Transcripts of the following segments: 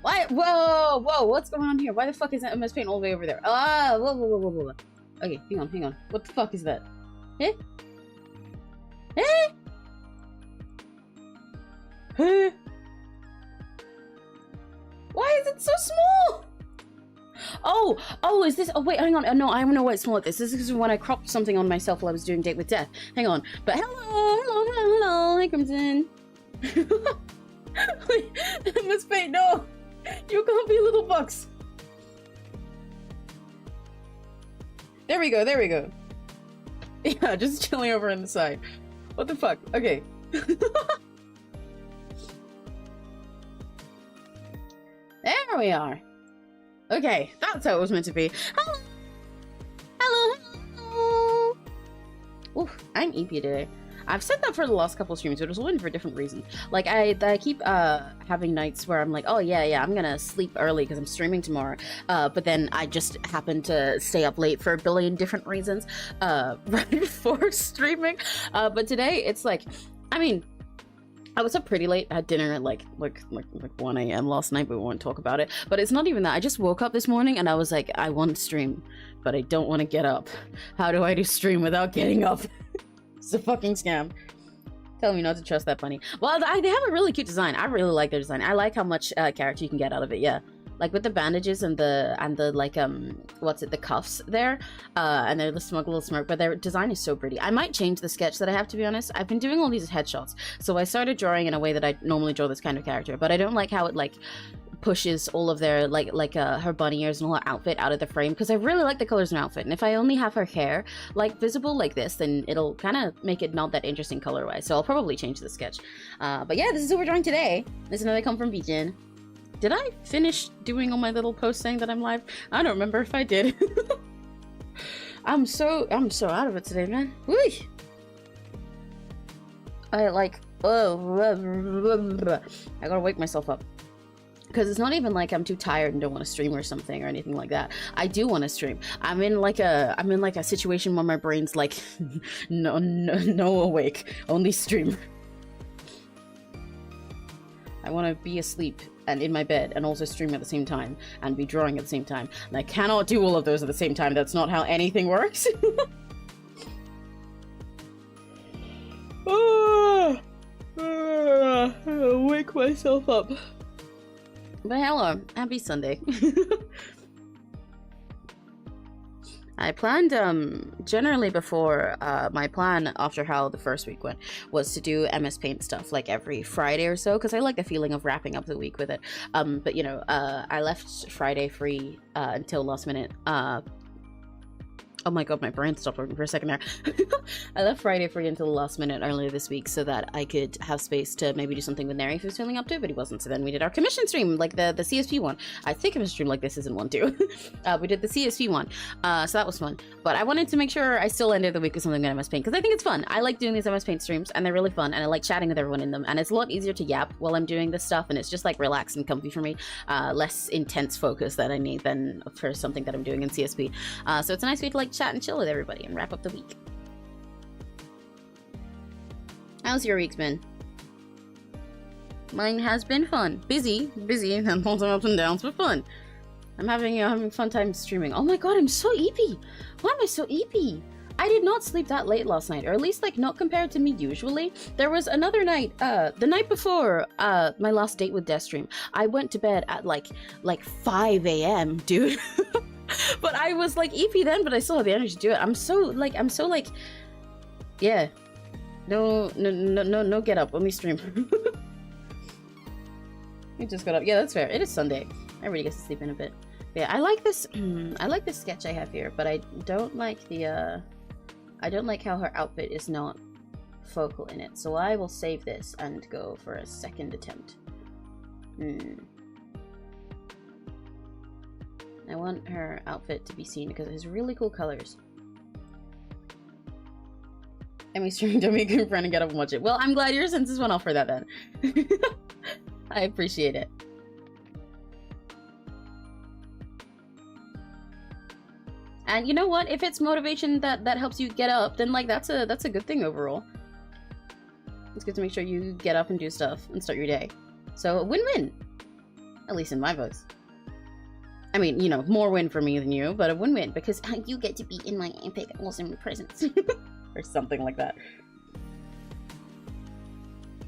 Why? Whoa, whoa, what's going on here? Why the fuck is that MS Paint all the way over there? Ah, whoa, whoa, whoa, whoa, whoa. Okay, hang on. What the fuck is that? Eh? Eh? Eh? Why is it so small? Oh, is this? Oh, wait, hang on. No, I don't know why it's small like this. This is when I cropped something on myself while I was doing Date with Death. Hang on. But hello. Hi, Crimson. Wait, MS Paint, no. You can't be little bucks. There we go. Yeah, just chilling over on the side. What the fuck? Okay. There we are. Okay, that's how it was meant to be. Hello. Ooh, I'm EP today. I've said that for the last couple of streams, but it was one for a different reason. Like, I keep having nights where I'm like, oh yeah, I'm gonna sleep early because I'm streaming tomorrow. But then I just happen to stay up late for a billion different reasons right before streaming. But today, it's like, I mean, I was up pretty late. I had dinner at like 1 a.m. last night, but we won't talk about it. But it's not even that. I just woke up this morning and I was like, I want to stream, but I don't want to get up. How do I do stream without getting up? It's a fucking scam. Tell me not to trust that bunny. Well, they have a really cute design. I really like their design. I like how much character you can get out of it. Yeah, like with the bandages and the like what's it, the cuffs there, and they're the little smirk. But their design is so pretty. I might change the sketch that I have, to be honest. I've been doing all these headshots, so I started drawing in a way that I normally draw this kind of character. But I don't like how it like pushes all of their her bunny ears and all her outfit out of the frame, because I really like the colors in her outfit, and if I only have her hair like visible like this, then it'll kind of make it not that interesting color wise. So I'll probably change the sketch. But yeah, this is what we're drawing today. This is another come from VGEN. Did I finish doing all my little posts saying that I'm live? I don't remember if I did. I'm so out of it today, man. Whee! I like I gotta wake myself up. Because it's not even like I'm too tired and don't want to stream or something or anything like that. I do want to stream. I'm in like a situation where my brain's like, no awake, only stream. I want to be asleep and in my bed and also stream at the same time and be drawing at the same time. And I cannot do all of those at the same time. That's not how anything works. Wake myself up. But hello, happy Sunday. I planned, generally before, my plan after how the first week went was to do MS Paint stuff like every Friday or so, because I like the feeling of wrapping up the week with it. But you know, I left Friday free until last minute. Oh my god, my brain stopped working for a second there. I left Friday free until the last minute earlier this week so that I could have space to maybe do something with Neri if he was feeling up to it, but he wasn't. So then we did our commission stream, like the CSP one. I think of a stream like this isn't one too. We did the CSP one, so that was fun. But I wanted to make sure I still ended the week with something with MS Paint, because I think it's fun. I like doing these MS Paint streams, and they're really fun, and I like chatting with everyone in them, and it's a lot easier to yap while I'm doing this stuff, and it's just like relaxed and comfy for me. Less intense focus that I need than for something that I'm doing in CSP. So it's a nice way to like chat and chill with everybody and wrap up the week. How's your week's been? Mine has been fun. Busy, and all some ups and downs, but fun. I'm having a fun time streaming. Oh my god, I'm so eepy. Why am I so eepy? I did not sleep that late last night, or at least like not compared to me usually. There was another night, the night before my last Date with Death stream. I went to bed at like 5 a.m. dude. But I was like EP then, but I still have the energy to do it. I'm so like, yeah. No get up, let me stream. You just got up. Yeah, that's fair. It is Sunday. Everybody gets to sleep in a bit. But yeah, I like this I like this sketch I have here, but I don't like the I don't like how her outfit is not focal in it. So I will save this and go for a second attempt. I want her outfit to be seen because it has really cool colors. And we streamed, don't make a friend and get up and watch it. Well, I'm glad your senses went off for that then. I appreciate it. And you know what? If it's motivation that helps you get up, then like that's a good thing overall. It's good to make sure you get up and do stuff and start your day. So win-win. At least in my books. I mean, you know, more win for me than you, but a win-win because you get to be in my epic awesome presence. Or something like that.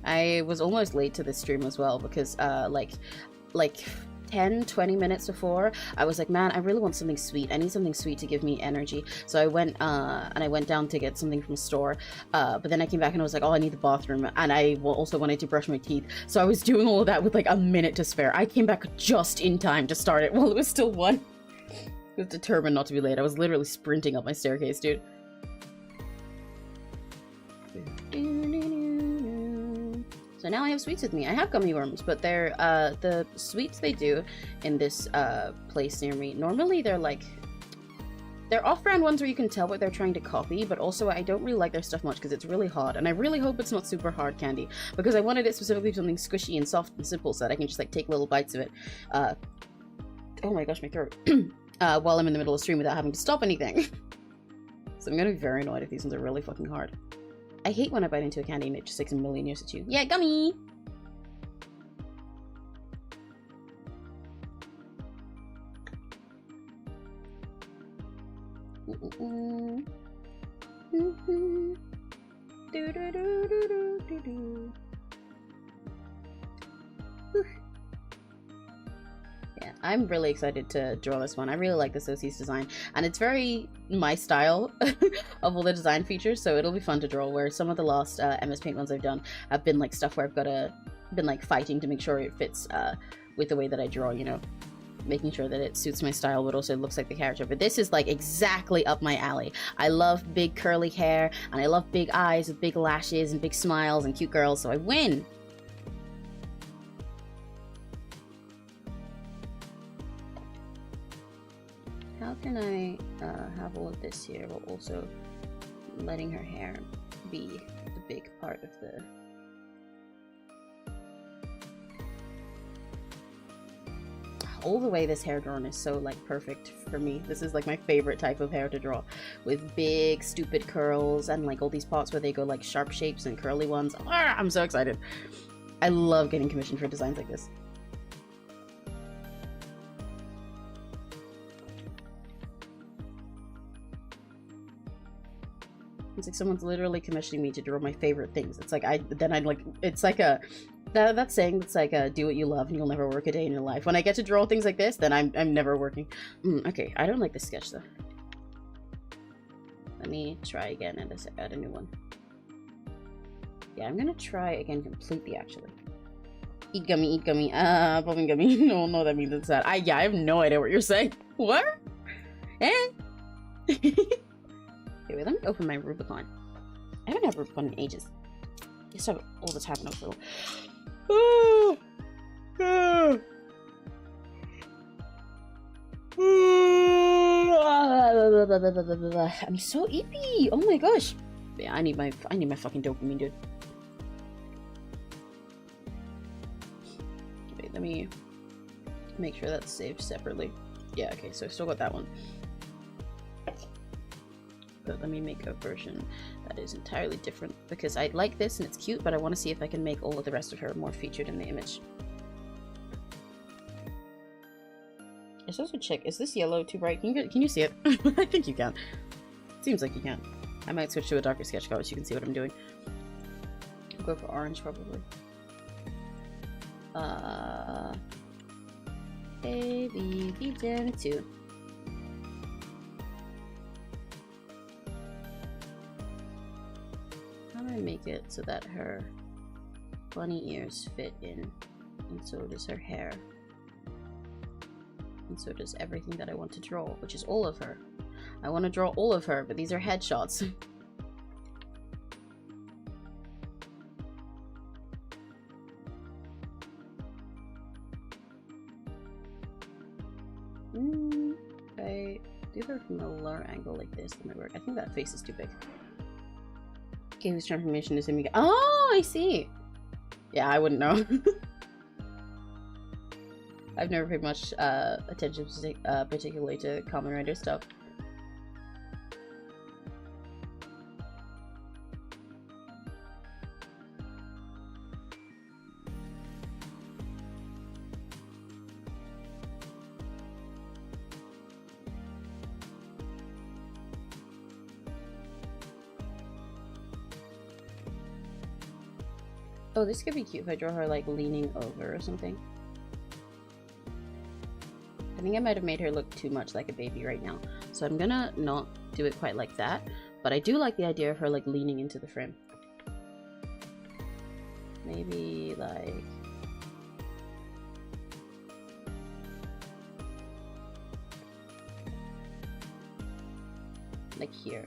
I was almost late to this stream as well because like 10-20 minutes before, I was like, man, I really want something sweet. I need something sweet to give me energy. So I went and I went down to get something from the store, but then I came back and I was like, oh, I need the bathroom, and I also wanted to brush my teeth. So I was doing all of that with like a minute to spare. I came back just in time to start it while it was still 1. I was determined not to be late. I was literally sprinting up my staircase, dude. So now I have sweets with me. I have gummy worms, but they're the sweets they do in this place near me. Normally they're like, they're off-brand ones where you can tell what they're trying to copy, but also I don't really like their stuff much because it's really hard, and I really hope it's not super hard candy because I wanted it specifically something squishy and soft and simple so that I can just like take little bites of it. Oh my gosh, my throat. While I'm in the middle of stream without having to stop anything. So I'm gonna be very annoyed if these ones are really fucking hard. I hate when I bite into a candy and it just takes a million years to chew. Yeah, gummy! Yeah, I'm really excited to draw this one. I really like the Sosie's design, and it's very my style of all the design features, so it'll be fun to draw, where some of the last MS Paint ones I've done have been like stuff where I've been like fighting to make sure it fits with the way that I draw, you know, making sure that it suits my style but also looks like the character. But this is like exactly up my alley. I love big curly hair, and I love big eyes with big lashes and big smiles and cute girls, so I win! How can I have all of this here while also letting her hair be the big part of the... All the way this hair drawn is so like perfect for me. This is like my favorite type of hair to draw, with big stupid curls and like all these parts where they go like sharp shapes and curly ones. Ah, I'm so excited. I love getting commissioned for designs like this. It's like someone's literally commissioning me to draw my favorite things. It's like it's like a that saying that's like do what you love and you'll never work a day in your life. When I get to draw things like this, then I'm never working. Okay, I don't like this sketch though. Let me try again and add a new one. Yeah, I'm gonna try again completely actually. Eat gummy, popping gummy. No, that means it's sad. Yeah, I have no idea what you're saying. What? Eh? Okay, wait, let me open my Rubicon. I haven't had Rubicon in ages. I used to have it all the time when I was little. I'm so eepy. Oh my gosh. Yeah, I need my fucking dopamine, dude. Wait, let me make sure that's saved separately. Yeah, okay, so I still got that one. But let me make a version that is entirely different because I like this and it's cute, but I want to see if I can make all of the rest of her more featured in the image. I supposed to check, is this yellow too bright? Can you see it? I think you can. Seems like you can. I might switch to a darker sketch color so you can see what I'm doing. I'll go for orange probably. Taybbii VGEN 2. How do I make it so that her bunny ears fit in, and so does her hair, and so does everything that I want to draw, which is all of her. I want to draw all of her, but these are headshots. If I do her from a lower angle like this, that might work. I think that face is too big. Okay, whose transformation is him? Oh, I see. Yeah, I wouldn't know. I've never paid much attention particularly to Kamen Rider stuff. Oh, this could be cute if I draw her like leaning over or something. I think I might have made her look too much like a baby right now. So I'm gonna not do it quite like that. But I do like the idea of her like leaning into the frame. Maybe like... like here.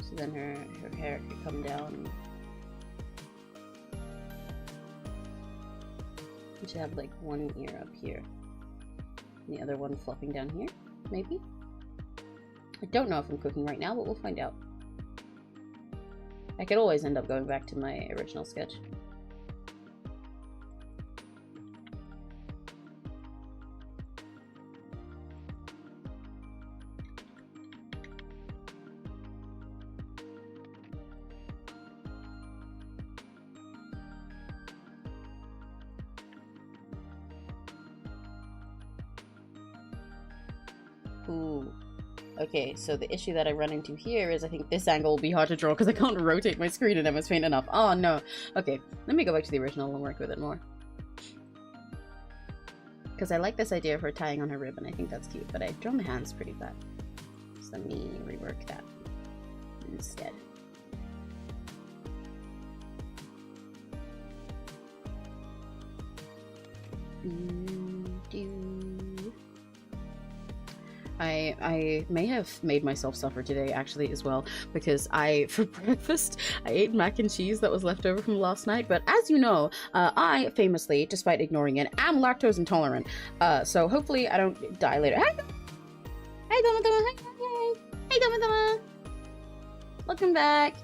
So then her hair could come down. We should have like one ear up here. And the other one flopping down here, maybe? I don't know if I'm cooking right now, but we'll find out. I could always end up going back to my original sketch. Ooh. Okay, so the issue that I run into here is I think this angle will be hard to draw because I can't rotate my screen in MS Paint enough. Oh no. Okay, let me go back to the original and work with it more. Because I like this idea of her tying on her ribbon. I think that's cute, but I've drawn the hands pretty bad. So let me rework that instead. I may have made myself suffer today actually as well, because for breakfast I ate mac and cheese that was left over from last night, but as you know, I famously, despite ignoring it, am lactose intolerant, so hopefully I don't die later. Hi Doma Doma, hey Doma Doma, welcome back.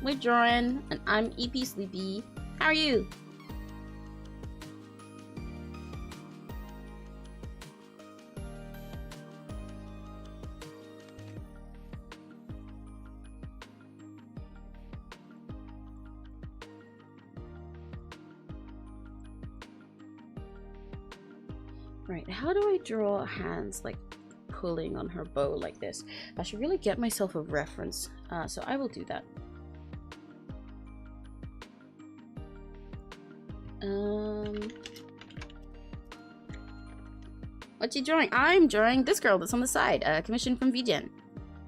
We're drawing and I'm EP Sleepy. How are you? Right, how do I draw hands like pulling on her bow like this? I should really get myself a reference, so I will do that. What you drawing? I'm drawing this girl that's on the side, commissioned from VGEN.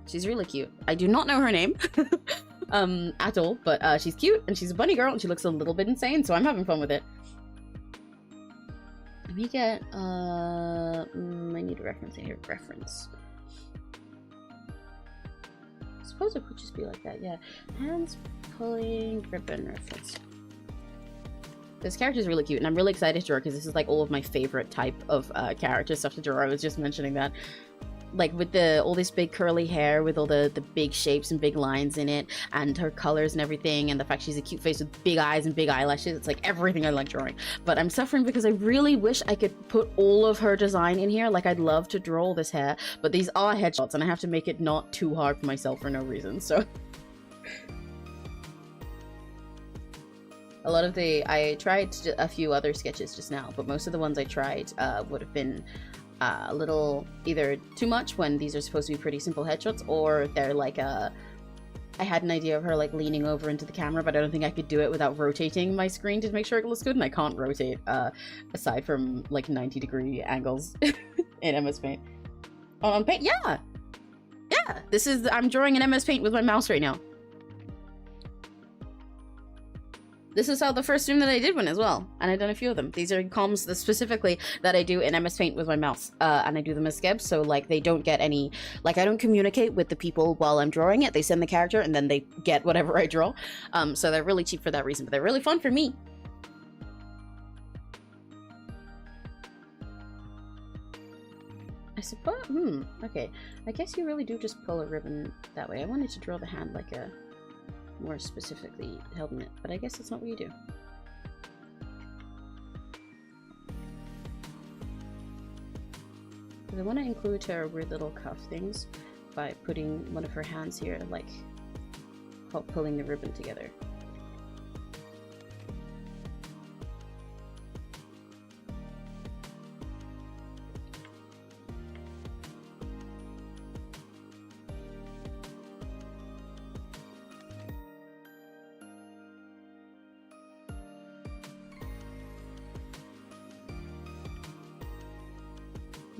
She's really cute. I do not know her name at all, but she's cute and she's a bunny girl and she looks a little bit insane, so I'm having fun with it. Let me get, I need a reference here. Reference. I suppose it could just be like that, yeah. Hands pulling ribbon reference. This character is really cute, and I'm really excited to draw because this is like all of my favorite type of character stuff to draw. I was just mentioning that. Like with all this big curly hair with all the big shapes and big lines in it, and her colors and everything, and the fact she's a cute face with big eyes and big eyelashes. It's like everything I like drawing. But I'm suffering because I really wish I could put all of her design in here. Like I'd love to draw all this hair, but these are headshots and I have to make it not too hard for myself for no reason, so. A lot of I tried a few other sketches just now, but most of the ones I tried would have been a little either too much when these are supposed to be pretty simple headshots, or they're like I had an idea of her like leaning over into the camera, but I don't think I could do it without rotating my screen to make sure it looks good, and I can't rotate aside from like 90-degree angles in MS Paint. On Paint, yeah! I'm drawing in MS Paint with my mouse right now. This is how the first stream that I did went as well, and I've done a few of them. These are comms specifically that I do in MS Paint with my mouse, and I do them as skebs, so like they don't get any, like I don't communicate with the people while I'm drawing it. They send the character and then they get whatever I draw, so they're really cheap for that reason, but they're really fun for me. I suppose, okay. I guess you really do just pull a ribbon that way. I wanted to draw the hand like a more specifically held in it, but I guess that's not what you do. Because I want to include her weird little cuff things by putting one of her hands here, like pulling the ribbon together.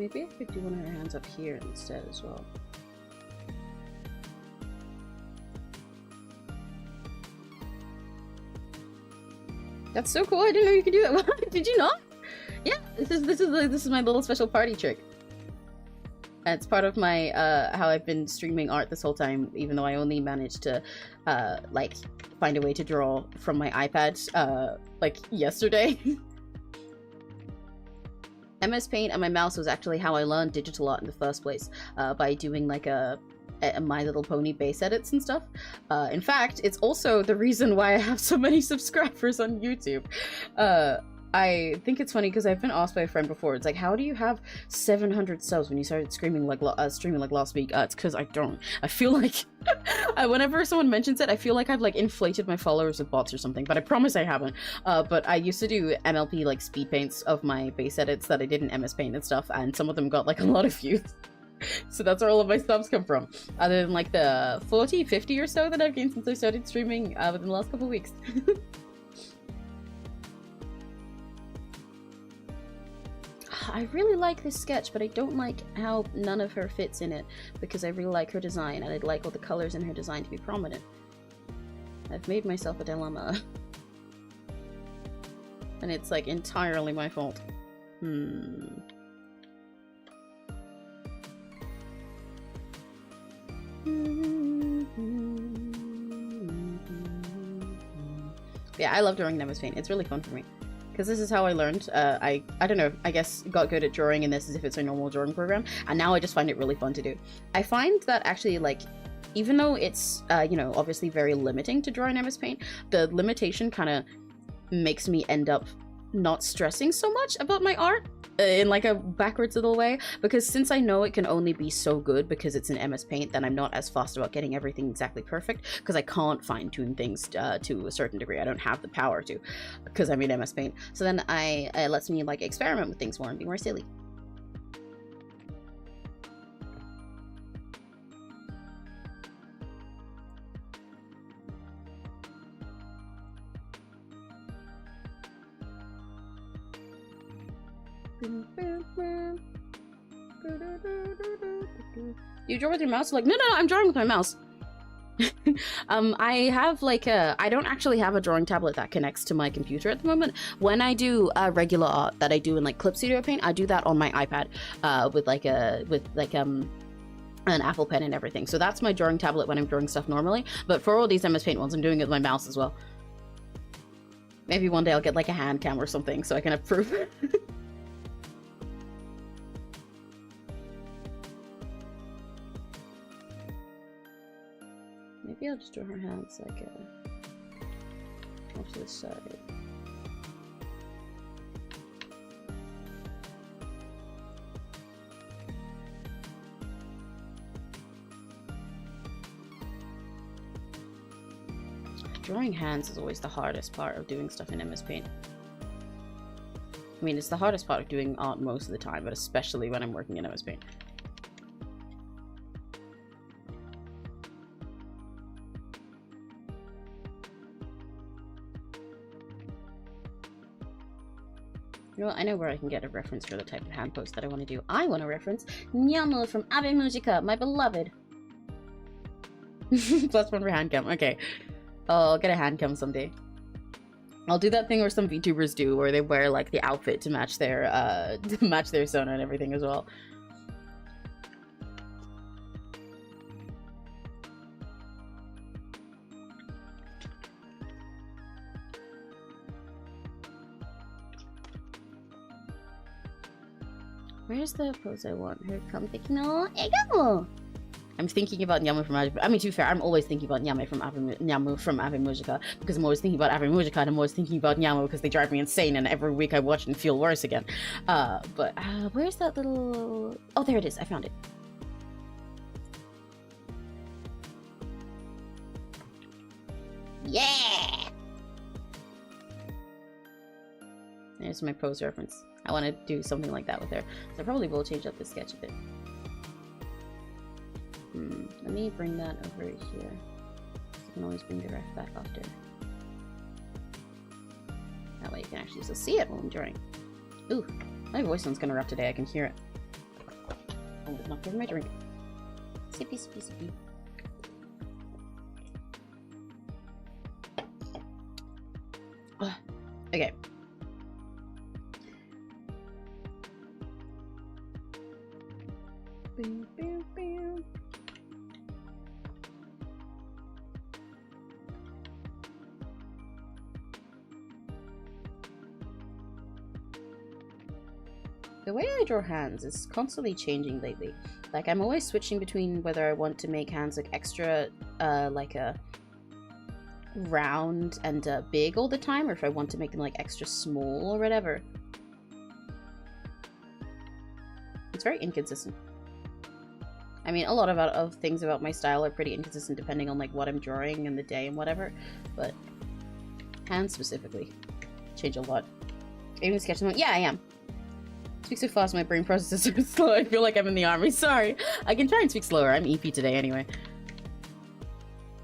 Maybe I could do one of her hands up here instead as well. That's so cool! I didn't know you could do that. Did you not? Yeah, this is my little special party trick. It's part of my how I've been streaming art this whole time, even though I only managed to like find a way to draw from my iPad like yesterday. MS Paint and my mouse was actually how I learned digital art in the first place, by doing like a My Little Pony base edits and stuff. In fact, it's also the reason why I have so many subscribers on YouTube. I think it's funny because I've been asked by a friend before. It's like, how do you have 700 subs when you started streaming like last week? It's because I don't. I feel like whenever someone mentions it, I feel like I've like inflated my followers with bots or something. But I promise I haven't. But I used to do MLP like speed paints of my base edits that I did in MS Paint and stuff, and some of them got like a lot of views. So that's where all of my subs come from. Other than like the 40, 50 or so that I've gained since I started streaming within the last couple of weeks. I really like this sketch, but I don't like how none of her fits in it because I really like her design and I'd like all the colors in her design to be prominent. I've made myself a dilemma. And it's like entirely my fault. Yeah, I love drawing in MS Paint. It's really fun for me. Because this is how I learned. I don't know, I guess got good at drawing in this as if it's a normal drawing program, and now I just find it really fun to do. I find that actually, like, even though it's, you know, obviously very limiting to draw in MS Paint, the limitation kind of makes me end up not stressing so much about my art in like a backwards little way, because since I know it can only be so good because it's in MS Paint, then I'm not as fussed about getting everything exactly perfect, because I can't fine-tune things to a certain degree. I don't have the power to, because I'm in MS Paint. So then it lets me like experiment with things more and be more silly. You draw with your mouse? Like, no, I'm drawing with my mouse. I have like I don't actually have a drawing tablet that connects to my computer at the moment. When I do regular art that I do in like Clip Studio Paint, I do that on my iPad with an Apple Pen and everything. So that's my drawing tablet when I'm drawing stuff normally. But for all these MS Paint ones, I'm doing it with my mouse as well. Maybe one day I'll get like a hand cam or something so I can have proof. Maybe I'll just draw her hands like off to the side. Drawing hands is always the hardest part of doing stuff in MS Paint. I mean, it's the hardest part of doing art most of the time, but especially when I'm working in MS Paint. You know what? I know where I can get a reference for the type of hand pose that I want to do. I want to reference Nyamu from Ave Musica, my beloved. +1 for hand cam. Okay. I'll get a hand cam someday. I'll do that thing where some VTubers do, where they wear like the outfit to match their Sona and everything as well. Where's the pose I want? Here comes fictional. Ego! I'm thinking about Nyamu from Ave. I mean, to be fair, I'm always thinking about Nyamu from Ave Musica, because I'm always thinking about Ave Musica, and I'm always thinking about Nyamu because they drive me insane, and every week I watch and feel worse again. But where's that little... Oh, there it is. I found it. Yeah! There's my pose reference. I want to do something like that with her. So I probably will change up the sketch a bit. Let me bring that over here. You can always bring the ref back after. That way you can actually still see it while I'm drawing. Ooh, my voice sounds kind of rough today. I can hear it. tongue does not cover my drink. Sippy, sippy, sippy. Okay. Boom, boom, boom. The way I draw hands is constantly changing lately. Like, I'm always switching between whether I want to make hands look extra, like a round and big all the time, or if I want to make them like extra small or whatever. It's very inconsistent. I mean, a lot of things about my style are pretty inconsistent depending on like what I'm drawing and the day and whatever, but hands specifically change a lot. Even sketching, yeah, I am. Speak so fast, my brain processes so slow. I feel like I'm in the army. Sorry. I can try and speak slower. I'm EP today anyway.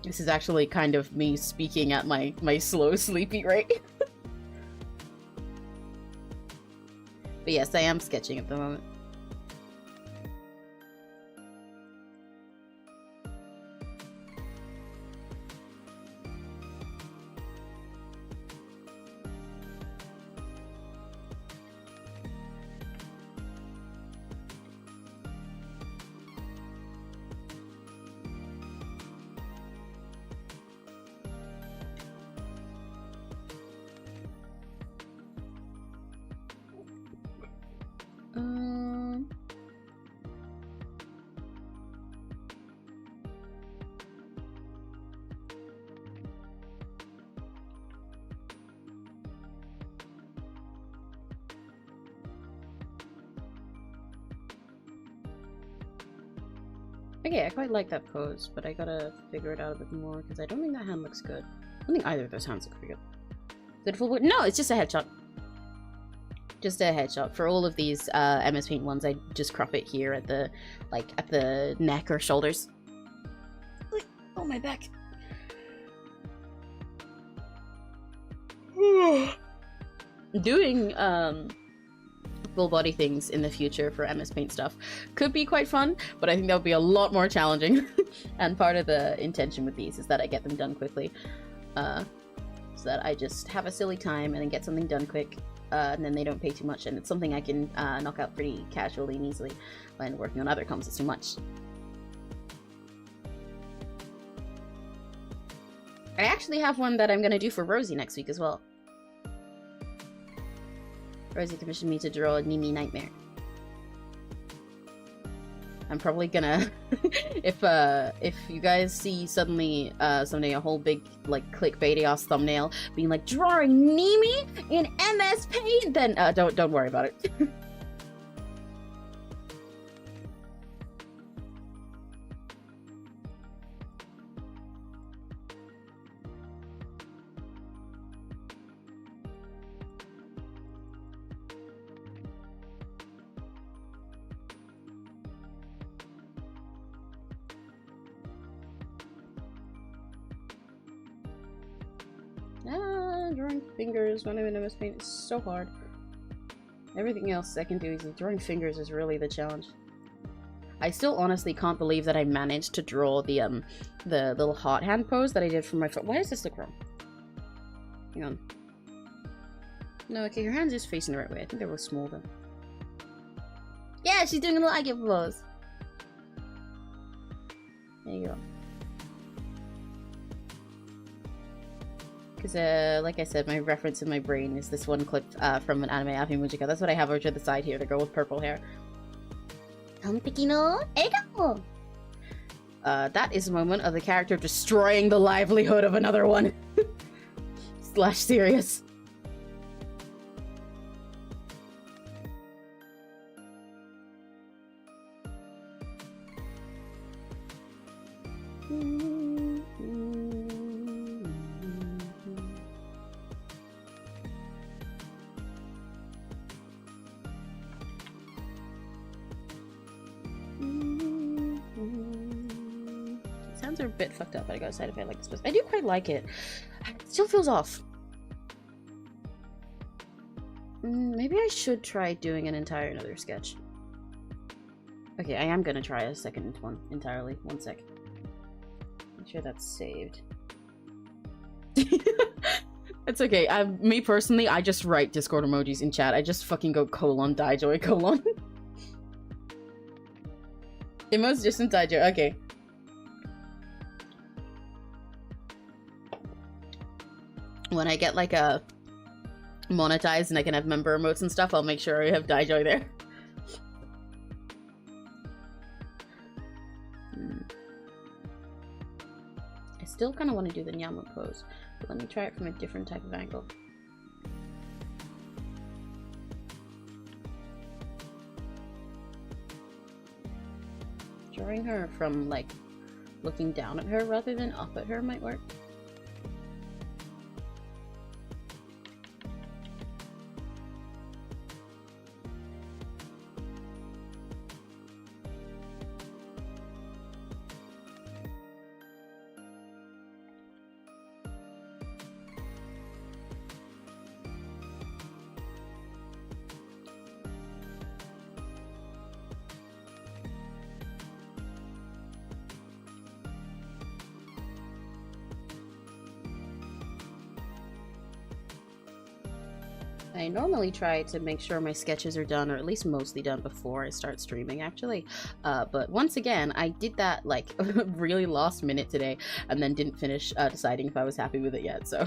This is actually kind of me speaking at my slow, sleepy rate. But yes, I am sketching at the moment. Okay, I quite like that pose, but I gotta figure it out a bit more because I don't think that hand looks good. I don't think either of those hands look pretty good. Is it a full? No, it's just a headshot. Just a headshot. For all of these MS Paint ones, I just crop it here at the, like, at the neck or shoulders. Oh, my back. Doing full body things in the future for MS Paint stuff could be quite fun, but I think that would be a lot more challenging. And part of the intention with these is that I get them done quickly, so that I just have a silly time and then get something done quick, and then they don't pay too much, and it's something I can knock out pretty casually and easily when working on other comps. It's too much. I actually have one that I'm gonna do for Rosie next week as well. Rosie commissioned me to draw a Mimi Nightmare. I'm probably gonna if you guys see suddenly someday a whole big like clickbaity ass thumbnail being like drawing Mimi in MS Paint, then don't worry about it. Drawing fingers when I'm in MS Paint is so hard. Everything else I can do easily. Drawing fingers is really the challenge. I still honestly can't believe that I managed to draw the little hot hand pose that I did for my foot. Why does this look wrong? Hang on. No, okay, your hand's just facing the right way. I think they were small though. Yeah, she's doing a little eye pose. There you go. Because, like I said, my reference in my brain is this one clip from an anime, Afi Mujika. That's what I have over to the side here, the girl with purple hair. That is a moment of the character destroying the livelihood of another one. / serious. Sounds are a bit fucked up, but I gotta decide if I like this. I do quite like it. It still feels off. Maybe I should try doing an entire another sketch. Okay, I am gonna try a second one entirely. One sec. Make sure that's saved. It's okay. Me personally, I just write Discord emojis in chat. I just fucking go : Daijoy : The most distant Daijoy. Okay. When I get like a monetized and I can have member emotes and stuff, I'll make sure I have Daijoy there. I still kind of want to do the Nyamu pose, but let me try it from a different type of angle. Drawing her from like looking down at her rather than up at her might work. I normally try to make sure my sketches are done, or at least mostly done, before I start streaming, actually. But once again, I did that, like, really last minute today, and then didn't finish deciding if I was happy with it yet, so...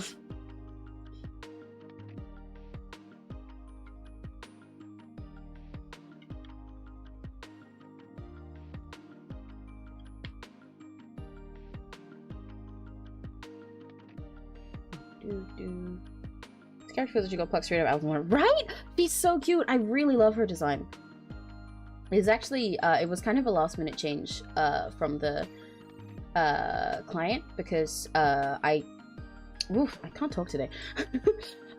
This character feels like you go pluck straight out of Alvin, right? She's so cute. I really love her design. It's actually it was kind of a last minute change from the client, because I can't talk today.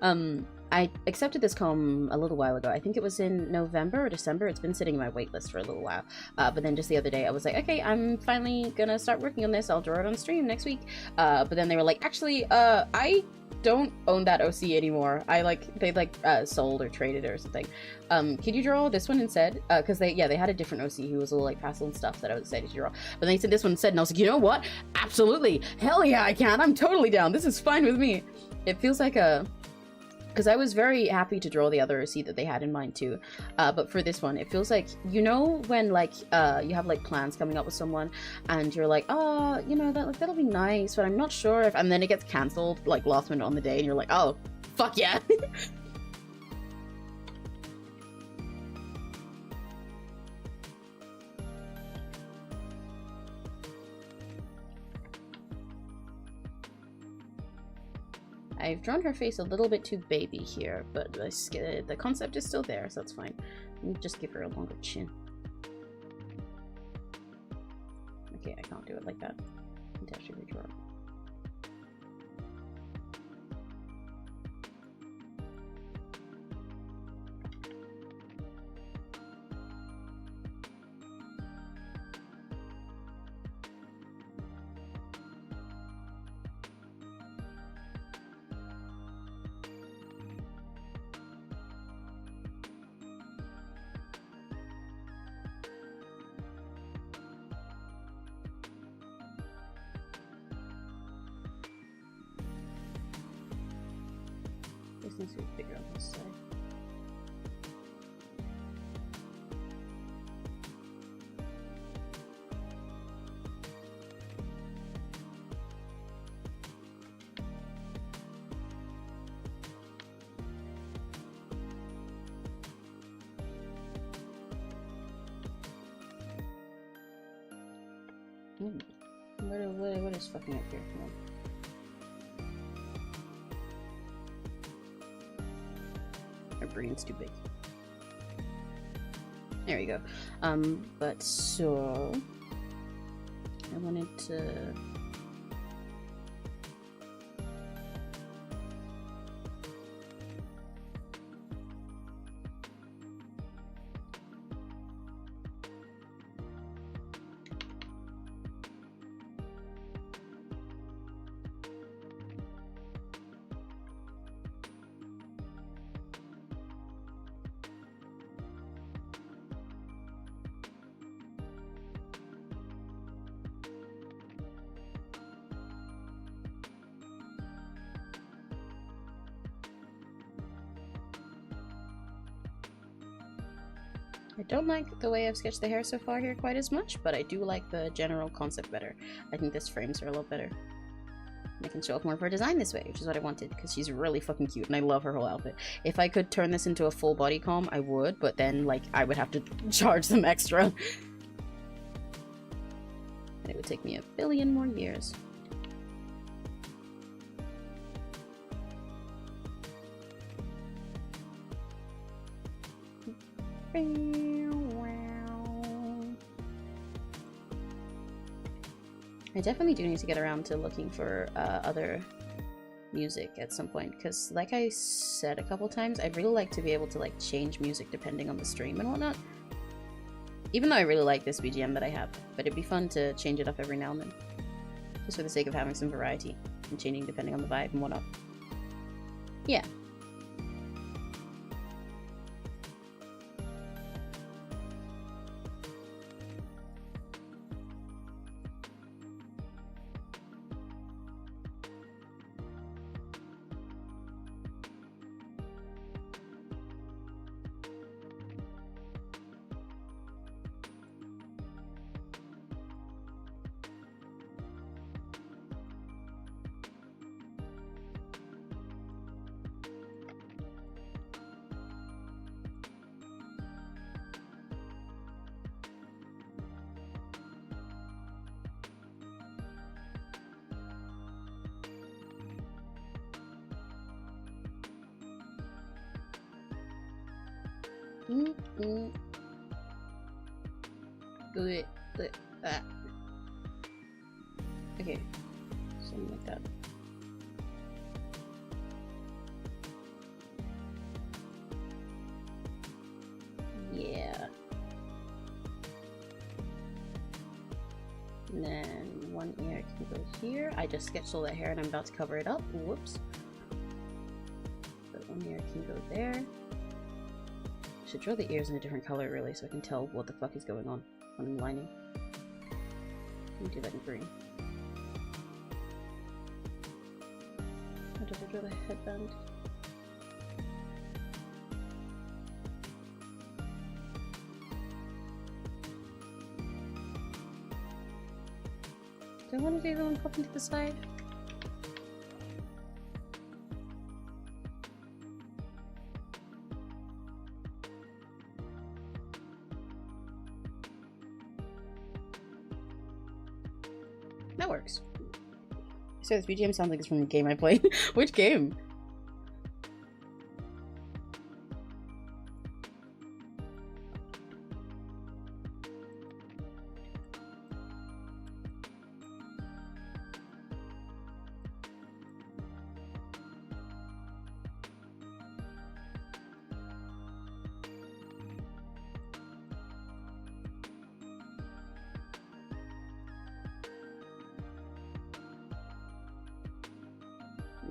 I accepted this comb a little while ago. I think it was in November or December. It's been sitting in my waitlist for a little while. But then just the other day, I was like, okay, I'm finally gonna start working on this. I'll draw it on stream next week. But then they were like, actually, I don't own that OC anymore. They sold or traded it or something. Could you draw this one instead? Because they had a different OC who was all like pastel and stuff that I was excited to draw. But they said this one instead, and I was like, you know what? Absolutely, hell yeah, I can. I'm totally down. This is fine with me. It feels like a... Because I was very happy to draw the other OC that they had in mind too. But for this one, it feels like, you know, when like you have like plans coming up with someone and you're like, oh, you know, that'll be nice, but I'm not sure if, and then it gets cancelled like last minute on the day and you're like, oh, fuck yeah. I've drawn her face a little bit too baby here, but the concept is still there, so that's fine. Let me just give her a longer chin. Okay, I can't do it like that. I need to actually redraw it. This needs to be bigger on this side. What is fucking up here? Come on. Our brain's too big. There we go. But so I wanted to I don't like the way I've sketched the hair so far here quite as much, but I do like the general concept better. I think this frames her a little better. I can show off more of her design this way, which is what I wanted, because she's really fucking cute, and I love her whole outfit. If I could turn this into a full body comb, I would, but then, like, I would have to charge them extra. And it would take me a billion more years. I definitely do need to get around to looking for other music at some point, because like I said a couple times, I'd really like to be able to like change music depending on the stream and whatnot. Even though I really like this BGM that I have, but it'd be fun to change it up every now and then. Just for the sake of having some variety and changing depending on the vibe and whatnot. Yeah. Okay, something like that. Yeah. And then one ear can go here. I just sketched all that hair and I'm about to cover it up. Whoops. But one ear can go there. Should draw the ears in a different color really so I can tell what the fuck is going on when I'm lining. Let me do that in green. How do I draw the headband? Do I want to do the one popping to the side? That works. So this BGM sounds like it's from a game I played. Which game?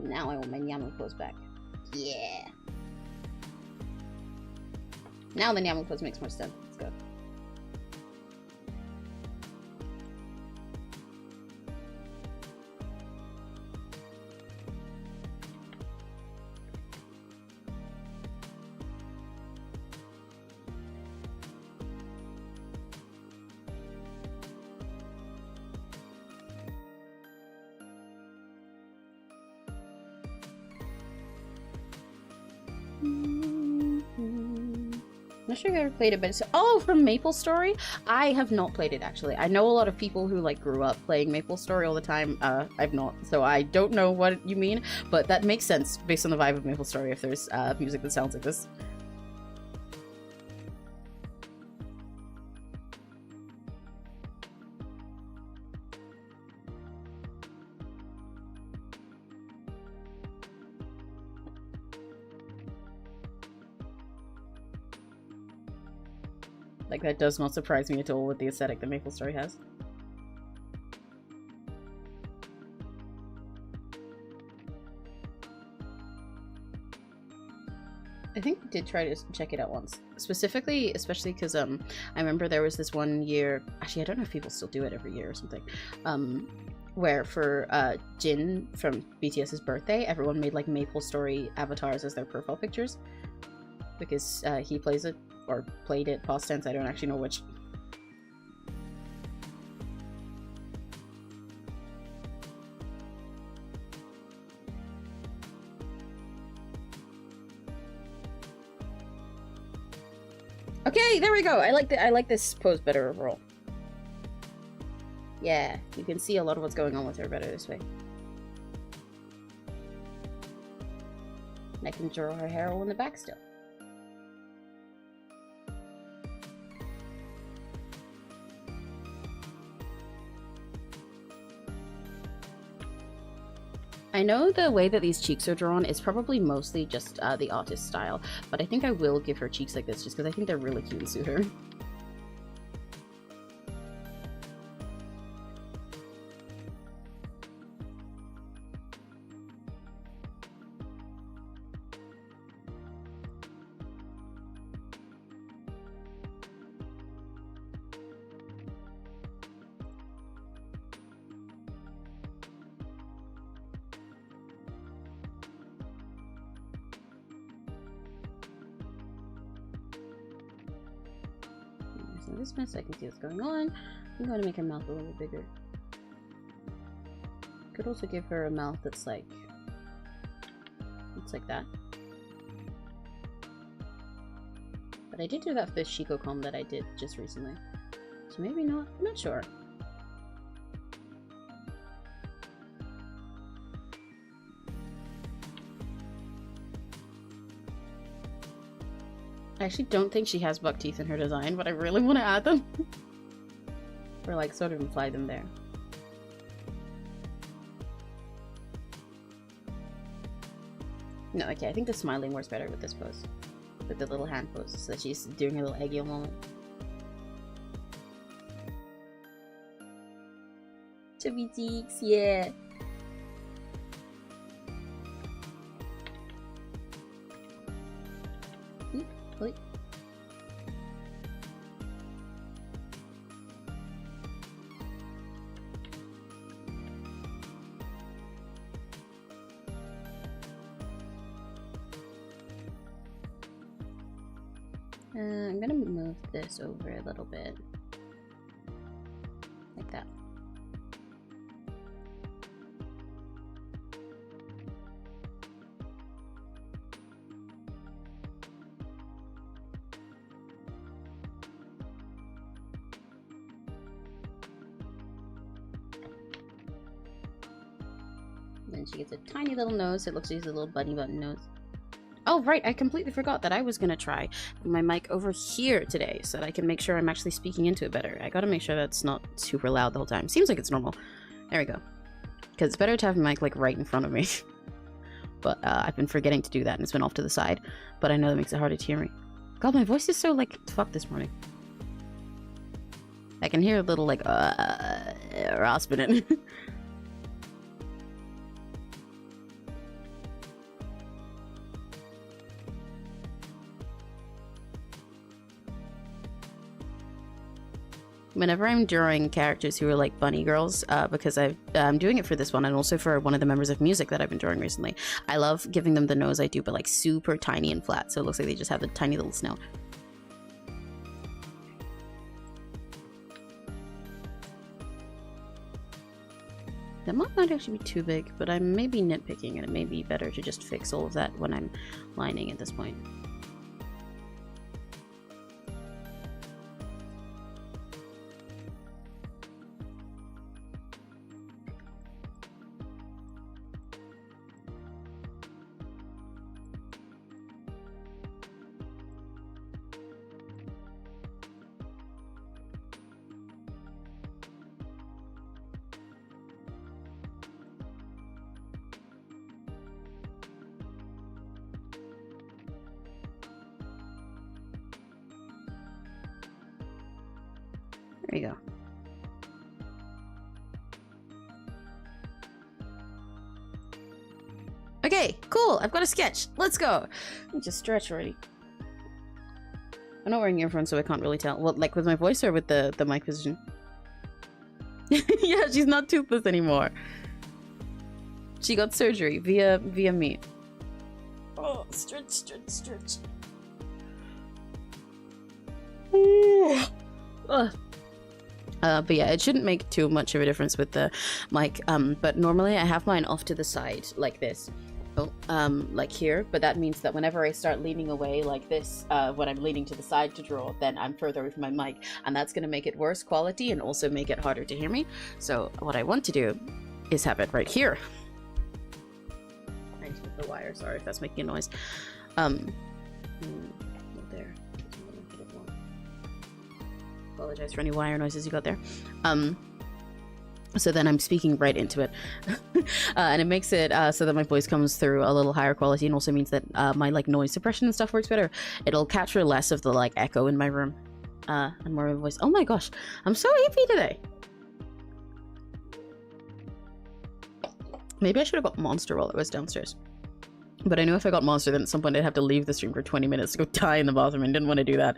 Now I want my Nyamu pose back. Yeah. Now the Nyamu pose makes more sense. Let's go. I'm not sure if you ever played it, but it's from MapleStory. I have not played it actually. I know a lot of people who like grew up playing MapleStory all the time. I've not, so I don't know what you mean, but that makes sense based on the vibe of MapleStory if there's music that sounds like this. Like, that does not surprise me at all with the aesthetic that MapleStory has. I think I did try to check it out once. Specifically, especially because I remember there was this one year, actually I don't know if people still do it every year or something, where for Jin from BTS's birthday, everyone made like MapleStory avatars as their profile pictures. Because he plays it or played it past tense. I don't actually know which. Okay, there we go. I like this pose better overall. Yeah, you can see a lot of what's going on with her better this way. And I can draw her hair all in the back still. I know the way that these cheeks are drawn is probably mostly just the artist style, but I think I will give her cheeks like this just because I think they're really cute and suit her. This mess, I can see what's going on. I'm going to make her mouth a little bigger. Could also give her a mouth that's like, it's like that. But I did do that for Shiko comb that I did just recently, so maybe not. I'm not sure. I actually don't think she has buck teeth in her design, but I really want to add them. Or like sort of imply them there. No, okay, I think the smiling works better with this pose. With the little hand pose, so that she's doing her little eggy moment. Chubby cheeks, yeah! Wait. I'm gonna move this over a little bit. Like that. Then she gets a tiny little nose. It looks like a little bunny button nose. Oh, right. I completely forgot that I was going to try my mic over here today so that I can make sure I'm actually speaking into it better. I got to make sure that's not super loud the whole time. Seems like it's normal. There we go. Because it's better to have a mic like right in front of me. But I've been forgetting to do that and it's been off to the side. But I know that makes it harder to hear me. God, my voice is so like fucked this morning. I can hear a little like rasping it. Whenever I'm drawing characters who are like bunny girls, because I'm doing it for this one and also for one of the members of music that I've been drawing recently, I love giving them the nose I do, but like super tiny and flat, so it looks like they just have a tiny little snout. That might not actually be too big, but I'm maybe nitpicking and it may be better to just fix all of that when I'm lining at this point. There you go. Okay, cool. I've got a sketch. Let's go. Let me just stretch already. I'm not wearing earphones, so I can't really tell. Well, like with my voice or with the mic position? Yeah, she's not toothless anymore. She got surgery via me. Oh, stretch, stretch, stretch. But yeah, it shouldn't make too much of a difference with the mic. But normally I have mine off to the side like this. Like here, but that means that whenever I start leaning away like this, when I'm leaning to the side to draw, then I'm further away from my mic, and that's going to make it worse quality and also make it harder to hear me. So what I want to do is have it right here. I need the wire, sorry if that's making a noise. There. Apologize for any wire noises you got there. So then I'm speaking right into it. And it makes it so that my voice comes through a little higher quality, and also means that my like noise suppression and stuff works better. It'll capture less of the like echo in my room, and more of a voice. Oh my gosh, I'm so happy today. Maybe I should have got Monster while it was downstairs. But I knew if I got Monster, then at some point I'd have to leave the stream for 20 minutes to go die in the bathroom, and didn't want to do that.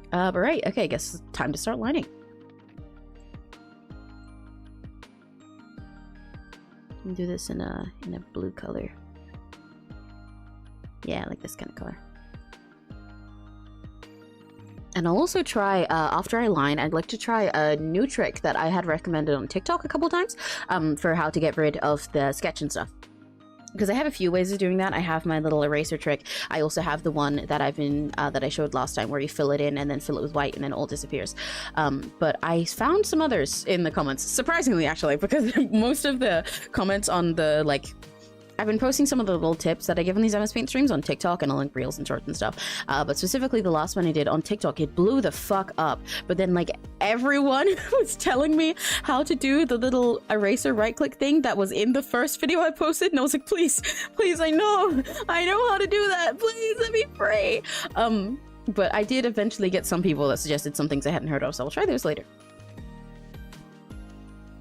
But right, okay, I guess it's time to start lining. Do this in a blue color. Yeah, like this kind of color. And I'll also try, after I line, I'd like to try a new trick that I had recommended on TikTok a couple times, for how to get rid of the sketch and stuff. Because I have a few ways of doing that. I have my little eraser trick. I also have the one that I've been that I showed last time, where you fill it in and then fill it with white and then it all disappears. But I found some others in the comments, surprisingly actually, because most of the comments on the like, I've been posting some of the little tips that I give in these MS Paint streams on TikTok, and I'll link reels and shorts and stuff. But specifically the last one I did on TikTok, it blew the fuck up. But then like everyone was telling me how to do the little eraser right click thing that was in the first video I posted, and I was like, please, I know how to do that. Please let me pray. But I did eventually get some people that suggested some things I hadn't heard of, so I'll try those later.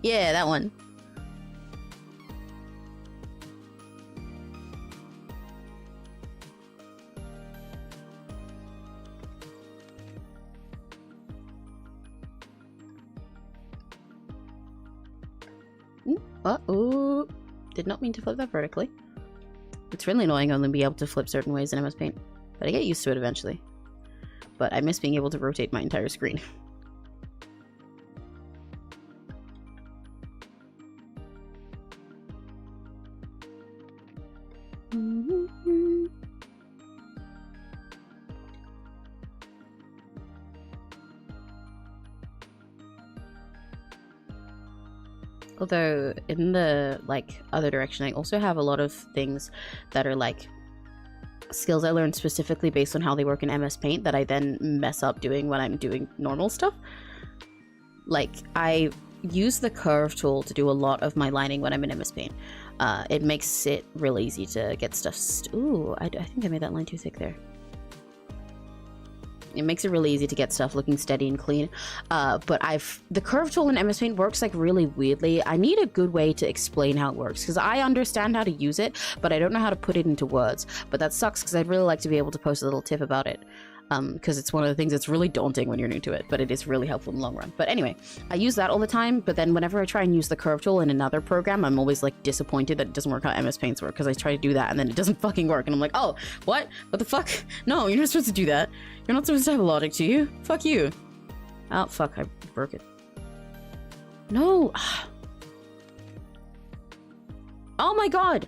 Yeah, that one. Uh-oh. Did not mean to flip that vertically. It's really annoying only being able to flip certain ways in MS Paint, but I get used to it eventually. But I miss being able to rotate my entire screen. Although in the like other direction, I also have a lot of things that are like skills I learned specifically based on how they work in MS Paint that I then mess up doing when I'm doing normal stuff. Like I use the curve tool to do a lot of my lining when I'm in MS Paint. It makes it really easy to get stuff. Ooh, I think I made that line too thick there. It makes it really easy to get stuff looking steady and clean. But the curve tool in MS Paint works like really weirdly. I need a good way to explain how it works, because I understand how to use it, but I don't know how to put it into words. But that sucks, because I'd really like to be able to post a little tip about it. Because it's one of the things that's really daunting when you're new to it, but it is really helpful in the long run. But anyway, I use that all the time, but then whenever I try and use the curve tool in another program, I'm always like disappointed that it doesn't work how MS Paint's work, because I try to do that and then it doesn't fucking work, and I'm like, oh, what the fuck? No, you're not supposed to do that. You're not supposed to have a logic to you. Fuck you. Oh, fuck, I broke it. No. Oh my god.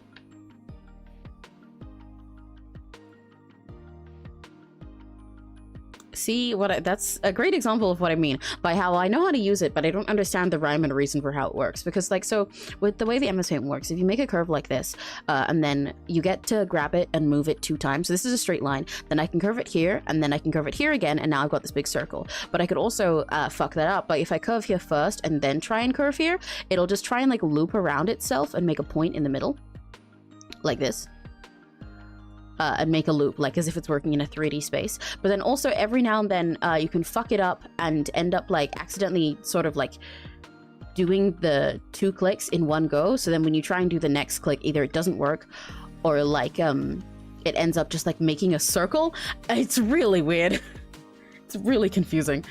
See what that's a great example of what I mean by how I know how to use it, but I don't understand the rhyme and reason for how it works. Because like, so with the way the MS Paint works, if you make a curve like this, and then you get to grab it and move it 2 times, so this is a straight line, then I can curve it here, and then I can curve it here again, and now I've got this big circle. But I could also fuck that up. But if I curve here first and then try and curve here, it'll just try and like loop around itself and make a point in the middle like this. And make a loop, like as if it's working in a 3D space. But then also every now and then you can fuck it up and end up like accidentally sort of like doing the 2 clicks in one go. So then when you try and do the next click, either it doesn't work or like it ends up just like making a circle. It's really weird. It's really confusing.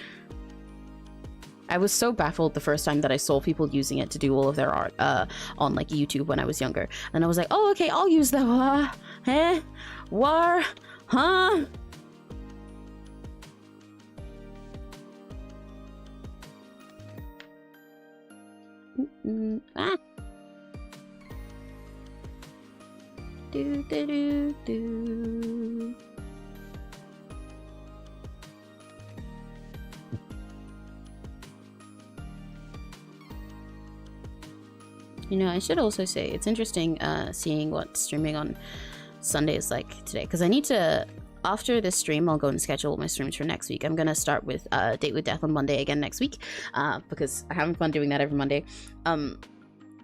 I was so baffled the first time that I saw people using it to do all of their art on like YouTube when I was younger. And I was like, oh, okay, I'll use the war, huh? Ah. Do do do do. You know, I should also say it's interesting seeing what streaming on Sunday is like today, because I need to, after this stream, I'll go and schedule my streams for next week. I'm gonna start with Date with Death on Monday again next week, because I'm having fun doing that every Monday. Oh,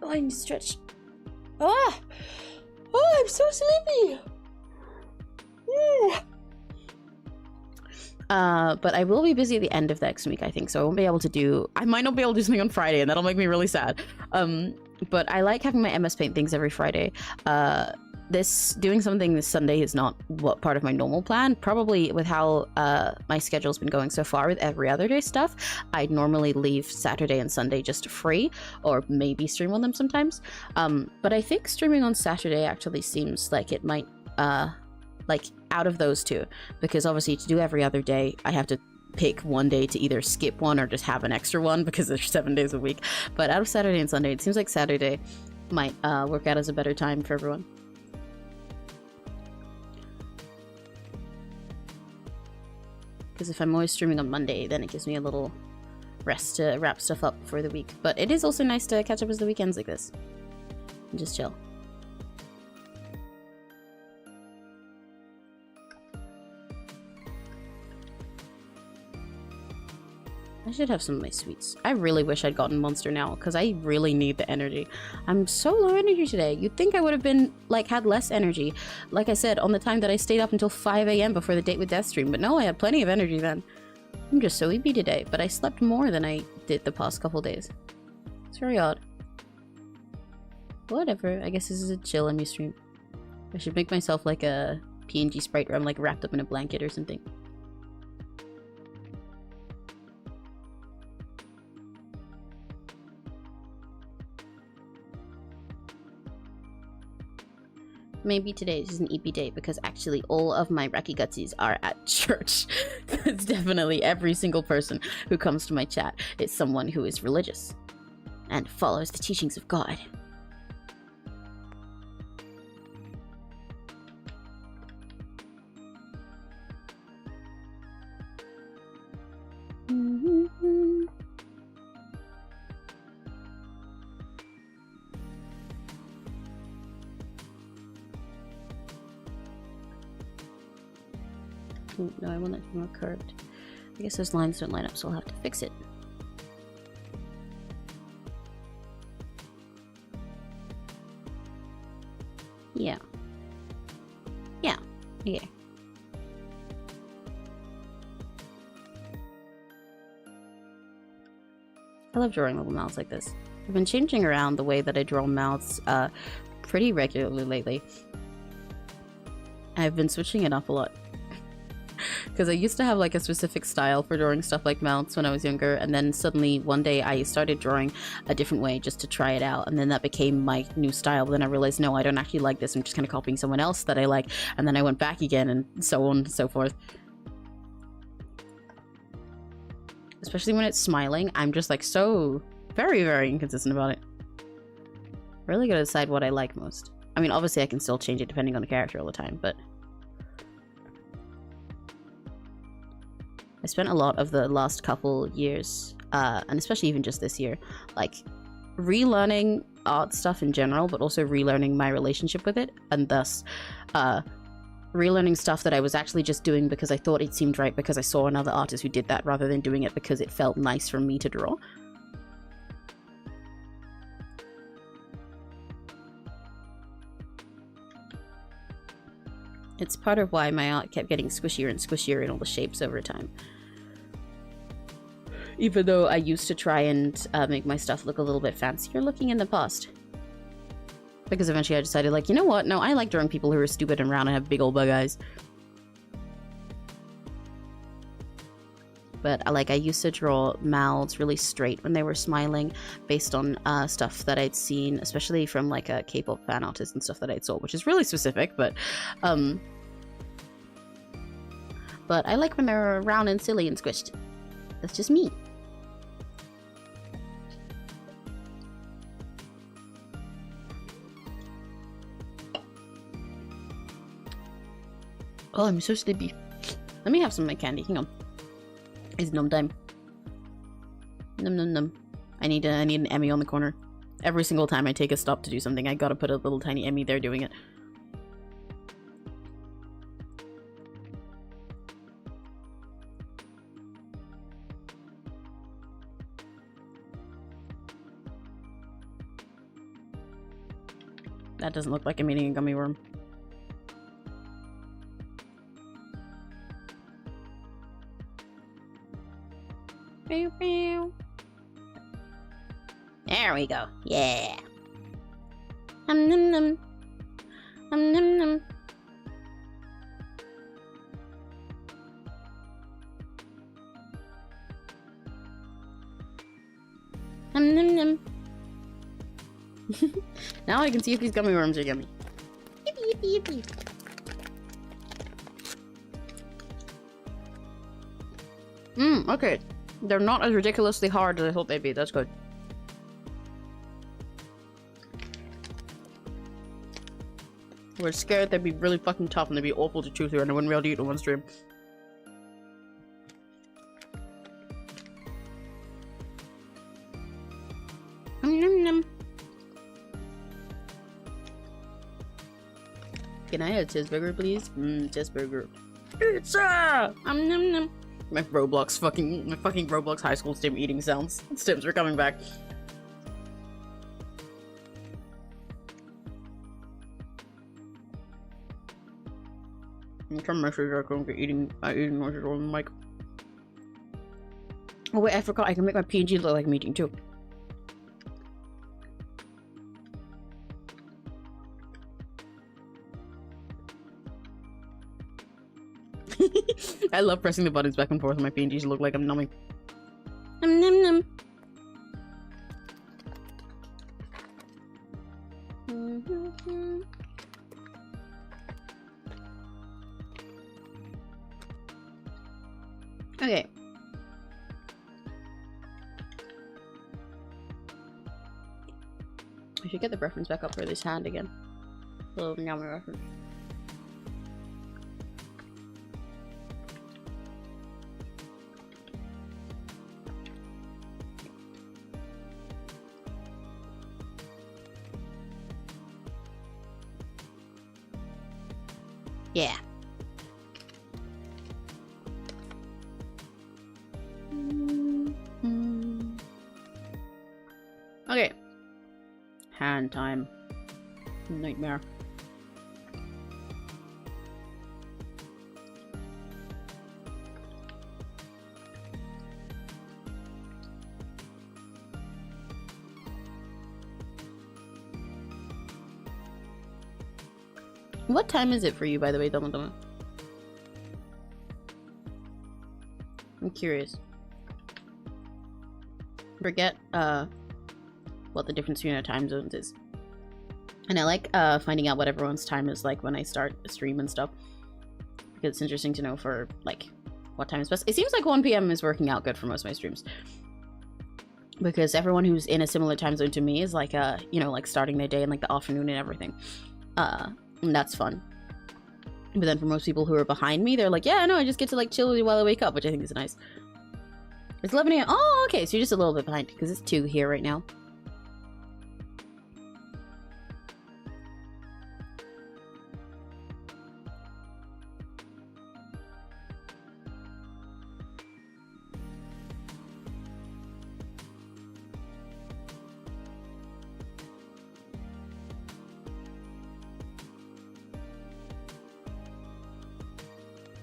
I need to stretch. Oh, I'm so sleepy. But I will be busy at the end of next week, I think, so I won't be able to do, I might not be able to do something on Friday, and that'll make me really sad. But I like having my MS Paint things every Friday. Doing something this Sunday is not what part of my normal plan. Probably with how my schedule's been going so far with every other day stuff, I'd normally leave Saturday and Sunday just free, or maybe stream on them sometimes. But I think streaming on Saturday actually seems like it might, like, out of those two, because obviously to do every other day, I have to pick one day to either skip one or just have an extra one because there's 7 days a week. But out of Saturday and Sunday, it seems like Saturday might work out as a better time for everyone. Because if I'm always streaming on Monday, then it gives me a little rest to wrap stuff up for the week. But it is also nice to catch up as the weekends like this and just chill. I should have some of my sweets. I really wish I'd gotten Monster now, because I really need the energy. I'm so low energy today. You'd think I would have been, like, had less energy. Like I said, on the time that I stayed up until 5 AM before the Date with Death stream. But no, I had plenty of energy then. I'm just so sleepy today, but I slept more than I did the past couple days. It's very odd. Whatever, I guess this is a chill MU stream. I should make myself like a PNG sprite where I'm like wrapped up in a blanket or something. Maybe today is an EP day because actually all of my Rakigutsis are at church. It's definitely every single person who comes to my chat is someone who is religious and follows the teachings of God. No, I want it to be more curved. I guess those lines don't line up, so I'll have to fix it. Yeah. Yeah. Okay. I love drawing little mouths like this. I've been changing around the way that I draw mouths pretty regularly lately. I've been switching it up a lot. Because I used to have like a specific style for drawing stuff like mouths when I was younger, and then suddenly one day I started drawing a different way just to try it out, and then that became my new style. But then I realized, no, I don't actually like this, I'm just kind of copying someone else that I like, and then I went back again, and so on and so forth. Especially when it's smiling, I'm just like so very, very inconsistent about it. Really gotta decide what I like most. I mean, obviously I can still change it depending on the character all the time, but I spent a lot of the last couple years, and especially even just this year, like relearning art stuff in general, but also relearning my relationship with it, and thus relearning stuff that I was actually just doing because I thought it seemed right because I saw another artist who did that, rather than doing it because it felt nice for me to draw. It's part of why my art kept getting squishier and squishier in all the shapes over time. Even though I used to try and make my stuff look a little bit fancier looking in the past. Because eventually I decided, like, you know what? No, I like drawing people who are stupid and round and have big old bug eyes. But like, I used to draw mouths really straight when they were smiling, based on stuff that I'd seen, especially from like a K-pop fan artist and stuff that I'd saw, which is really specific, but I like when they're round and silly and squished. That's just me. Oh, I'm so sleepy. Let me have some of my candy. Hang on. It's num time. Num num num. I need an Emmy on the corner. Every single time I take a stop to do something, I gotta put a little tiny Emmy there doing it. That doesn't look like I'm eating a gummy worm. Pew, pew. There we go. Yeah. Num num num. Num num num. Num num num. Now I can see if these gummy worms are yummy. Yippee yippee yippee. Okay. They're not as ridiculously hard as I thought they'd be. That's good. We're scared they'd be really fucking tough and they'd be awful to chew through and I wouldn't be able to eat in one stream. Nom nom. Can I have a cheeseburger, please? Cheeseburger. Pizza! Nom nom. My fucking Roblox high school stim eating sounds. Stims are coming back. I'm trying to make sure I don't get eating noises on the mic. Oh wait, I forgot I can make my PNG look like I'm eating too. I love pressing the buttons back and forth on my PNGs to look like I'm numbing. Num num num. Okay. I should get the reference back up for this hand again. Little yummy reference. Yeah. Okay. Hand time. Nightmare. What time is it for you, by the way, Doma? I'm curious. Forget, what the difference between our time zones is. And I like, finding out what everyone's time is like when I start a stream and stuff. Because it's interesting to know for, like, what time is best. It seems like 1 PM is working out good for most of my streams. Because everyone who's in a similar time zone to me is like, you know, like starting their day in, like, the afternoon and everything. And that's fun. But then for most people who are behind me, they're like, yeah, no, I just get to like chill while I wake up, which I think is nice. It's 11 AM. Oh, okay, so you're just a little bit behind because it's 2 here right now.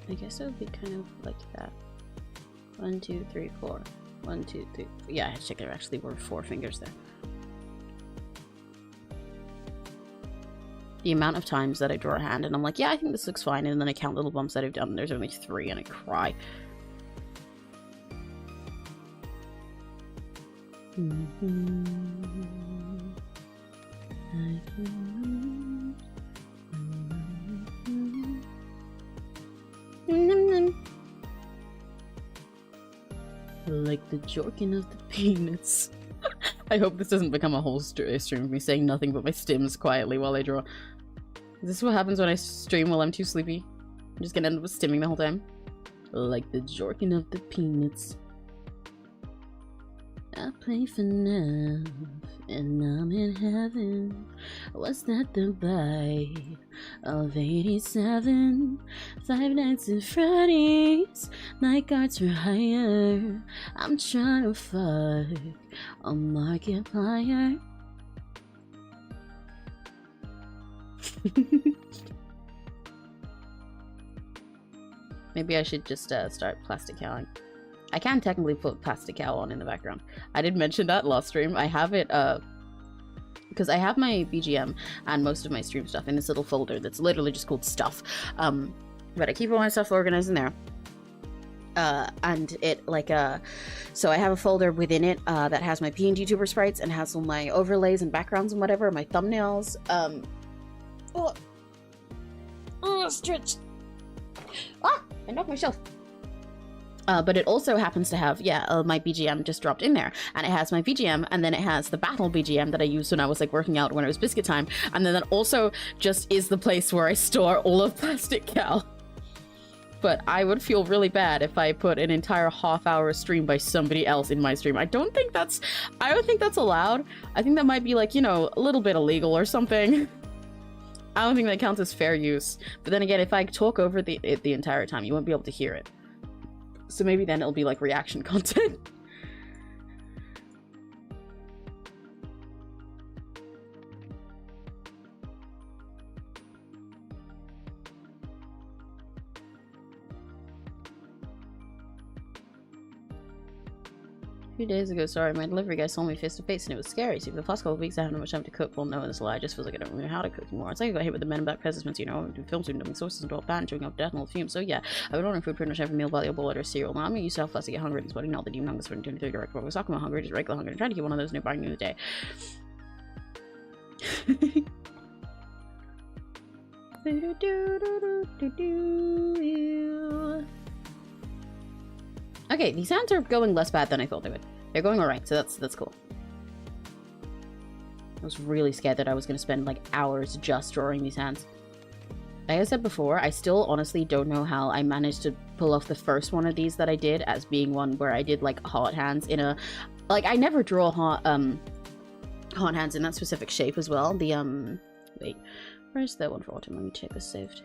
I guess it would be kind of like that. 1, 2, 3, 4. 1, 2, 3. Yeah, I had to check there actually were 4 fingers there. The amount of times that I draw a hand and I'm like, yeah, I think this looks fine, and then I count little bumps that I've done and there's only 3 and I cry. Like the jorking of the peanuts. I hope this doesn't become a whole stream of me saying nothing but my stims quietly while I draw. Is this what happens when I stream while I'm too sleepy? I'm just gonna end up stimming the whole time. Like the jorking of the peanuts. I play for now, and I'm in heaven. Was that the bite of 87? 5 nights and Fridays, night guards for hire. I'm trying to fuck a Markiplier. Maybe I should just start plastic cowing. I can technically put plastic cow on in the background. I did mention that last stream. I have it because I have my BGM and most of my stream stuff in this little folder that's literally just called stuff. But I keep all my stuff organized in there. And it like so I have a folder within it that has my PNGTUBER sprites and has all my overlays and backgrounds and whatever, my thumbnails. Stretch. Ah, I knocked my shelf. But it also happens to have, my BGM just dropped in there. And it has my BGM, and then it has the battle BGM that I used when I was like working out when it was biscuit time. And then that also just is the place where I store all of Plastic Cow. But I would feel really bad if I put an entire half-hour stream by somebody else in my stream. I don't think that's allowed. I think that might be like, you know, a little bit illegal or something. I don't think that counts as fair use. But then again, if I talk over the entire time, you won't be able to hear it. So maybe then it'll be like reaction content. A few days ago, sorry, my delivery guy saw me face to face and it was scary. See, for the past couple of weeks I haven't had much time to cook. Well, no, that's a lie. I just feel like I don't know how to cook anymore. It's like I got hit with the Men in Black pessimists, you know, film student dumping sources into a pan, chewing up death and all fumes. So yeah, I've been ordering food pretty much every meal, value, bowl, or cereal. Now I'm used to how fast I get hungry and sweating, not the demon hunger, sweating 23 direct. But I was talking about hunger, just regular hunger. I'm trying to keep one of those nearby new day. Okay, these hands are going less bad than I thought they would. They're going alright, so that's cool. I was really scared that I was going to spend like hours just drawing these hands. Like I said before, I still honestly don't know how I managed to pull off the first one of these that I did as being one where I did like hot hands in a... Like, I never draw hot hands in that specific shape as well. The, wait, where's the one for autumn? Let me check this saved.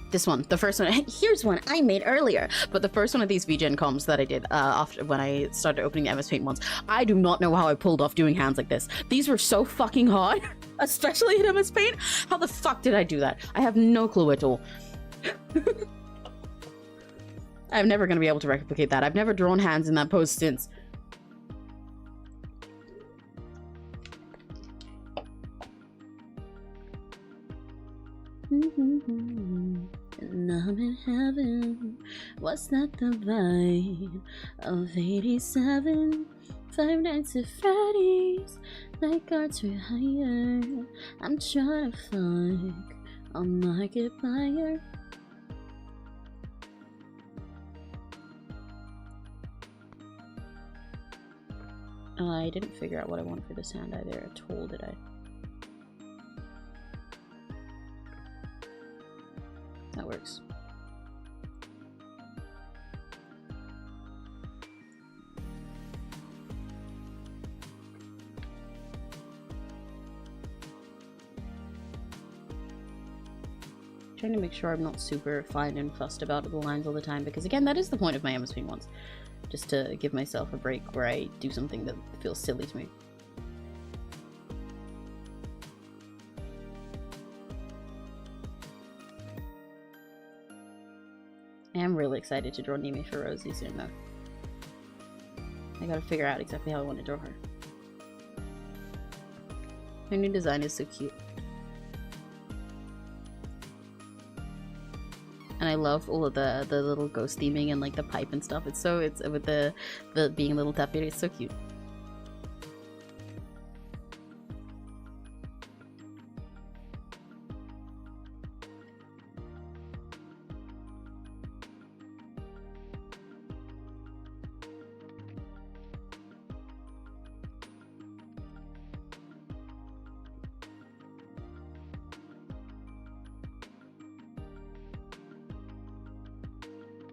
This one, the first one. Here's one I made earlier. But the first one of these VGEN comms that I did after when I started opening the MS Paint ones, I do not know how I pulled off doing hands like this. These were so fucking hard, especially in MS Paint. How the fuck did I do that? I have no clue at all. I'm never going to be able to replicate that. I've never drawn hands in that pose since. And I'm in heaven. What's that the vibe of 87? 5 nights at Freddy's, night guards for hire. I'm trying to fuck a Markiplier. I didn't figure out what I want for this hand either at all, did I? That works. Trying to make sure I'm not super fine and fussed about the lines all the time, because again, that is the point of my MS Paint ones. Just to give myself a break where I do something that feels silly to me. I am really excited to draw Nimi for Rosie soon, though. I gotta figure out exactly how I want to draw her. Her new design is so cute. And I love all of the little ghost theming and like the pipe and stuff. It's with the being a little deputy, it's so cute.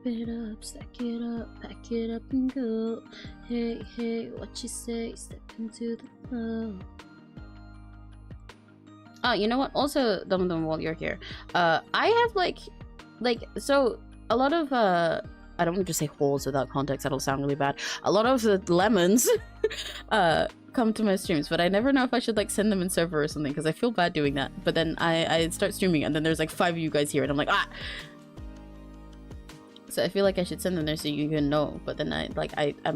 it up, stack it up, pack it up and go. Hey, hey, what you say? Step into the flow. Oh, you know what? Also, Dum while you're here, I have like, so a lot of I don't want to say holes without context. That'll sound really bad. A lot of the lemons come to my streams, but I never know if I should like send them in server or something because I feel bad doing that. But then I start streaming and then there's like 5 of you guys here and I'm like, ah. So I feel like I should send them there so you can know. But then I'm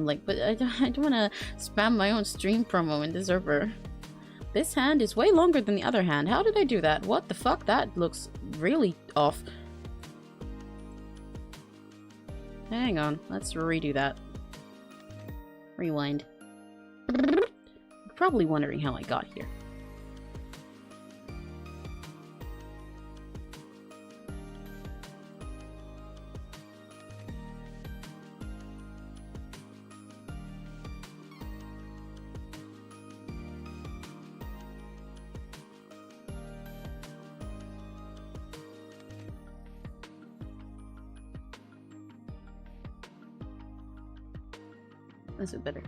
like, but I don't want to spam my own stream promo in the server. This hand is way longer than the other hand. How did I do that? What the fuck? That looks really off. Hang on. Let's redo that. Rewind. You're probably wondering how I got here. Is it better?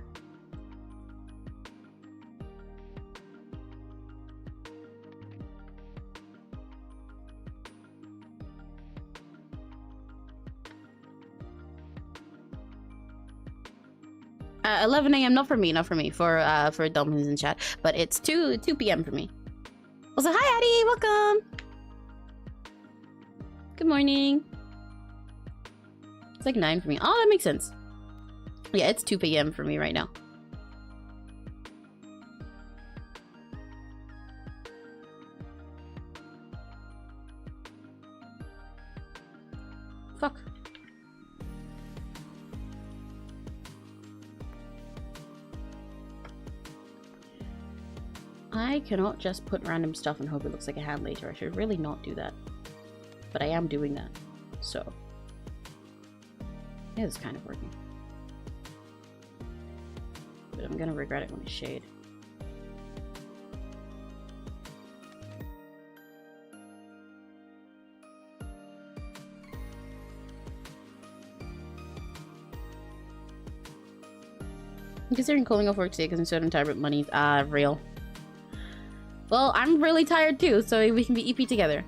11 a.m. Not for me, for Dolphins in chat, but it's 2 p.m. for me. Also, hi Addie, welcome. Good morning. It's like 9 for me. Oh, that makes sense. Yeah, it's 2 p.m. for me right now. Fuck. I cannot just put random stuff and hope it looks like a hand later. I should really not do that. But I am doing that. So. Yeah, it's kind of working. But I'm gonna regret it when I shade. I'm considering calling off work today because I'm so tired, but money's real. Well, I'm really tired too, so we can be EP together.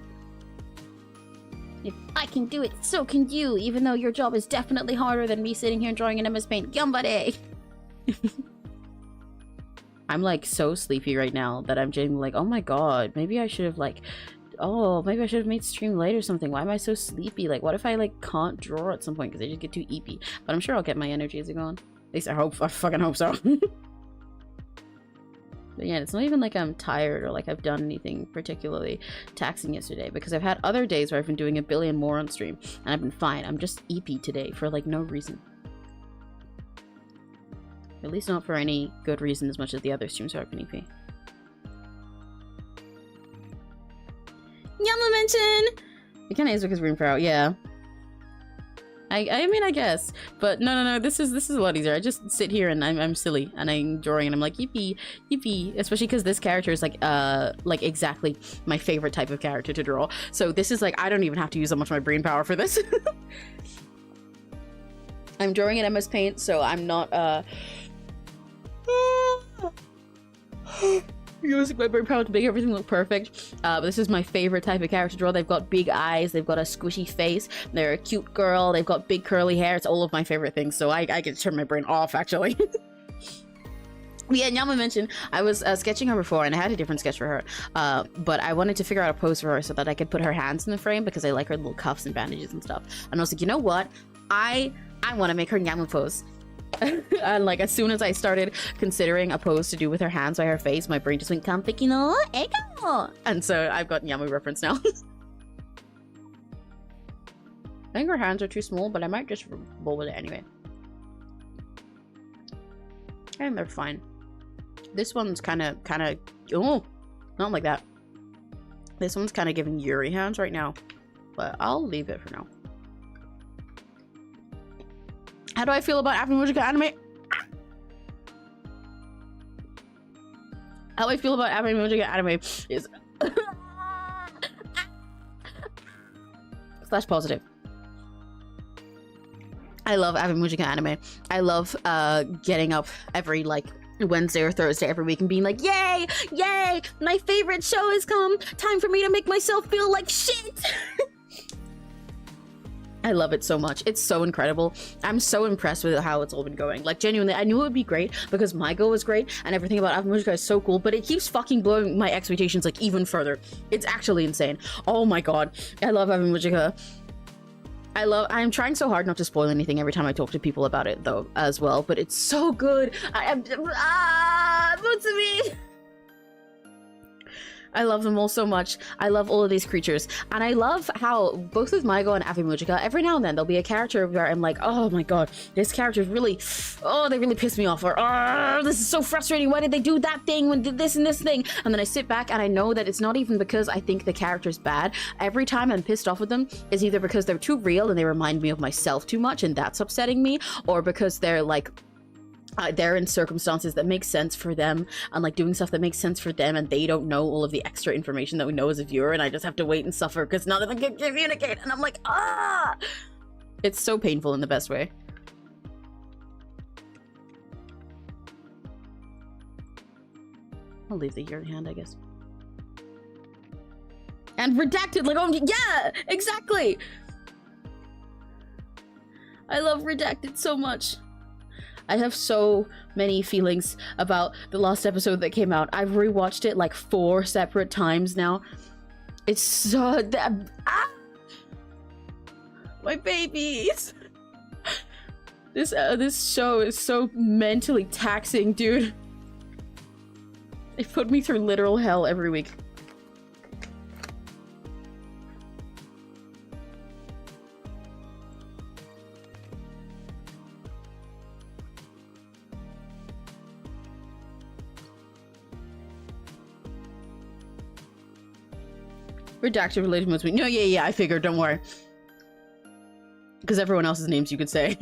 If I can do it, so can you, even though your job is definitely harder than me sitting here drawing in MS Paint. Gambare! I'm like so sleepy right now that I'm genuinely like, oh my god, maybe I should have like, oh, maybe I should have made stream late or something. Why am I so sleepy? Like, what if I like can't draw at some point because I just get too EP? But I'm sure I'll get my energy as I go on. At least I fucking hope so. But yeah, it's not even like I'm tired or like I've done anything particularly taxing yesterday because I've had other days where I've been doing a billion more on stream and I've been fine. I'm just EP today for like no reason. At least not for any good reason as much as the other streams are been EP. Yama mention! It kinda is because we're in pro, yeah. I mean, I guess, but no, this is a lot easier. I just sit here and I'm silly and I'm drawing and I'm like yippee, yippee, especially because this character is like exactly my favorite type of character to draw. So this is like, I don't even have to use that much of my brain power for this. I'm drawing in MS Paint, so I'm not using my brain power to make everything look perfect. But this is my favorite type of character to draw. They've got big eyes, they've got a squishy face, they're a cute girl, they've got big curly hair. It's all of my favorite things, so I can turn my brain off actually. Yeah, Nyama mentioned I was sketching her before and I had a different sketch for her, but I wanted to figure out a pose for her so that I could put her hands in the frame because I like her little cuffs and bandages and stuff. And I was like, you know what, I want to make her Nyama pose. And like as soon as I started considering a pose to do with her hands by her face, my brain just went fictional, and so I've got Nyamu reference now. I think her hands are too small, but I might just roll with it anyway. And they're fine. This one's kind of oh, not like that. This one's kind of giving Yuri hands right now, but I'll leave it for now. How do I feel about Afro-Musical anime? How I feel about Afro-Musical anime is /positive. I love Avimujika anime. I love getting up every like Wednesday or Thursday every week and being like, yay, yay, my favorite show has come. Time for me to make myself feel like shit. I love it so much. It's so incredible. I'm so impressed with how it's all been going. Like, genuinely, I knew it would be great because my go was great and everything about Avimujika is so cool, but it keeps fucking blowing my expectations like even further. It's actually insane. Oh my god. I love Avimujika. I'm trying so hard not to spoil anything every time I talk to people about it though as well, but it's so good. What's it mean? I love them all so much. I love all of these creatures. And I love how, both with Maigo and Avimujika, every now and then there'll be a character where I'm like, oh my god, this character's really, oh, they really pissed me off. Or, oh, this is so frustrating. Why did they do that thing when did this and this thing? And then I sit back and I know that it's not even because I think the character's bad. Every time I'm pissed off with them is either because they're too real and they remind me of myself too much and that's upsetting me, or because they're like, they're in circumstances that make sense for them and like doing stuff that makes sense for them and they don't know all of the extra information that we know as a viewer and I just have to wait and suffer because none of them can communicate and I'm like, ah! It's so painful in the best way. I'll leave the year in hand, I guess. And redacted, like, oh yeah, exactly! I love redacted so much. I have so many feelings about the last episode that came out. I've rewatched it like 4 separate times now. It's so... My babies! This show is so mentally taxing, dude. It put me through literal hell every week. Redacted related most. No, yeah, I figured, don't worry. Because everyone else's names you could say.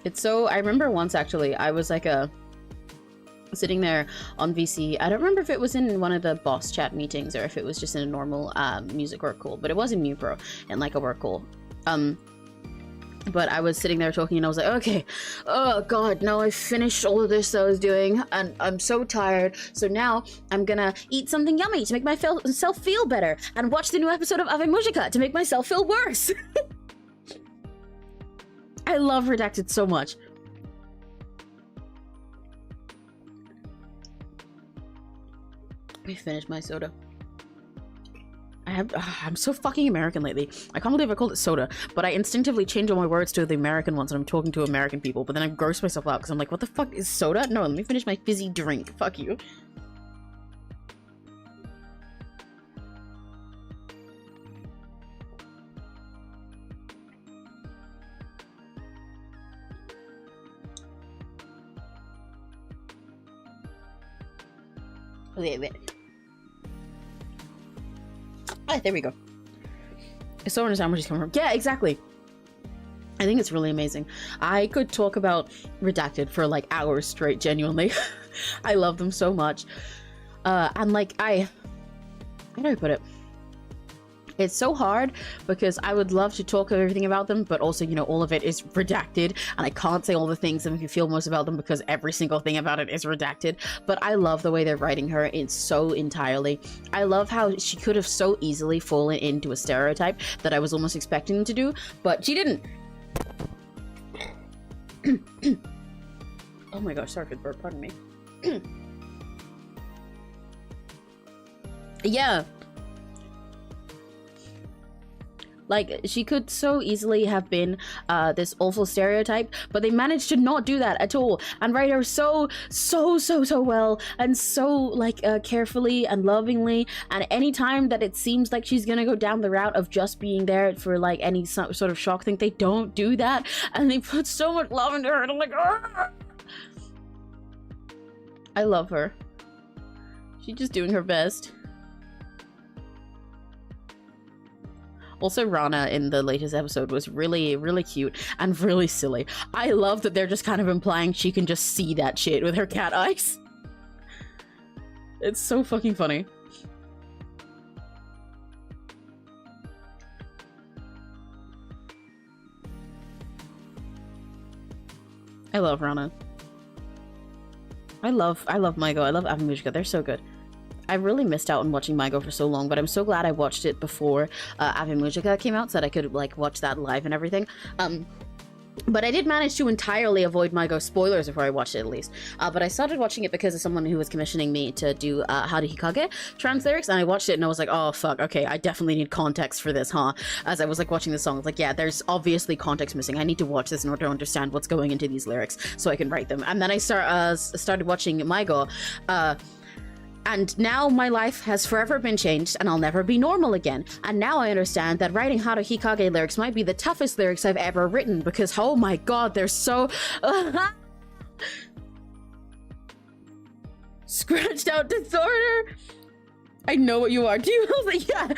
It's so... I remember once, actually, I was like sitting there on VC. I don't remember if it was in one of the boss chat meetings or if it was just in a normal music work call, but it was in MuPro, in like a work call. But I was sitting there talking and I was like, okay, oh god, now I've finished all of this that I was doing and I'm so tired. So now I'm gonna eat something yummy to make myself feel better and watch the new episode of Avimujika to make myself feel worse. I love Redacted so much. Let me finish my soda. I'm so fucking American lately. I can't believe I called it soda, but I instinctively change all my words to the American ones when I'm talking to American people, but then I gross myself out because I'm like, what the fuck is soda? No, let me finish my fizzy drink. Fuck you. Okay, wait. Ah, there we go. I still understand where she's coming from. Yeah, exactly. I think it's really amazing. I could talk about Redacted for like hours straight, genuinely. I love them so much. And like, how do I put it? It's so hard because I would love to talk everything about them, but also, you know, all of it is redacted and I can't say all the things that make you feel most about them because every single thing about it is redacted. But I love the way they're writing her in so entirely. I love how she could have so easily fallen into a stereotype that I was almost expecting them to do, but she didn't. Oh my gosh, sorry for the burp, pardon me. Yeah. Like, she could so easily have been this awful stereotype, but they managed to not do that at all and write her so well and so, like, carefully and lovingly. And any time that it seems like she's gonna go down the route of just being there for, like, any sort of shock thing, they don't do that. And they put so much love into her, and I'm like, ah! I love her. She's just doing her best. Also, Rana in the latest episode was really, really cute and really silly. I love that they're just kind of implying she can just see that shit with her cat eyes. It's so fucking funny. I love Rana. I love Maigo. I love Avimushka. They're so good. I really missed out on watching Maigo for so long, but I'm so glad I watched it before Avimushka came out so that I could like watch that live and everything. But I did manage to entirely avoid Maigo spoilers before I watched it, at least. But I started watching it because of someone who was commissioning me to do Haru Hikage trans lyrics, and I watched it and I was like, oh fuck, okay, I definitely need context for this, huh? As I was like watching the song, I was like, yeah, there's obviously context missing. I need to watch this in order to understand what's going into these lyrics so I can write them. And then I started watching Maigo, and now my life has forever been changed and I'll never be normal again. And now I understand that writing Haru Hikage lyrics might be the toughest lyrics I've ever written because, oh my god, they're so... Scratched out disorder! I know what you are. Do you know that? Yeah,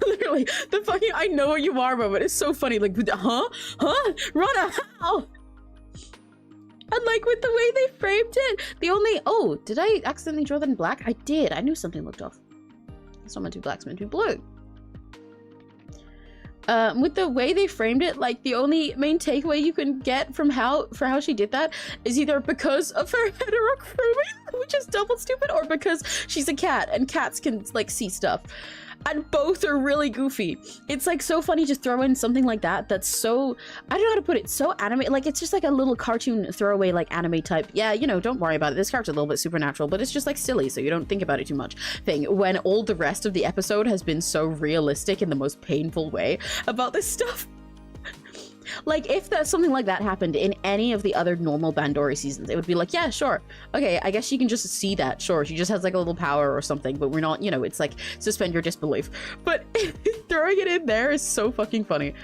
literally, the fucking I know what you are moment is so funny. Like, huh? Huh? Rana, how? And like with the way they framed it, the only... Oh, did I accidentally draw that in black? I did. I knew something looked off. It's not meant to be black, it's meant to be blue. With the way they framed it, like the only main takeaway you can get from how she did that is either because of her heterochromia, which is double stupid, or because she's a cat and cats can like see stuff. And both are really goofy. It's like so funny to throw in something like that that's so, I don't know how to put it, so anime, like it's just like a little cartoon throwaway like anime type, yeah, you know, don't worry about it, this character's a little bit supernatural, but it's just like silly, so you don't think about it too much thing, when all the rest of the episode has been so realistic in the most painful way about this stuff. Like, if that something like that happened in any of the other normal Bandori seasons, it would be like, yeah, sure. Okay, I guess she can just see that. Sure, she just has like a little power or something, but we're not, you know, it's like, suspend your disbelief. But throwing it in there is so fucking funny.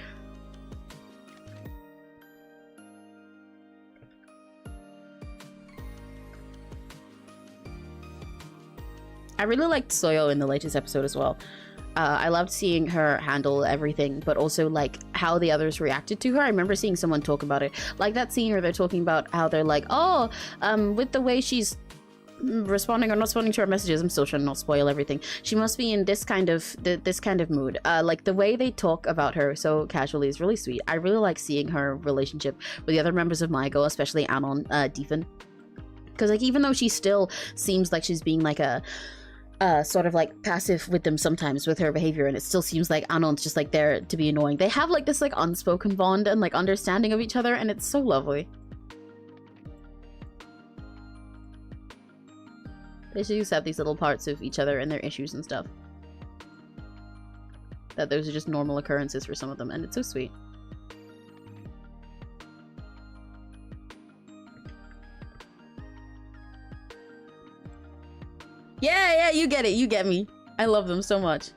I really liked Soyo in the latest episode as well. I loved seeing her handle everything, but also like how the others reacted to her. I remember seeing someone talk about it, like that scene where they're talking about how they're like, oh, with the way she's responding or not responding to our messages, I'm still trying to not spoil everything, she must be in this kind of mood. Like the way they talk about her so casually is really sweet. I really like seeing her relationship with the other members of Maigo, especially Anon, Defen, because like even though she still seems like she's being like a sort of like passive with them sometimes with her behavior, and it still seems like Anon's just like there to be annoying, they have like this like unspoken bond and like understanding of each other, and it's so lovely. They should just have these little parts of each other and their issues and stuff, that those are just normal occurrences for some of them, and it's so sweet. Yeah, you get it. You get me. I love them so much.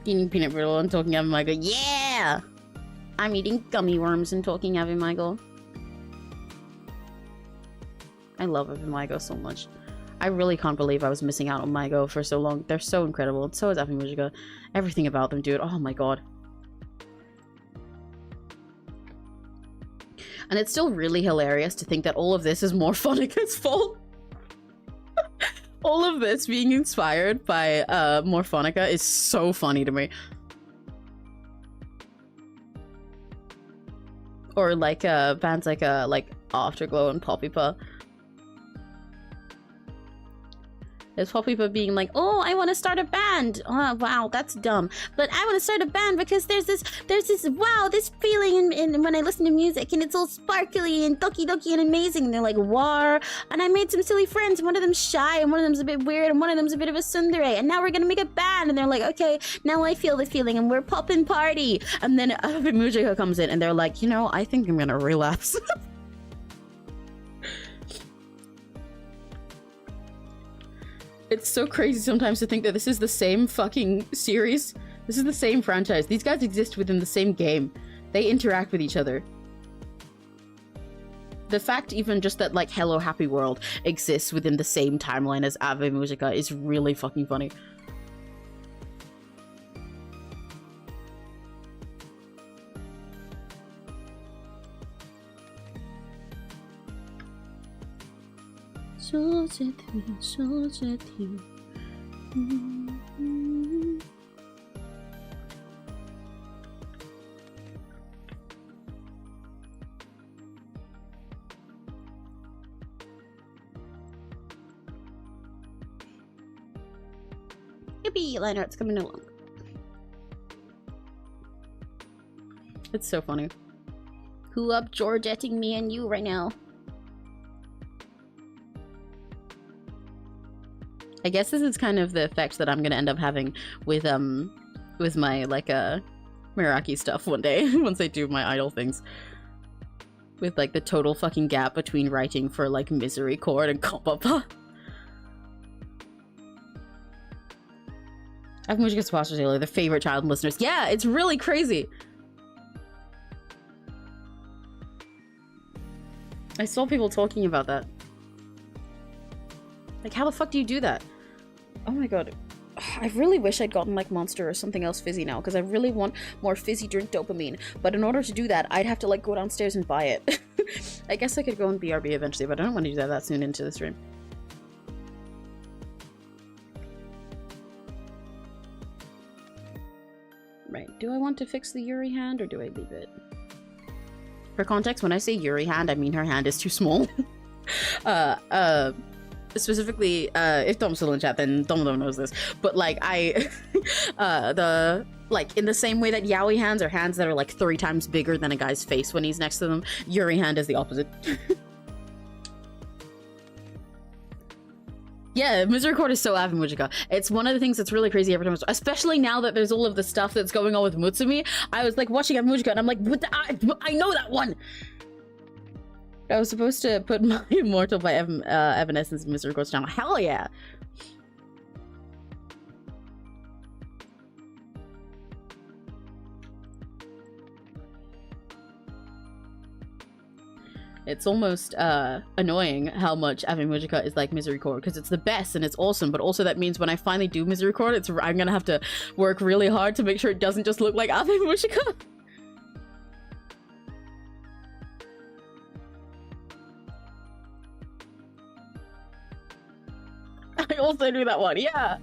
Eating peanut brittle and talking Ave Michael. Yeah! I'm eating gummy worms and talking Ave Michael. I love Ave Michael so much. I really can't believe I was missing out on Maigo for so long. They're so incredible. And so is Avimushka. Everything about them, dude. Oh my god. And it's still really hilarious to think that all of this is more Morphonica's fault. All of this being inspired by Morphonica is so funny to me. Or like bands like Afterglow and Poppypa. There's Poppypa being like, oh, I want to start a band. Oh, wow, that's dumb. But I want to start a band because there's this wow, this feeling in when I listen to music, and it's all sparkly and doki doki and amazing. And they're like, war. And I made some silly friends. One of them's shy, and one of them's a bit weird, and one of them's a bit of a tsundere. And now we're gonna make a band. And they're like, okay, now I feel the feeling, and we're poppin' party. And then Mujiko comes in, and they're like, you know, I think I'm gonna relapse. It's so crazy sometimes to think that this is the same fucking series. This is the same franchise. These guys exist within the same game. They interact with each other. The fact even just that, like, Hello Happy World exists within the same timeline as Ave Musica is really fucking funny. Yippee! Line art's coming along. It's so funny. Who up Georgetting me and you right now? I guess this is kind of the effect that I'm gonna end up having with my like Meraki stuff one day once I do my idol things. With like the total fucking gap between writing for like Misery Chord and Kompapa. I've moved to Foster Taylor, the favorite child listeners. Yeah, it's really crazy. I saw people talking about that. Like, how the fuck do you do that? Oh my god. I really wish I'd gotten, like, Monster or something else fizzy now, because I really want more fizzy drink dopamine. But in order to do that, I'd have to, like, go downstairs and buy it. I guess I could go on BRB eventually, but I don't want to do that soon into the stream. Right. Do I want to fix the Yuri hand, or do I leave it? For context, when I say Yuri hand, I mean her hand is too small. Specifically, if Dom's still in chat, then Dom knows this. But like, like in the same way that yaoi hands are hands that are like 3 times bigger than a guy's face when he's next to them, Yuri hand is the opposite. Yeah, Misery Chord is so Ave Musica. It's one of the things that's really crazy every time, especially now that there's all of the stuff that's going on with Mutsumi. I was like watching Ave Musica and I'm like, what the, I know that one! I was supposed to put my Immortal by Evanescence in Misery Chord's channel. Hell yeah! It's almost annoying how much Ave Musica is like Misery Chord, because it's the best and it's awesome, but also that means when I finally do Misery Chord, I'm gonna have to work really hard to make sure it doesn't just look like Ave Musica. I also knew that one, yeah!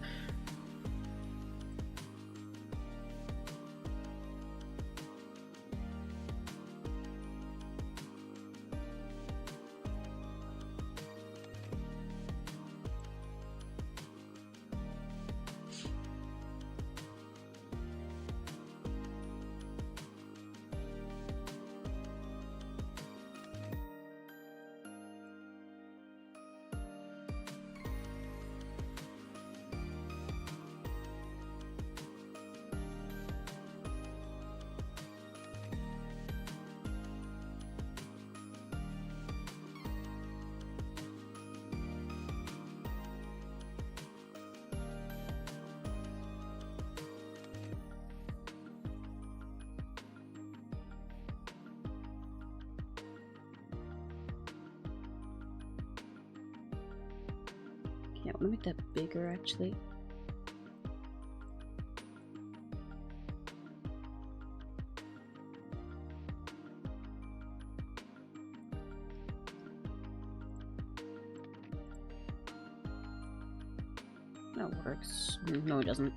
Yeah, I want to make that bigger, actually. That works. No, it doesn't.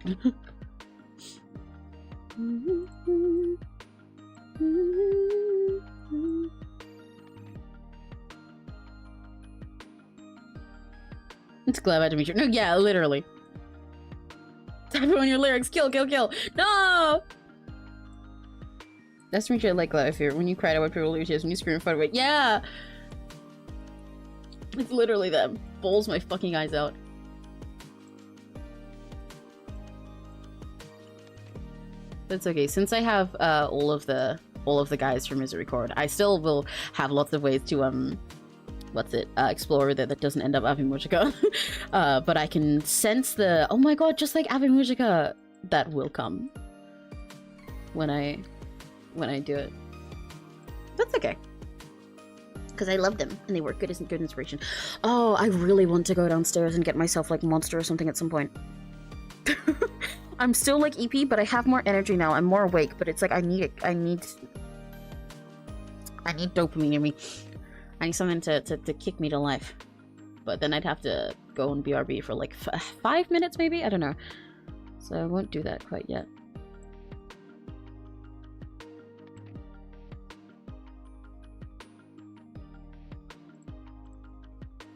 It's glad Dimitri. No, yeah, literally. Type it on your lyrics. Kill, kill, kill. No! That's Dimitri, I like Glad Fear. When you cried, I wiped your tears. When you scream, far away. Yeah! It's literally that. Bowls my fucking eyes out. That's okay. Since I have all of the guys from Misery Chord, I still will have lots of ways to what's it, explorer that doesn't end up Avimujika. But I can sense the, oh my god, just like Avimujika, that will come when I do it. That's okay. Because I love them, and they were good inspiration. Oh, I really want to go downstairs and get myself, like, Monster or something at some point. I'm still, like, EP, but I have more energy now. I'm more awake, but it's like, I need dopamine in me. I need something to kick me to life. But then I'd have to go on BRB for, like, 5 minutes, maybe? I don't know. So I won't do that quite yet.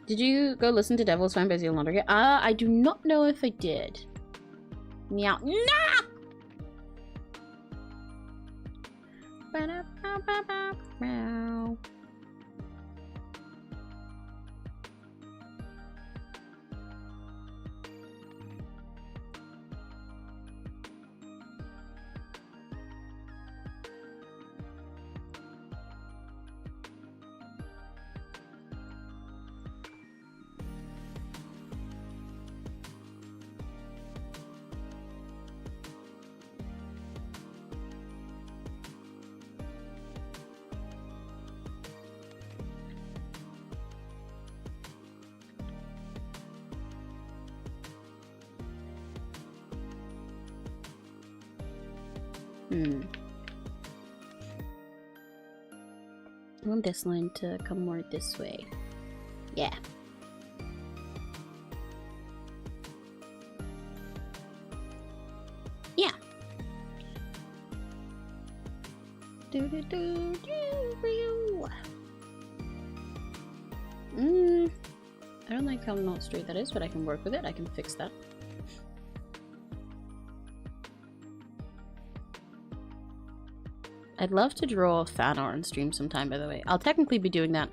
Did you go listen to Devil's Fan by Zeal Laundry? I do not know if I did. Meow. Nah! Meow. I want this line to come more this way. Yeah. Yeah. I don't like how not straight that is, but I can work with it. I can fix that. I'd love to draw a fan art on stream sometime, by the way. I'll technically be doing that,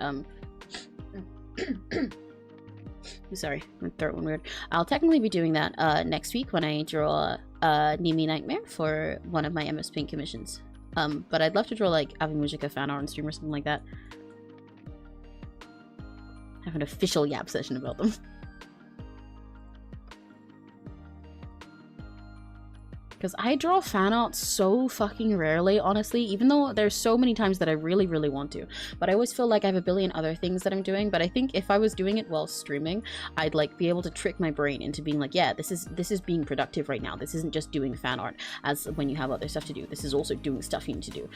sorry, my throat went weird. I'll technically be doing that, next week when I draw, Nimi Nightmare for one of my MS Paint commissions. But I'd love to draw, like, Avimujika fan art on stream or something like that. Have an official yap session about them. Because I draw fan art so fucking rarely, honestly, even though there's so many times that I really, really want to. But I always feel like I have a billion other things that I'm doing, but I think if I was doing it while streaming, I'd, like, be able to trick my brain into being like, yeah, this is being productive right now. This isn't just doing fan art as when you have other stuff to do. This is also doing stuff you need to do.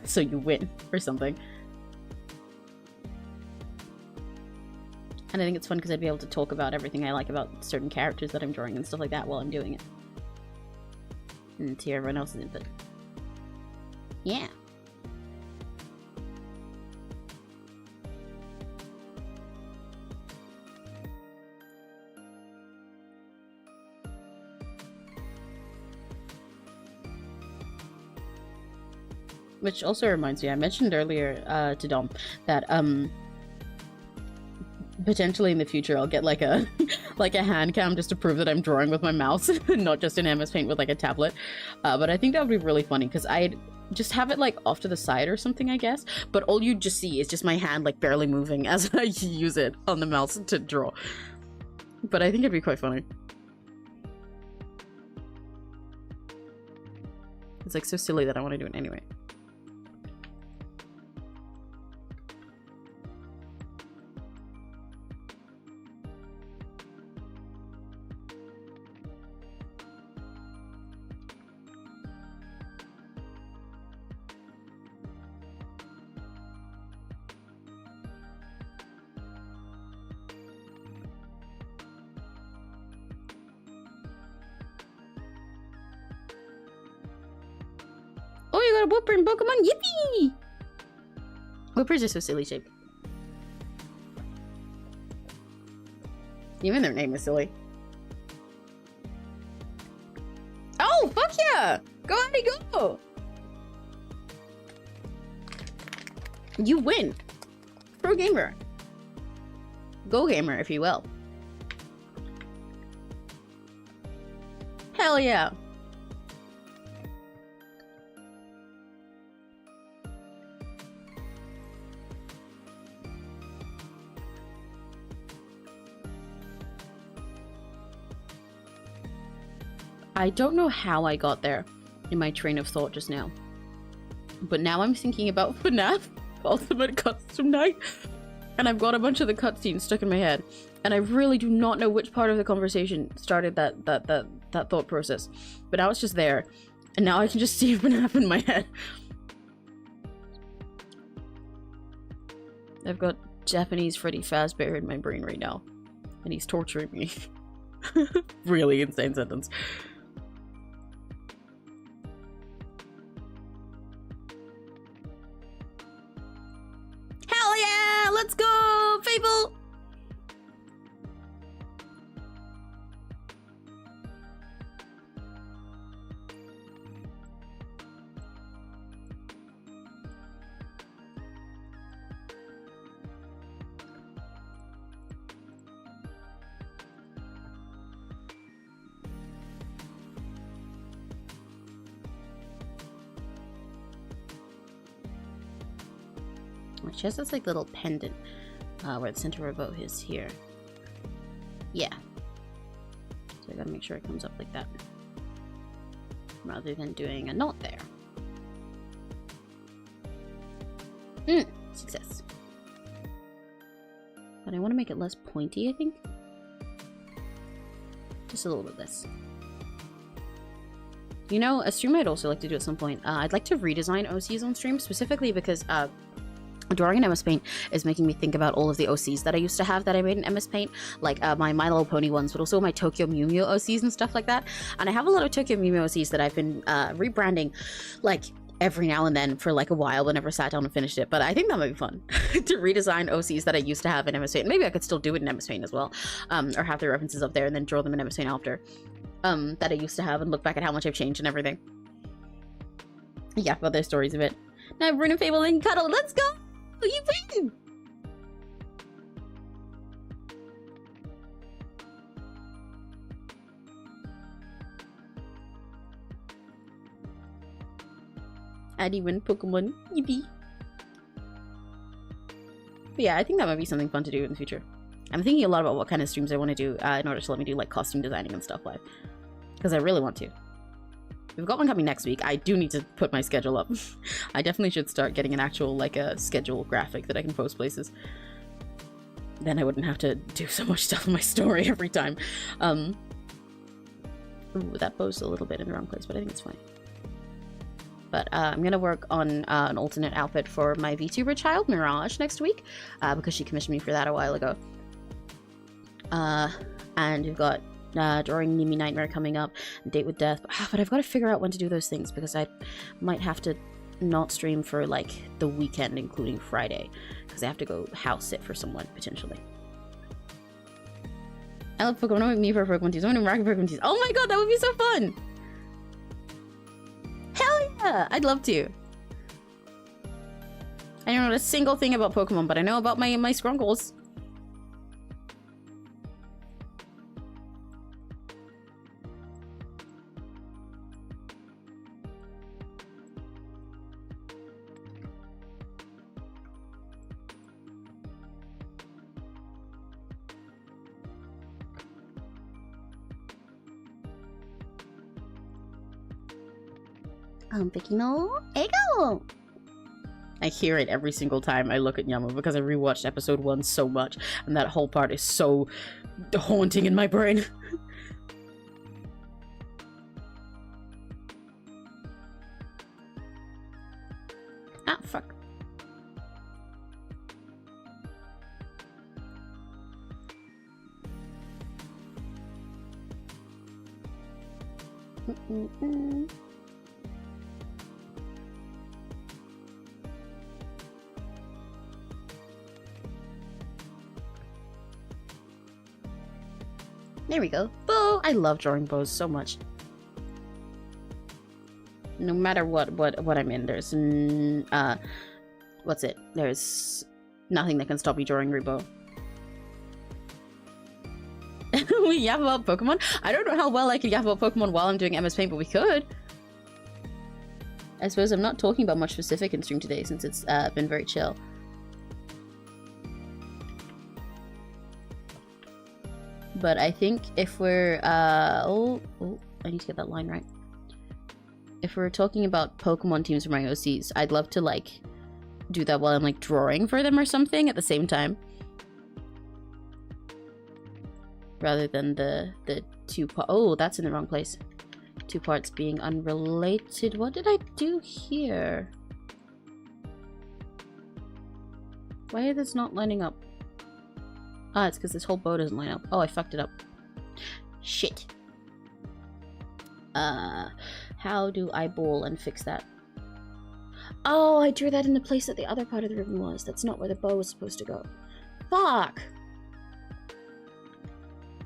So you win, or something. And I think it's fun because I'd be able to talk about everything I like about certain characters that I'm drawing and stuff like that while I'm doing it. And to hear everyone else's input. Yeah. Which also reminds me, I mentioned earlier to Dom that potentially in the future I'll get like a like a hand cam just to prove that I'm drawing with my mouse, not just in MS Paint with like a tablet. But I think that would be really funny because I'd just have it like off to the side or something, I guess. But all you just see is just my hand like barely moving as I use it on the mouse to draw. But I think it'd be quite funny. It's like so silly that I want to do it anyway. Oh, you got a Whooper in Pokemon! Yippee! Whoopers are so silly shaped. Even their name is silly. Oh, fuck yeah! Go ahead and go! You win! Pro gamer. Go gamer, if you will. Hell yeah! I don't know how I got there in my train of thought just now. But now I'm thinking about FNAF Ultimate Custom Night. And I've got a bunch of the cutscenes stuck in my head. And I really do not know which part of the conversation started that thought process. But now it's just there. And now I can just see FNAF in my head. I've got Japanese Freddy Fazbear in my brain right now. And he's torturing me. Really insane sentence. Hell yeah! Let's go, people! She has this like little pendant where the center of her bow is here. Yeah. So I gotta make sure it comes up like that. Rather than doing a knot there. Success. But I want to make it less pointy, I think. Just a little bit less. You know, a stream I'd also like to do at some point. I'd like to redesign OCs on stream, specifically because drawing in MS Paint is making me think about all of the OCs that I used to have that I made in MS Paint, like my My Little Pony ones, but also my Tokyo Mew Mew OCs and stuff like that. And I have a lot of Tokyo Mew Mew OCs that I've been rebranding like every now and then for like a while, but never sat down and finished it. But I think that might be fun to redesign OCs that I used to have in MS Paint. Maybe I could still do it in MS Paint as well, or have the references up there and then draw them in MS Paint after, that I used to have, and look back at how much I've changed and everything. Yeah, about their stories of it. Now, Rune and Fable and Cuddle, let's go! You win! Addy win Pokemon. Yippee! But yeah, I think that might be something fun to do in the future. I'm thinking a lot about what kind of streams I want to do in order to let me do like costume designing and stuff live. Because I really want to. We've got one coming next week. I do need to put my schedule up. I definitely should start getting an actual, like, a schedule graphic that I can post places. Then I wouldn't have to do so much stuff in my story every time. Ooh, that bow's a little bit in the wrong place, but I think it's fine. But I'm gonna work on an alternate outfit for my VTuber child, Mirage, next week, because she commissioned me for that a while ago. And we've got drawing Nimi Nightmare coming up, Date with Death, but I've got to figure out when to do those things because I might have to not stream for like the weekend, including Friday, because I have to go house sit for someone potentially. I love Pokemon. I want me for Pokemon teas. I want to rock Pokemon teas. Oh my god, that would be so fun! Hell yeah! I'd love to. I don't know a single thing about Pokemon, but I know about my Scrunkles. Fictional Ego! I hear it every single time I look at Yamu because I rewatched episode 1 so much, and that whole part is so haunting in my brain. Ah, fuck. There we go. Bow! I love drawing bows so much. No matter what I'm in, there's what's it? There's nothing that can stop me drawing Rebo. We yap about Pokemon? I don't know how well I could yap about Pokemon while I'm doing MS Paint, but we could. I suppose I'm not talking about much specific in stream today since it's been very chill. But I think if we're I need to get that line right. If we're talking about Pokemon teams for my OCs, I'd love to like do that while I'm like drawing for them or something at the same time. Rather than the oh, that's in the wrong place. 2 parts being unrelated. What did I do here? Why is this not lining up? Ah, it's because this whole bow doesn't line up. Oh, I fucked it up. Shit. How do I bowl and fix that? Oh, I drew that in the place that the other part of the ribbon was. That's not where the bow was supposed to go. Fuck!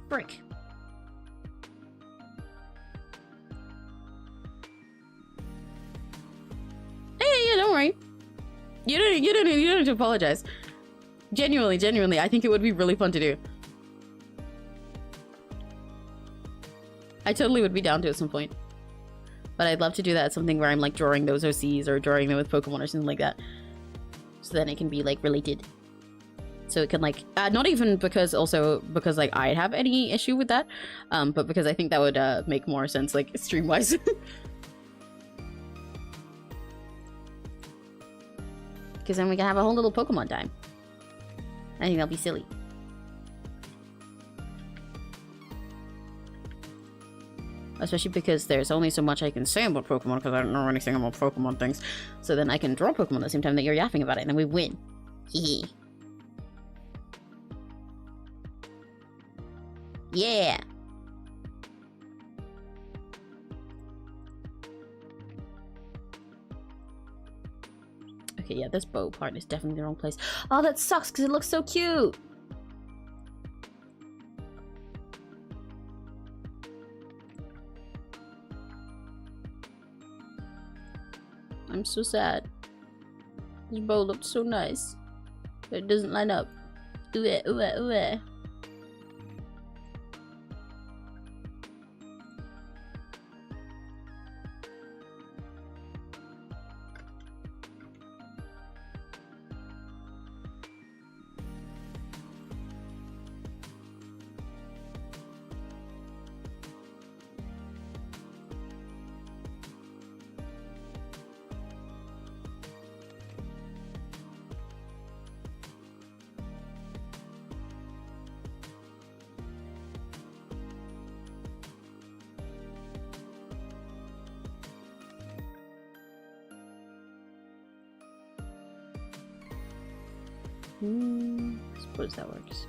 Frick. Hey, yeah, don't worry. You don't have to apologize. Genuinely, I think it would be really fun to do. I totally would be down to at some point. But I'd love to do that at something where I'm like drawing those OCs or drawing them with Pokemon or something like that. So then it can be like related. So it can like, not even because like I have any issue with that, but because I think that would make more sense like stream-wise. Because then we can have a whole little Pokemon time. I think that'll be silly. Especially because there's only so much I can say about Pokemon because I don't know anything about Pokemon things. So then I can draw Pokemon at the same time that you're yapping about it, and then we win. Hee. Yeah! Okay, yeah, this bow part is definitely the wrong place. Oh, that sucks because it looks so cute! I'm so sad. This bow looked so nice. But it doesn't line up. Ooh, ooh, ooh. Suppose that works.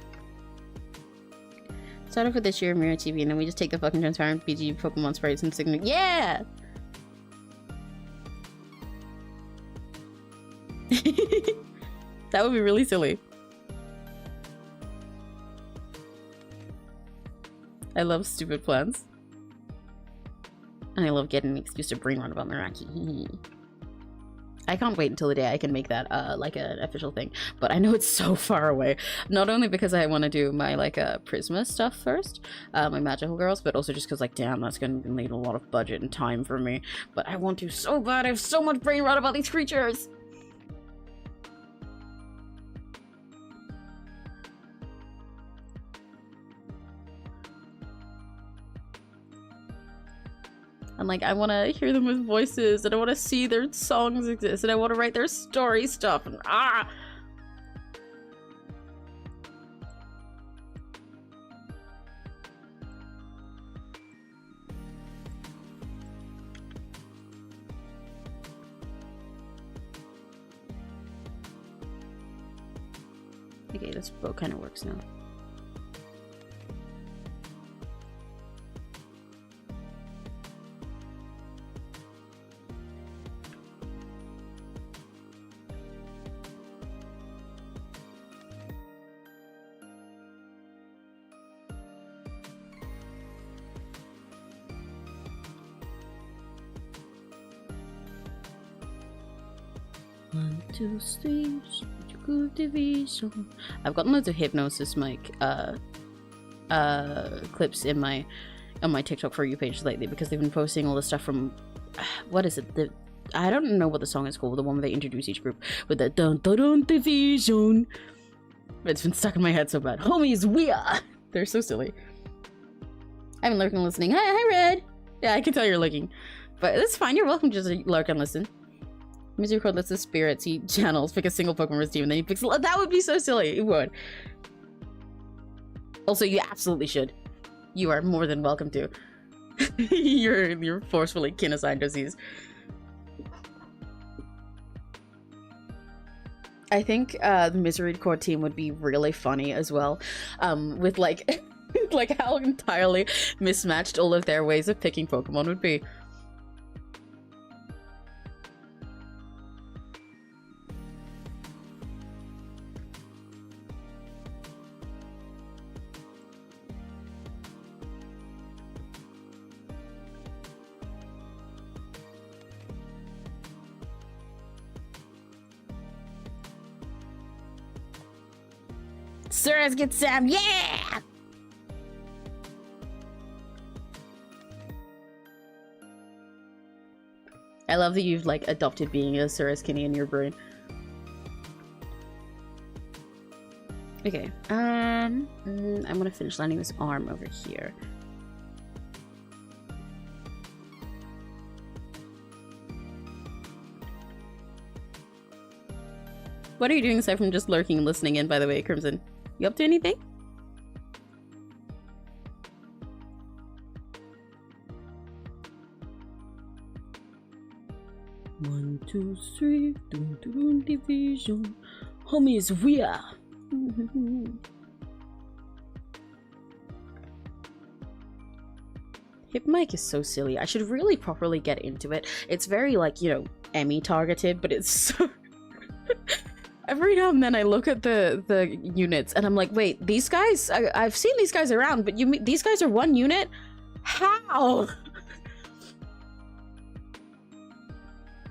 Start off with this year mirror TV and then we just take the fucking transparent PG Pokemon sprites and signal. Yeah! That would be really silly. I love stupid plans. And I love getting an excuse to brain run about Meraki. I can't wait until the day I can make that like an official thing, but I know it's so far away. Not only because I want to do my like Prisma stuff first, my magical girls, but also just because like damn, that's gonna need a lot of budget and time for me. But I want to so bad. I have so much brain rot about these creatures. And like I want to hear them with voices, and I want to see their songs exist, and I want to write their story stuff. And okay, this bow kind of works now. I've gotten loads of hypnosis mic clips in my on my TikTok For You page lately because they've been posting all the stuff from what is it? I don't know what the song is called, the one where they introduce each group with the dun dun dun division. It's been stuck in my head so bad. Homies, we are. They're so silly. I've been lurking and listening. Hi, Red. Yeah, I can tell you're looking. But it's fine, you're welcome to just lurk and listen. Misericord lets the spirits he channels pick a single Pokemon from his team and then he picks... That would be so silly, it would. Also, you absolutely should. You are more than welcome to. You're forcefully kin assigned disease. I think the Misericord team would be really funny as well. With like like how entirely mismatched all of their ways of picking Pokemon would be. Surus get Sam, yeah! I love that you've like adopted being a Surus Kinney in your brain. Okay, I'm gonna finish landing this arm over here. What are you doing aside from just lurking and listening in, by the way, Crimson? You up to anything? One, two, three, dun, dun, dun, division. Homies, we are. Hip mic is so silly. I should really properly get into it. It's very, like, you know, Emmy targeted, but it's so... Every now and then I look at the units and I'm like, wait, these guys, I've seen these guys around, but these guys are one unit? How?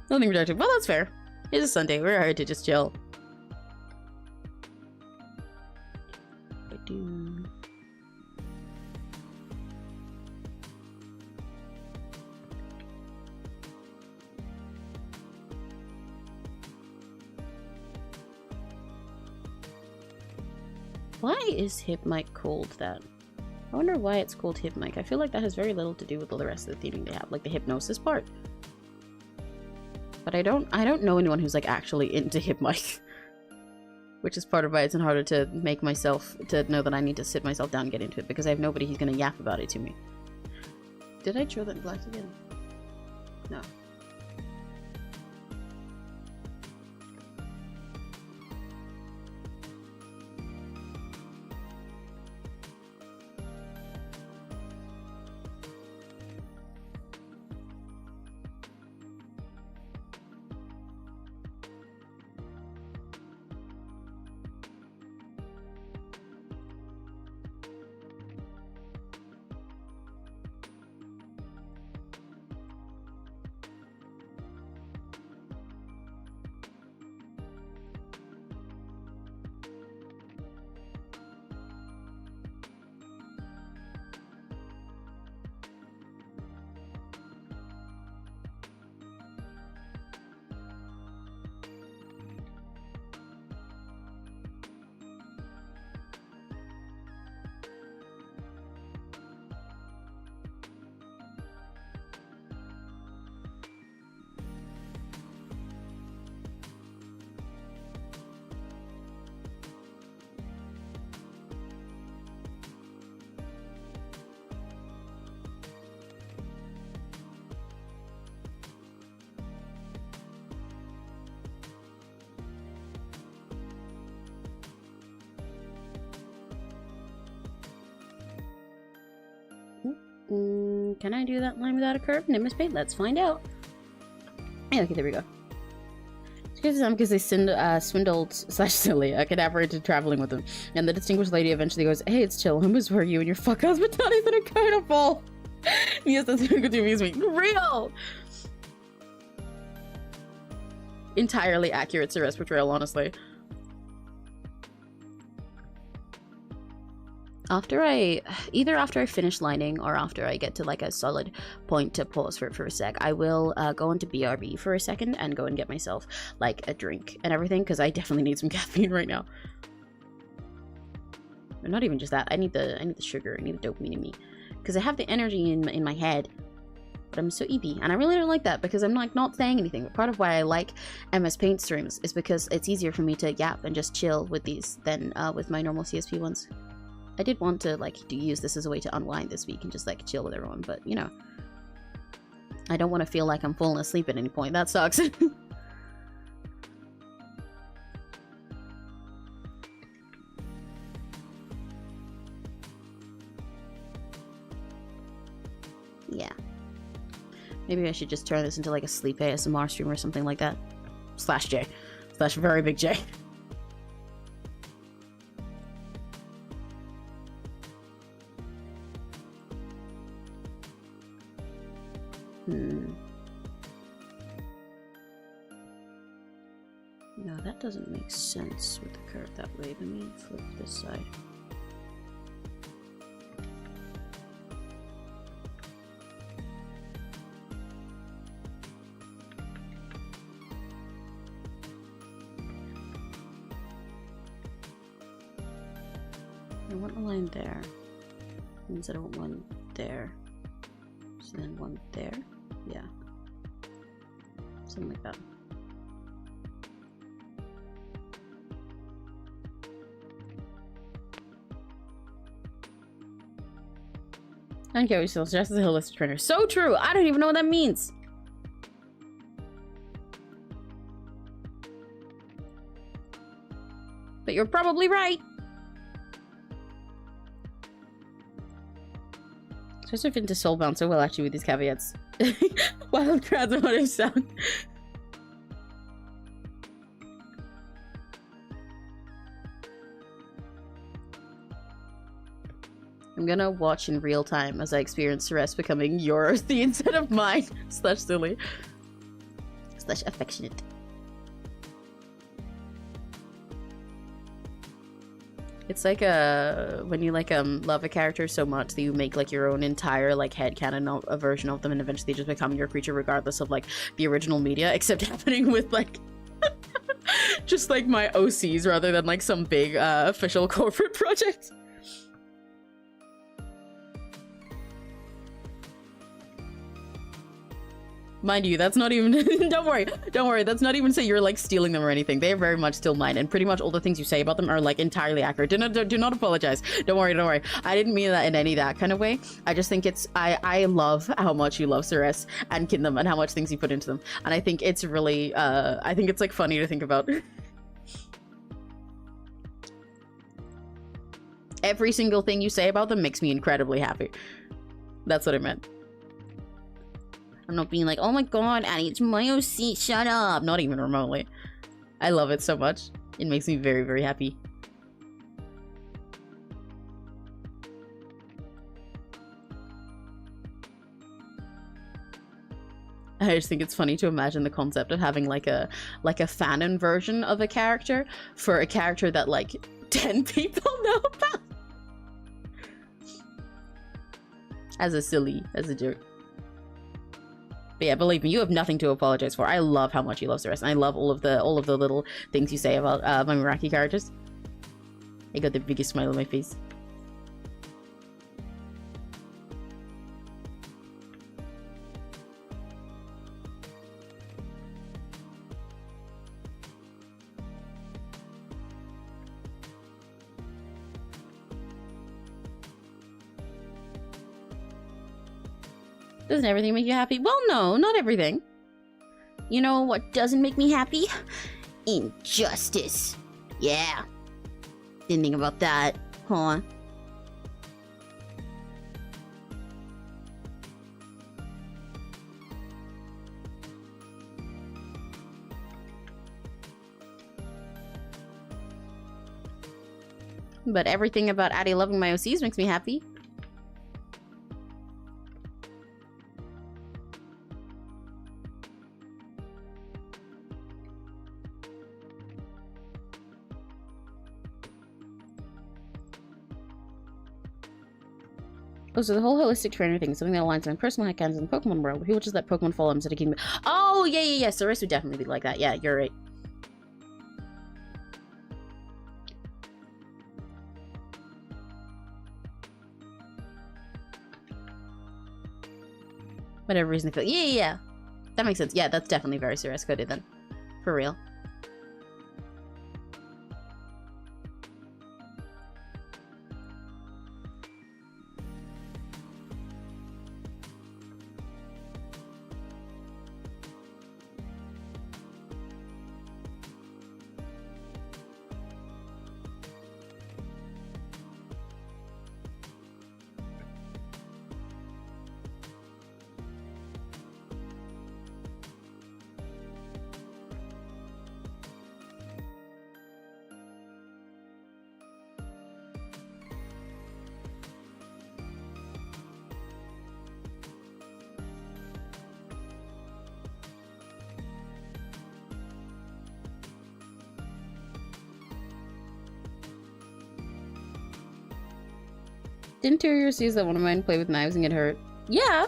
Nothing productive. Well, that's fair. It's a Sunday. We're here to just chill. Why is hip mic called that? I wonder why it's called hip mic. I feel like that has very little to do with all the rest of the theming they have, like the hypnosis part. But I don't know anyone who's like actually into hip mic. Which is part of why it's harder to make myself, to know that I need to sit myself down and get into it, because I have nobody who's gonna yap about it to me. Did I draw that in black again? No. Can I do that line without a curve? Nimbus paint? Let's find out. Yeah, okay, there we go. It's because they swindled slash silly a cadaver into traveling with them. And the distinguished lady eventually goes, hey, it's chill. Who were you and your fuck husband? Not even a carnival. Yes, that's what confused me. Real! Entirely accurate Surus portrayal, honestly. Either after I finish lining or after I get to like a solid point to pause for it for a sec, I will go into BRB for a second and go and get myself like a drink and everything, because I definitely need some caffeine right now. But not even just that, I need the sugar, I need the dopamine in me, because I have the energy in my head, but I'm so EP, and I really don't like that because I'm like not saying anything. But part of why I like MS Paint streams is because it's easier for me to yap and just chill with these than with my normal CSP ones. I did want to like use this as a way to unwind this week and just like chill with everyone, but you know, I don't want to feel like I'm falling asleep at any point. That sucks. Yeah. Maybe I should just turn this into like a sleep ASMR stream or something like that. Slash J. Slash very big J. No, that doesn't make sense with the curve that way. Let me flip this side. I want a line there. Instead of one there. So then one there. Yeah. Something like that. I don't care what you still suggest as a holistic trainer. So true! I don't even know what that means! But you're probably right! Especially if into soulbound so well actually with these caveats. Wild crowds of what sound. I'm gonna watch in real time as I experience Ceres becoming yours instead of mine. Slash silly. Slash affectionate. It's like when you like love a character so much that you make like your own entire like headcanon a version of them, and eventually just become your creature regardless of like the original media, except happening with like just like my OCs rather than like some big official corporate project. Mind you, that's not even don't worry, that's not even say you're like stealing them or anything. They are very much still mine, and pretty much all the things you say about them are like entirely accurate. Do not apologize. Don't worry. I didn't mean that in any that kind of way. I just think it's I love how much you love Ceres and Kingdom and how much things you put into them, and I think it's really I think it's like funny to think about. Every single thing you say about them makes me incredibly happy. That's what I meant. I'm not being like, oh my god, Addie, it's my OC, shut up. Not even remotely. I love it so much. It makes me very, very happy. I just think it's funny to imagine the concept of having like a fanon version of a character for a character that like 10 people know about. As a joke. But yeah, believe me, you have nothing to apologize for. I love how much you love Ceres, and I love all of the little things you say about my Meraki characters. I got the biggest smile on my face. Doesn't everything make you happy? Well, no, not everything. You know what doesn't make me happy? Injustice. Yeah. Didn't think about that, huh? But everything about Addie loving my OCs makes me happy. Oh, so the whole holistic trainer thing is something that aligns with my personal headcanons in the Pokemon world, where people just let Pokemon follow them instead of keeping... Oh, yeah. Ceres would definitely be like that. Yeah, you're right. Whatever reason they feel. Yeah, yeah, yeah. That makes sense. Yeah, that's definitely very serious coded then. For real. Didn't Tyrion see that one of mine play with knives and get hurt? Yeah!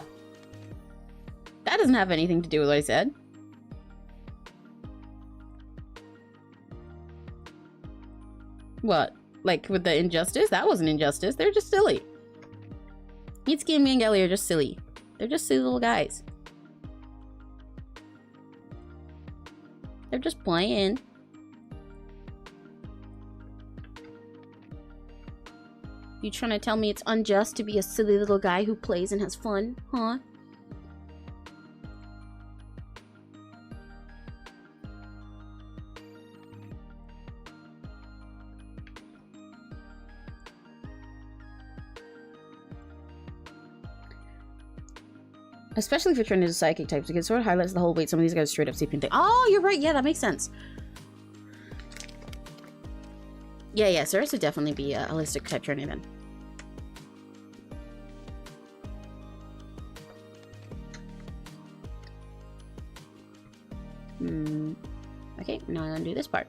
That doesn't have anything to do with what I said. What? Like, with the injustice? That wasn't injustice. They're just silly. Mitsuki and me and Gelly are just silly. They're just silly little guys. They're just playing. You trying to tell me it's unjust to be a silly little guy who plays and has fun, huh? Especially if you're trying to do psychic types, because it sort of highlights the whole weight some of these guys straight up CP thing. Oh, you're right. Yeah, that makes sense. Yeah, yeah. Ceres would definitely be a holistic type training then. Okay, now I'm gonna do this part.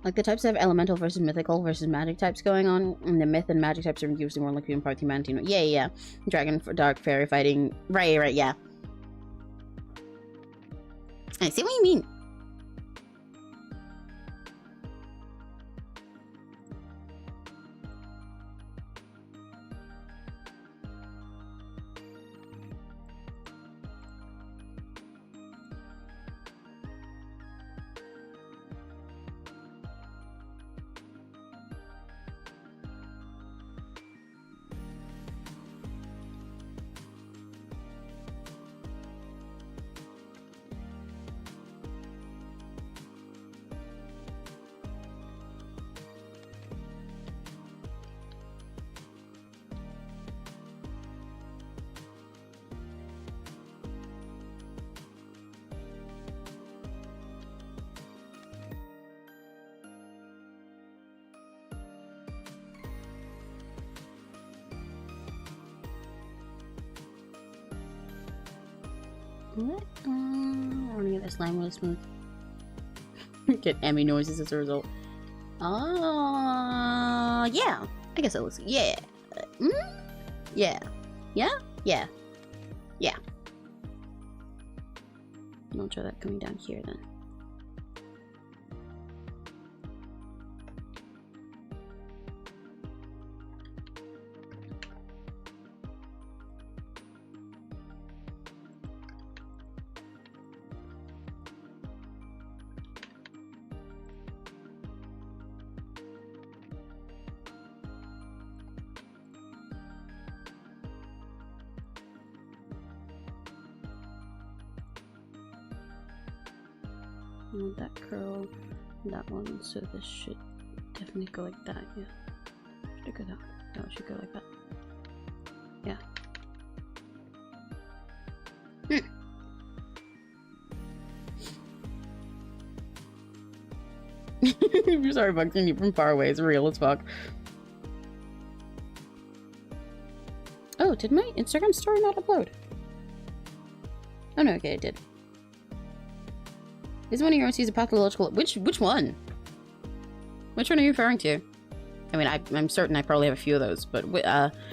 Like the types have elemental versus mythical versus magic types going on, and the myth and magic types are using more like being party mantino. Yeah, yeah. Dragon, dark, fairy fighting. Right, right, yeah. I see what you mean. What? I want to get this line really smooth. Get Emmy noises as a result. Yeah. I guess it looks. Yeah. Yeah. Yeah? Yeah. Yeah. I'll try that coming down here then. That curl, that one, so this should definitely go like that, yeah. Should it go that way? No, it should go like that. Yeah. Sorry, Bugs, seeing you from far away. It's real as fuck. Oh, did my Instagram story not upload? Oh no, okay, it did. Is one of your OCs a pathological? Which one? Which one are you referring to? I mean, I'm certain I probably have a few of those, but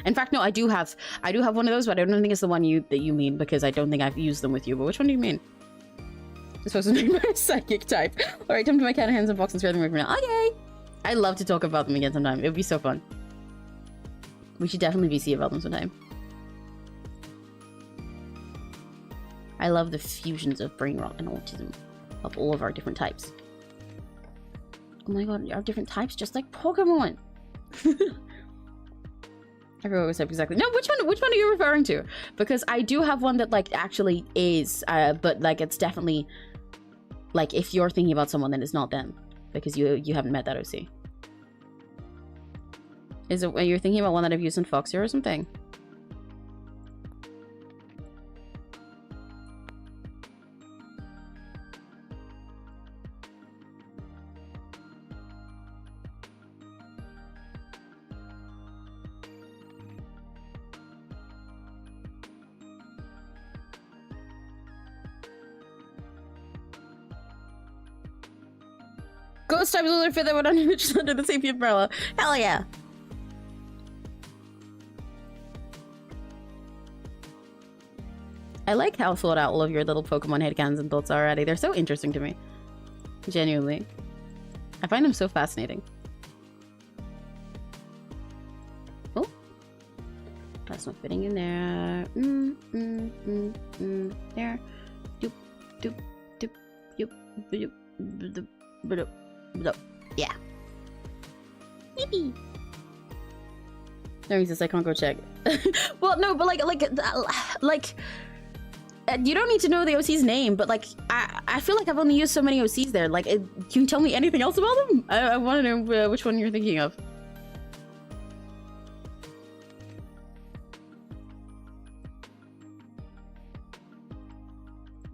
in fact, no, I do have one of those, but I don't think it's the one that you mean because I don't think I've used them with you. But which one do you mean? This was my psychic type. All right, time to my cat hands and box and spare them away from now. Okay. I'd love to talk about them again sometime. It would be so fun. We should definitely VC about them sometime. I love the fusions of brain rot and autism of all of our different types. Oh my god, our different types just like Pokemon. Everyone always said exactly. No, which one are you referring to? Because I do have one that like actually is, but like it's definitely like if you're thinking about someone, then it's not them because you haven't met that OC. Is it you're thinking about one that I've used in Foxy or something? Ghost types will fit that one under the same umbrella. Hell yeah. I like how thought out all of your little Pokemon headcanons and thoughts are already. They're so interesting to me. Genuinely. I find them so fascinating. Oh. That's not fitting in there. There. Doop, doop, doop, doop, doop, doop, doop, doop. Yeah. Yippee. No, he says I can't go check. Well, no, but like, you don't need to know the OC's name, but like, I feel like I've only used so many OCs there. Like, can you tell me anything else about them? I want to know which one you're thinking of.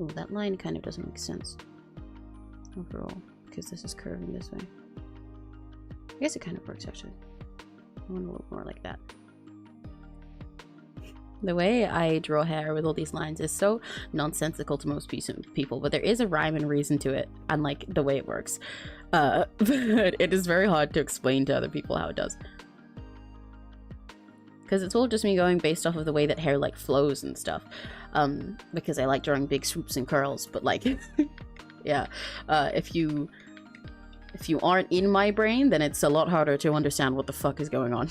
Oh, that line kind of doesn't make sense overall, because this is curving this way. I guess it kind of works actually. I want a little more like that. The way I draw hair with all these lines is so nonsensical to most people, but there is a rhyme and reason to it, unlike the way it works. But it is very hard to explain to other people how it does. Because it's all just me going based off of the way that hair like flows and stuff. Because I like drawing big swoops and curls, but like, yeah, if you aren't in my brain, then it's a lot harder to understand what the fuck is going on.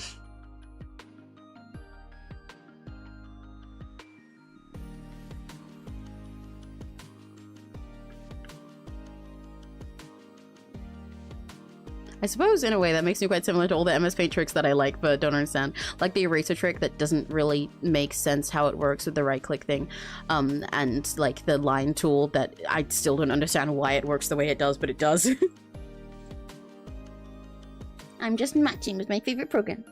I suppose in a way that makes me quite similar to all the MS Paint tricks that I like but don't understand. Like the eraser trick that doesn't really make sense how it works with the right click thing. And like the line tool that I still don't understand why it works the way it does, but it does. I'm just matching with my favorite program.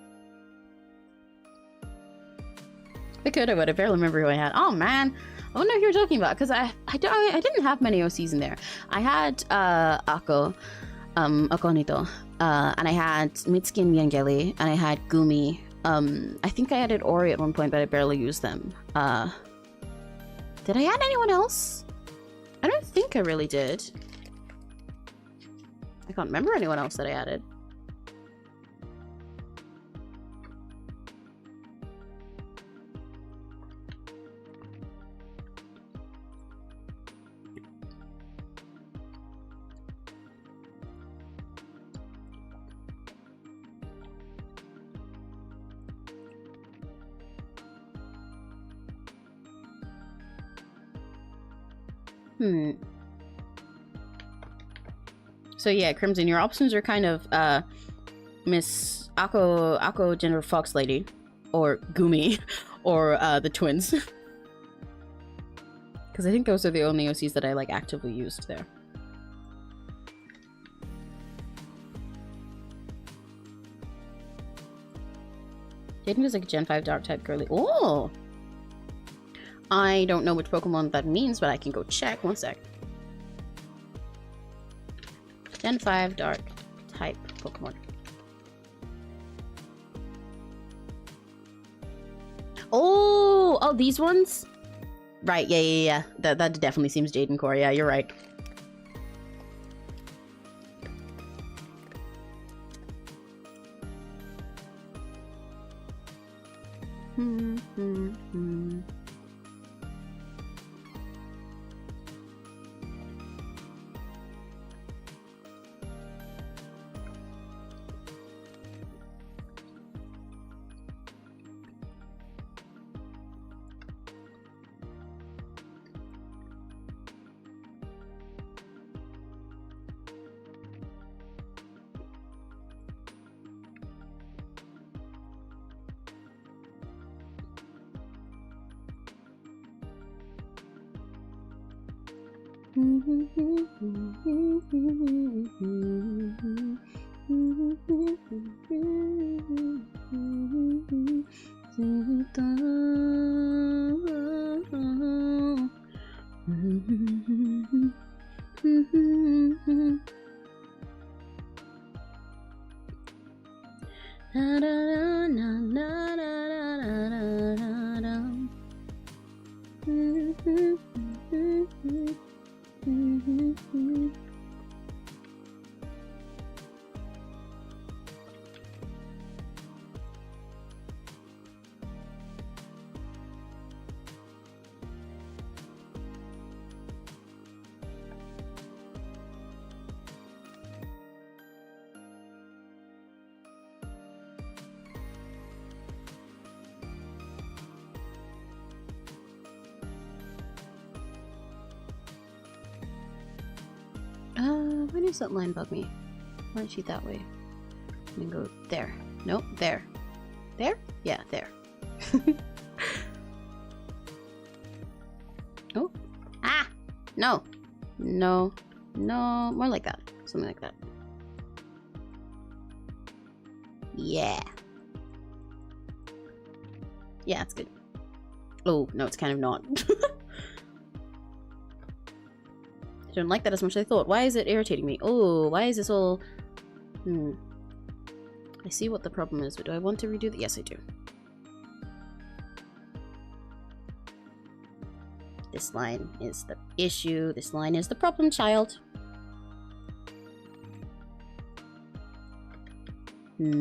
I could, I would. I barely remember who I had. Oh man, I wonder who you're talking about, because I didn't have many OCs in there. I had Akonito, and I had Mitsuki and Miangeli, and I had Gumi. I think I added Ori at one point, but I barely used them. Did I add anyone else? I don't think I really did. I can't remember anyone else that I added. So yeah, Crimson, your options are kind of Miss Ako Gender Fox Lady, or Gumi, or the twins. Because I think those are the only OCs that I like actively used there. Jaden is like a Gen 5 Dark type girly. Oh! I don't know which Pokemon that means, but I can go check. One sec. Gen 5 Dark type Pokemon. Oh, these ones? Right, yeah. That definitely seems Jaden Core. Yeah, you're right. Why does that line bug me? Why don't you that way? And then go there. Nope, there. There? Yeah, there. Oh. Ah! No. No. No. More like that. Something like that. Yeah. Yeah, it's good. Oh, no, it's kind of not. I don't like that as much as I thought. Why is it irritating me? Oh, why is this all... I see what the problem is, but do I want to redo that? Yes, I do. This line is the issue. This line is the problem, child. It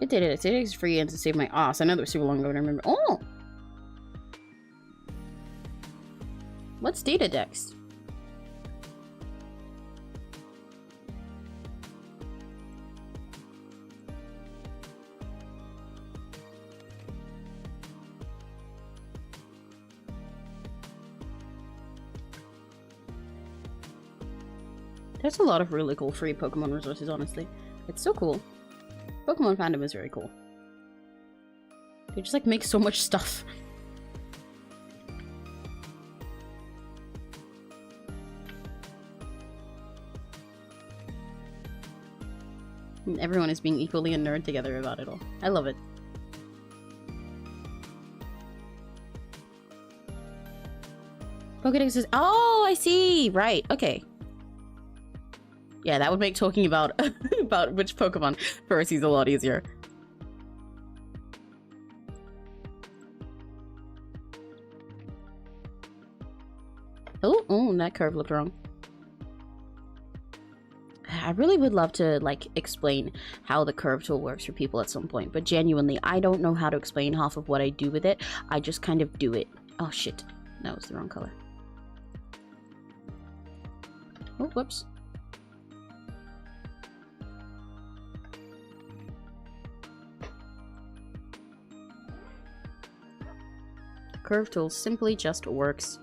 did it. It takes free and to save my ass. I know that was super long ago and I remember. Oh! What's data dex? There's a lot of really cool free Pokemon resources, honestly. It's so cool. Pokemon fandom is very cool. They just like make so much stuff. And everyone is being equally a nerd together about it all. I love it. Pokédex is— oh, I see! Right, okay. Yeah, that would make talking about about which Pokemon first is a lot easier. Oh, that curve looked wrong. I really would love to, like, explain how the curve tool works for people at some point, but genuinely, I don't know how to explain half of what I do with it. I just kind of do it. Oh, shit. That was the wrong color. Oh, whoops. The curve tool simply just works.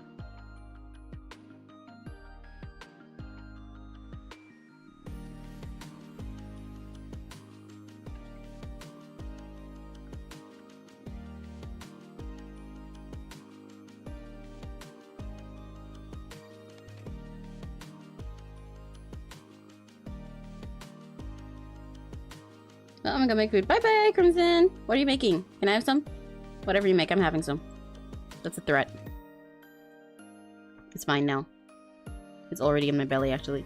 Oh, I'm gonna make food. Bye-bye, Crimson! What are you making? Can I have some? Whatever you make, I'm having some. That's a threat. It's mine now. It's already in my belly, actually.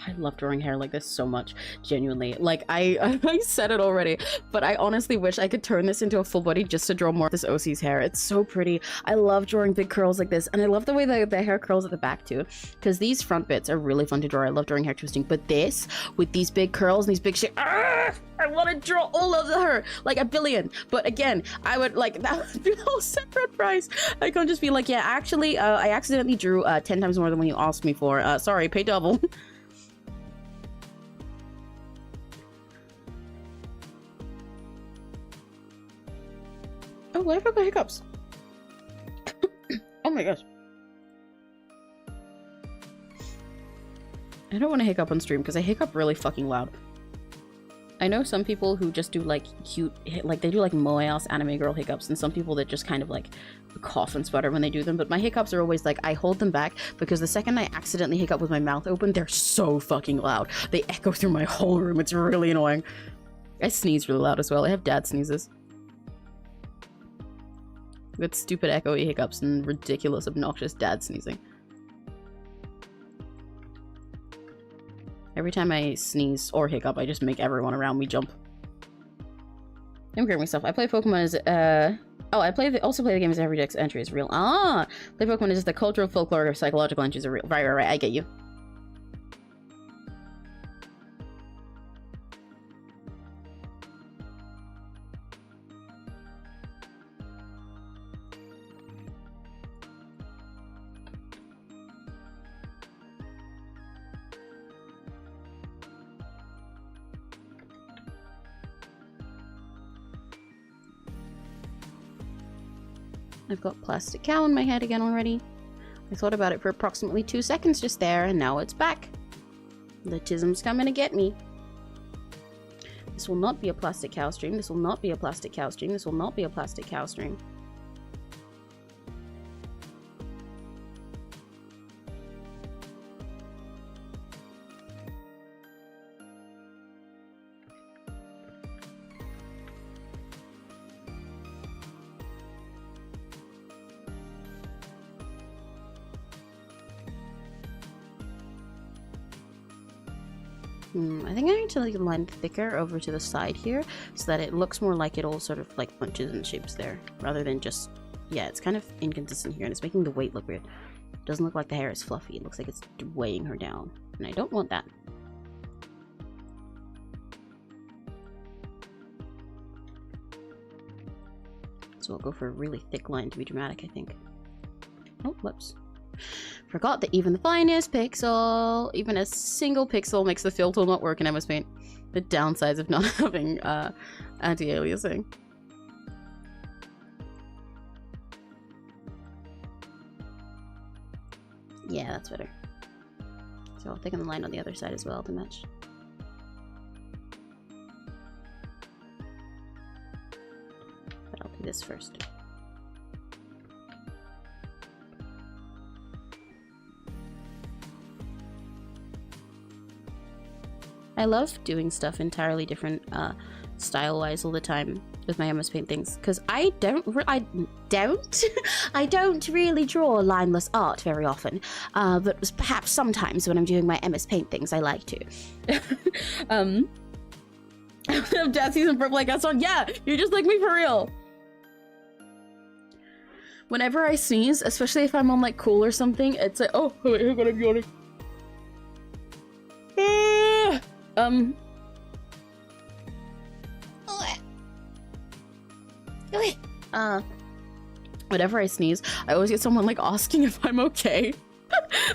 I love drawing hair like this so much, genuinely. Like, I said it already, but I honestly wish I could turn this into a full body just to draw more of this OC's hair. It's so pretty. I love drawing big curls like this, and I love the way the hair curls at the back too, because these front bits are really fun to draw. I love drawing hair twisting, but this, with these big curls and these big shit, I want to draw all of her, like a billion. But again, I would, like, that would be a whole separate price. I can't just be like, yeah, actually, I accidentally drew 10 times more than when you asked me for. Sorry, pay double. Oh, why have I got hiccups? Oh my gosh. I don't want to hiccup on stream because I hiccup really fucking loud. I know some people who just do like cute, like they do like moe-ass anime girl hiccups, and some people that just kind of like cough and sputter when they do them, but my hiccups are always like, I hold them back because the second I accidentally hiccup with my mouth open, they're so fucking loud. They echo through my whole room. It's really annoying. I sneeze really loud as well. I have dad sneezes. With stupid echoey hiccups and ridiculous, obnoxious dad sneezing. Every time I sneeze or hiccup, I just make everyone around me jump. I'm grabbing myself. I play Pokemon as, oh, I also play the game as every deck's entry is real. Ah! Play Pokemon is the cultural folklore of psychological entries are real. Right, I get you. I've got plastic cow in my head again already. I thought about it for approximately 2 seconds just there, and now it's back. The tism's coming to get me. This will not be a plastic cow stream. This will not be a plastic cow stream. This will not be a plastic cow stream. I think I need to like line thicker over to the side here so that it looks more like it all sort of like punches and shapes there rather than just, yeah, it's kind of inconsistent here and it's making the weight look weird. It doesn't look like the hair is fluffy. It looks like it's weighing her down, and I don't want that. So I'll go for a really thick line to be dramatic, I think. Oh, whoops. Forgot that even the finest pixel, even a single pixel makes the fill tool not work in MS Paint. The downsides of not having anti-aliasing. Yeah, that's better. So I'll thicken the line on the other side as well to match. But I'll do this first. I love doing stuff entirely different style-wise all the time with my MS Paint things, because I don't really draw lineless art very often, but perhaps sometimes when I'm doing my MS Paint things I like to. Dad season purple like that song. Yeah, you're just like me for real. Whenever I sneeze, especially if I'm on like cool or something, it's like, oh wait, I'm gonna be on it. Whenever I sneeze, I always get someone like asking if I'm okay.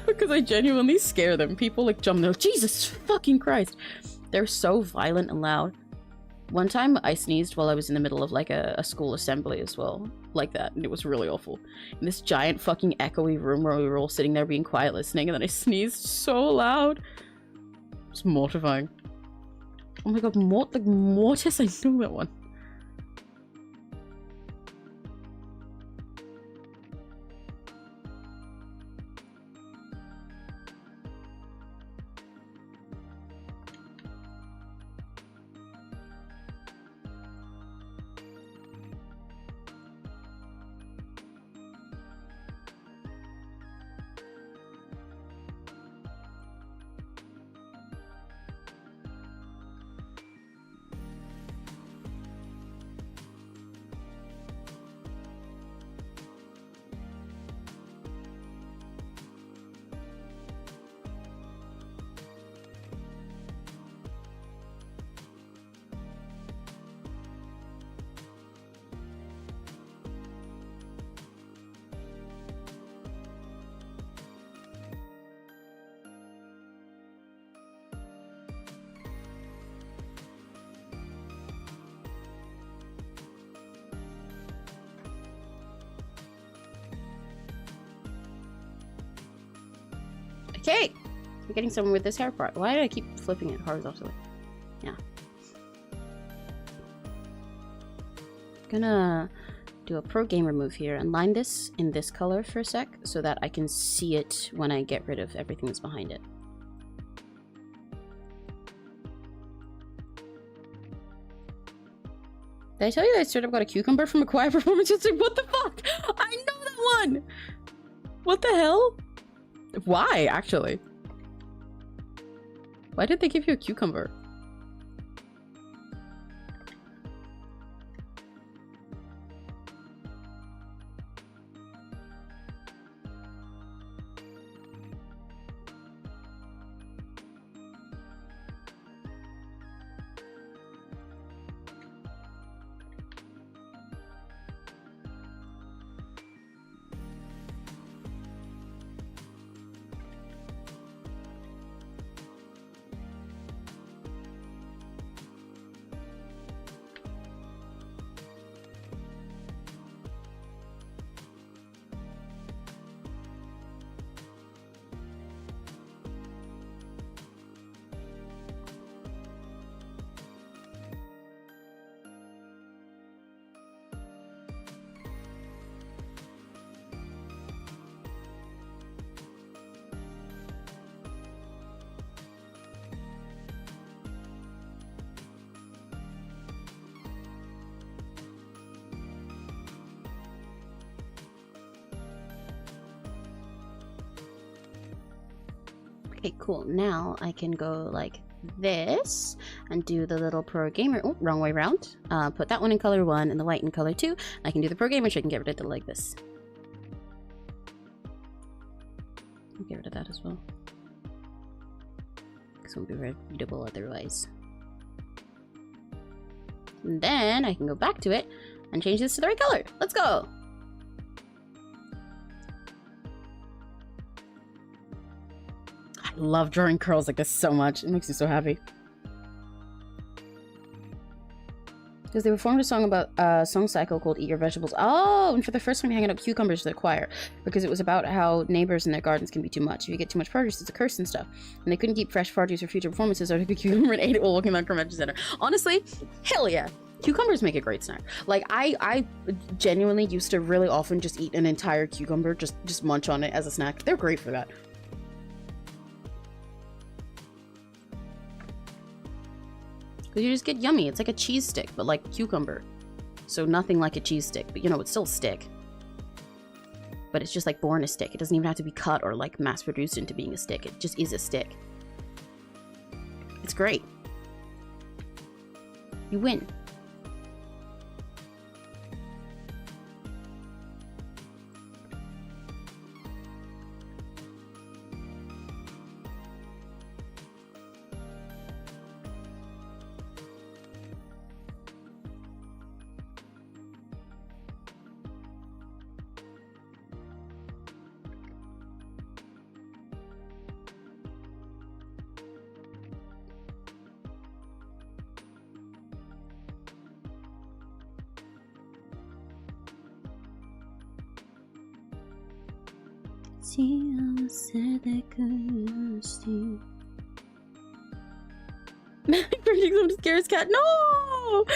Because I genuinely scare them. People like jump and they're like, Jesus fucking Christ. They're so violent and loud. One time I sneezed while I was in the middle of like a school assembly as well. Like that. And it was really awful. In this giant fucking echoey room where we were all sitting there being quiet listening, and then I sneezed so loud. It's mortifying. Oh my god, Mortis, I know that one. Okay, we're getting somewhere with this hair part. Why did I keep flipping it horizontally? Yeah. Gonna do a pro gamer move here and line this in this color for a sec so that I can see it when I get rid of everything that's behind it. Did I tell you that I straight up got a cucumber from a choir performance? It's like, what the fuck? I know that one! What the hell? Why, actually? Why did they give you a cucumber? Okay, cool. Now I can go like this and do the little pro gamer. Oh, wrong way around. Put that one in color 1 and the white in color 2. I can do the pro gamer so I can get rid of it like this. I'll get rid of that as well. This won't be readable otherwise. And then I can go back to it and change this to the right color. Let's go! I love drawing curls like this so much. It makes me so happy. Because they performed a song about a song cycle called Eat Your Vegetables. Oh, and for the first time handing out cucumbers to the choir. Because it was about how neighbors in their gardens can be too much. If you get too much produce, it's a curse and stuff. And they couldn't keep fresh produce for future performances, so they took a cucumber and ate it while walking around the convention center. Honestly, hell yeah. Cucumbers make a great snack. Like, I genuinely used to really often just eat an entire cucumber, just munch on it as a snack. They're great for that. You just get yummy. It's like a cheese stick, but like cucumber. So nothing like a cheese stick, but you know, it's still a stick. But it's just like born a stick. It doesn't even have to be cut or like mass produced into being a stick. It just is a stick. It's great. You win. 幸せで暮らして Breaking some scares cat. No!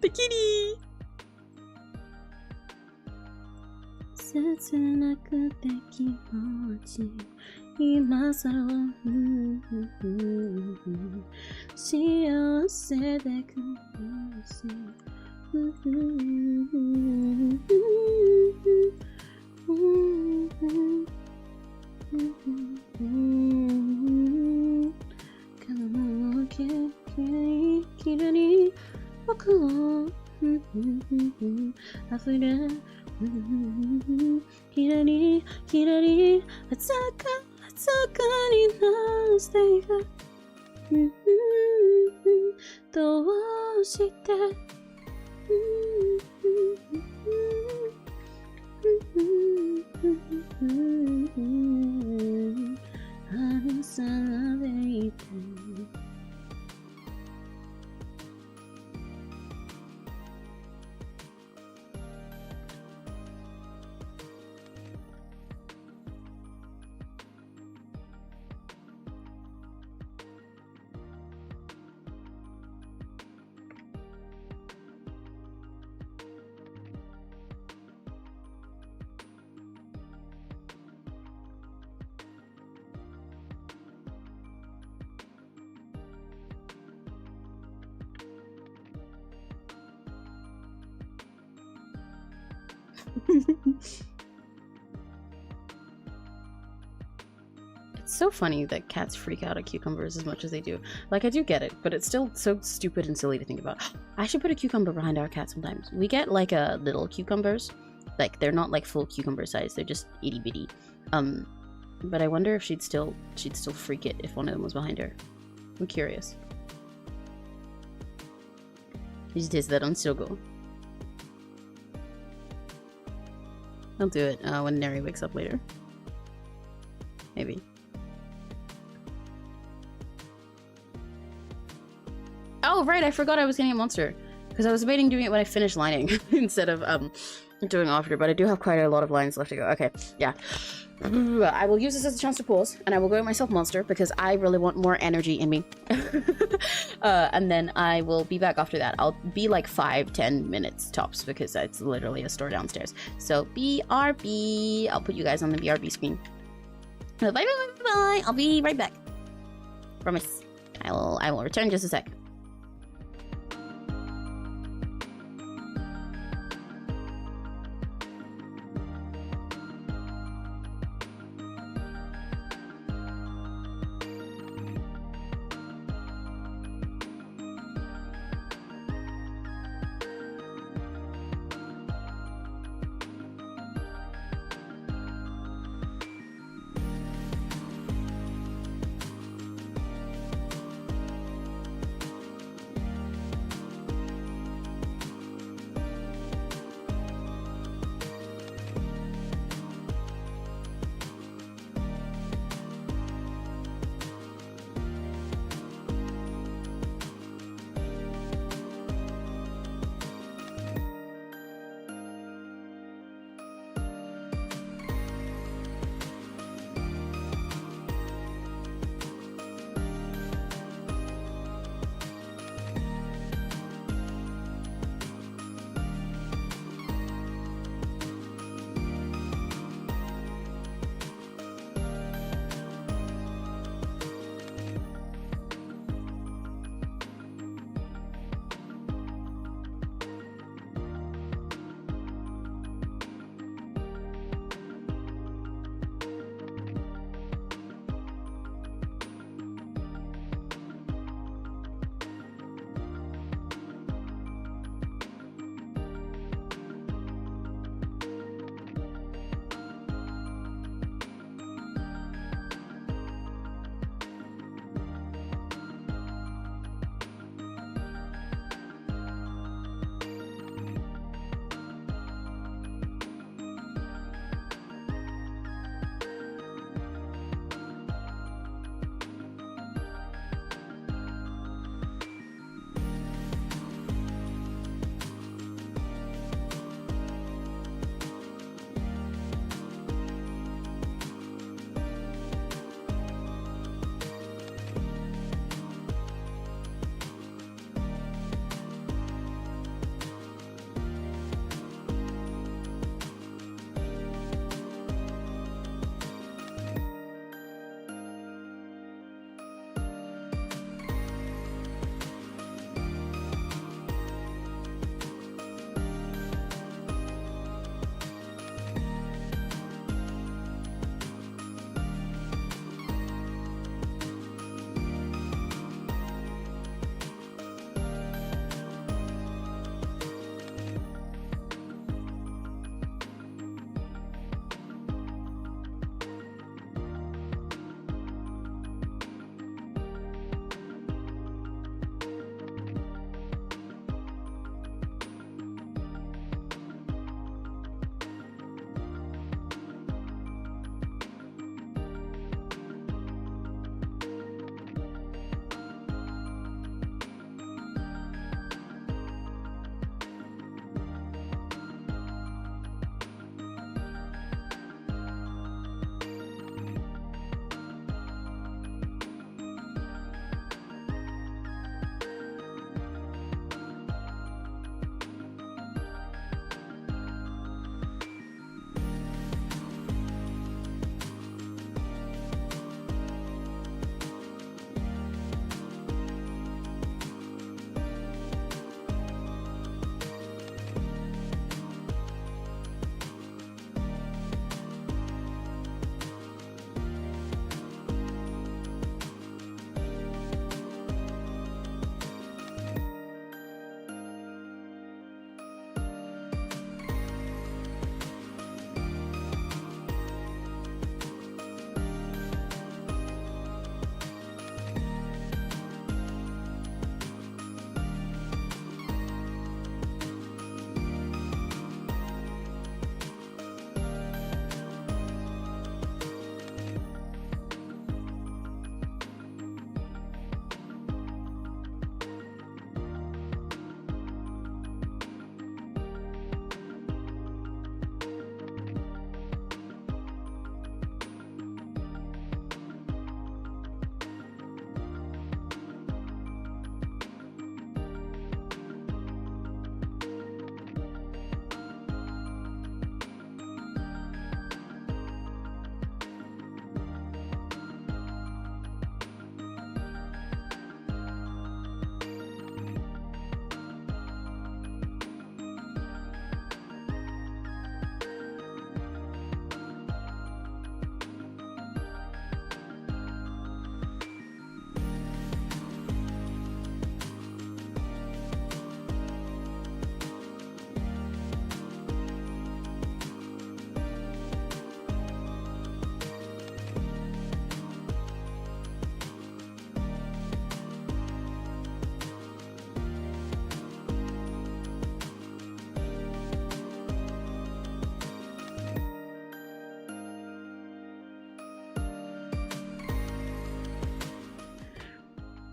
The kitty! 切なくて気持ち今さらは幸せで暮らしきれに僕を溢れきれにきれに鮮やかになしていくどうして愛されていてIt's so funny that cats freak out at cucumbers as much as they do. Like, I do get it, but it's still so stupid and silly to think about. I should put a cucumber behind our cat sometimes. We get, like, little cucumbers. Like, they're not, like, full cucumber size. They're just itty-bitty. But I wonder if she'd still freak it if one of them was behind her. I'm curious. You should taste that on Sogo. I'll do it when Neri wakes up later. Maybe. Oh, right, I forgot I was getting a monster. Because I was debating doing it when I finished lining instead of doing after, but I do have quite a lot of lines left to go. Okay, yeah. I will use this as a chance to pause, and I will go get myself monster because I really want more energy in me. And then I will be back after that. I'll be like 5-10 minutes tops because it's literally a store downstairs. So BRB, I'll put you guys on the BRB screen. Bye bye bye bye. I'll be right back. Promise. I will return just a sec.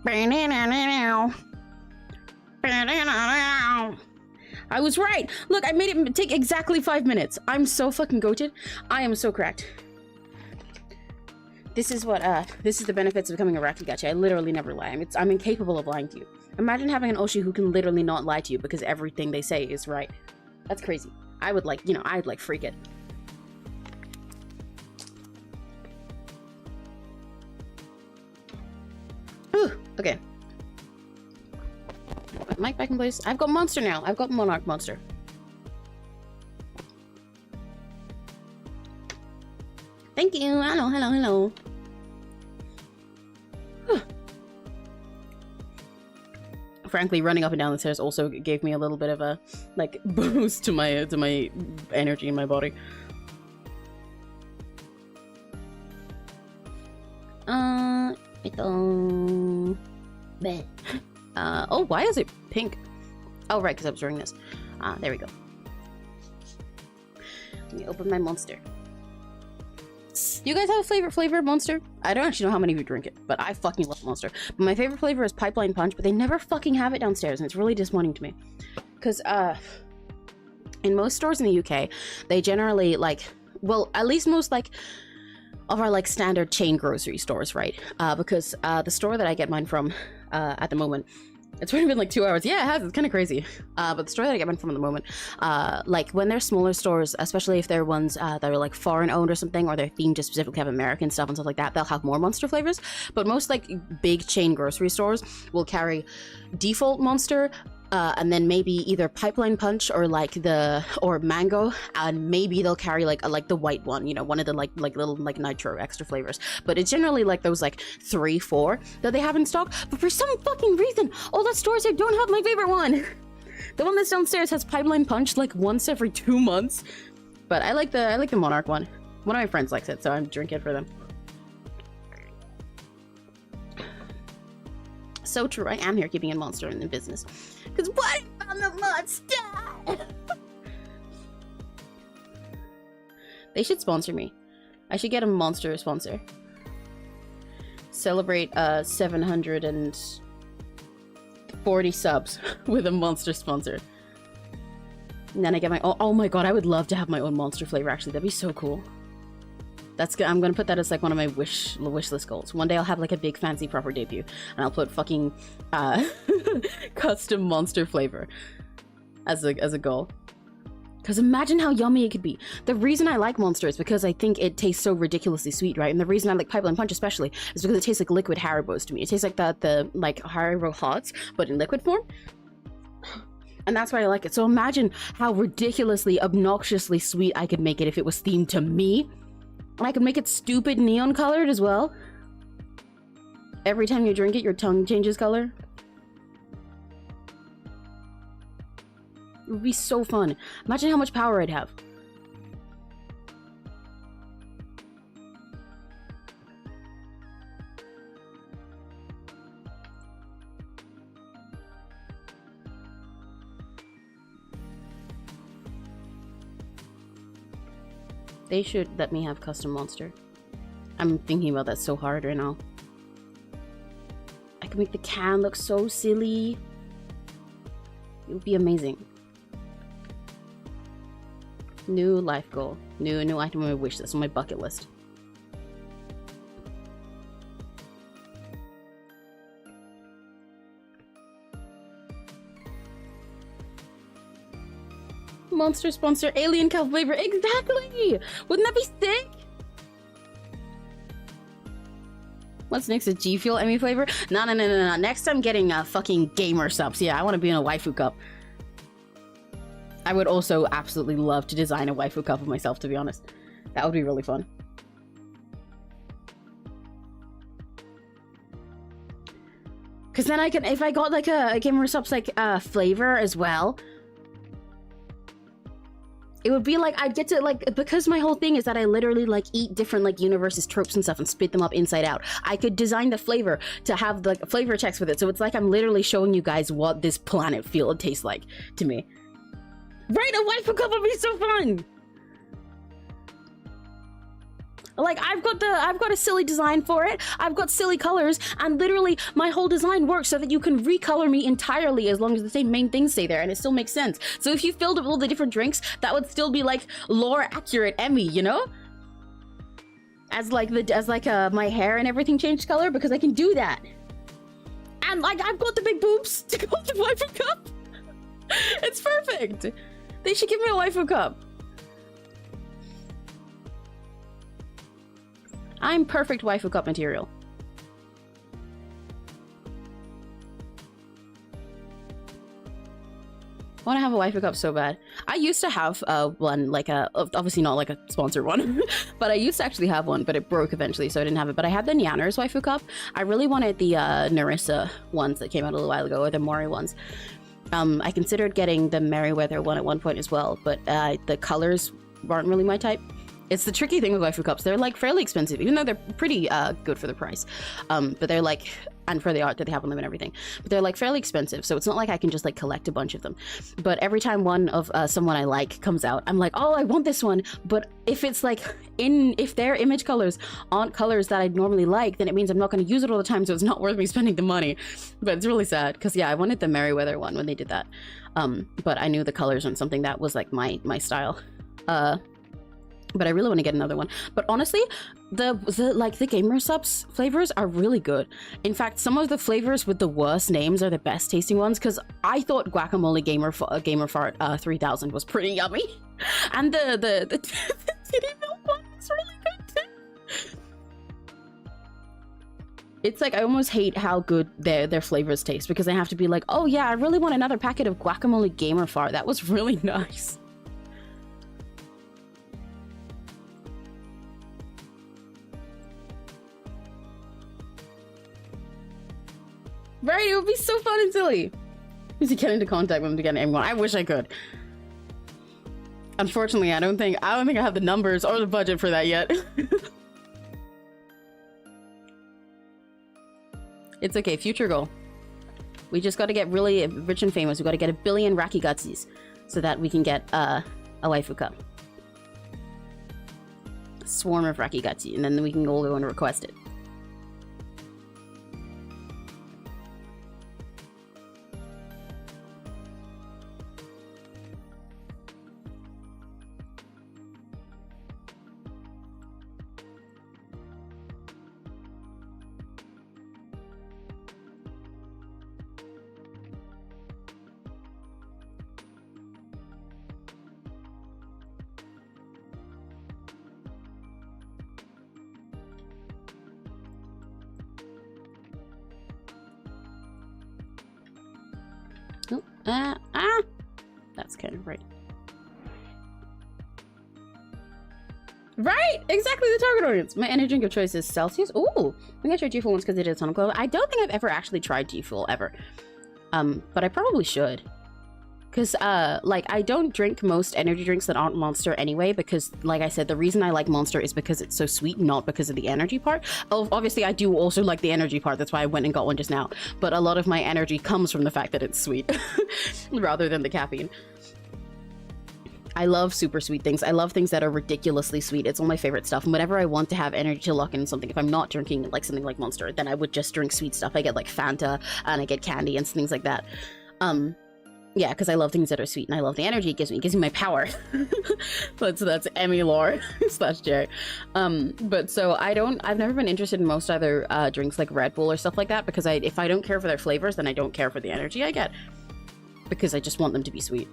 I was right. Look, I made it take exactly 5 minutes. I'm so fucking goated. I am so cracked. This is what, this is the benefits of becoming a Rakugachi. I literally never lie. I'm incapable of lying to you. Imagine having an Oshi who can literally not lie to you because everything they say is right. That's crazy. I would like, you know, I'd like freak it. Whew, okay. Put mic back in place. I've got monster now. I've got monarch monster. Thank you. Hello, hello, hello. Whew. Frankly, running up and down the stairs also gave me a little bit of a like boost to my energy in my body. Oh, why is it pink? Oh, right, because I was wearing this. There we go. Let me open my monster. You guys have a favorite flavor of Monster? I don't actually know how many of you drink it, but I fucking love Monster. But my favorite flavor is Pipeline Punch, but they never fucking have it downstairs, and it's really disappointing to me. Because, in most stores in the UK, they generally, like, well, at least most, like, of our, like, standard chain grocery stores, right? Because, the store that I get mine from, at the moment, it's already been like 2 hours. Yeah, it has. It's kind of crazy. But the store that I get mine from at the moment, like when they're smaller stores, especially if they're ones that are like foreign owned or something, or they're themed to specifically have American stuff and stuff like that, they'll have more Monster flavors. But most like big chain grocery stores will carry default Monster, and then maybe either Pipeline Punch or like or Mango, and maybe they'll carry like the white one, you know, one of the like little like nitro extra flavors. But it's generally like those like 3-4 that they have in stock. But for some fucking reason, all the stores here don't have my favorite one. The one that's downstairs has Pipeline Punch like once every 2 months. But I like the Monarch one. One of my friends likes it, so I'm drinking it for them. So true, I am here keeping a monster in the business. Because what if I'm a monster? They should sponsor me. I should get a monster sponsor. Celebrate 740 subs with a monster sponsor. And then I get my oh my god, I would love to have my own monster flavor actually. That'd be so cool. I'm gonna put that as like one of my wish list goals. One day I'll have like a big fancy proper debut and I'll put fucking custom monster flavor as a goal. Because imagine how yummy it could be. The reason I like Monster is because I think it tastes so ridiculously sweet, right? And the reason I like Pipeline Punch especially is because it tastes like liquid Haribos to me. It tastes like the like Haribo Hots, but in liquid form. And that's why I like it. So imagine how ridiculously, obnoxiously sweet I could make it if it was themed to me. And I could make it stupid neon colored as well. Every time you drink it, your tongue changes color. It would be so fun. Imagine how much power I'd have. They should let me have custom monster. I'm thinking about that so hard right now. I could make the can look so silly. It would be amazing. New life goal. New item on my wish list, on my bucket list. Monster sponsor alien cow flavor. Exactly! Wouldn't that be sick? What's next? A G Fuel Emmy flavor? No. Next I'm getting fucking gamer subs. Yeah, I want to be in a waifu cup. I would also absolutely love to design a waifu cup of myself, to be honest. That would be really fun. Because then I can, if I got like a gamer subs like flavor as well, it would be like I'd get to like, because my whole thing is that I literally like eat different like universes, tropes and stuff and spit them up inside out. I could design the flavor to have like flavor checks with it. So it's like I'm literally showing you guys what this planet field tastes like to me. Right, a waifu cup would be so fun! Like, I've got a silly design for it. I've got silly colors, and literally my whole design works so that you can recolor me entirely as long as the same main things stay there, and it still makes sense. So if you filled up all the different drinks, that would still be like lore accurate Emmy, you know? As my hair and everything changed color, because I can do that. And like, I've got the big boobs to go with the waifu cup. It's perfect. They should give me a waifu cup. I'm perfect waifu cup material. I want to have a waifu cup so bad. I used to have one, like obviously not like a sponsored one, but I used to actually have one, but it broke eventually, so I didn't have it. But I had the Nyanners waifu cup. I really wanted the Narissa ones that came out a little while ago, or the Mori ones. I considered getting the Merryweather one at one point as well, but the colors aren't really my type. It's the tricky thing with waifu cups. They're like fairly expensive, even though they're pretty good for the price. But they're like, and for the art that they have on them and everything, but they're like fairly expensive. So it's not like I can just like collect a bunch of them. But every time one of someone I like comes out, I'm like, oh, I want this one. But if it's like if their image colors aren't colors that I'd normally like, then it means I'm not going to use it all the time. So it's not worth me spending the money. But it's really sad because yeah, I wanted the Merryweather one when they did that. But I knew the colors weren't something that was like my style. But I really want to get another one. But honestly, the Gamer Subs flavors are really good. In fact, some of the flavors with the worst names are the best tasting ones, because I thought Guacamole Gamer Fart 3000 was pretty yummy, and the titty milk one is really good too. It's like I almost hate how good their flavors taste, because I have to be like, oh yeah, I really want another packet of Guacamole Gamer Fart. That was really nice. Right, it would be so fun and silly. Is he get into contact with him to get an M1? I wish I could. Unfortunately, I don't think I have the numbers or the budget for that yet. It's okay, future goal. We just got to get really rich and famous. We got to get 1 billion Rakigutsis so that we can get a waifu cup. A swarm of Rakigutsi, and then we can all go and request it. That's kind of right. Right! Exactly the target audience! My energy drink of choice is Celsius. Ooh! I think I tried G Fuel once because they did a ton of glow. I don't think I've ever actually tried G Fuel, ever. But I probably should. Because, like, I don't drink most energy drinks that aren't Monster anyway, because, like I said, the reason I like Monster is because it's so sweet, not because of the energy part. Oh, obviously, I do also like the energy part, that's why I went and got one just now. But a lot of my energy comes from the fact that it's sweet, rather than the caffeine. I love super sweet things. I love things that are ridiculously sweet. It's all my favorite stuff. And whenever I want to have energy to lock in something, if I'm not drinking, like, something like Monster, then I would just drink sweet stuff. I get, like, Fanta, and I get candy and things like that. Yeah, because I love things that are sweet, and I love the energy it gives me. It gives me my power. But so that's Emmy lore slash J. But so I've never been interested in most other drinks like Red Bull or stuff like that, because if I don't care for their flavors, then I don't care for the energy I get. Because I just want them to be sweet.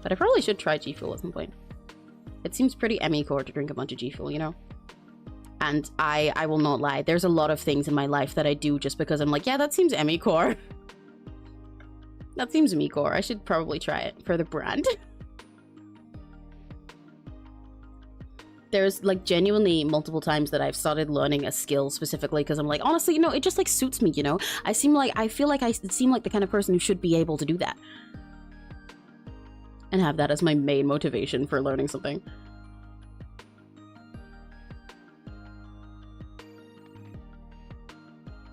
But I probably should try G Fuel at some point. It seems pretty Emmy core to drink a bunch of G Fuel, you know? And I will not lie, there's a lot of things in my life that I do just because I'm like, yeah, that seems Emmy core. That seems me core. I should probably try it for the brand. There's like genuinely multiple times that I've started learning a skill specifically because I'm like, honestly, you know, it just like suits me, you know? I feel like I seem like the kind of person who should be able to do that. And have that as my main motivation for learning something.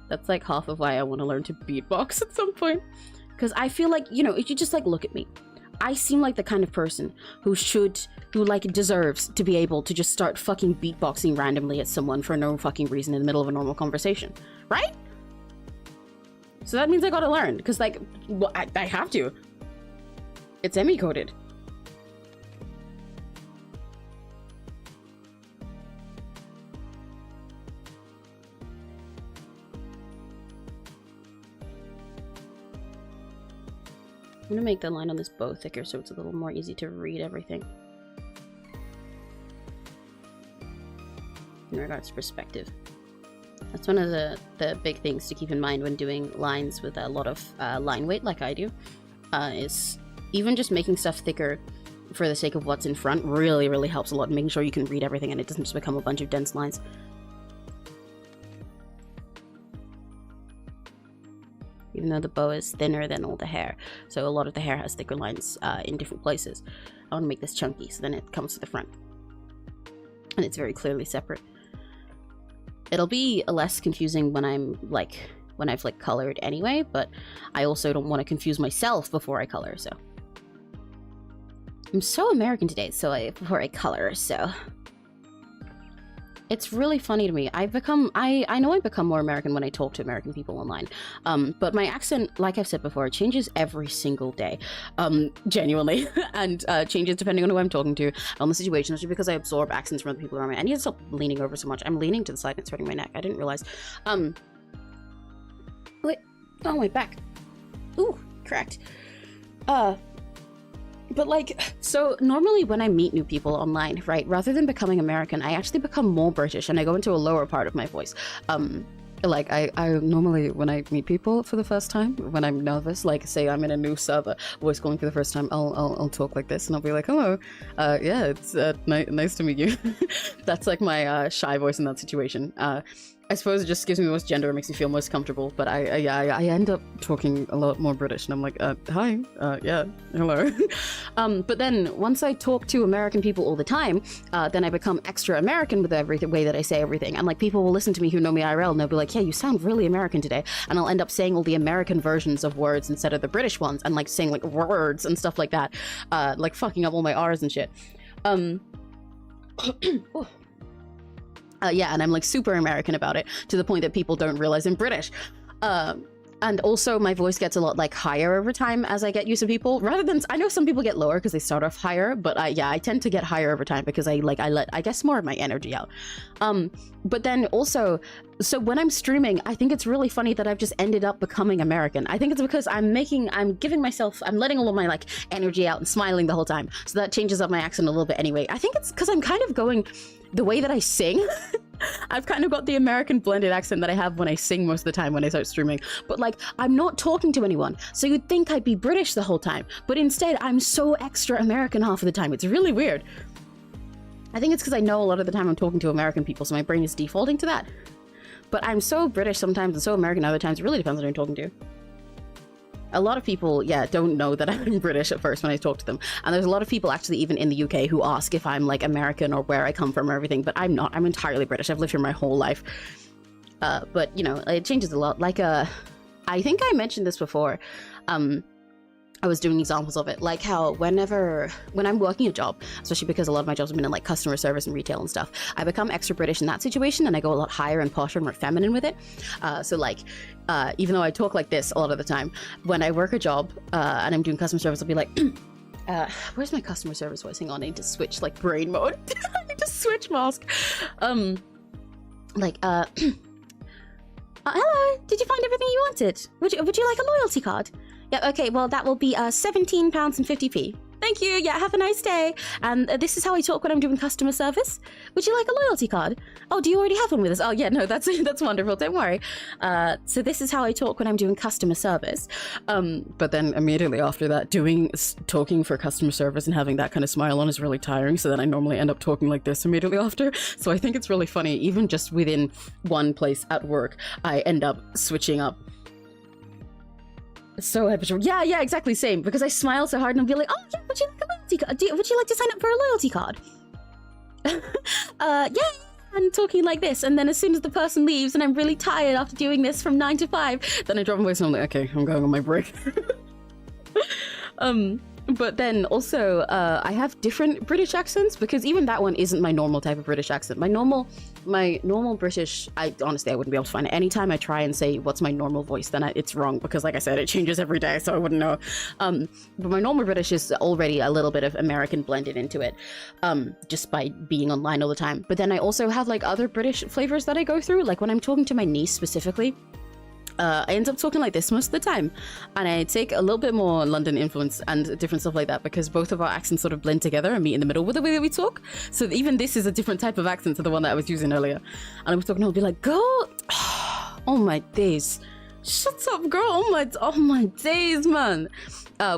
That's like half of why I want to learn to beatbox at some point. Because I feel like, you know, if you just like look at me. I seem like the kind of person who like deserves to be able to just start fucking beatboxing randomly at someone for no fucking reason in the middle of a normal conversation, right? So that means I gotta learn, because like, well, I have to. It's Emmy-coded. I'm gonna make the line on this bow thicker so it's a little more easy to read everything. In regards to perspective. That's one of the big things to keep in mind when doing lines with a lot of line weight like I do. Is even just making stuff thicker for the sake of what's in front really, really helps a lot in making sure you can read everything and it doesn't just become a bunch of dense lines. Even though the bow is thinner than all the hair. So a lot of the hair has thicker lines in different places. I want to make this chunky so then it comes to the front. And it's very clearly separate. It'll be less confusing when I've like colored anyway, but I also don't want to confuse myself before I color, so. I'm so American today, before I color, so. It's really funny to me. I know I become more American when I talk to American people online. But my accent, like I've said before, changes every single day. Genuinely. And changes depending on who I'm talking to, on the situation, especially because I absorb accents from other people around me. I need to stop leaning over so much. I'm leaning to the side and it's hurting my neck. I didn't realize. Wait. Oh, my back. Ooh, cracked. But like, so normally when I meet new people online, right, rather than becoming American, I actually become more British and I go into a lower part of my voice. Like I normally, when I meet people for the first time, when I'm nervous, like say I'm in a new server, voice calling for the first time, I'll talk like this and I'll be like, hello, yeah, it's nice to meet you. That's like my shy voice in that situation. I suppose it just gives me the most gender, it makes me feel most comfortable, but I end up talking a lot more British, and I'm like, hi, yeah, hello. But then, once I talk to American people all the time, then I become extra American with every way that I say everything, and like, people will listen to me who know me IRL, and they'll be like, yeah, you sound really American today, and I'll end up saying all the American versions of words instead of the British ones, and like, saying like, words and stuff like that, like, fucking up all my R's and shit. Yeah, and I'm like super American about it to the point that people don't realize I'm British. And also my voice gets a lot like higher over time as I get used to people, rather than, I know some people get lower because they start off higher, but yeah, I tend to get higher over time because I let, I guess, more of my energy out. But then also, so when I'm streaming, I think it's really funny that I've just ended up becoming American. I think it's because I'm letting all of my like energy out and smiling the whole time. So that changes up my accent a little bit anyway. I think it's because I'm kind of going the way that I sing. I've kind of got the American blended accent that I have when I sing most of the time when I start streaming. But like, I'm not talking to anyone. So you'd think I'd be British the whole time. But instead, I'm so extra American half of the time. It's really weird. I think it's because I know a lot of the time I'm talking to American people, so my brain is defaulting to that. But I'm so British sometimes and so American other times. It really depends on who I'm talking to. A lot of people, yeah, don't know that I'm British at first when I talk to them. And there's a lot of people actually even in the UK who ask if I'm like American or where I come from or everything, but I'm not. I'm entirely British. I've lived here my whole life. But, you know, it changes a lot. Like, I think I mentioned this before. I was doing examples of it, like how when I'm working a job, especially because a lot of my jobs have been in like customer service and retail and stuff, I become extra British in that situation and I go a lot higher and posher and more feminine with it. So like, even though I talk like this a lot of the time, when I work a job and I'm doing customer service, I'll be like, where's my customer service voice? Hang on, I need to switch like brain mode. I need to switch mask. Hello, did you find everything you wanted? Would you like a loyalty card? Yeah, okay, well, that will be £17.50p. Thank you, yeah, have a nice day. And this is how I talk when I'm doing customer service. Would you like a loyalty card? Oh, do you already have one with us? Oh, yeah, no, that's wonderful, don't worry. So this is how I talk when I'm doing customer service. But then immediately after that, talking for customer service and having that kind of smile on is really tiring. So then I normally end up talking like this immediately after. So I think it's really funny, even just within one place at work, I end up switching up. So habitual. Yeah, exactly, same. Because I smile so hard and I'll be like, oh, yeah, would you like a loyalty card? Would you like to sign up for a loyalty card? Yeah, I'm talking like this. And then as soon as the person leaves and I'm really tired after doing this from 9 to 5, then I drop my voice and I'm like, okay, I'm going on my break. But then also, I have different British accents because even that one isn't my normal type of British accent. My normal British, honestly, I wouldn't be able to find it. Anytime I try and say what's my normal voice, then it's wrong because, like I said, it changes every day, so I wouldn't know. But my normal British is already a little bit of American blended into it, just by being online all the time. But then I also have like other British flavors that I go through. Like when I'm talking to my niece specifically, I end up talking like this most of the time, and I take a little bit more London influence and different stuff like that because both of our accents sort of blend together and meet in the middle with the way that we talk. So even this is a different type of accent to the one that I was using earlier. And I was talking, I'll be like, girl, oh my days, shut up, girl, oh my days, man.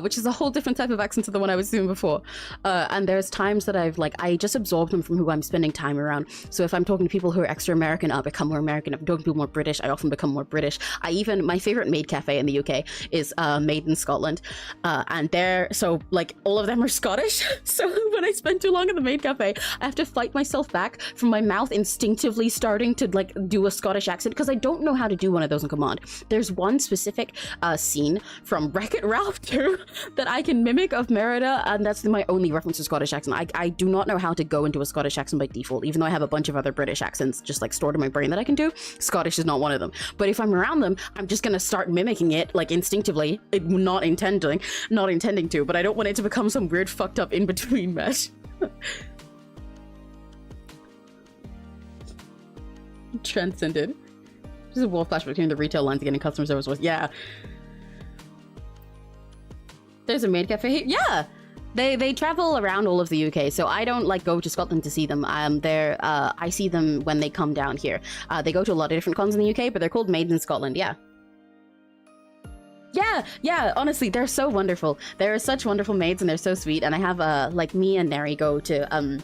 Which is a whole different type of accent to the one I was doing before. And there's times that I just absorb them from who I'm spending time around. So if I'm talking to people who are extra American, I'll become more American. If I'm talking to people more British, I often become more British. My favorite maid cafe in the UK is Maid in Scotland. And so like all of them are Scottish. So when I spend too long in the maid cafe, I have to fight myself back from my mouth instinctively starting to like do a Scottish accent because I don't know how to do one of those on command. There's one specific scene from Wreck-It Ralph 2 that I can mimic of Merida, and that's my only reference to Scottish accent. I do not know how to go into a Scottish accent by default, even though I have a bunch of other British accents just like stored in my brain that I can do. Scottish is not one of them. But if I'm around them, I'm just gonna start mimicking it like instinctively, not intending to, but I don't want it to become some weird fucked up in-between mesh. Transcended. This is a wolf flash between the retail lines and getting customer service was, yeah. There's a maid cafe here. Yeah, they travel around all of the UK, so I don't like go to Scotland to see them. I see them when they come down here. They go to a lot of different cons in the UK, but they're called Maids in Scotland. Yeah. Yeah, honestly, they're so wonderful. They're such wonderful maids and they're so sweet. And I have like me and Neri go to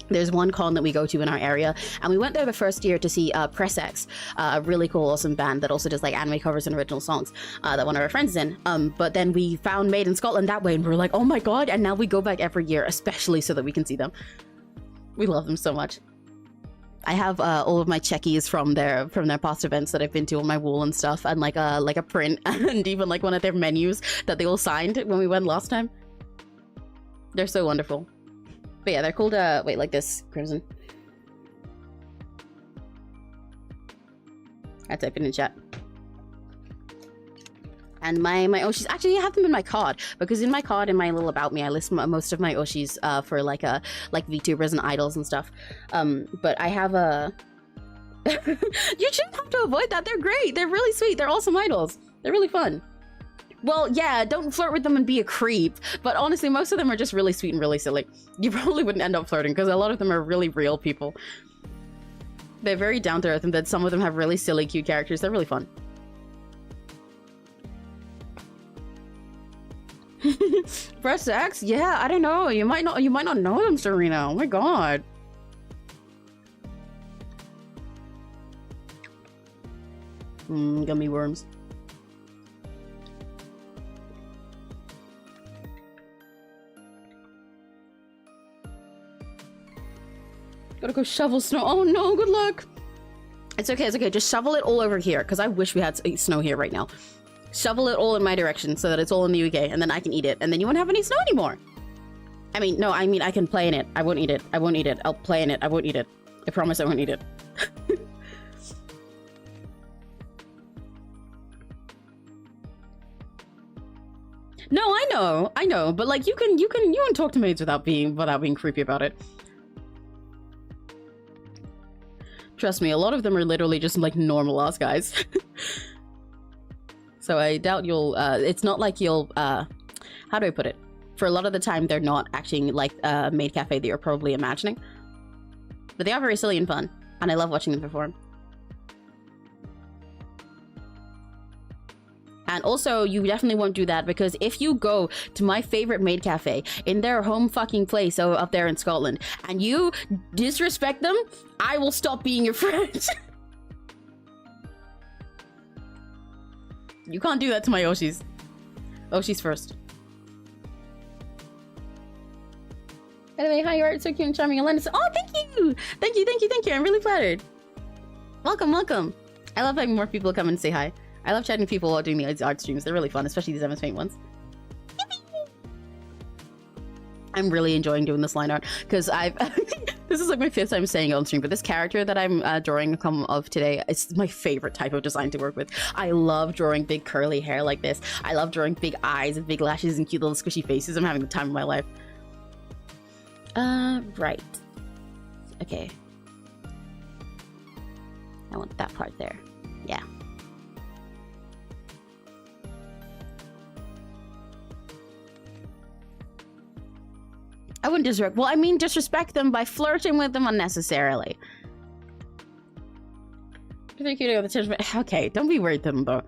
there's one con that we go to in our area, and we went there the first year to see Press X, a really cool, awesome band that also does like anime covers and original songs that one of our friends is in. But then we found Made in Scotland that way, and we were like, oh my god! And now we go back every year, especially so that we can see them. We love them so much. I have all of my checkies from their past events that I've been to on my wall and stuff, and like a print, and even like one of their menus that they all signed when we went last time. They're so wonderful. But yeah, they're called, wait, like this, Crimson. I type it in chat. And my Oshis, actually I have them in my card, because in my card, in my little about me, I list most of my Oshis for like VTubers and idols and stuff. But I have a... You shouldn't have to avoid that, they're great, they're really sweet, they're awesome idols. They're really fun. Well, yeah, don't flirt with them and be a creep, but honestly, most of them are just really sweet and really silly. You probably wouldn't end up flirting, because a lot of them are really real people. They're very down to earth, and then some of them have really silly, cute characters. They're really fun. Press X? Yeah, I don't know. You might not know them, Serena. Oh my god. Gummy worms. Gotta go shovel snow. Oh no, good luck. It's okay, it's okay. Just shovel it all over here, because I wish we had snow here right now. Shovel it all in my direction so that it's all in the UK, and then I can eat it, and then you won't have any snow anymore. I mean, no, I mean, I can play in it. I won't eat it. I won't eat it. I'll play in it. I won't eat it. I promise I won't eat it. No, I know, but like you can talk to maids without being creepy about it. Trust me, a lot of them are literally just like normal ass guys. So I doubt you'll, it's not like you'll, how do I put it? For a lot of the time, they're not acting like a maid cafe that you're probably imagining. But they are very silly and fun, and I love watching them perform. And also, you definitely won't do that, because if you go to my favorite maid cafe in their home fucking place up there in Scotland, and you disrespect them, I will stop being your friend. You can't do that to my Oshis. Oshis first. Anyway, hi, you are so cute and charming. Elena, oh, thank you! Thank you. I'm really flattered. Welcome. I love having more people come and say hi. I love chatting with people while doing these art streams. They're really fun, especially these MS Paint ones. I'm really enjoying doing this line art because I've this is like my 5th time saying it on stream, but this character that I'm drawing a common of today is my favorite type of design to work with. I love drawing big curly hair like this. I love drawing big eyes and big lashes and cute little squishy faces. I'm having the time of my life. Right. Okay. I want that part there. Yeah. I wouldn't disrespect. Well, I mean, disrespect them by flirting with them unnecessarily. Okay, don't be worried them though.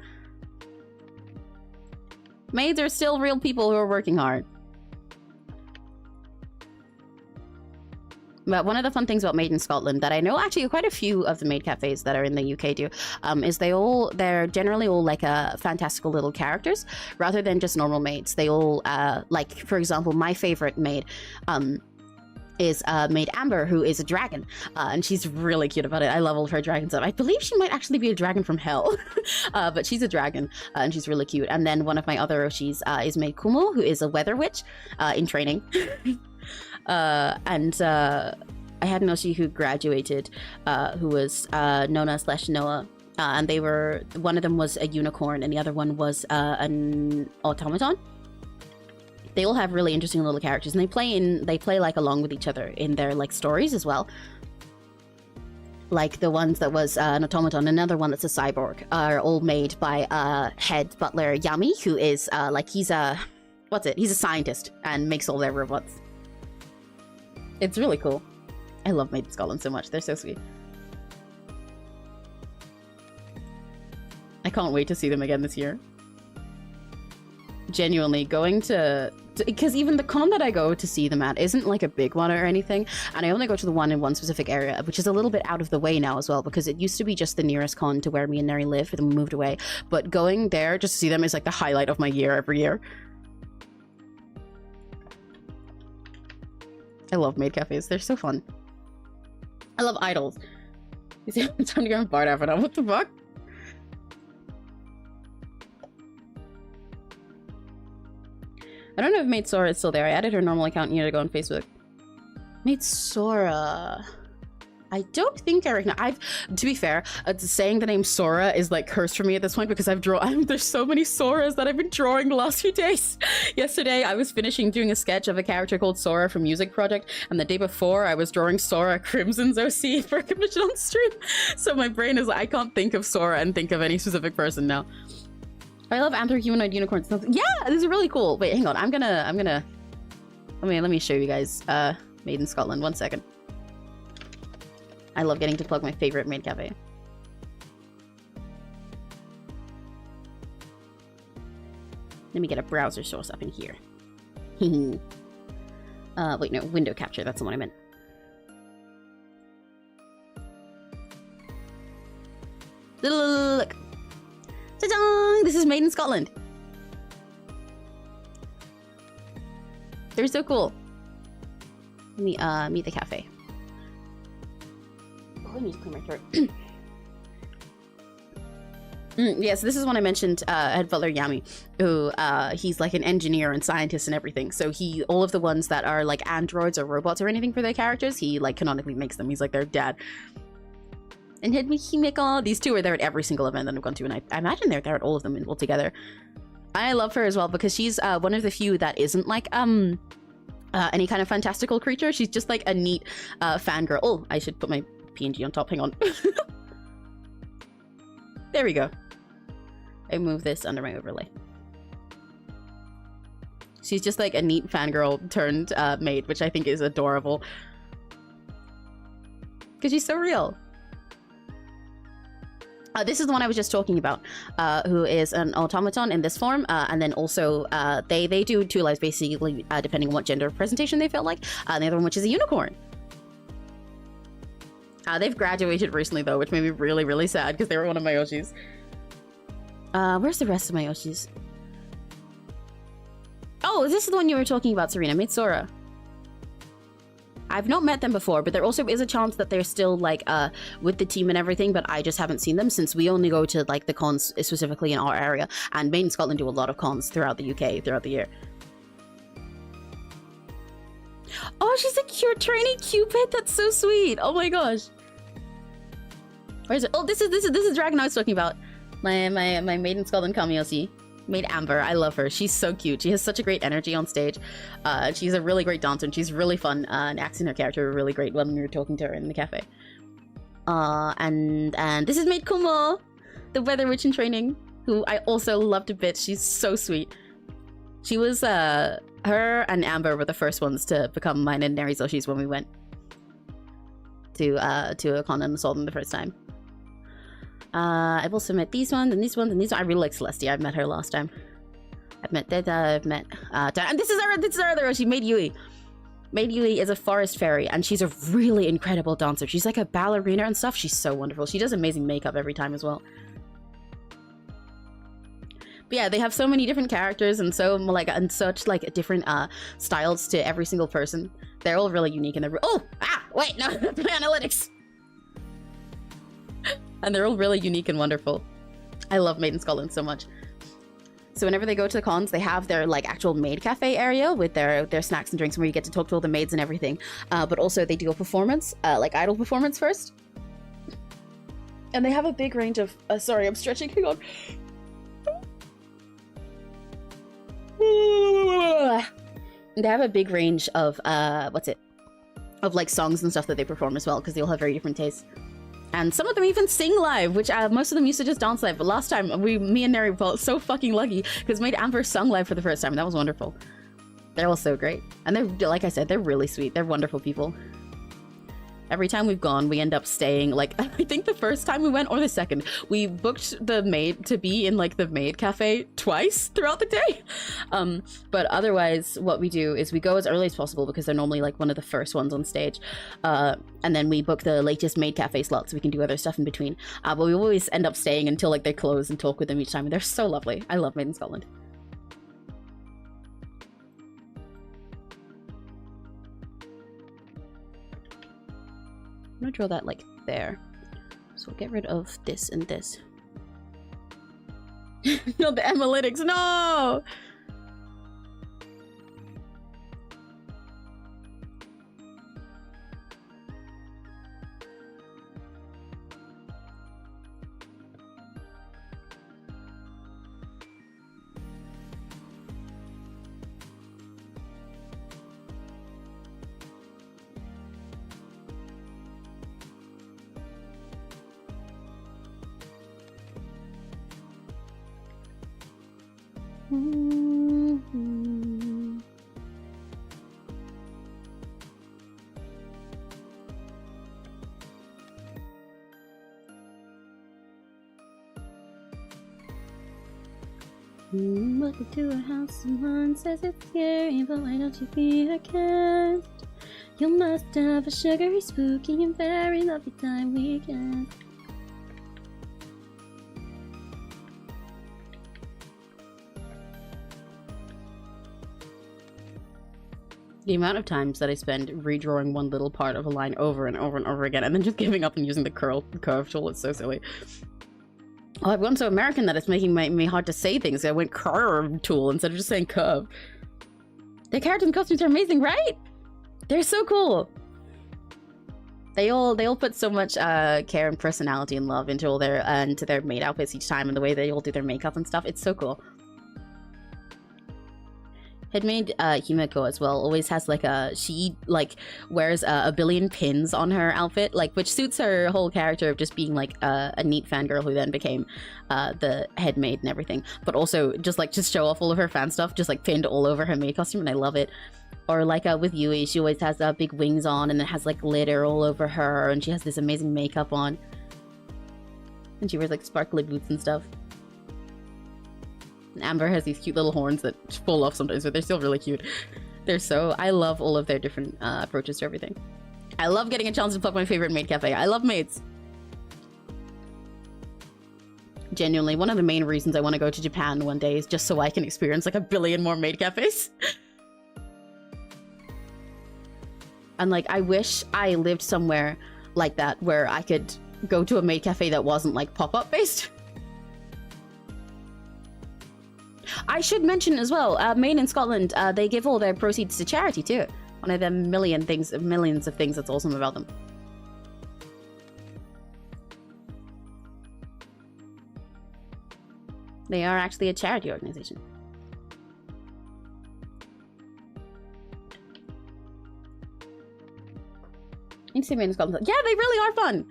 Maids are still real people who are working hard. But one of the fun things about Made in Scotland that I know actually quite a few of the maid cafes that are in the UK do is they're generally all like fantastical little characters rather than just normal maids. They all like, for example, my favorite maid is Maid Amber, who is a dragon, and she's really cute about it. I love all of her dragon stuff. I believe she might actually be a dragon from hell, but she's a dragon and she's really cute. And then one of my other Oshis is Maid Kumo, who is a weather witch in training. I had an Oshi who graduated, who was Nona/Noah, and they were, one of them was a unicorn and the other one was an automaton. They all have really interesting little characters, and they play like along with each other in their like stories as well. Like the ones that was an automaton, another one that's a cyborg, are all made by head butler Yami, who is like he's a scientist and makes all their robots. It's really cool. I love Made in Scotland so much. They're so sweet. I can't wait to see them again this year. Genuinely, going to because even the con that I go to see them at isn't like a big one or anything, and I only go to the one in one specific area, which is a little bit out of the way now as well, because it used to be just the nearest con to where me and Neri live, and then we moved away. But going there just to see them is like the highlight of my year every year. I love maid cafes. They're so fun. I love idols. You see, it's time to go on Bard after now. What the fuck? I don't know if Maid Sora is still there. I added her normal account years ago on Facebook. Maid Sora. I don't think I recognize. To be fair, saying the name Sora is like cursed for me at this point because there's so many Soras that I've been drawing the last few days. Yesterday, I was finishing doing a sketch of a character called Sora from Music Project, and the day before, I was drawing Sora Crimson's OC for recognition on stream. So my brain is like, I can't think of Sora and think of any specific person now. I love anthro-humanoid unicorns. Yeah, this is really cool. Wait, hang on. I'm gonna. Let me show you guys. Made in Scotland. 1 second. I love getting to plug my favorite maid cafe. Let me get a browser source up in here. Wait, no, window capture. That's the one I meant. Look. Ta-da! This is Made in Scotland. They're so cool. Let me meet the cafe. Oh, I need to clear my throat. Yes, this is one I mentioned, Head Butler Yami, who he's like an engineer and scientist and everything. So all of the ones that are like androids or robots or anything for their characters, he like canonically makes them. He's like their dad. And Hidmihimiko, these two are there at every single event that I've gone to, and I imagine they're there at all of them all together. I love her as well because she's one of the few that isn't like any kind of fantastical creature. She's just like a neat fangirl. Oh, I should put my PNG on top. Hang on. There we go. I move this under my overlay. She's just like a neat fangirl turned maid, which I think is adorable. Because she's so real. This is the one I was just talking about, who is an automaton in this form, and then also they do two lives basically, depending on what gender presentation they feel like. And the other one, which is a unicorn. They've graduated recently though, which made me really, really sad because they were one of my Yoshis. Where's the rest of my Yoshis? Oh, this is the one you were talking about, Serena. Maid Sora. I've not met them before, but there also is a chance that they're still like with the team and everything, but I just haven't seen them since we only go to like the cons specifically in our area, and Made in Scotland do a lot of cons throughout the UK throughout the year. Oh, she's a cute trainee Cupid. That's so sweet. Oh my gosh. Where is it? Oh, this is Dragon I was talking about. My maid in Scotland Kamiosi. Maid Amber. I love her. She's so cute. She has such a great energy on stage. She's a really great dancer and she's really fun and acting her character really great when we were talking to her in the cafe. And this is Maid Kumo, the Weather Witch in training, who I also loved a bit. She's so sweet. She was her and Amber were the first ones to become my Nari Zoshis when we went to a con and saw them the first time. I've also met these ones and these ones and these ones. I really like Celestia. I've met her last time. I've met Deda, I've met and this is our other Roshi, Maid Yui. Maid Yui is a forest fairy and she's a really incredible dancer. She's like a ballerina and stuff. She's so wonderful. She does amazing makeup every time as well. But yeah, they have so many different characters and so like and such like different styles to every single person. They're all really unique and they're wait, no, analytics. And they're all really unique and wonderful. I love Maid in Scotland so much. So whenever they go to the cons, they have their like actual maid cafe area with their snacks and drinks where you get to talk to all the maids and everything. But also they do a performance, like idol performance first. And they have a big range of, sorry, I'm stretching, hang on. They have a big range of, of like songs and stuff that they perform as well, because they all have very different tastes. And some of them even sing live, which most of them used to just dance live. But last time, me and Neri felt so fucking lucky because Maid Amber sung live for the first time. And that was wonderful. They're all so great. And they're, like I said, they're really sweet. They're wonderful people. Every time we've gone, we end up staying, like, I think the first time we went, or the second, we booked the maid to be in, like, the maid cafe twice throughout the day. But otherwise, what we do is we go as early as possible because they're normally, like, one of the first ones on stage. And then we book the latest maid cafe slot so we can do other stuff in between. But we always end up staying until, like, they close and talk with them each time. And they're so lovely. I love Maid in Scotland. I'm gonna draw that like there. So we'll get rid of this and this. No, the analytics, no! Welcome to a house, someone says it's scary, but why don't you be a cat? You must have a sugary, spooky, and very lovely time weekend. The amount of times that I spend redrawing one little part of a line over and over and over again and then just giving up and using the curve tool is so silly. Oh, I've gone so American that it's making me hard to say things. I went curve tool instead of just saying curve. The characters and costumes are amazing, right? They're so cool. They all put so much care and personality and love into all their maid outfits each time and the way they all do their makeup and stuff. It's so cool. Headmaid Himeko as well always has like she wears a billion pins on her outfit, like, which suits her whole character of just being like a neat fangirl who then became the head maid and everything, but also just show off all of her fan stuff just like pinned all over her maid costume, and I love it. Or like with Yui, she always has big wings on and it has like glitter all over her, and she has this amazing makeup on, and she wears like sparkly boots and stuff. Amber has these cute little horns that fall off sometimes, but they're still really cute. I love all of their different approaches to everything. I love getting a chance to pluck my favorite maid cafe. I love maids. Genuinely, one of the main reasons I want to go to Japan one day is just so I can experience like a billion more maid cafes. And like, I wish I lived somewhere like that where I could go to a maid cafe that wasn't like pop-up based. I should mention as well, Maid in Scotland, they give all their proceeds to charity too. One of the millions of things that's awesome about them. They are actually a charity organization. Yeah, they really are fun.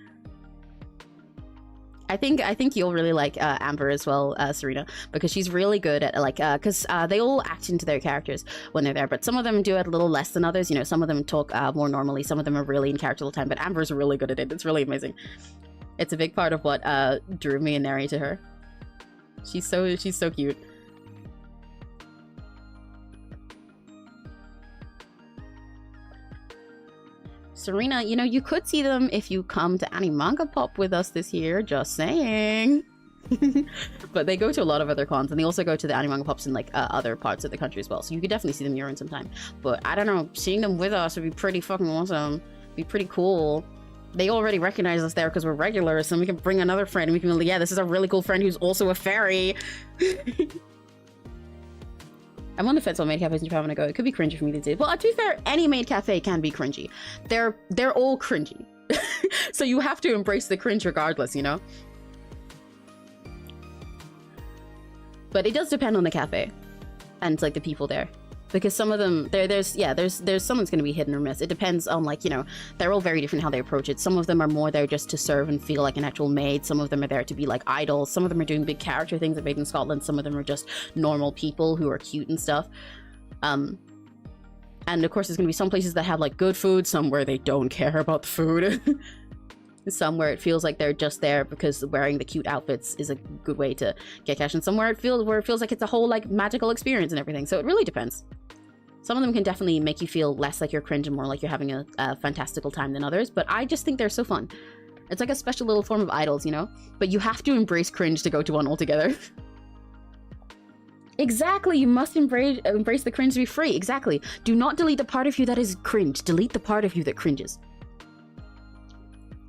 I think you'll really like Amber as well, Serena, because she's really good at like because they all act into their characters when they're there, but some of them do it a little less than others. You know, some of them talk more normally, some of them are really in character all the time, but Amber's really good at it. It's really amazing. It's a big part of what drew me and Neri to her. She's so cute. Serena, you know, you could see them if you come to Manga Pop with us this year, just saying. But they go to a lot of other cons, and they also go to the Manga Pops in like other parts of the country as well, so you could definitely see them your own sometime. But I don't know, seeing them with us would be pretty fucking awesome. Be pretty cool. They already recognize us there because we're regulars, so we can bring another friend and we can be like, yeah, this is a really cool friend who's also a fairy. I'm on the fence on maid cafes in Japan when I go. It could be cringy for me these days. Well, to be fair, any maid cafe can be cringy. They're all cringy. So you have to embrace the cringe regardless, you know? But it does depend on the cafe and like the people there. Because some of them, there's someone's going to be hidden or miss. It depends on, like, you know, they're all very different how they approach it. Some of them are more there just to serve and feel like an actual maid. Some of them are there to be like idols. Some of them are doing big character things at Made in Scotland. Some of them are just normal people who are cute and stuff. And of course, there's going to be some places that have like good food, some where they don't care about the food. Some where it feels like they're just there because wearing the cute outfits is a good way to get cash, and somewhere it feels like it's a whole like magical experience and everything. So it really depends. Some of them can definitely make you feel less like you're cringe and more like you're having a fantastical time than others, but I just think they're so fun. It's like a special little form of idols, you know? But you have to embrace cringe to go to one altogether. Exactly, you must embrace the cringe to be free. Exactly. Do not delete the part of you that is cringe. Delete the part of you that cringes.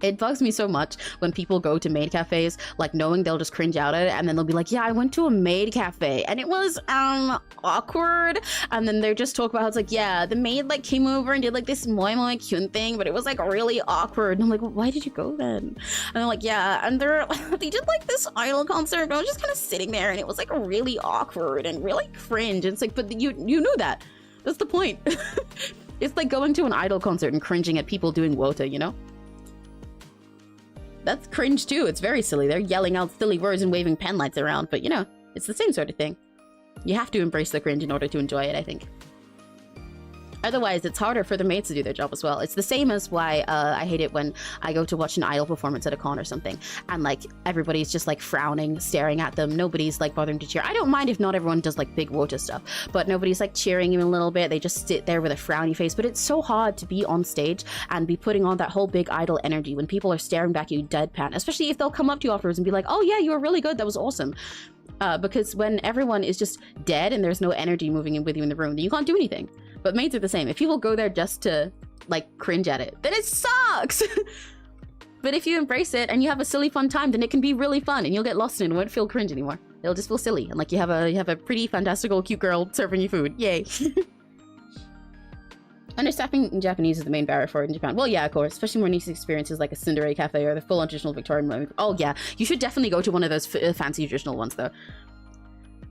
It bugs me so much when people go to maid cafes, like knowing they'll just cringe out at it, and then they'll be like, yeah, I went to a maid cafe and it was awkward. And then they just talk about how it's like, yeah, the maid like came over and did like this moi moi kyun thing, but it was like really awkward. And I'm like, well, why did you go then? And they're like, yeah, and they did like this idol concert, and I was just kind of sitting there and it was like really awkward and really cringe. And it's like, but you knew that. That's the point. It's like going to an idol concert and cringing at people doing wota, you know? That's cringe too. It's very silly. They're yelling out silly words and waving pen lights around, but you know, it's the same sort of thing. You have to embrace the cringe in order to enjoy it, I think. Otherwise, it's harder for the maids to do their job as well. It's the same as why I hate it when I go to watch an idol performance at a con or something, and like everybody's just like frowning, staring at them. Nobody's like bothering to cheer. I don't mind if not everyone does like big wota stuff, but nobody's like cheering even a little bit. They just sit there with a frowny face. But it's so hard to be on stage and be putting on that whole big idol energy when people are staring back at you deadpan, especially if they'll come up to you afterwards and be like, oh yeah, you were really good, that was awesome. Because when everyone is just dead and there's no energy moving in with you in the room, then you can't do anything. But maids are the same. If people go there just to like cringe at it, then it sucks. But if you embrace it and you have a silly fun time, then it can be really fun and you'll get lost in it and won't feel cringe anymore. It'll just feel silly and like you have a pretty fantastical cute girl serving you food. Yay. Understaffing in Japanese is the main barrier for it in Japan. Well, yeah, of course, especially more niche experiences like a Cinderella cafe or the full-on traditional Victorian moment. Oh yeah, you should definitely go to one of those fancy traditional ones though.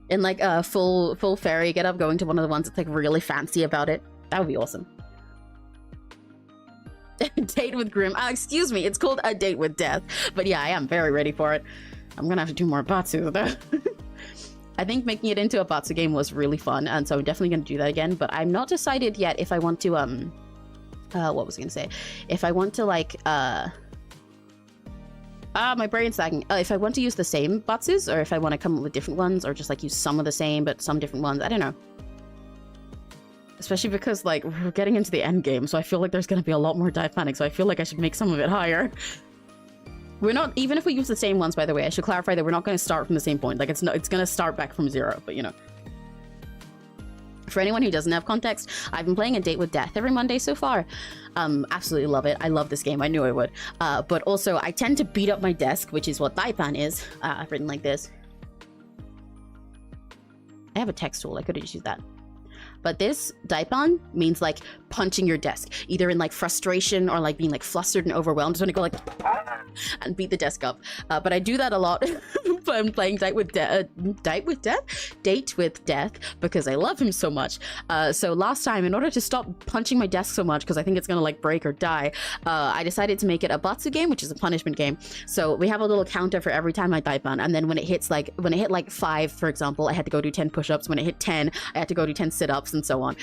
In like a full fairy get up, going to one of the ones that's like really fancy about it. That would be awesome. Date with Grim. Excuse me, it's called A Date with Death. But yeah, I am very ready for it. I'm gonna have to do more Batsu though. I think making it into a Batsu game was really fun, and so I'm definitely gonna do that again, but I'm not decided yet if I want to, what was I gonna say? If I want to like, my brain's lagging. If I want to use the same Batsus, or if I want to come up with different ones, or just like use some of the same, but some different ones, I don't know. Especially because like, we're getting into the end game, so I feel like there's gonna be a lot more dive panic, so I feel like I should make some of it higher. We're not, even if we use the same ones, by the way, I should clarify that we're not going to start from the same point. Like, it's going to start back from 0, but you know. For anyone who doesn't have context, I've been playing A Date with Death every Monday so far. Absolutely love it. I love this game. I knew I would. But also, I tend to beat up my desk, which is what Taipan is. I've written like this. I have a text tool. I could have just used that. But this daipan means like punching your desk, either in like frustration or like being like flustered and overwhelmed. Just want to go like and beat the desk up. But I do that a lot when I'm playing Date with Death, because I love him so much. So last time, in order to stop punching my desk so much, because I think it's gonna like break or die, I decided to make it a batsu game, which is a punishment game. So we have a little counter for every time I daipan, and then when it hit like 5, for example, I had to go do 10 push-ups. When it hit 10, I had to go do 10 sit-ups, and so on.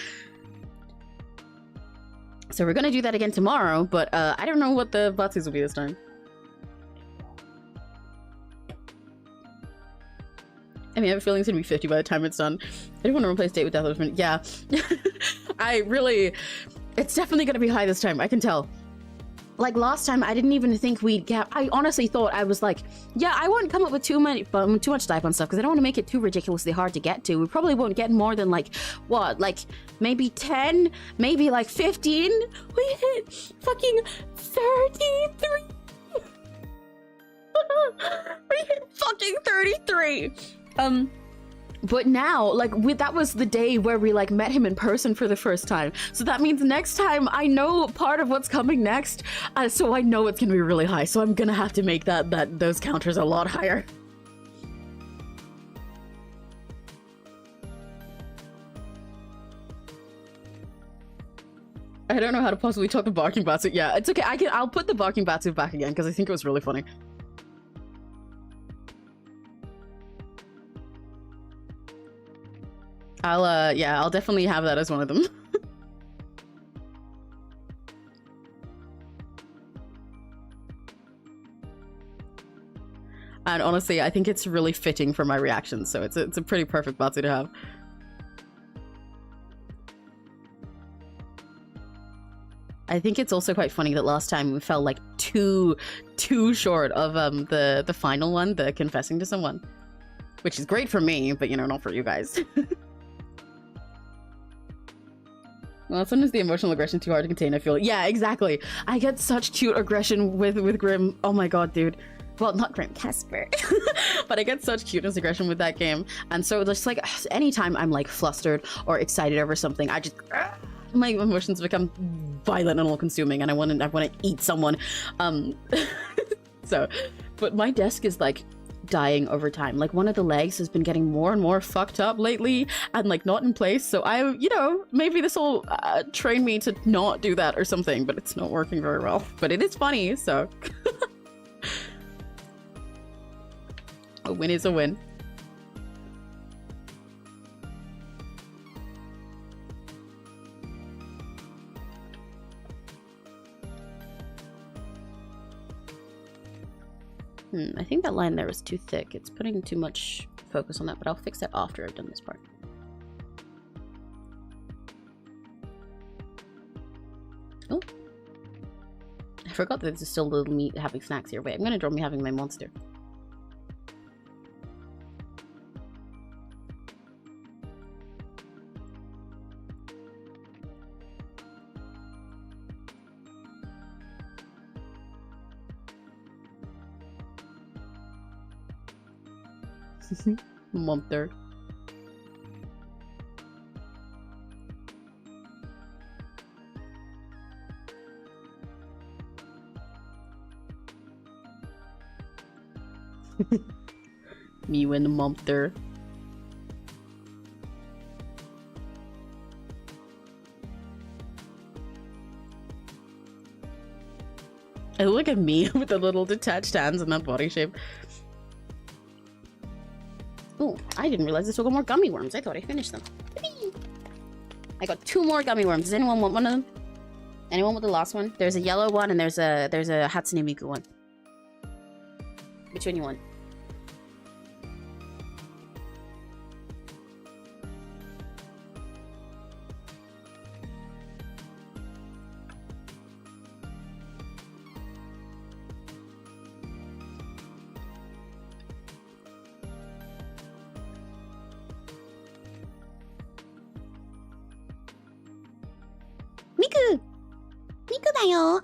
So we're gonna do that again tomorrow, but I don't know what the batsus will be this time. I mean, I have a feeling it's gonna be 50 by the time it's done. I don't want to replace Date with Death Husband. Yeah. It's definitely gonna be high this time, I can tell. Like last time, I didn't even think we'd get. I honestly thought, I was like, yeah, I won't come up with too much daipan stuff because I don't want to make it too ridiculously hard to get to. We probably won't get more than like, what, like maybe 10, maybe like 15. We hit fucking 33. We hit fucking 33. But now, like, that was the day where we, like, met him in person for the first time. So that means next time I know part of what's coming next, so I know it's gonna be really high. So I'm gonna have to make those counters a lot higher. I don't know how to possibly talk the barking batsu. Yeah, it's okay. I'll put the barking batsu back again because I think it was really funny. I'll definitely have that as one of them. And honestly, I think it's really fitting for my reactions, so it's a pretty perfect batsu to have. I think it's also quite funny that last time we fell like too short of the final one, the confessing to someone, which is great for me, but you know, not for you guys. Well, sometimes the emotional aggression too hard to contain, I feel. Yeah, exactly. I get such cute aggression with Grim. Oh my god, dude. Well, not Grim, Casper. But I get such cuteness aggression with that game. And so just like anytime I'm like flustered or excited over something, I just my emotions become violent and all consuming and I want to eat someone. So, but my desk is like dying over time. Like one of the legs has been getting more and more fucked up lately and like not in place, so you know, maybe this will train me to not do that or something, but it's not working very well. But it is funny, so a win is a win. I think that line there was too thick. It's putting too much focus on that, but I'll fix that after I've done this part. Oh, I forgot that there's still little meat having snacks here. Wait, I'm gonna draw me having my monster. Monster. Me and the monster. And look at me with the little detached hands and that body shape. Oh, I didn't realize I still got more gummy worms. I thought I finished them. I got 2 more gummy worms. Does anyone want one of them? Anyone want the last one? There's a yellow one and there's a Hatsune Miku one. Which one you want?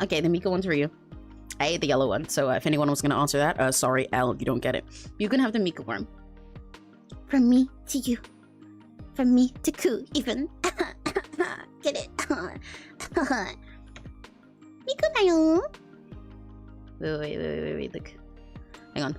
Okay, the Miko one's for you. I ate the yellow one, so if anyone was gonna answer that, sorry, L, you don't get it. You can have the Miko worm. From me to you. From me to Ku, even. get it. Miku da yo. Wait, look. Hang on.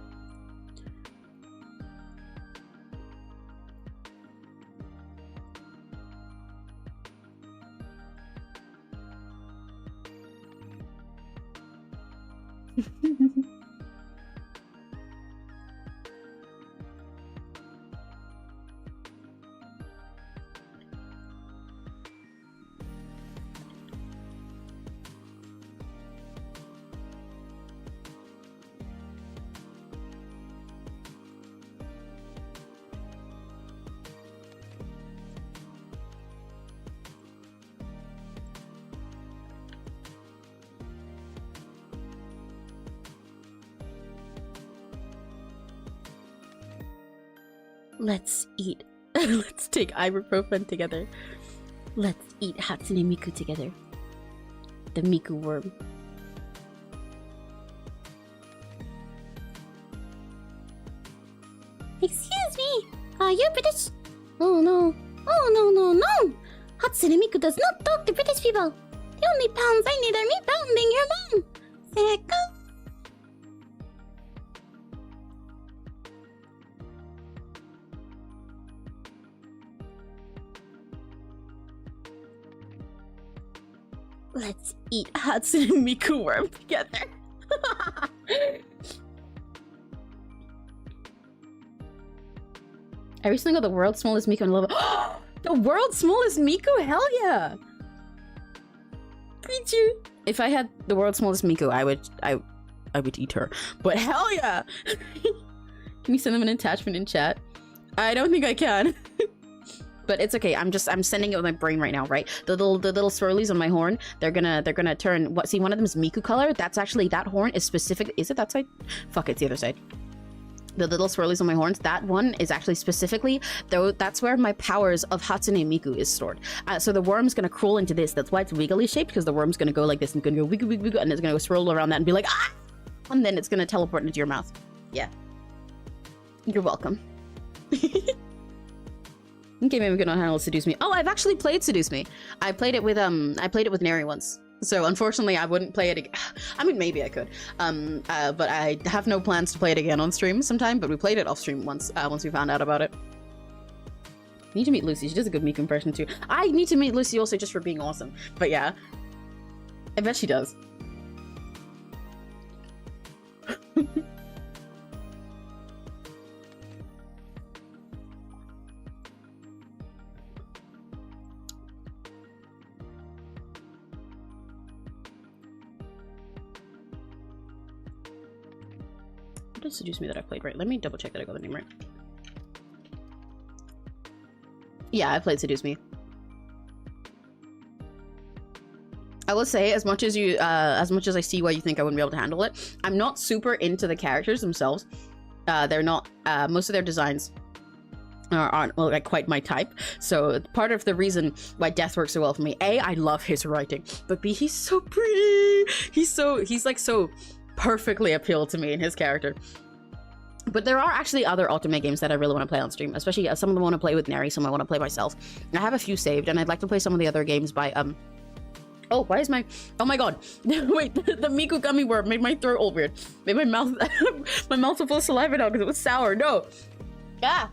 Let's eat. Let's take ibuprofen together. Let's eat Hatsune Miku together. The Miku worm. Excuse me. Are you British? Oh no. Oh no. Hatsune Miku does not talk to British people. The only pounds I need are me pounding your mom. Seko. Let's eat Hatsune Miku worm together. I recently got the world's smallest Miku and love it. The world's smallest Miku? Hell yeah! Pichu! If I had the world's smallest Miku, I would eat her. But hell yeah! Can you send them an attachment in chat? I don't think I can. But it's okay. I'm sending it with my brain right now, right? The little swirlies on my horn, they're gonna turn what? See, one of them is Miku color. That's actually, that horn is specific. Is it that side? Fuck, it's the other side. The little swirlies on my horns, that one is actually specifically, though, that's where my powers of Hatsune Miku is stored. So the worm's gonna crawl into this. That's why it's wiggly shaped, because the worm's gonna go like this and gonna go wiggle, wiggle, wiggle, and it's gonna go swirl around that and be like, ah! And then it's gonna teleport into your mouth. Yeah. You're welcome. Okay, maybe we can handle Seduce Me. Oh, I've actually played Seduce Me. I played it with Neri once. So unfortunately, I wouldn't play it again. I mean, maybe I could. But I have no plans to play it again on stream sometime. But we played it off stream once. Once we found out about it. I need to meet Lucy. She does a good Miku impression too. I need to meet Lucy also just for being awesome. But yeah, I bet she does. What did Seduce Me that I played right? Let me double check that I got the name right. Yeah, I played Seduce Me. I will say, as much as I see why you think I wouldn't be able to handle it, I'm not super into the characters themselves. They're not, most of their designs aren't well, like quite my type. So part of the reason why Death works so well for me, A, I love his writing, but B, he's so pretty. He's like so perfectly appealed to me in his character. But there are actually other Ultimate games that I really want to play on stream, especially some of them I want to play with Neri, some I want to play myself. I have a few saved, and I'd like to play some of the other games by oh, why is my... Oh my god. Wait, the Miku gummy worm made my throat all weird. Made my mouth... my mouth so full of saliva now because it was sour. No. Ah.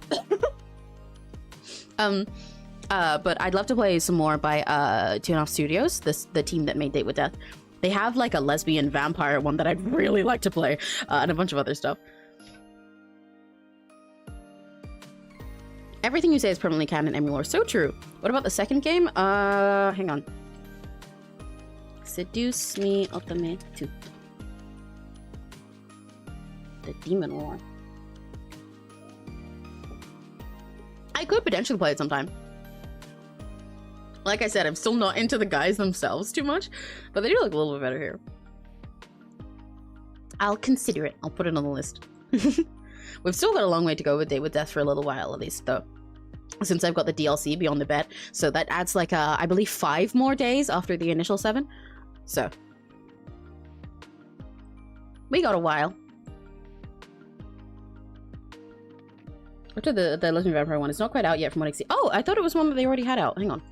But I'd love to play some more by Tune Off Studios, the team that made Date with Death. They have like a lesbian vampire one that I'd really like to play, and a bunch of other stuff. Everything you say is permanently canon anymore. So true. What about the second game? Hang on. Seduce Me Ultimate 2. The Demon War. I could potentially play it sometime. Like I said, I'm still not into the guys themselves too much, but they do look a little bit better here. I'll consider it. I'll put it on the list. We've still got a long way to go with Date with Death for a little while, at least, though. Since I've got the DLC Beyond the Bet, so that adds like, I believe 5 more days after the initial 7. So, we got a while. What did the Legendary Vampire one? It's not quite out yet from what I see. Oh, I thought it was one that they already had out. Hang on.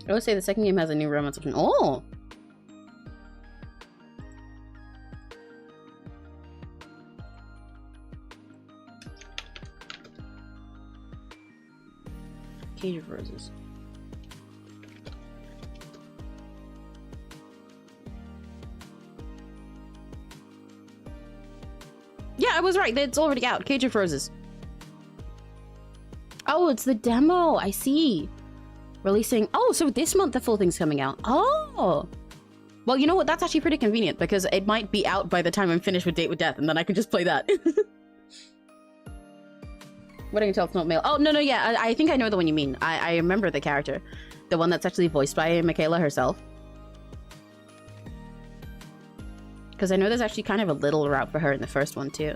I would say the second game has a new romance option. Oh! Cage of Roses. Yeah, I was right. It's already out. Cage of Roses. Oh, it's the demo. I see. Releasing. Oh, so this month the full thing's coming out. Oh. Well, you know what? That's actually pretty convenient because it might be out by the time I'm finished with Date with Death, and then I can just play that. What I can tell, it's not male. Oh, no, yeah. I think I know the one you mean. I remember the character. The one that's actually voiced by Michaela herself. Because I know there's actually kind of a little route for her in the first one, too.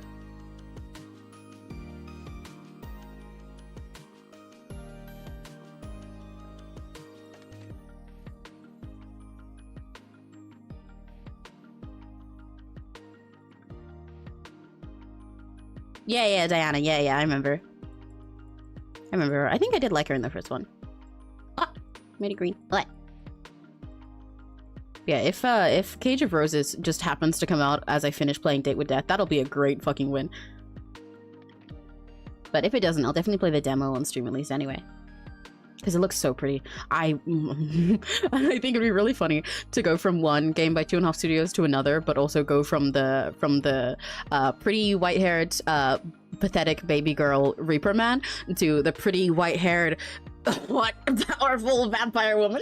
Yeah, Diana. Yeah, I remember. I remember her. I think I did like her in the first one. Ah! Made it green. What? Yeah, if Cage of Roses just happens to come out as I finish playing Date with Death, that'll be a great fucking win. But if it doesn't, I'll definitely play the demo on stream at least anyway. Because it looks so pretty. I think it'd be really funny to go from one game by 2.5 Studios to another, but also go from the pretty white-haired, pathetic baby girl Reaper Man to the pretty white-haired, what, powerful vampire woman.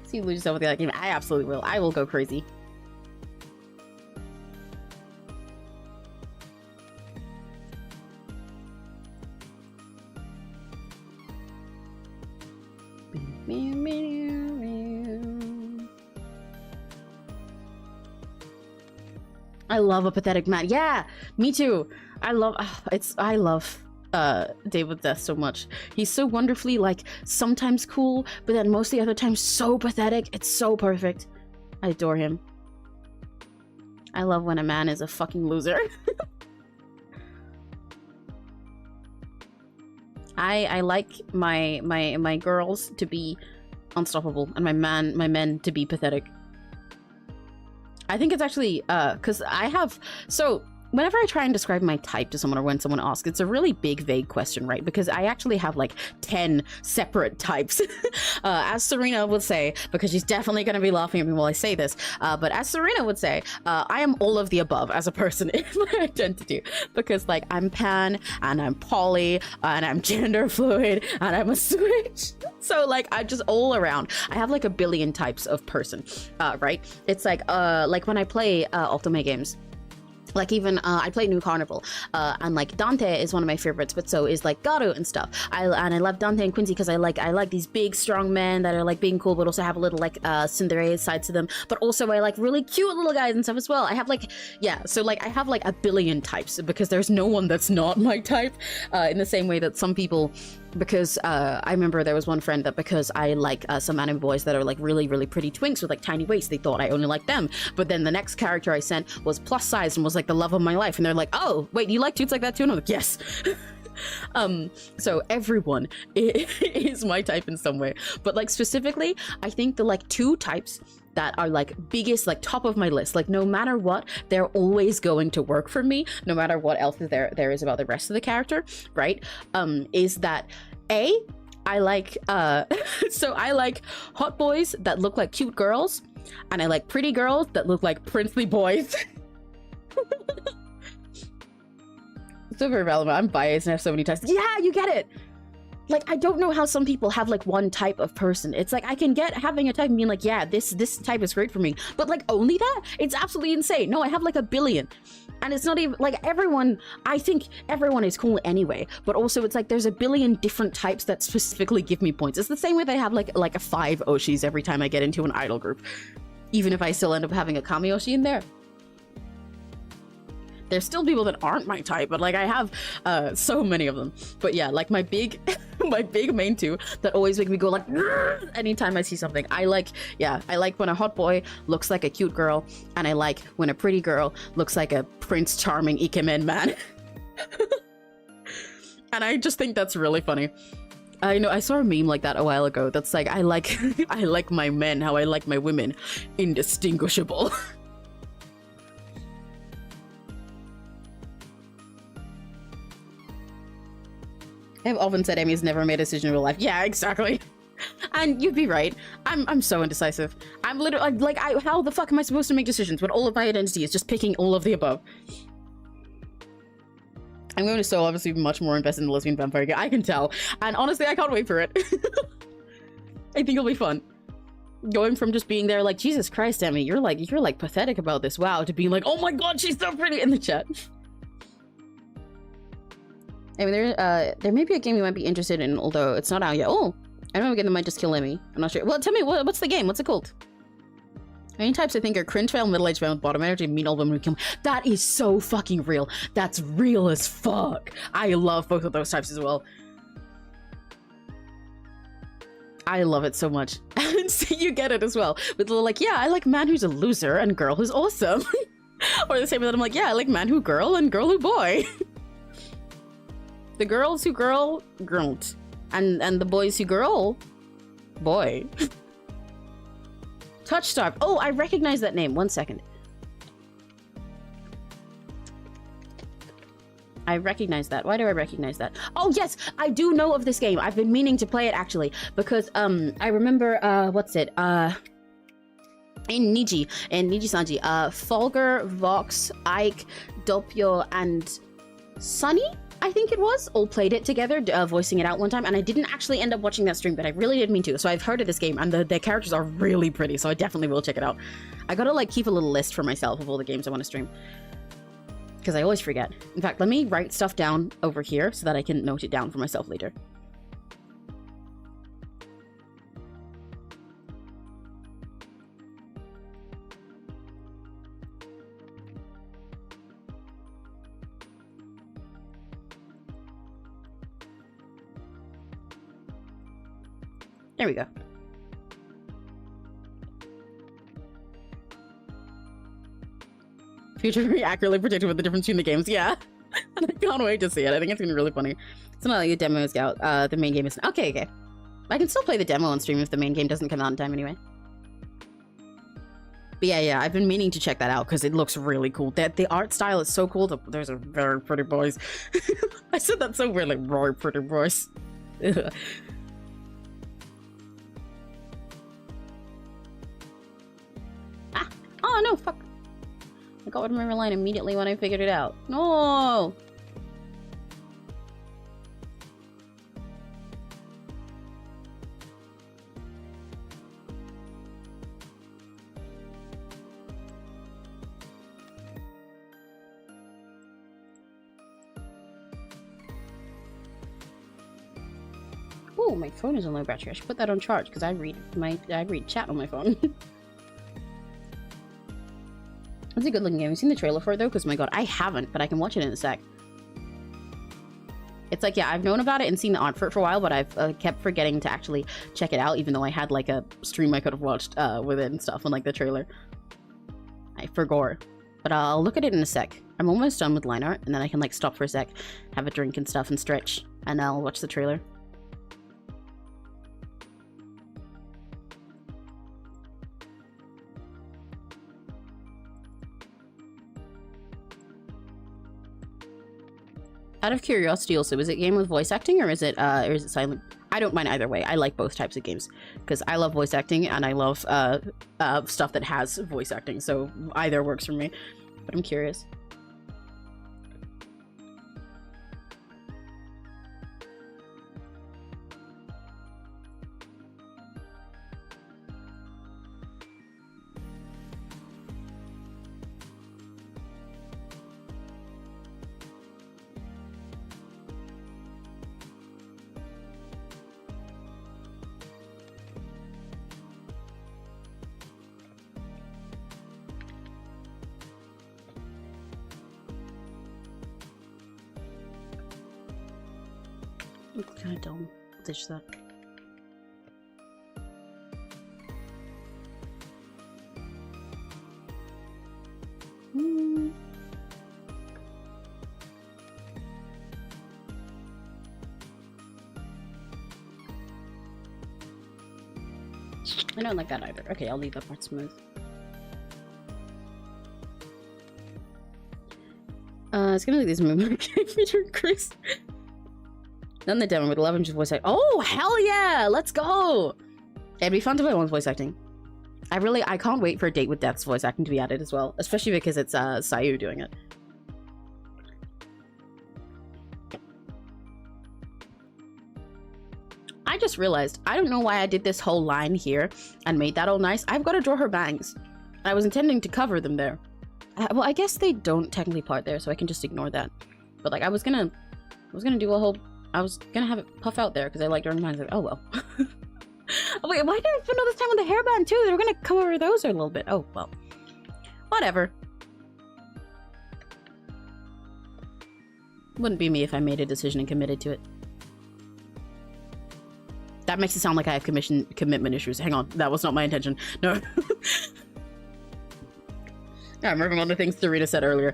See, lose yourself with the other game. I absolutely will. I will go crazy. I love a pathetic man. Yeah, me too. I love Date with Death so much. He's so wonderfully, like, sometimes cool, but then most of the other times so pathetic. It's so perfect. I adore him. I love when a man is a fucking loser. I like my girls to be unstoppable and my men to be pathetic. I think it's actually because I have whenever I try and describe my type to someone or when someone asks, it's a really big, vague question, right? Because I actually have like 10 separate types. As Serena would say, because she's definitely going to be laughing at me while I say this, but as Serena would say, I am all of the above as a person in my identity. Because like I'm pan, and I'm poly, and I'm gender fluid, and I'm a switch. So like I'm just all around. I have like a billion types of person, right? It's like when I play Ultimate games, like even I play New Carnival, and like Dante is one of my favorites, but so is like Garu and stuff. I love Dante and Quincy because I like these big strong men that are like being cool, but also have a little like tsundere side to them. But also I like really cute little guys and stuff as well. I have like, yeah, so like I have like a billion types because there's no one that's not my type. In the same way that some people, because I remember there was one friend that because I like some anime boys that are like really pretty twinks with like tiny waists, they thought I only liked them. But then the next character I sent was plus size and was like the love of my life, and they're like, oh wait, you like dudes like that too? And I'm like, yes. So everyone is my type in some way, but like specifically I think the like 2 types that are like biggest, like top of my list, like no matter what, they're always going to work for me no matter what else there is about the rest of the character, right? Is that I like so I like hot boys that look like cute girls, and I like pretty girls that look like princely boys. So very relevant. I'm biased and I have so many types. Yeah, you get it. Like I don't know how some people have like one type of person. It's like I can get having a type and being like, yeah, this type is great for me, but like only that? It's absolutely insane. No, I have like a billion. And it's not even like everyone, I think everyone is cool anyway, but also it's like there's a billion different types that specifically give me points. It's the same way they have like a 5 Oshis every time I get into an idol group, even if I still end up having a Kami Oshi in there. There's still people that aren't my type, but like I have so many of them. But yeah, like my big main two that always make me go like anytime I see something. I like when a hot boy looks like a cute girl, and I like when a pretty girl looks like a Prince Charming ikemen man. And I just think that's really funny. I know I saw a meme like that a while ago that's like I like I like my men how I like my women, indistinguishable. I've often said Amy's never made a decision in real life. Yeah, exactly. And you'd be right. I'm so indecisive. I'm literally how the fuck am I supposed to make decisions when all of my identity is just picking all of the above? I'm going to so obviously be much more invested in the lesbian vampire game. I can tell. And honestly, I can't wait for it. I think it'll be fun. Going from just being there like, Jesus Christ, Emmy, you're like pathetic about this. Wow, to being like, oh my god, she's so pretty in the chat. I mean, there may be a game you might be interested in, although it's not out yet. Oh, I remember a game that might just kill Emmy. I'm not sure. Well, tell me, what's the game? What's it called? Main types I think are cringe fail, middle-aged man with bottom energy, mean old women who kill. That is so fucking real. That's real as fuck. I love both of those types as well. I love it so much. And so you get it as well. With the like, yeah, I like man who's a loser and girl who's awesome. Or the same with that I'm like, yeah, I like man who girl and girl who boy. The girls who girl, girled. And the boys who girl, boy. Touchstar. Oh, I recognize that name. 1 second. I recognize that. Why do I recognize that? Oh, yes, I do know of this game. I've been meaning to play it, actually. Because, I remember, what's it? In Niji-sanji, Folger, Vox, Ike, Doppio, and Sunny? I think it was, all played it together, voicing it out one time, and I didn't actually end up watching that stream, but I really did mean to. So I've heard of this game, and their characters are really pretty, so I definitely will check it out. I gotta like keep a little list for myself of all the games I want to stream, because I always forget. In fact, let me write stuff down over here so that I can note it down for myself later. There we go. Future very accurately predicted what the difference between the games. Yeah. And I can't wait to see it. I think it's gonna be really funny. It's not like the demo is out. The main game is okay. I can still play the demo on stream if the main game doesn't come out in time anyway. But yeah, I've been meaning to check that out because it looks really cool. The art style is so cool. There's a very pretty boys. I said that so weird, like very pretty boys. Oh no, fuck. I got rid of my line immediately when I figured it out. No! Oh, my phone is on low battery. I should put that on charge because I read chat on my phone. It's a good looking game. Have you seen the trailer for it though? Because my god, I haven't, but I can watch it in a sec. It's like, yeah, I've known about it and seen the art for it for a while, but I've kept forgetting to actually check it out, even though I had like a stream I could have watched with it and stuff on like the trailer. I forgot. But I'll look at it in a sec. I'm almost done with line art, and then I can like stop for a sec, have a drink and stuff and stretch, and I'll watch the trailer. Out of curiosity also, is it a game with voice acting or is it silent? I don't mind either way. I like both types of games because I love voice acting and I love stuff that has voice acting, so either works for me, but I'm curious. kind of dumb. Ditch that. I don't like that either. Okay, I'll leave that part smooth. It's gonna be this movement featuring Chris. Then the demo with 11 just voice acting. Oh, hell yeah! Let's go! It'd be fun to play one's voice acting. I can't wait for a Date with Death's voice acting to be added as well. Especially because it's Sayu doing it. I just realized, I don't know why I did this whole line here and made that all nice. I've got to draw her bangs. I was intending to cover them there. Well, I guess they don't technically part there, so I can just ignore that. But like, I was gonna do a whole, I was gonna have it puff out there because I like drawing bangs. Like, oh well. Wait, why did I spend all this time on the hairband too? They were gonna cover those a little bit. Oh well. Whatever. Wouldn't be me if I made a decision and committed to it. That makes it sound like I have commitment issues. Hang on, that was not my intention. No. Yeah, I'm working on the things Serena said earlier.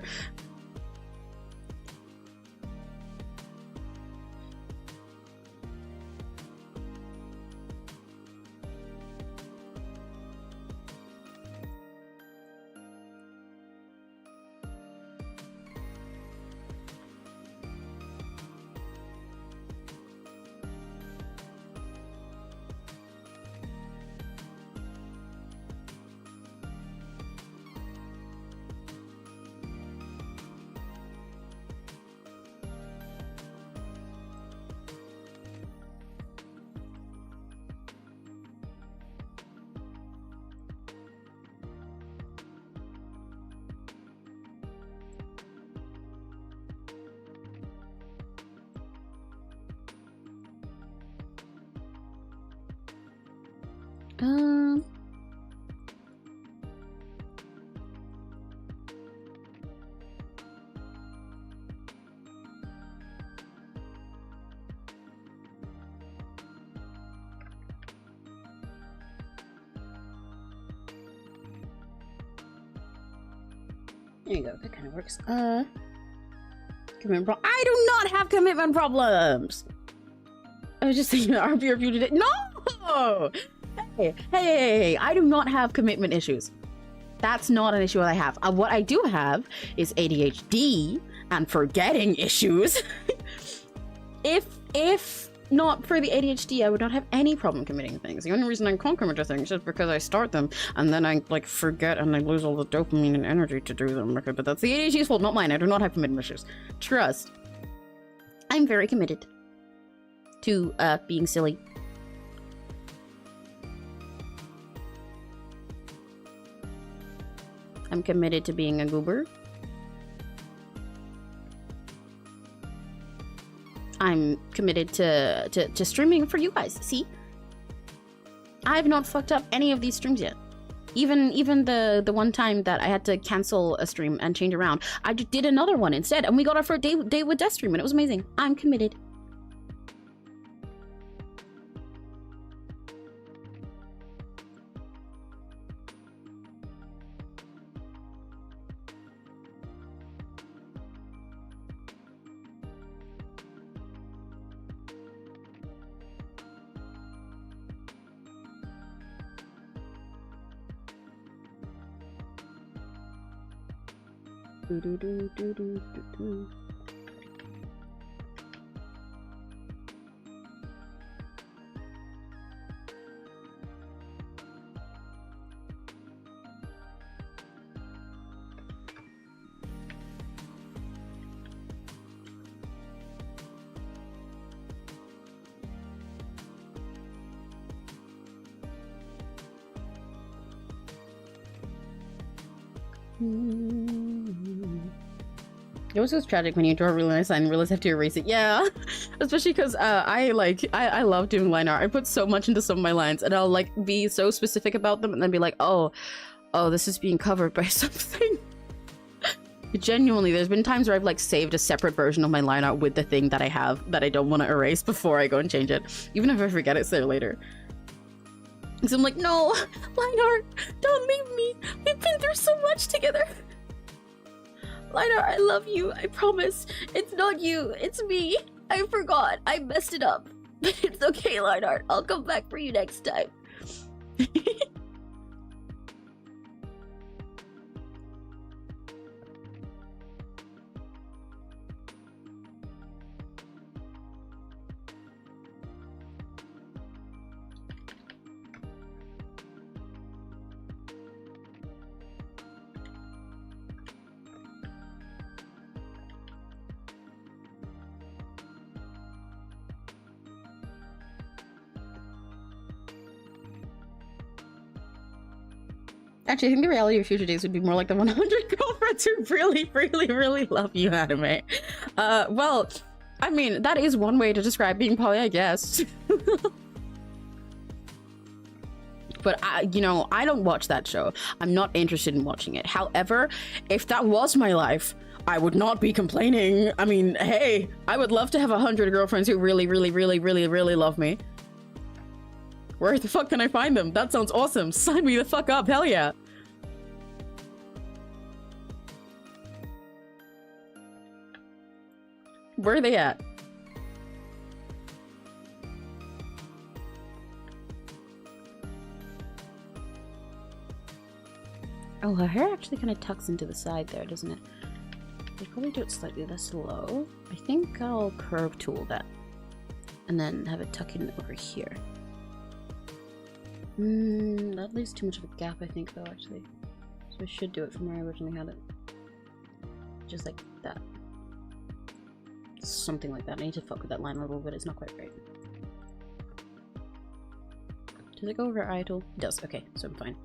There you go, that kind of works. Commitment I do not have commitment problems! I was just thinking RP review today. No! Hey, I do not have commitment issues. That's not an issue that I have. What I do have is ADHD and forgetting issues. If not for the ADHD, I would not have any problem committing things. The only reason I can't commit to things is because I start them and then I like forget and I lose all the dopamine and energy to do them. Okay, but that's the ADHD's fault, not mine. I do not have commitment issues. Trust. I'm very committed to being silly. I'm committed to being a goober. I'm committed to streaming for you guys. See? I have not fucked up any of these streams yet. Even the one time that I had to cancel a stream and change around, I just did another one instead, and we got our first day with Death stream, and it was amazing. I'm committed. It was just tragic when you draw a really nice line and realize I have to erase it. Yeah, especially because I love doing line art. I put so much into some of my lines, and I'll like be so specific about them, and then be like, oh, this is being covered by something. Genuinely, there's been times where I've like saved a separate version of my line art with the thing that I have that I don't want to erase before I go and change it. Even if I forget it's there later. Because I'm like, no, line art, don't leave me. We've been through so much together. Line art, I love you. I promise. It's not you. It's me. I forgot. I messed it up. But it's okay, line art. I'll come back for you next time. Actually, I think the reality of future days would be more like the 100 girlfriends who really, really, really love you anime. Well, I mean, that is one way to describe being poly, I guess. But, you know, I don't watch that show. I'm not interested in watching it. However, if that was my life, I would not be complaining. I mean, hey, I would love to have 100 girlfriends who really, really, really, really, really love me. Where the fuck can I find them? That sounds awesome. Sign me the fuck up. Hell yeah. Where are they at? Oh, her hair actually kind of tucks into the side there, doesn't it? I'll probably do it slightly less low. I think I'll curve tool that. And then have it tuck in over here. That leaves too much of a gap, I think, though, actually. So I should do it from where I originally had it. Just like that. Something like that. I need to fuck with that line a little bit. It's not quite right. Does it go over eye tool? It does. Okay, so I'm fine.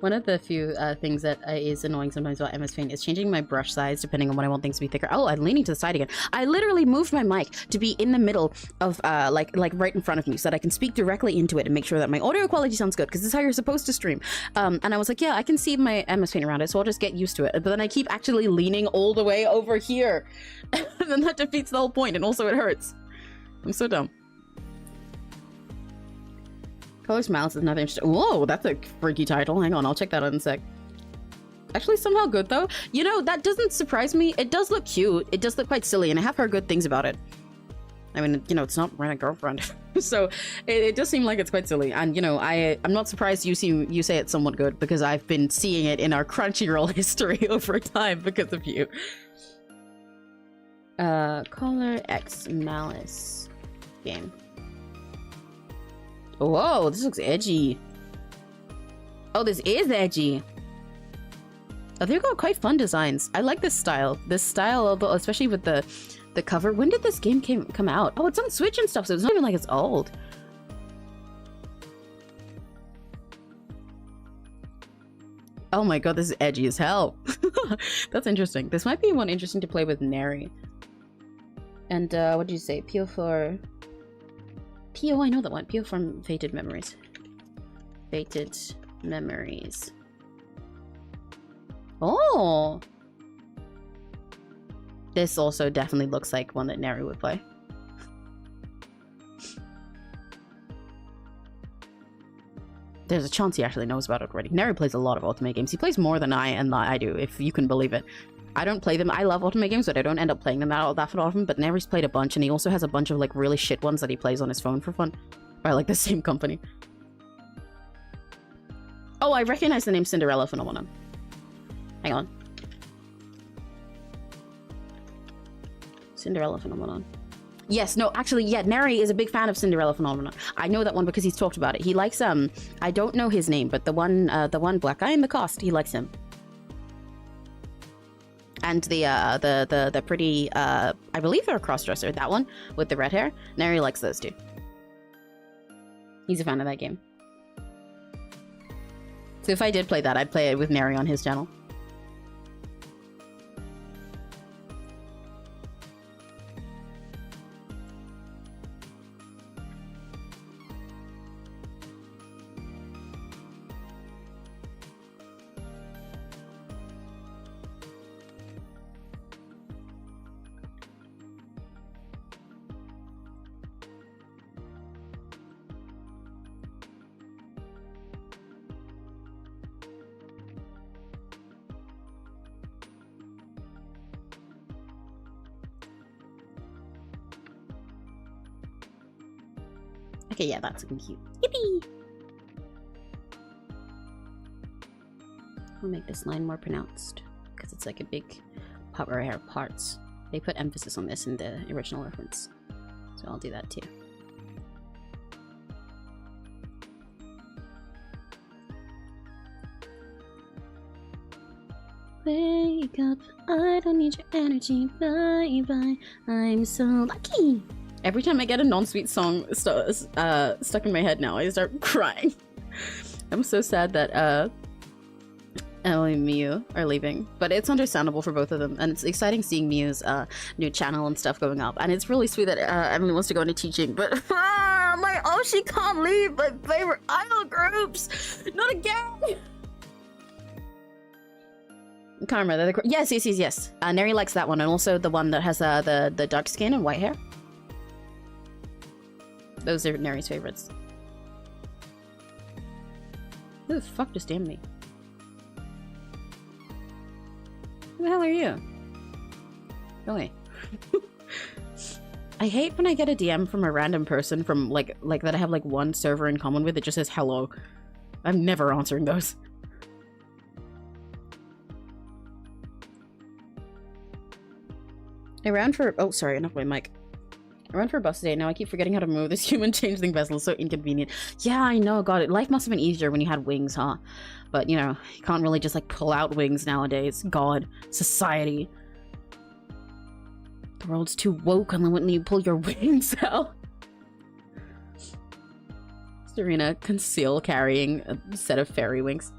One of the few things that is annoying sometimes about MS Paint is changing my brush size depending on what I want things to be thicker. Oh, I'm leaning to the side again. I literally moved my mic to be in the middle of, like right in front of me so that I can speak directly into it and make sure that my audio quality sounds good, because this is how you're supposed to stream. And I was like, yeah, I can see my MS Paint around it, so I'll just get used to it. But then I keep actually leaning all the way over here. And then that defeats the whole point, and also it hurts. I'm so dumb. Color Smiles is another interesting. Whoa, that's a freaky title. Hang on, I'll check that out in a sec. Actually, somehow good though. You know, that doesn't surprise me. It does look cute. It does look quite silly, and I have heard good things about it. I mean, you know, it's not Rent a Girlfriend, so it does seem like it's quite silly. And you know, I'm not surprised you say it's somewhat good, because I've been seeing it in our Crunchyroll history over time because of you. Color X Malice game. Whoa, this looks edgy. Oh, this is edgy. Oh, they've got quite fun designs. I like this style. This style, although especially with the cover. When did this game come out? Oh, it's on Switch and stuff, so it's not even like it's old. Oh my god, this is edgy as hell. That's interesting. This might be one interesting to play with Neri. And what did you say? Pio4... Pio, I know that one. Pio from Fated Memories. Fated Memories. Oh! This also definitely looks like one that Neri would play. There's a chance he actually knows about it already. Neri plays a lot of Ultimate games. He plays more than I do, if you can believe it. I don't play them. I love Ultimate games, but I don't end up playing them that often. But Neri's played a bunch, and he also has a bunch of like really shit ones that he plays on his phone for fun. By like the same company. Oh, I recognize the name Cinderella Phenomenon. Hang on. Cinderella Phenomenon. Yes, no, actually, yeah, Neri is a big fan of Cinderella Phenomenon. I know that one because he's talked about it. He likes, I don't know his name, but the one black guy in the cast, he likes him. And the pretty, I believe they're a crossdresser, that one, with the red hair. Neri likes those two. He's a fan of that game. So if I did play that, I'd play it with Neri on his channel. Okay, yeah, that's looking cute. Yippee! I'll make this line more pronounced because it's like a big part where I have parts. They put emphasis on this in the original reference, so I'll do that too. Wake up, I don't need your energy, bye bye, I'm so lucky. Every time I get a non-sweet song stuck in my head now, I start crying. I'm so sad that Emily and Miu are leaving, but it's understandable for both of them, and it's exciting seeing Miu's new channel and stuff going up, and it's really sweet that Emily wants to go into teaching, but she can't leave my favorite idol groups! Not again! I can't remember. Yes. Neri likes that one, and also the one that has the dark skin and white hair. Those are Neri's favorites. Who the fuck just damned me? Who the hell are you? Go away. I hate when I get a DM from a random person from like that I have like one server in common with that just says hello. I'm never answering those. I ran for— oh, sorry, enough my mic. I ran for a bus today, now I keep forgetting how to move. This human changeling vessel is so inconvenient. Yeah, I know, god, life must have been easier when you had wings, huh? But, you know, you can't really just, like, pull out wings nowadays. God. Society. The world's too woke when you pull your wings out. Serena conceal carrying a set of fairy wings.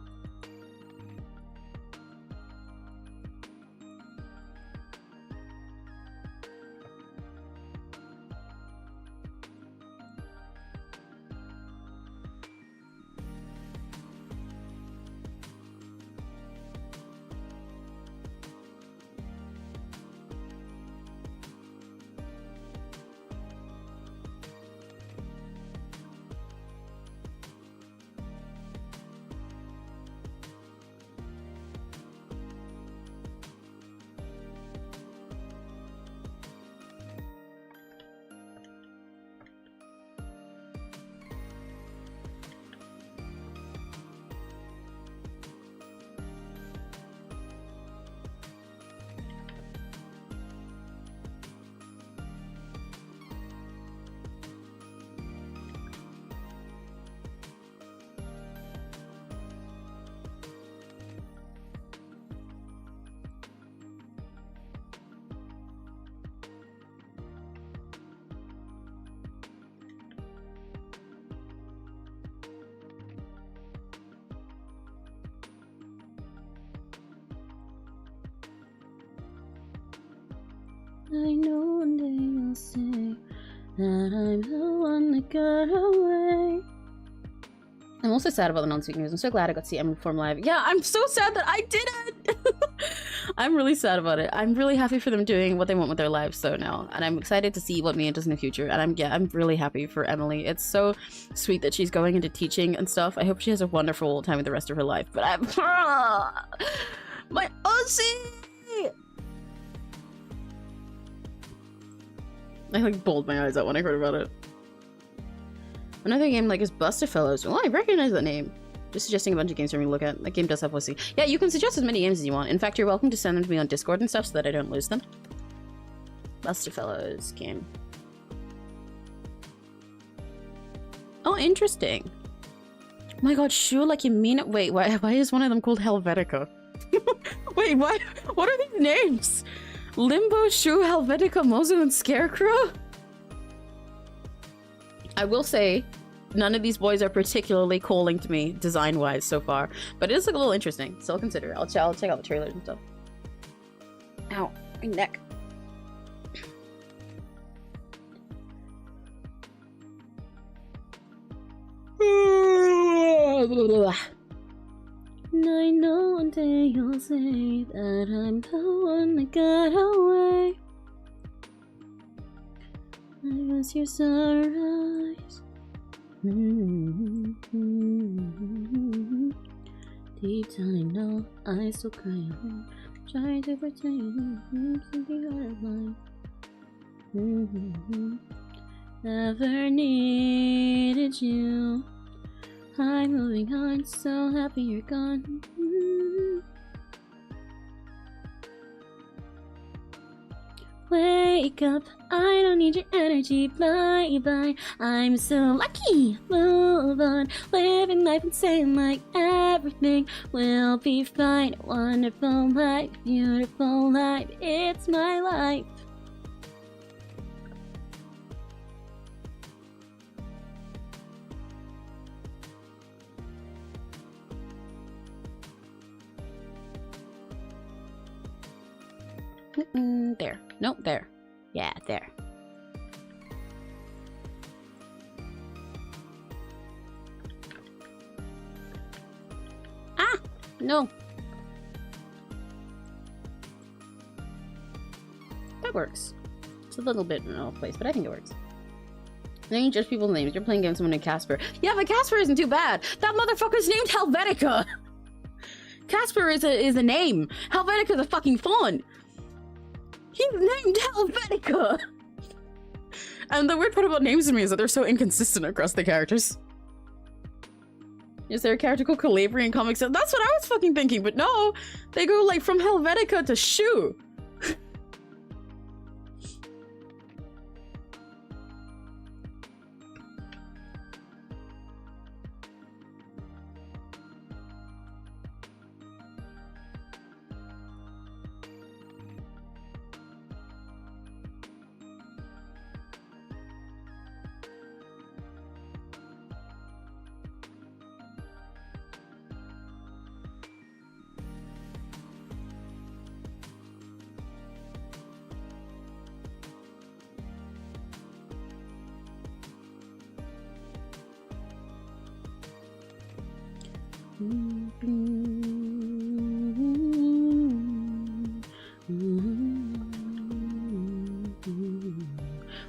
I know one day you'll say that I'm the one that got away. I'm also sad about the non-sweet news. I'm so glad I got to see Emily perform live. Yeah, I'm so sad that I didn't! I'm really sad about it. I'm really happy for them doing what they want with their lives so now. And I'm excited to see what Mia does in the future. And I'm really happy for Emily. It's so sweet that she's going into teaching and stuff. I hope she has a wonderful time with the rest of her life. But I'm... my Aussie! I like bawled my eyes out when I heard about it. Another game like is Buster Fellows. Well, I recognize that name. Just suggesting a bunch of games for me to look at. That game does have voicing. Yeah, you can suggest as many games as you want. In fact, you're welcome to send them to me on Discord and stuff so that I don't lose them. Buster Fellows game. Oh, interesting. Oh my god, Shu, like you mean it? Wait, why is one of them called Helvetica? Wait, what are these names? Limbo, Shu, Helvetica, Mozu, and Scarecrow? I will say, none of these boys are particularly calling to me design-wise so far, but it is like a little interesting, so I'll consider it. I'll check out the trailers and stuff. Ow, my neck. And I know one day you'll say that I'm the one that got away. I was your sunrise. Deep down I know I still cry. Trying to pretend something out of mine. Never needed you. I'm moving on, so happy you're gone. Wake up, I don't need your energy, bye bye. I'm so lucky, move on. Living life and saying like everything will be fine. Wonderful life, beautiful life, it's my life. There. Nope, there. Yeah, there. Ah! No. That works. It's a little bit in an off place, but I think it works. Then you judge people's names. You're playing against someone named Casper. Yeah, but Casper isn't too bad. That motherfucker's named Helvetica. Casper is a name. Helvetica's a fucking font. He's named Helvetica! And the weird part about names to me is that they're so inconsistent across the characters. Is there a character called Calabria in comics? That's what I was fucking thinking, but no! They go like from Helvetica to Shoe!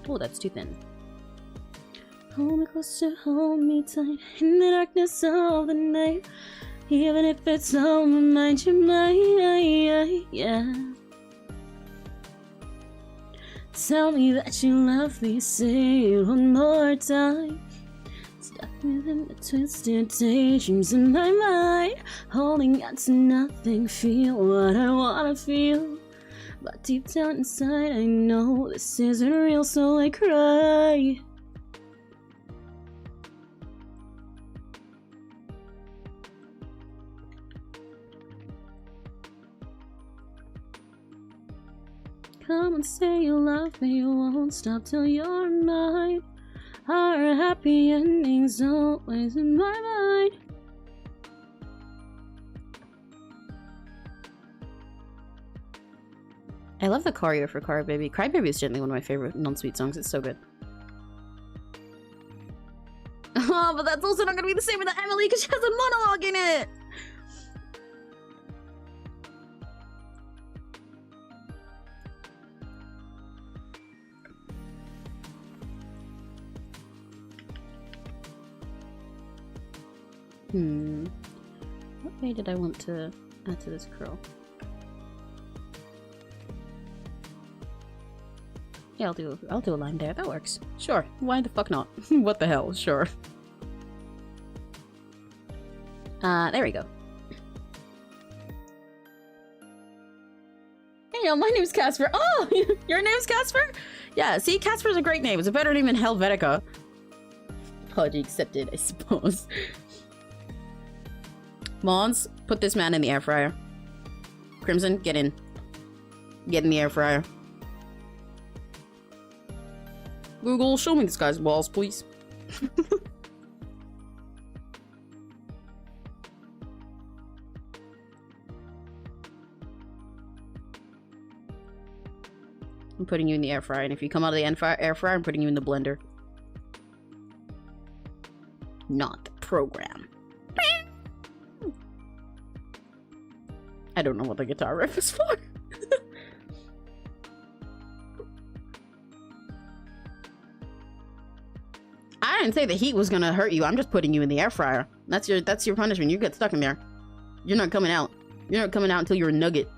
Oh, that's too thin. Hold me closer, hold me tight in the darkness of the night. Even if it's on my mind, you might, yeah. Tell me that you love me, say it one more time. Stuck within the twisted daydreams in my mind, holding on to nothing, feel what I wanna feel. But deep down inside I know this isn't real, so I cry. Come and say you love me, you won't stop till you're mine. Our happy endings always in my mind. I love the choreo for Crybaby. Crybaby is generally one of my favorite non-sweet songs. It's so good. Oh, but that's also not gonna be the same with Emily because she has a monologue in it! What way did I want to add to this curl? Yeah, I'll do a line there. That works. Sure. Why the fuck not? What the hell? Sure. There we go. Hey, yo, my name's Casper. Oh, your name's Casper? Yeah, see, Casper's a great name. It's a better name than Helvetica. Apology accepted, I suppose. Mons, put this man in the air fryer. Crimson, get in. Get in the air fryer. Google, show me this guy's balls, please. I'm putting you in the air fryer, and if you come out of the air fryer, I'm putting you in the blender. Not the program. I don't know what the guitar riff is for. I didn't say the heat was gonna hurt you. I'm just putting you in the air fryer. That's your punishment. You get stuck in there. You're not coming out. You're not coming out until you're a nugget.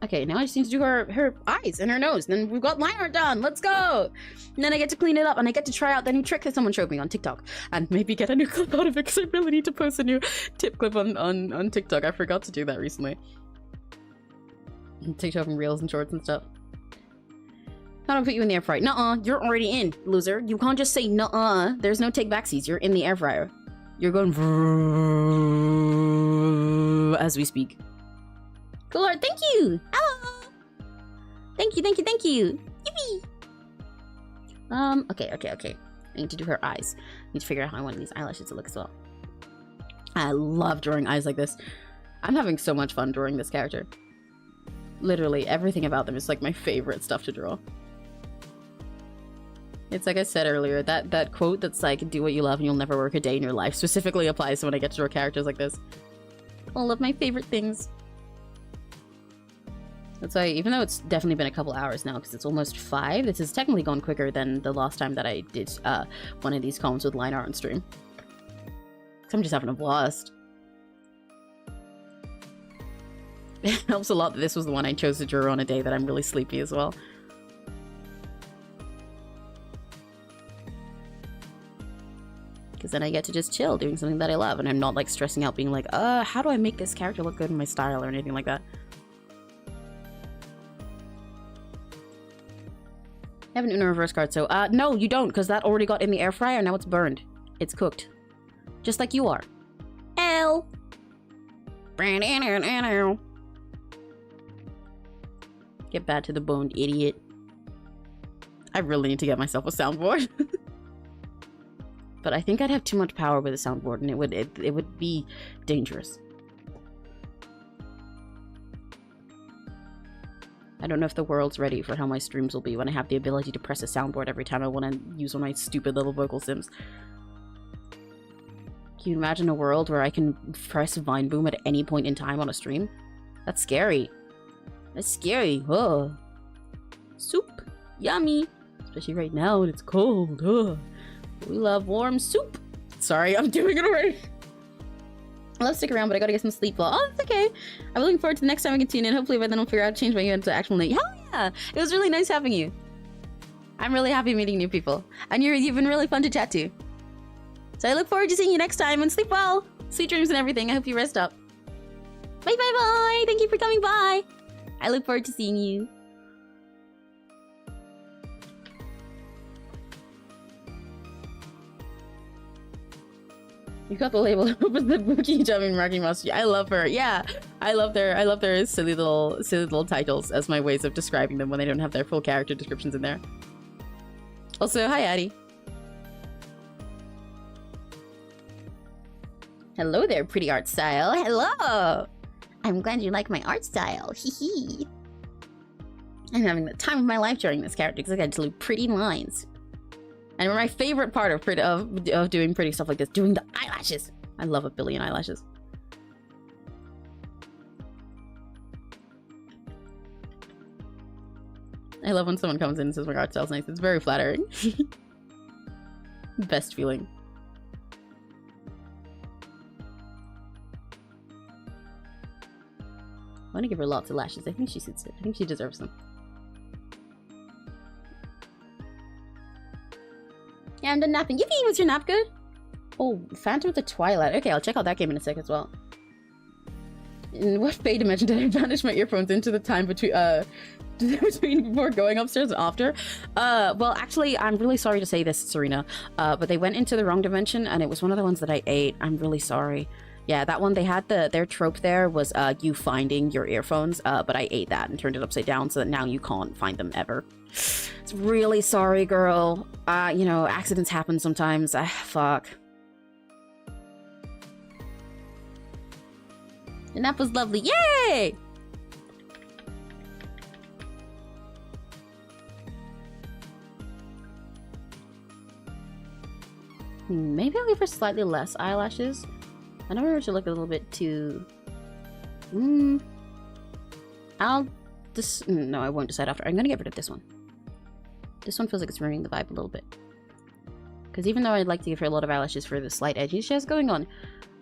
Okay, now I just need to do her eyes and her nose. Then we've got line art done. Let's go. And then I get to clean it up and I get to try out the new trick that someone showed me on TikTok. And maybe get a new clip out of it because I really need to post a new tip clip on TikTok. I forgot to do that recently. TikTok and reels and shorts and stuff. How do I put you in the air fryer? Nuh-uh, you're already in, loser. You can't just say nuh-uh. There's no take backsies. You're in the air fryer. You're going as we speak. Cool art, thank you! Hello! Thank you, thank you, thank you! Yippee! Okay. I need to do her eyes. I need to figure out how I want these eyelashes to look as well. I love drawing eyes like this. I'm having so much fun drawing this character. Literally, everything about them is like my favorite stuff to draw. It's like I said earlier, that quote that's like, do what you love and you'll never work a day in your life specifically applies to when I get to draw characters like this. All of my favorite things. That's why, even though it's definitely been a couple hours now, because it's almost 5, this has technically gone quicker than the last time that I did one of these columns with line art on stream. So I'm just having a blast. It helps a lot that this was the one I chose to draw on a day that I'm really sleepy as well. Because then I get to just chill doing something that I love, and I'm not like stressing out being like, how do I make this character look good in my style or anything like that. I have an Uno reverse card, so, no, you don't, because that already got in the air fryer, now it's burned. It's cooked. Just like you are. L. Get bad to the bone, idiot. I really need to get myself a soundboard. But I think I'd have too much power with a soundboard, and it would be dangerous. I don't know if the world's ready for how my streams will be when I have the ability to press a soundboard every time I want to use one of my stupid little vocal sims. Can you imagine a world where I can press Vine Boom at any point in time on a stream? That's scary. That's scary. Oh. Soup. Yummy. Especially right now when it's cold. Oh. We love warm soup. Sorry, I'm doing it already. I love stick around, but I gotta get some sleep. Oh, that's okay. I'm looking forward to the next time we can tune in. Hopefully by then I'll figure out how to change my UN to actual name. Hell yeah! It was really nice having you. I'm really happy meeting new people. And you've been really fun to chat to. So I look forward to seeing you next time, and sleep well. Sweet dreams and everything. I hope you rest up. Bye bye bye! Thank you for coming by. I look forward to seeing you. You got the label that opens the Bookie jumping Rocky Mouse. I love her. Yeah, I love their silly little titles as my ways of describing them when they don't have their full character descriptions in there. Also, hi Addie. Hello there, pretty art style. Hello. I'm glad you like my art style. Hee hee. I'm having the time of my life drawing this character because I got to do pretty lines. And my favorite part of doing pretty stuff like this, doing the eyelashes. I love a billion eyelashes. I love when someone comes in and says my art style's nice. It's very flattering. Best feeling. I want to give her lots of lashes. I think she suits it. I think she deserves them. Yeah, I'm done napping. Yippee! Was your nap good? Oh, Phantom of the Twilight. Okay, I'll check out that game in a sec as well. In what fate dimension did I banish my earphones into the time between before going upstairs and after? Well, actually, I'm really sorry to say this, Serena, but they went into the wrong dimension, and it was one of the ones that I ate. I'm really sorry. Yeah, that one, they had their trope there was you finding your earphones, but I ate that and turned it upside down so that now you can't find them ever. It's really sorry, girl. You know, accidents happen sometimes. Fuck. And that was lovely. Yay! Maybe I'll give her slightly less eyelashes. I know her to look a little bit too... I'll just... No, I won't decide after. I'm gonna get rid of this one. This one feels like it's ruining the vibe a little bit. Because even though I'd like to give her a lot of eyelashes for the slight edges she has going on,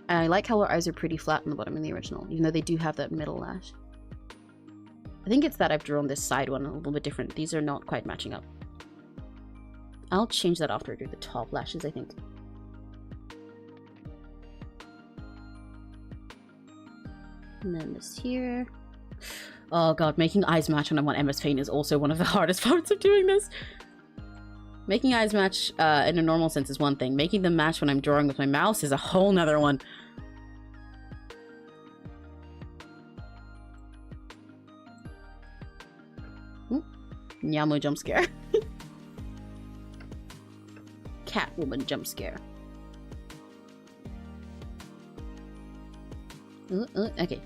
I like how her eyes are pretty flat on the bottom in the original, even though they do have that middle lash. I think it's that I've drawn this side one a little bit different. These are not quite matching up. I'll change that after I do the top lashes, I think. And then this here. Oh god, making eyes match when I'm on MS Paint is also one of the hardest parts of doing this. Making eyes match in a normal sense is one thing. Making them match when I'm drawing with my mouse is a whole nother one. Ooh, Nyamu jump scare. Catwoman jump scare. Okay.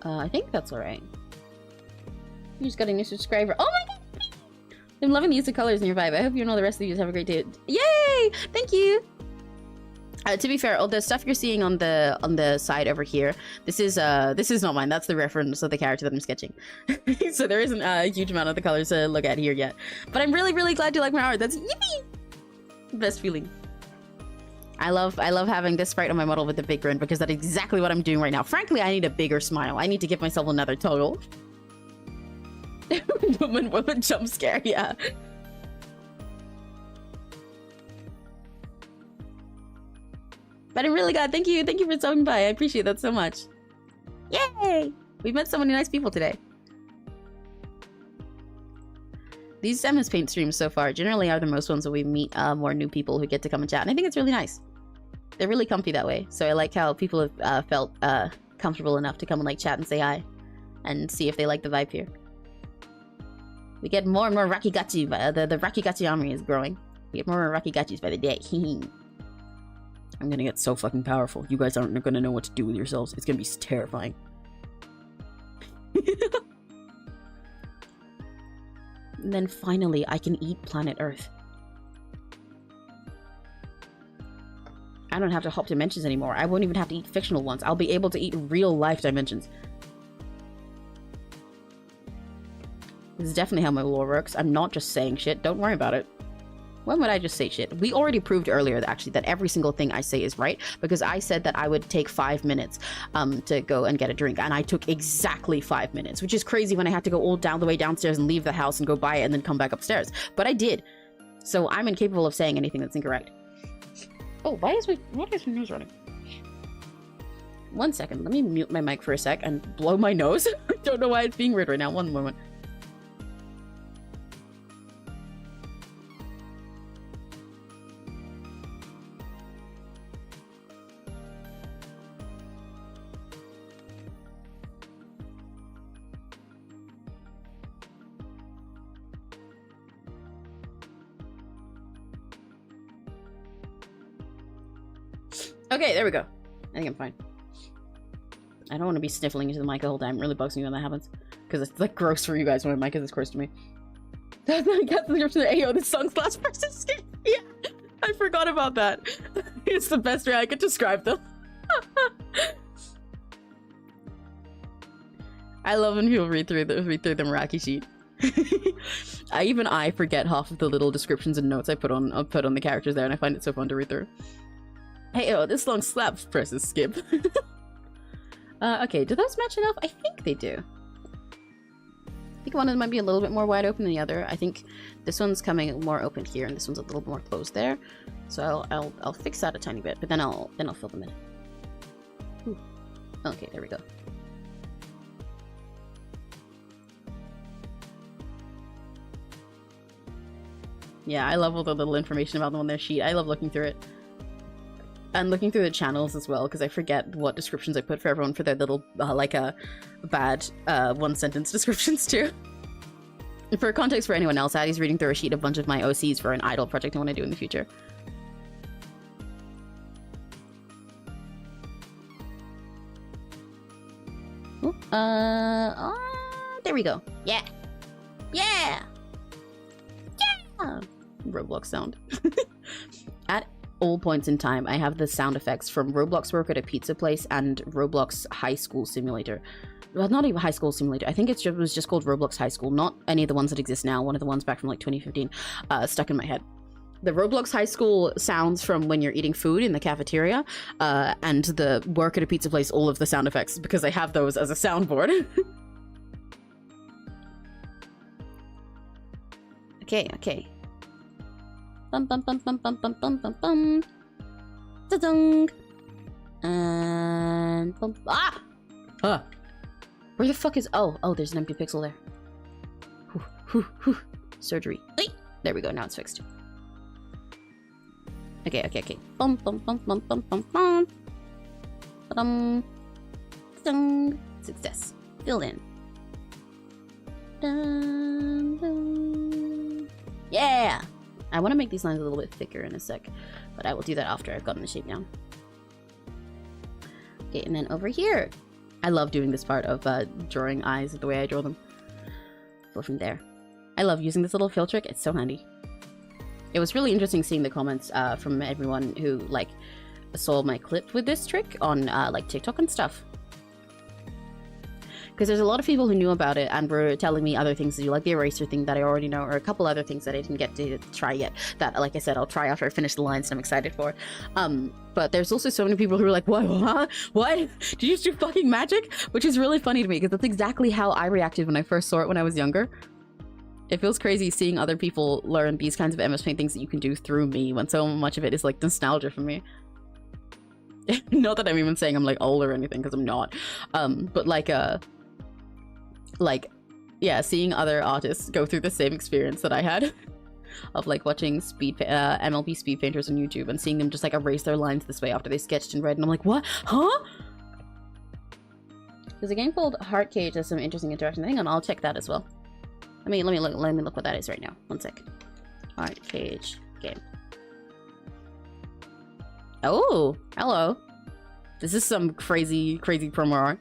I think that's alright. You just got a new subscriber. Oh my god! I'm loving the use of colors in your vibe. I hope you and all the rest of you have a great day. Yay! Thank you! To be fair, all the stuff you're seeing on the side over here, this is not mine. That's the reference of the character that I'm sketching. So there isn't a huge amount of the colors to look at here yet. But I'm really, really glad you like my art. That's yippee! Best feeling. I love having this sprite on my model with the big grin because that's exactly what I'm doing right now. Frankly, I need a bigger smile. I need to give myself another total. woman jump scare, yeah. But I'm really glad. Thank you for stopping by. I appreciate that so much. Yay! We've met so many nice people today. These MS Paint streams so far generally are the most ones that we meet more new people who get to come and chat, and I think it's really nice. They're really comfy that way, so I like how people have felt comfortable enough to come and like chat and say hi, and see if they like the vibe here. We get more and more Rakigachi. The Rakigachi army is growing. We get more and more Rakigachis by the day. I'm gonna get so fucking powerful. You guys aren't gonna know what to do with yourselves. It's gonna be terrifying. And then finally, I can eat planet Earth. I don't have to hop dimensions anymore. I won't even have to eat fictional ones. I'll be able to eat real life dimensions. This is definitely how my lore works. I'm not just saying shit. Don't worry about it. When would I just say shit? We already proved earlier, actually, that every single thing I say is right, because I said that I would take 5 minutes to go and get a drink, and I took exactly 5 minutes, which is crazy when I had to go all down the way downstairs and leave the house and go buy it and then come back upstairs. But I did. So I'm incapable of saying anything that's incorrect. Oh, what is my news running? 1 second, let me mute my mic for a sec and blow my nose. I don't know why it's being weird right now. One moment. Okay, there we go. I think I'm fine. I don't want to be sniffling into the mic the whole time. It really bugs me when that happens. Because it's like gross for you guys when my mic is this close to me. That's the description of Ayo, this song's last person skin. Yeah, I forgot about that. It's the best way I could describe them. I love when people read through the Meraki sheet. Even I forget half of the little descriptions and notes I put on the characters there, and I find it so fun to read through. Hey, oh, this song slaps, presses skip. Okay, do those match enough? I think they do. I think one of them might be a little bit more wide open than the other. I think this one's coming more open here, and this one's a little more closed there. So I'll fix that a tiny bit, but then I'll fill them in. Ooh. Okay, there we go. Yeah, I love all the little information about them on their sheet. I love looking through it. And looking through the channels as well, because I forget what descriptions I put for everyone for their little, bad one-sentence descriptions too. For context for anyone else, Addie's reading through a sheet of a bunch of my OCs for an idol project I want to do in the future. Ooh, there we go. Yeah! Yeah! Yeah! Roblox sound. At all points in time, I have the sound effects from Roblox Work at a Pizza Place and Roblox High School Simulator. Well, not even High School Simulator. I think it was just called Roblox High School, not any of the ones that exist now. One of the ones back from like 2015, stuck in my head. The Roblox High School sounds from when you're eating food in the cafeteria, and the Work at a Pizza Place, all of the sound effects, because I have those as a soundboard. Okay, okay. Bum bum bum bum bum bum bum bum bum. Ta-dung! And bum. Ah! Huh. Where the fuck is? Oh, there's an empty pixel there. Whew, whew, whew. Surgery. Hey! There we go. Now it's fixed. Okay, okay, okay. Bum bum bum bum bum bum bum. Ba-dum. Ta-dung. Success. Filled in. Dun, dun. Yeah! I want to make these lines a little bit thicker in a sec, but I will do that after I've gotten the shape down. Okay, and then over here, I love doing this part of drawing eyes the way I draw them. Go from there. I love using this little fill trick. It's so handy. It was really interesting seeing the comments from everyone who like saw my clip with this trick on like TikTok and stuff. Because there's a lot of people who knew about it and were telling me other things to do, like the eraser thing that I already know, or a couple other things that I didn't get to try yet. That, like I said, I'll try after I finish the lines and I'm excited for. But there's also so many people who are like, what? Did you just do fucking magic? Which is really funny to me, because that's exactly how I reacted when I first saw it when I was younger. It feels crazy seeing other people learn these kinds of MS Paint things that you can do through me, when so much of it is like nostalgia for me. Not that I'm even saying I'm like old or anything, because I'm not. But yeah, seeing other artists go through the same experience that I had of like watching MLP speed painters on YouTube and seeing them just like erase their lines this way after they sketched in red, and I'm like, what? Huh? There's a game called Heart Cage has some interesting interaction. Hang on, I'll check that as well. Let me look what that is right now. One sec. Heart Cage game. Oh, hello. This is some crazy promo art.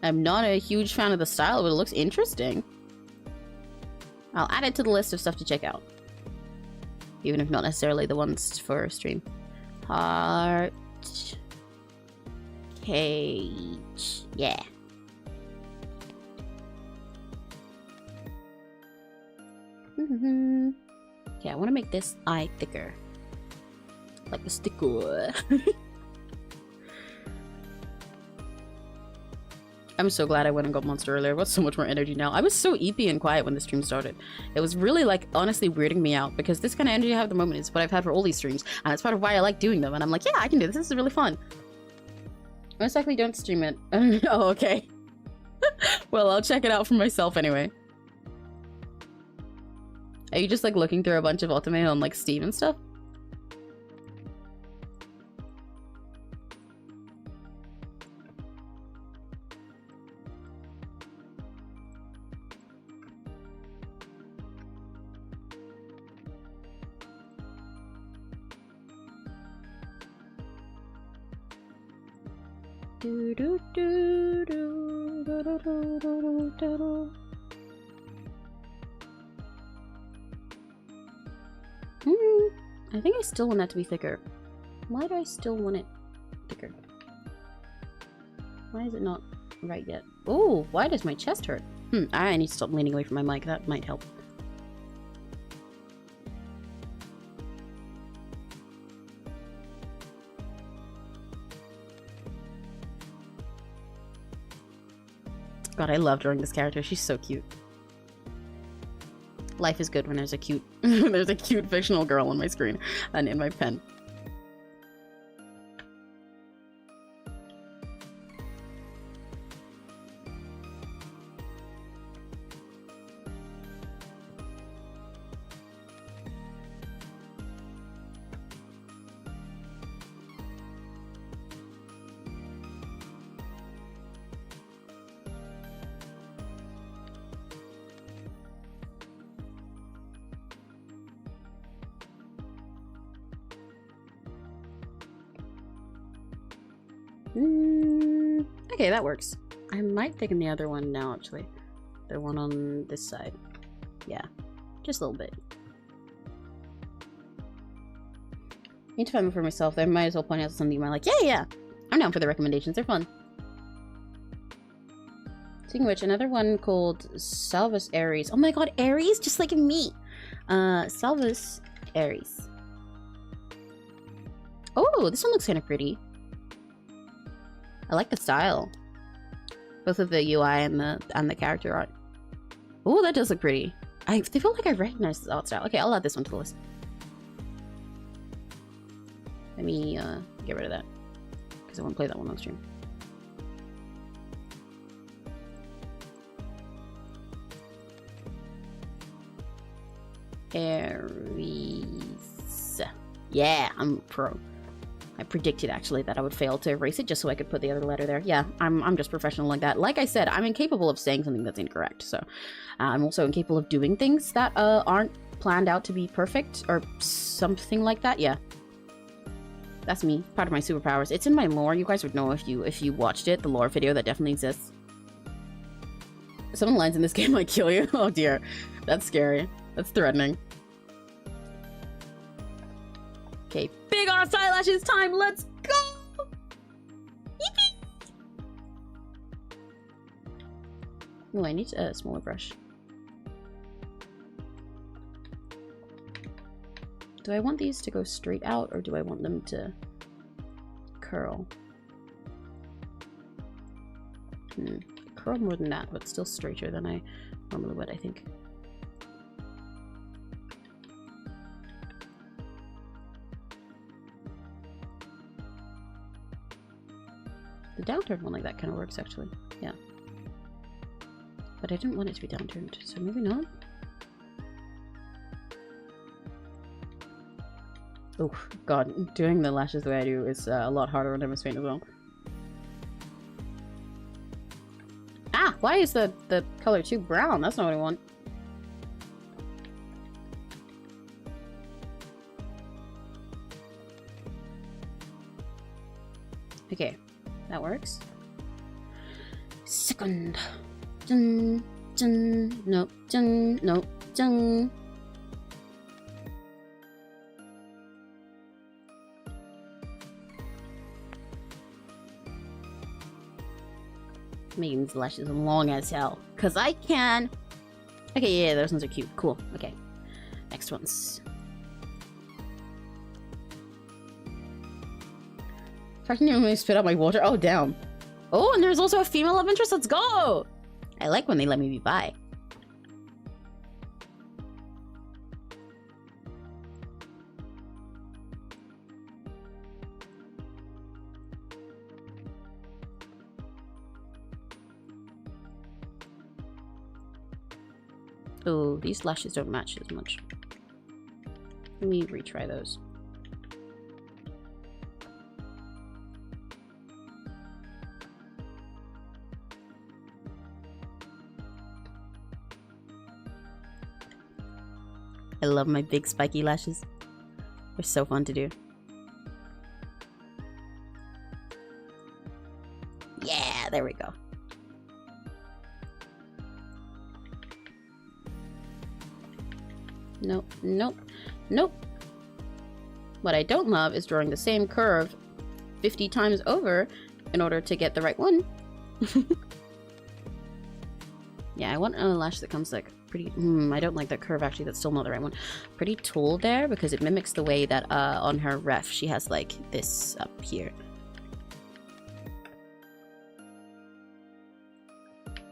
I'm not a huge fan of the style, but it looks interesting. I'll add it to the list of stuff to check out. Even if not necessarily the ones for stream. Heart Cage. Yeah. Okay, I want to make this eye thicker. Like a sticker. I'm so glad I went and got Monster earlier. I've got so much more energy now. I was so eepy and quiet when the stream started. It was really, like, honestly weirding me out, because this kind of energy I have at the moment is what I've had for all these streams, and it's part of why I like doing them. And I'm like, yeah, I can do this. This is really fun. Most likely don't stream it. Oh, okay. Well, I'll check it out for myself anyway. Are you just, like, looking through a bunch of Ultimate on, like, Steam and stuff? I think I still want that to be thicker. Why do I still want it thicker? Why is it not right yet? Oh, why does my chest hurt? I need to stop leaning away from my mic. That might help. God, I love drawing this character. She's so cute. Life is good when there's a cute fictional girl on my screen and in my pen. Okay, that works. I might thicken the other one now, actually. The one on this side. Yeah, just a little bit. Need to find one for myself. I might as well point out something you might like. Yeah. I'm down for the recommendations. They're fun. Speaking of which, another one called Salvus Aries. Oh my god, Aries? Just like me. Salvus Aries. Oh, this one looks kind of pretty. I like the style. Both of the UI and the character art. Oh, that does look pretty. I feel like I recognize this art style. Okay, I'll add this one to the list. Let me get rid of that because I won't play that one on stream. Aries. Yeah, I'm pro. I predicted actually that I would fail to erase it just so I could put the other letter there. Yeah, I'm just professional like that. Like I said, I'm incapable of saying something that's incorrect. So I'm also incapable of doing things that aren't planned out to be perfect or something like that. Yeah. That's me. Part of my superpowers. It's in my lore. You guys would know if you watched it. The lore video that definitely exists. Some lines in this game might kill you. Oh dear. That's scary. That's threatening. Okay, big art eyelashes time. Let's go. Yippee! Oh, I need a smaller brush. Do I want these to go straight out or do I want them to curl? Curl more than that, but still straighter than I normally would, I think. The downturned one like that kind of works, actually. Yeah. But I didn't want it to be downturned, so maybe not. Oh, God. Doing the lashes the way I do is a lot harder on MS Paint as well. Ah! Why is the color too brown? That's not what I want. Okay. That works. Second. Dun, dun, nope, dun, nope, dun. Making these lashes long as hell. Cause I can. Okay, yeah, those ones are cute. Cool. Okay. Next ones. I can even spit out my water. Oh, damn. Oh, and there's also a female love interest. Let's go. I like when they let me be bi. Oh, these lashes don't match as much. Let me retry those. I love my big spiky lashes. They're so fun to do. Yeah, there we go. Nope, nope, nope. What I don't love is drawing the same curve 50 times over in order to get the right one. Yeah, I want a lash that comes like pretty... I don't like that curve actually, that's still not the right one. Pretty tall there because it mimics the way that on her ref she has like this up here.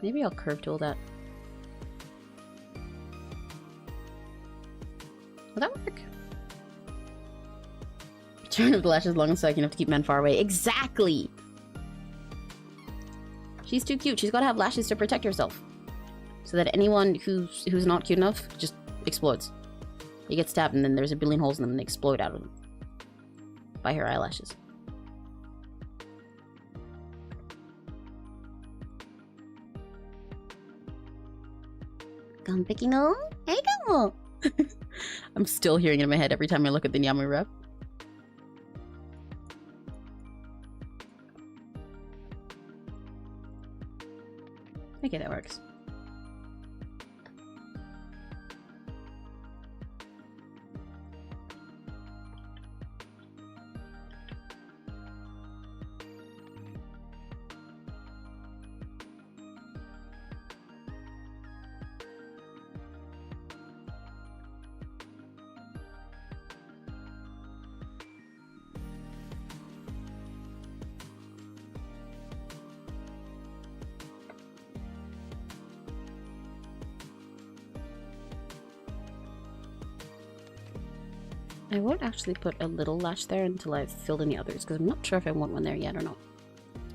Maybe I'll curve tool that. Will that work? Turn of the lashes long and so I can have to keep men far away. Exactly! She's too cute. She's got to have lashes to protect herself. So that anyone who's not cute enough just explodes. You get stabbed and then there's a billion holes in them and they explode out of them. By her eyelashes. Gunpicking. Hey, go! I'm still hearing it in my head every time I look at the Nyamu rep. Okay, that works. I won't actually put a little lash there until I've filled in the others, because I'm not sure if I want one there yet or not.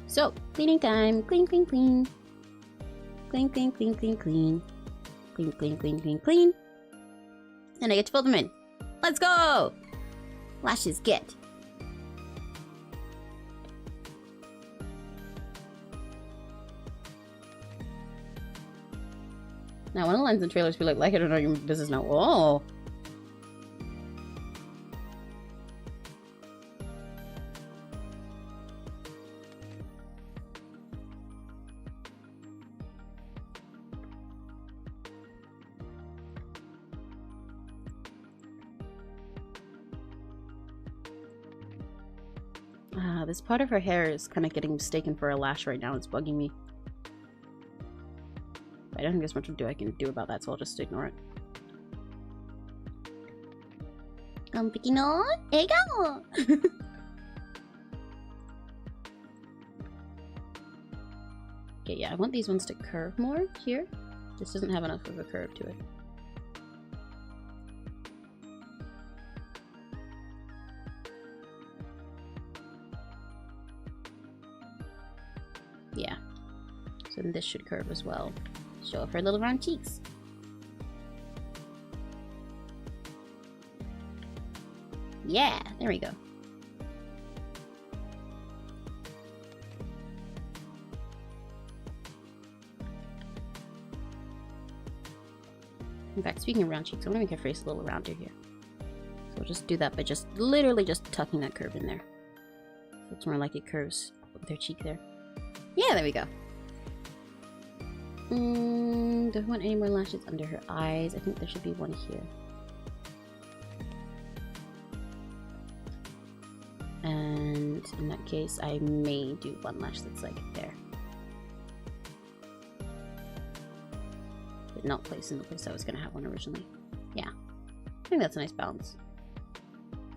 So, cleaning time. Clean, clean, clean. Clean, clean, clean, clean, clean. Clean, clean, clean, clean, clean. And I get to fill them in. Let's go! Lashes get. Now, one of the lines in trailers be like it or not, your business now. Oh! This part of her hair is kind of getting mistaken for a lash right now. It's bugging me. I don't think there's much I can do about that, so I'll just ignore it. Fictional? Ego! Okay, yeah, I want these ones to curve more here. This doesn't have enough of a curve to it. Yeah. So then this should curve as well. Show off her little round cheeks. Yeah, there we go. In fact, speaking of round cheeks, I want to make her face a little rounder here. So we'll just do that by just literally just tucking that curve in there. So it's more like it curves with her cheek there. Yeah, there we go. Do I want any more lashes under her eyes? I think there should be one here. And in that case, I may do one lash that's like there. But not placed in the place I was going to have one originally. Yeah. I think that's a nice balance.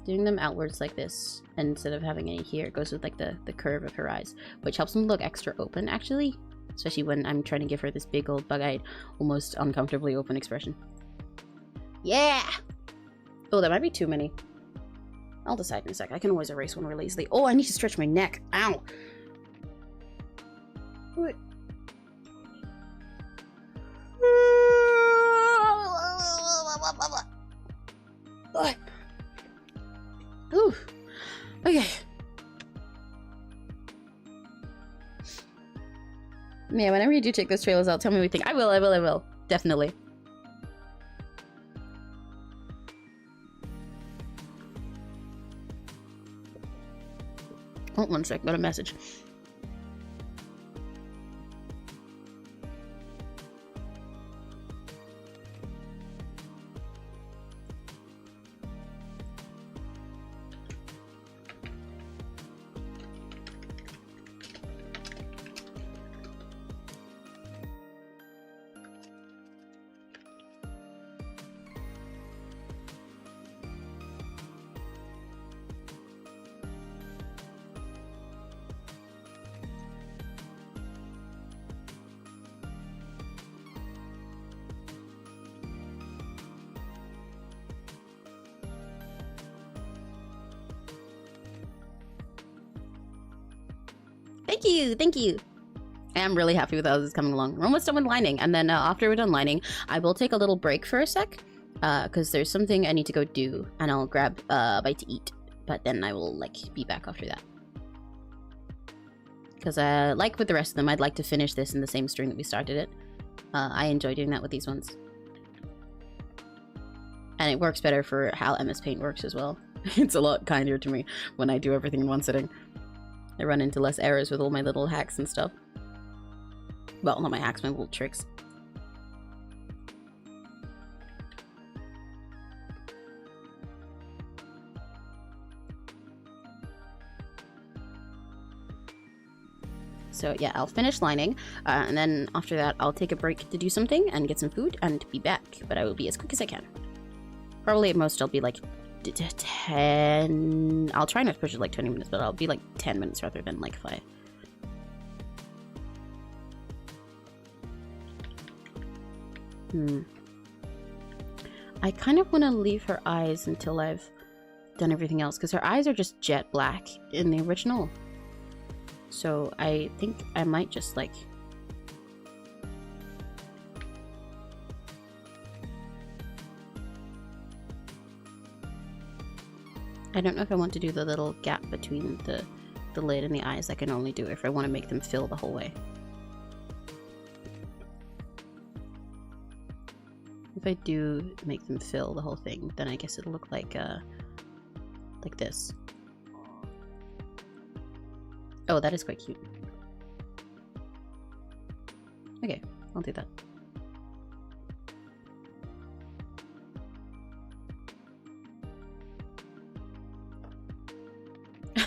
Doing them outwards like this, and instead of having any here, it goes with like the curve of her eyes, which helps them look extra open actually, especially when I'm trying to give her this big old bug-eyed, almost uncomfortably open expression. Yeah! Oh, that might be too many. I'll decide in a sec. I can always erase one really easily. Oh, I need to stretch my neck. Ow! What? What? Ooh. Okay. Yeah, whenever you do check those trailers out, tell me what you think. I will. Definitely. Hold one sec, got a message. Thank you. I am really happy with how this is coming along. We're almost done with lining, and then after we're done lining, I will take a little break for a sec, because there's something I need to go do, and I'll grab a bite to eat, but then I will, like, be back after that. Because, like with the rest of them, I'd like to finish this in the same string that we started it. I enjoy doing that with these ones. And it works better for how MS Paint works as well. It's a lot kinder to me when I do everything in one sitting. I run into less errors with all my little hacks and stuff. Well, not my hacks, my little tricks. So yeah, I'll finish lining, and then after that I'll take a break to do something and get some food and be back. But I will be as quick as I can. Probably at most I'll be like 10... I'll try not to push it like 20 minutes, but I'll be like 10 minutes rather than like 5. I kind of want to leave her eyes until I've done everything else, because her eyes are just jet black in the original. So I think I might just like... I don't know if I want to do the little gap between the lid and the eyes. I can only do if I want to make them fill the whole way. If I do make them fill the whole thing, then I guess it'll look like this. Oh, that is quite cute. Okay, I'll do that.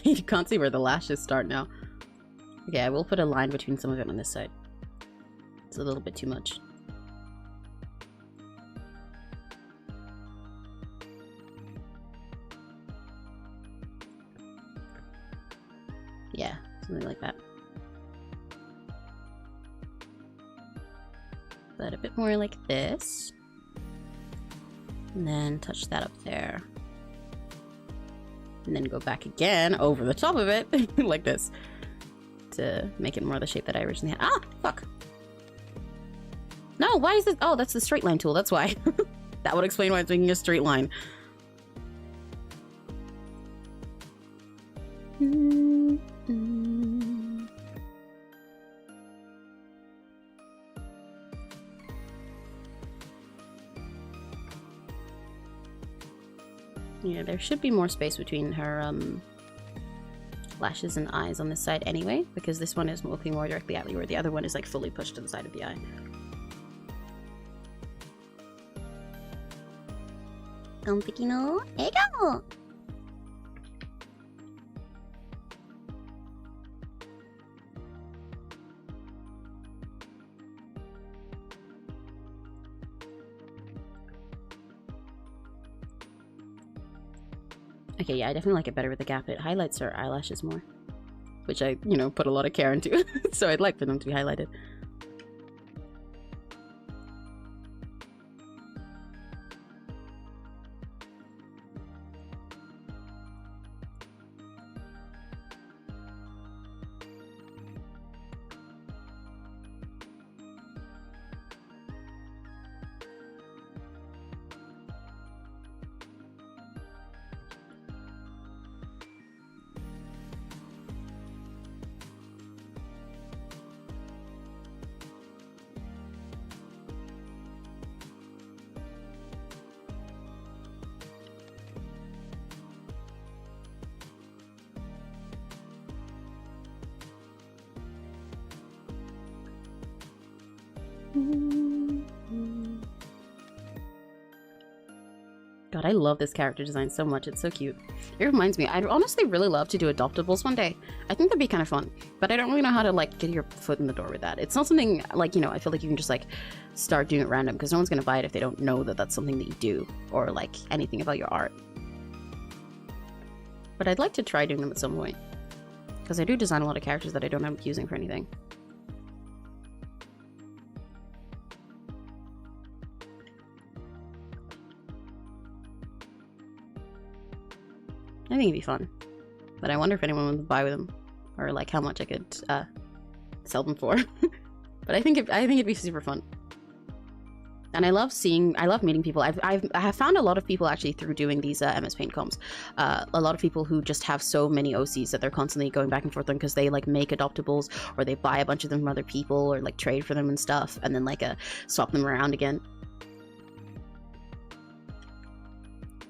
You can't see where the lashes start now. Okay, I will put a line between some of it on this side. It's a little bit too much. Yeah, something like that. But a bit more like this. And then touch that up there. And then go back again over the top of it, like this, to make it more the shape that I originally had. Ah, fuck. No, why is this? Oh, that's the straight line tool, that's why. That would explain why it's making a straight line. Yeah, there should be more space between her lashes and eyes on this side anyway, because this one is looking more directly at me, where the other one is like fully pushed to the side of the eye. Fictional, here you go! Okay, yeah, I definitely like it better with the gap. It highlights her eyelashes more, which I, you know, put a lot of care into. So I'd like for them to be highlighted. God, I love this character design so much. It's so cute. It reminds me, I'd honestly really love to do adoptables one day. I think that'd be kind of fun, but I don't really know how to like get your foot in the door with that. It's not something like, you know, I feel like you can just like start doing it random, because no one's gonna buy it if they don't know that that's something that you do, or like anything about your art. But I'd like to try doing them at some point, because I do design a lot of characters that I don't end up using for anything. I think it'd be fun, but I wonder if anyone would buy with them, or like how much I could sell them for. But I think it'd be super fun, and I love meeting people. I have found a lot of people actually through doing these MS Paint comps. A lot of people who just have so many OCs that they're constantly going back and forth on, because they like make adoptables, or they buy a bunch of them from other people, or like trade for them and stuff, and then like swap them around again.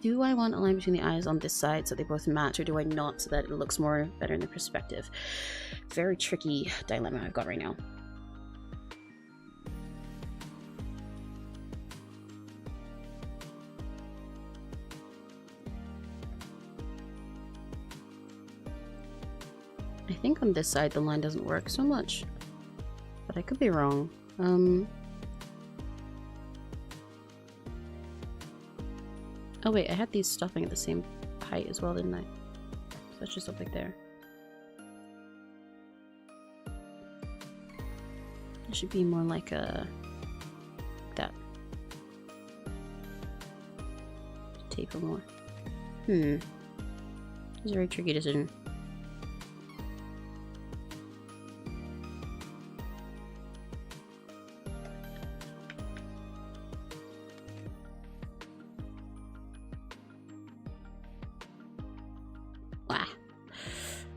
Do I want a line between the eyes on this side so they both match, or do I not, so that it looks more better in the perspective? Very tricky dilemma I've got right now. I think on this side the line doesn't work so much, but I could be wrong. Oh wait, I had these stuffing at the same height as well, didn't I? So that's just up like there. It should be more like that. Taper more. It's a very tricky decision.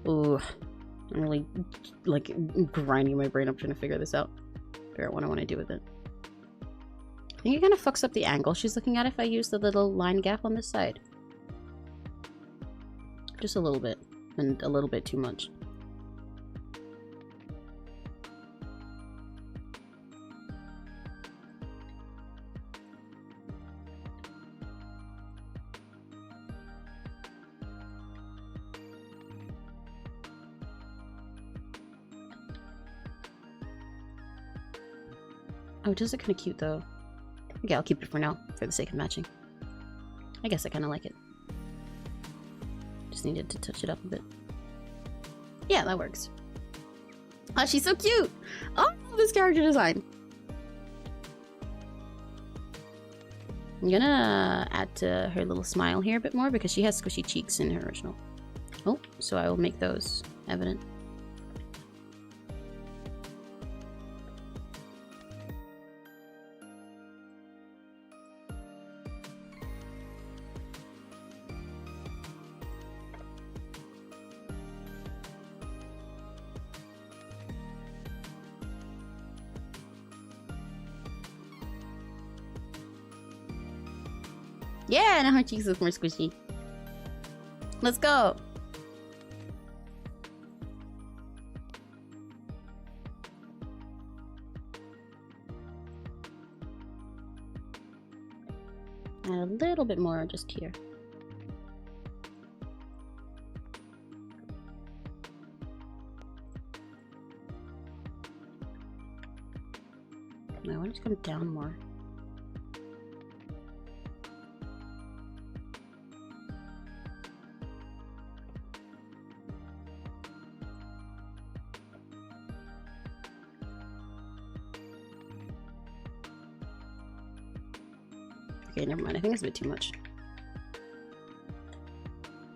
Ooh, I'm really, like, grinding my brain up trying to figure this out. Figure out what I want to do with it. I think it kind of fucks up the angle she's looking at if I use the little line gap on this side. Just a little bit, and a little bit too much. Oh, it does look kind of cute though. Okay, I'll keep it for now, for the sake of matching. I guess I kind of like it. Just needed to touch it up a bit. Yeah, that works. Oh, she's so cute! Oh, this character design! I'm gonna add to her little smile here a bit more because she has squishy cheeks in her original. Oh, so I will make those evident. Yeah, now her cheeks look more squishy. Let's go! Add a little bit more just here. No, I want it to come down more. Okay, never mind. I think it's a bit too much.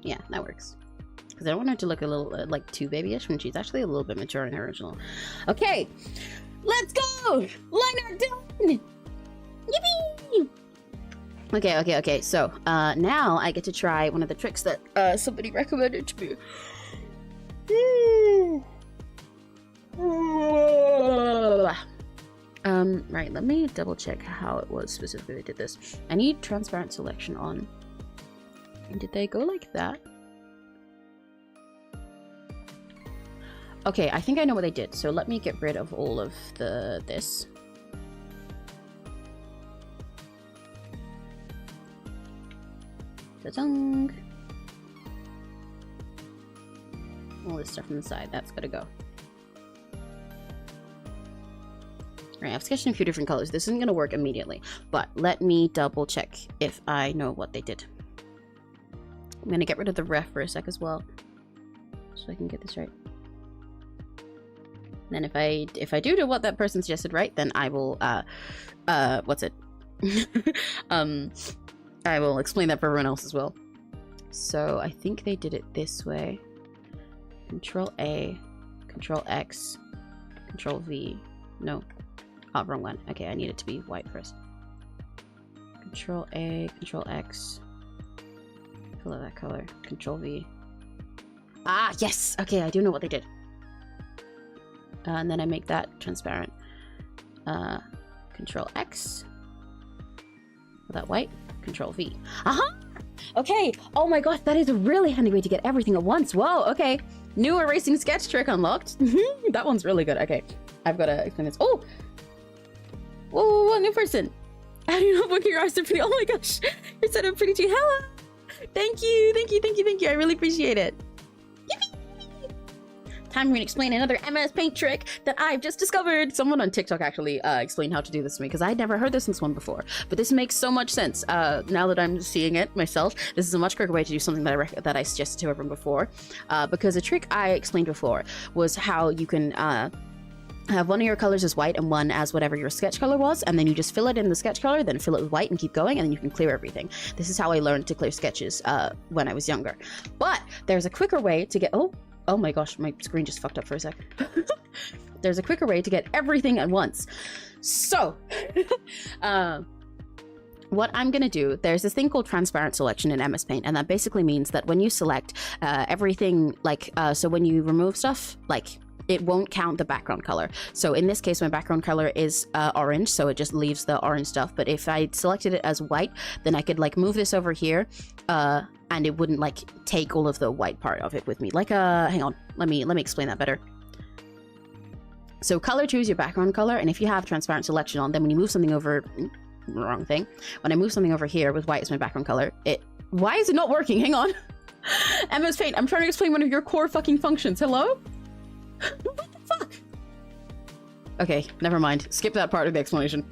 Yeah, that works. Because I don't want her to look a little, like, too babyish when she's actually a little bit mature in her original. Okay! Let's go! Line art done! Yippee! Okay. So, now I get to try one of the tricks that, somebody recommended to me. Right, let me double check how it was specifically they did this. I need transparent selection on. And did they go like that? Okay, I think I know what they did. So let me get rid of all of this. Ta-dang! All this stuff on the side, that's gotta go. Right, I've sketched in a few different colors. This isn't going to work immediately, but let me double check if I know what they did. I'm going to get rid of the ref for a sec as well, so I can get this right. And then if I do what that person suggested right, then I will, what's it? I will explain that for everyone else as well. So I think they did it this way. Control A, Control X, Control V. No. Oh, wrong one. Okay, I need it to be white first. Control A, Control X. Fill out that color. Control V. Ah, yes! Okay, I do know what they did. And then I make that transparent. Control X. Fill that white. Control V. Aha! Okay! Oh my gosh, that is a really handy way to get everything at once. Whoa, okay. New erasing sketch trick unlocked. That one's really good. Okay, I've got to explain this. Oh! Whoa, new person. How do you know when your eyes are pretty? Oh my gosh, you're set up pretty too. Hello. Thank you. I really appreciate it. Yippee! Time for me to explain another MS Paint trick that I've just discovered. Someone on TikTok actually explained how to do this to me because I'd never heard this one before. But this makes so much sense now that I'm seeing it myself. This is a much quicker way to do something that I suggested to everyone before. Because a trick I explained before was how you can have one of your colors as white and one as whatever your sketch color was, and then you just fill it in the sketch color, then fill it with white and keep going, and then you can clear everything. This is how I learned to clear sketches when I was younger. But there's a quicker way to get... Oh my gosh, my screen just fucked up for a sec. There's a quicker way to get everything at once. So, what I'm gonna do, there's this thing called transparent selection in MS Paint, and that basically means that when you select everything, like, so when you remove stuff, like, it won't count the background color. So in this case, my background color is orange, so it just leaves the orange stuff. But if I selected it as white, then I could like move this over here, and it wouldn't like take all of the white part of it with me. Like, hang on, let me explain that better. So color 2 is your background color, and if you have transparent selection on, then when you move something over, wrong thing. When I move something over here with white as my background color, why is it not working? Hang on. MS Paint, I'm trying to explain one of your core fucking functions. Hello? What the fuck? Okay, never mind. Skip that part of the explanation.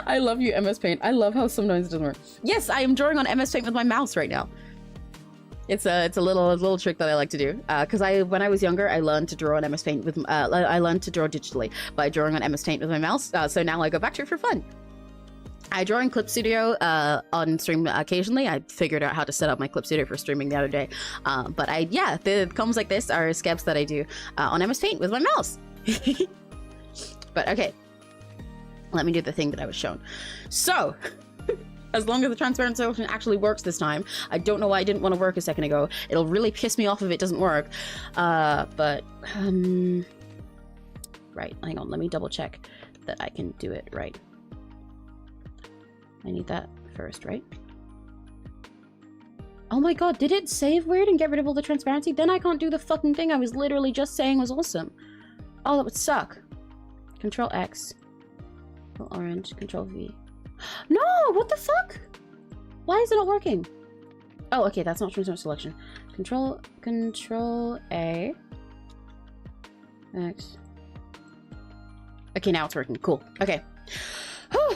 I love you, MS Paint. I love how sometimes it doesn't work. Yes, I am drawing on MS Paint with my mouse right now. It's a little trick that I like to do. Because when I was younger, I learned to draw on MS Paint with I learned to draw digitally by drawing on MS Paint with my mouse. So now I go back to it for fun. I draw in Clip Studio on stream occasionally. I figured out how to set up my Clip Studio for streaming the other day. But the combs like this are sketches that I do on MS Paint with my mouse. But okay, let me do the thing that I was shown. So, as long as the transparent selection actually works this time, I don't know why it didn't want to work a second ago. It'll really piss me off if it doesn't work. Right, hang on, let me double check that I can do it right. I need that first, right? Oh my god, did it save weird and get rid of all the transparency? Then I can't do the fucking thing I was literally just saying was awesome. Oh, that would suck. Control X. Orange. Control V. No! What the fuck? Why is it not working? Oh, okay, that's not transparent selection. Control A. X. Okay, now it's working. Cool. Okay.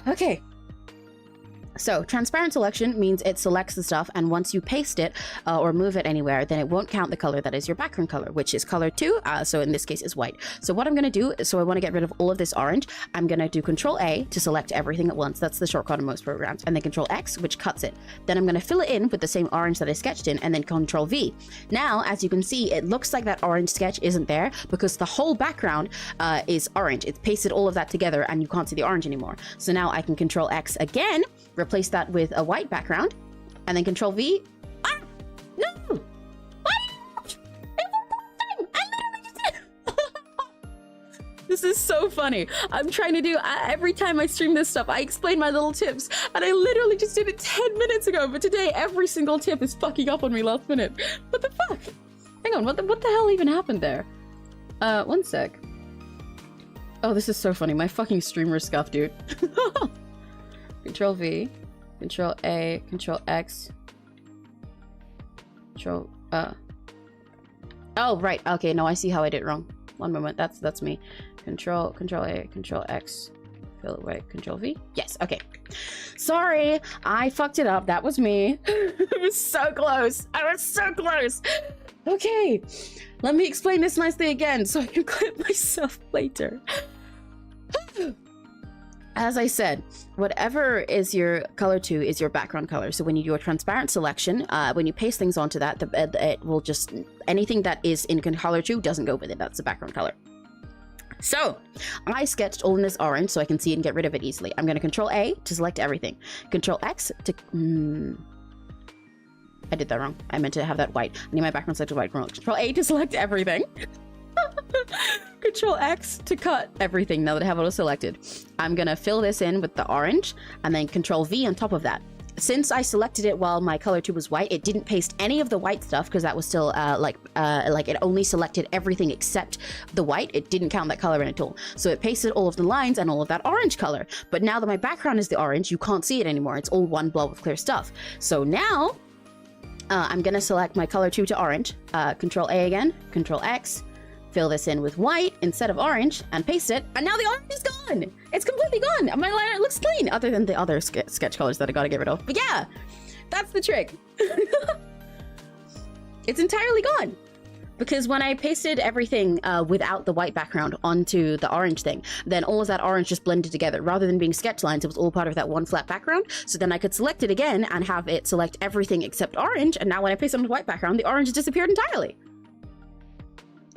Okay. So transparent selection means it selects the stuff, and once you paste it or move it anywhere, then it won't count the color that is your background color, which is color 2. So in this case is white. So what I'm going to do, so I want to get rid of all of this orange. I'm going to do Control A to select everything at once. That's the shortcut in most programs. And then Control X, which cuts it. Then I'm going to fill it in with the same orange that I sketched in, and then Control V. Now, as you can see, it looks like that orange sketch isn't there because the whole background is orange. It's pasted all of that together and you can't see the orange anymore. So now I can Control X again, replace that with a white background, and then Control V. Ah! No! This is so funny. I'm trying to do, every time I stream this stuff, I explain my little tips, and I literally just did it 10 minutes ago, but today every single tip is fucking up on me last minute. What the fuck? Hang on, what the hell even happened there? One sec. Oh, this is so funny. My fucking streamer scuff, dude. Control V, Control A, Control X, Control, oh, right, okay, no, I see how I did it wrong. One moment, that's me. Control A, Control X, fill it white, Control V. Yes, okay. Sorry, I fucked it up, that was me. It was so close, I was so close. Okay, let me explain this nicely again so I can clip myself later. As I said, whatever is your color 2 is your background color. So when you do a transparent selection, when you paste things onto that, it will just, anything that is in color 2 doesn't go with it. That's the background color. So I sketched all in this orange so I can see it and get rid of it easily. I'm going to Control A to select everything. Control X to... I did that wrong. I meant to have that white. I need my background selected white. Control A to select everything. Control X to cut everything now that I have auto selected. I'm gonna fill this in with the orange and then Control V on top of that. Since I selected it while my color 2 was white, it didn't paste any of the white stuff because that was still like it only selected everything except the white. It didn't count that color in at all. So it pasted all of the lines and all of that orange color. But now that my background is the orange, you can't see it anymore. It's all one blob of clear stuff. So now I'm gonna select my color 2 to orange. Control A again, Control X. Fill this in with white instead of orange and paste it, and now the orange is gone. It's completely gone. My liner looks clean, other than the other sketch colors that I gotta get rid of. But yeah, that's the trick. It's entirely gone. Because when I pasted everything without the white background onto the orange thing, then all of that orange just blended together. Rather than being sketch lines, it was all part of that one flat background. So then I could select it again and have it select everything except orange. And now when I paste it on the white background, the orange disappeared entirely.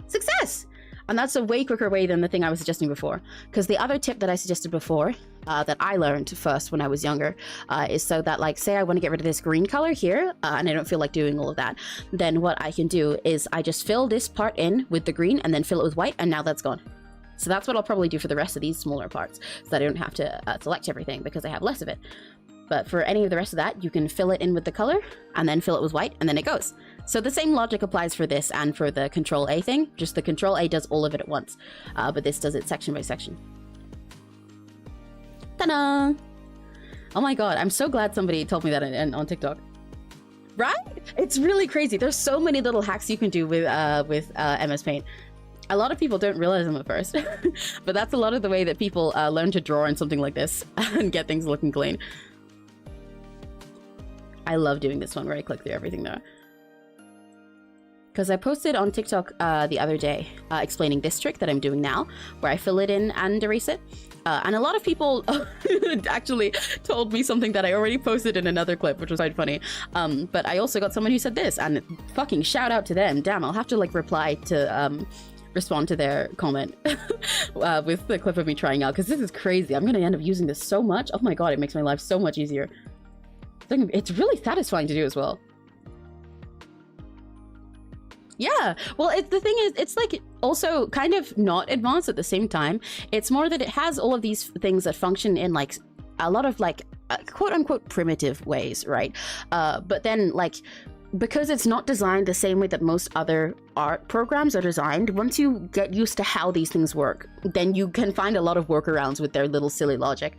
Success! And that's a way quicker way than the thing I was suggesting before. Because the other tip that I suggested before, that I learned first when I was younger, is so that, like, say I want to get rid of this green color here, and I don't feel like doing all of that, then what I can do is I just fill this part in with the green and then fill it with white, and now that's gone. So that's what I'll probably do for the rest of these smaller parts, so that I don't have to select everything because I have less of it. But for any of the rest of that, you can fill it in with the color and then fill it with white, and then it goes. So the same logic applies for this and for the Control A thing, just the Control A does all of it at once, but this does it section by section. Ta-da! Oh my god, I'm so glad somebody told me that on TikTok. Right? It's really crazy. There's so many little hacks you can do with MS Paint. A lot of people don't realize them at first, but that's a lot of the way that people learn to draw in something like this and get things looking clean. I love doing this one where I click through everything though. Because I posted on TikTok the other day explaining this trick that I'm doing now, where I fill it in and erase it. And a lot of people actually told me something that I already posted in another clip, which was quite funny. But I also got someone who said this, and fucking shout out to them. Damn, I'll have to like reply to respond to their comment with the clip of me trying out, because this is crazy. I'm gonna end up using this so much. Oh my god, it makes my life so much easier. It's really satisfying to do as well. Yeah, well, the thing is, it's like also kind of not advanced at the same time. It's more that it has all of these things that function in like a lot of like quote unquote primitive ways, right? But then like, because it's not designed the same way that most other art programs are designed, once you get used to how these things work, then you can find a lot of workarounds with their little silly logic.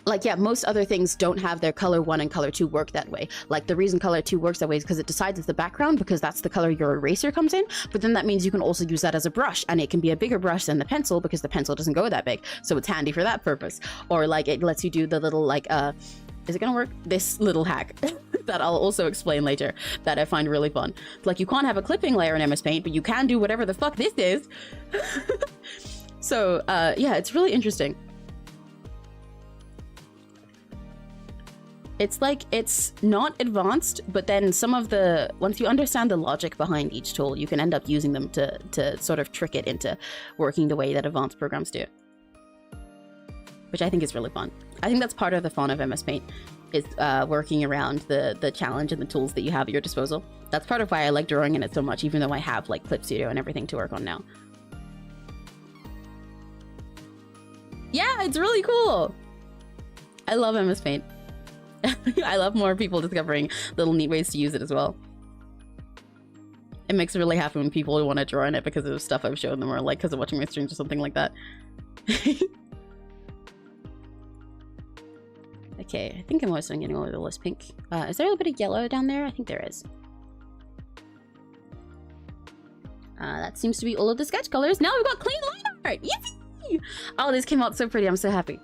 Like, yeah, most other things don't have their color 1 and color 2 work that way. Like, the reason color 2 works that way is because it decides it's the background, because that's the color your eraser comes in. But then that means you can also use that as a brush, and it can be a bigger brush than the pencil because the pencil doesn't go that big. So it's handy for that purpose. Or like, it lets you do the little like, is it gonna work? This little hack that I'll also explain later that I find really fun. Like, you can't have a clipping layer in MS Paint, but you can do whatever the fuck this is. So, yeah, it's really interesting. It's like, it's not advanced, but then some of the, once you understand the logic behind each tool, you can end up using them to sort of trick it into working the way that advanced programs do. Which I think is really fun. I think that's part of the fun of MS Paint, is working around the challenge and the tools that you have at your disposal. That's part of why I like drawing in it so much, even though I have like Clip Studio and everything to work on now. Yeah, it's really cool! I love MS Paint. I love more people discovering little neat ways to use it as well. It makes me really happy when people want to draw in it because of stuff I've shown them, or like because of watching my streams or something like that. Okay, I think I'm almost getting all of the list pink. Is there a little bit of yellow down there? I think there is. That seems to be all of the sketch colors. Now we've got clean line art! Yippee! Oh, this came out so pretty. I'm so happy.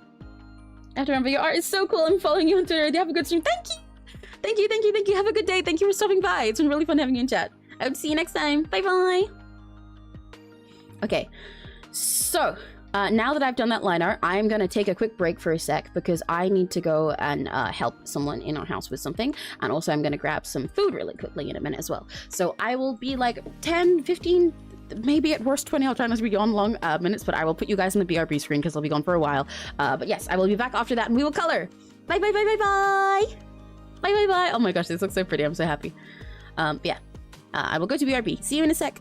I have to remember, your art is so cool. I'm following you on Twitter. You have a good stream. Thank you! Thank you, thank you, thank you. Have a good day. Thank you for stopping by. It's been really fun having you in chat. I hope to see you next time. Bye-bye! Okay, so now that I've done that line art, I'm gonna take a quick break for a sec because I need to go and help someone in our house with something. And also I'm gonna grab some food really quickly in a minute as well. So I will be like 10, 15, maybe at worst 20, I'll try not to be on long minutes, but I will put you guys on the BRB screen because I'll be gone for a while. But yes, I will be back after that and we will color. Bye, bye, bye, bye, bye. Bye, bye, bye. Oh my gosh, this looks so pretty. I'm so happy. Yeah, I will go to BRB. See you in a sec.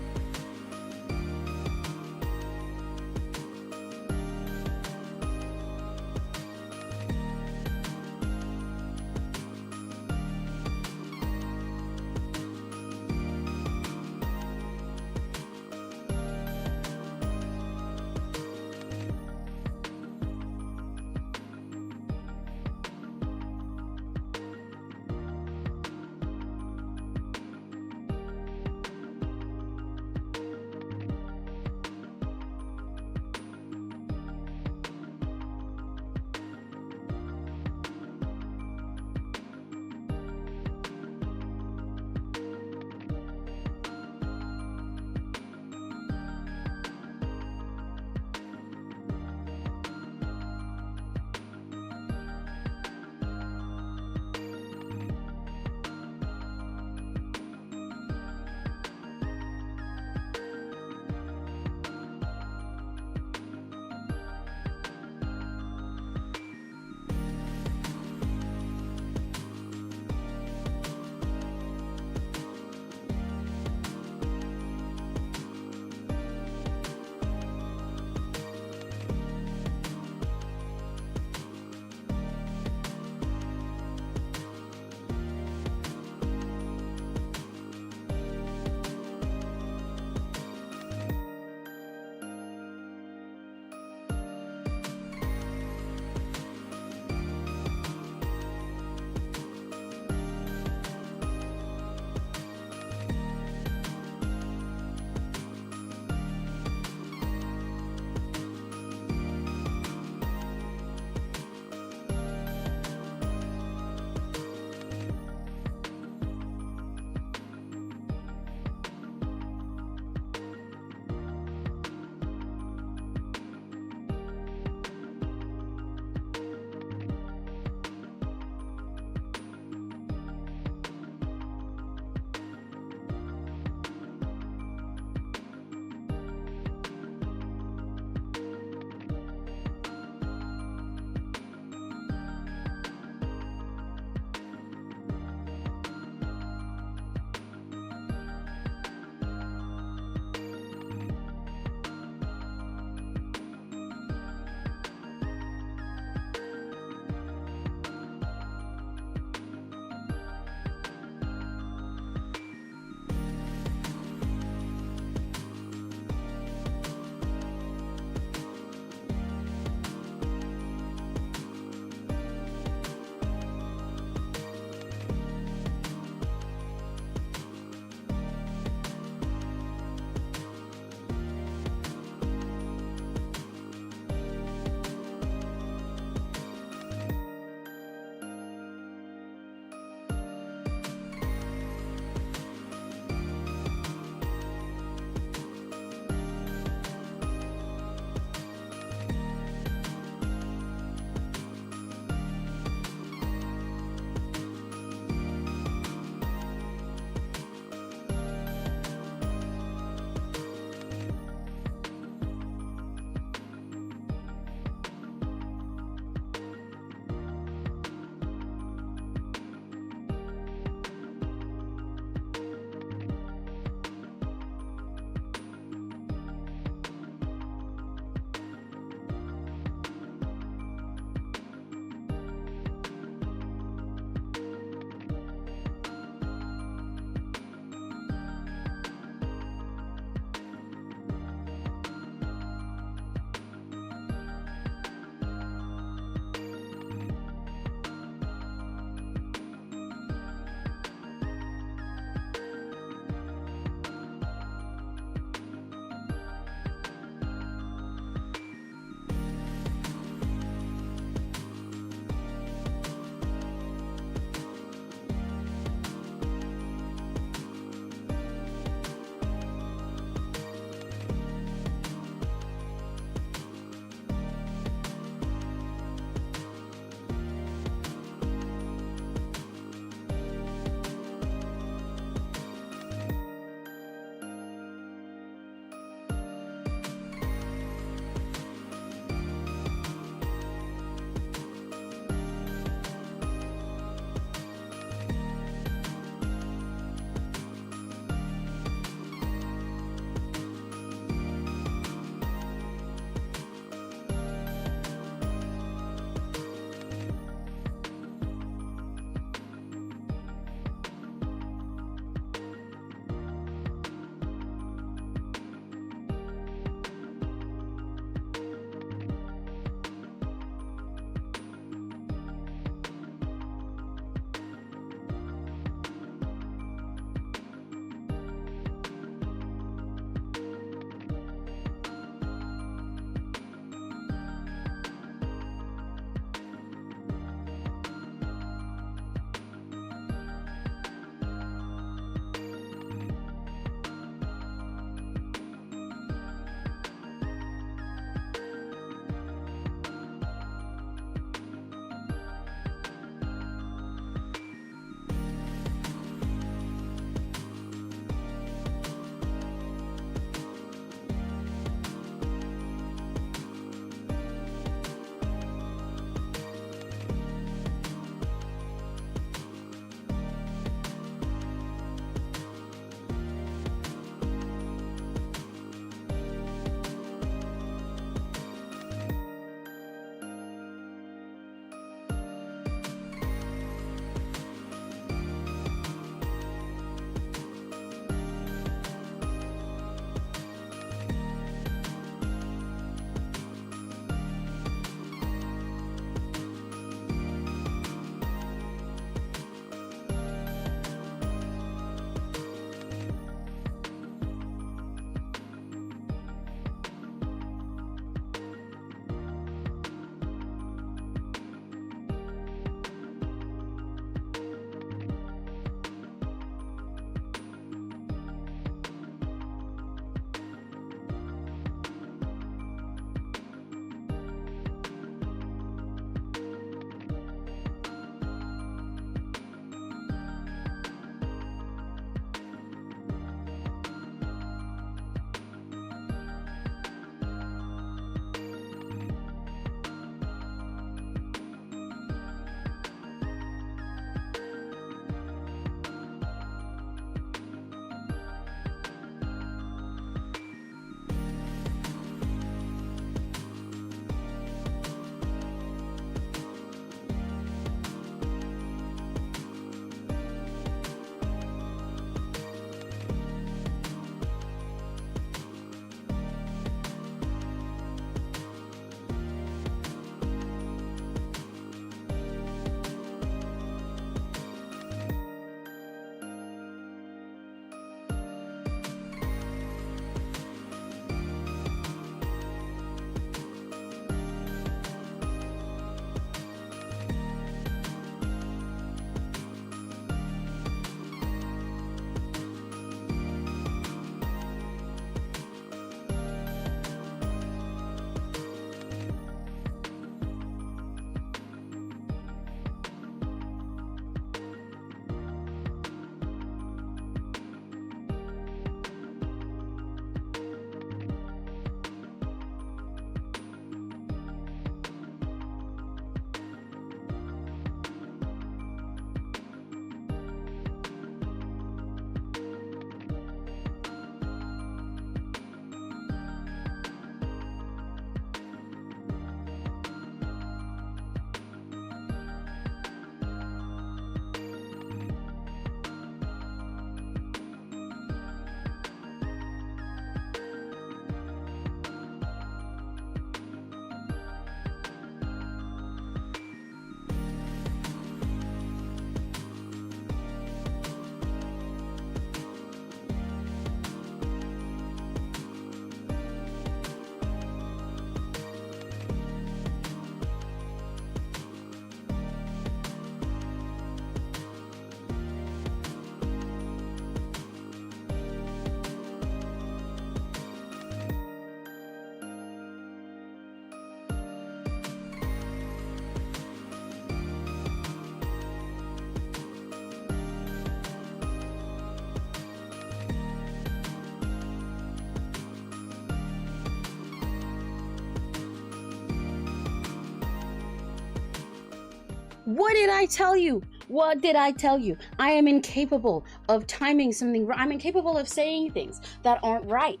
What did I tell you? What did I tell you? I am incapable of timing something. I'm incapable of saying things that aren't right.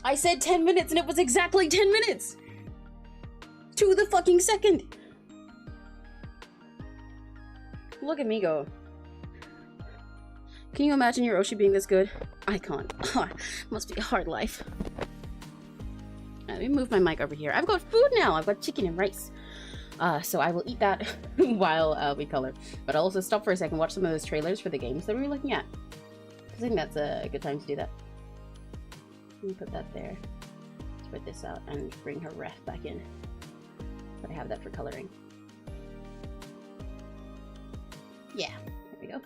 I said 10 minutes and it was exactly 10 minutes. To the fucking second. Look at me go. Can you imagine your Oshi being this good? I can't. Must be a hard life. Let me move my mic over here. I've got food now. I've got chicken and rice. So I will eat that while we color. But I'll also stop for a second, watch some of those trailers for the games that we were looking at. I think that's a good time to do that. Let me put that there. Spread this out and bring her ref back in. But I have that for coloring. Yeah, there we go.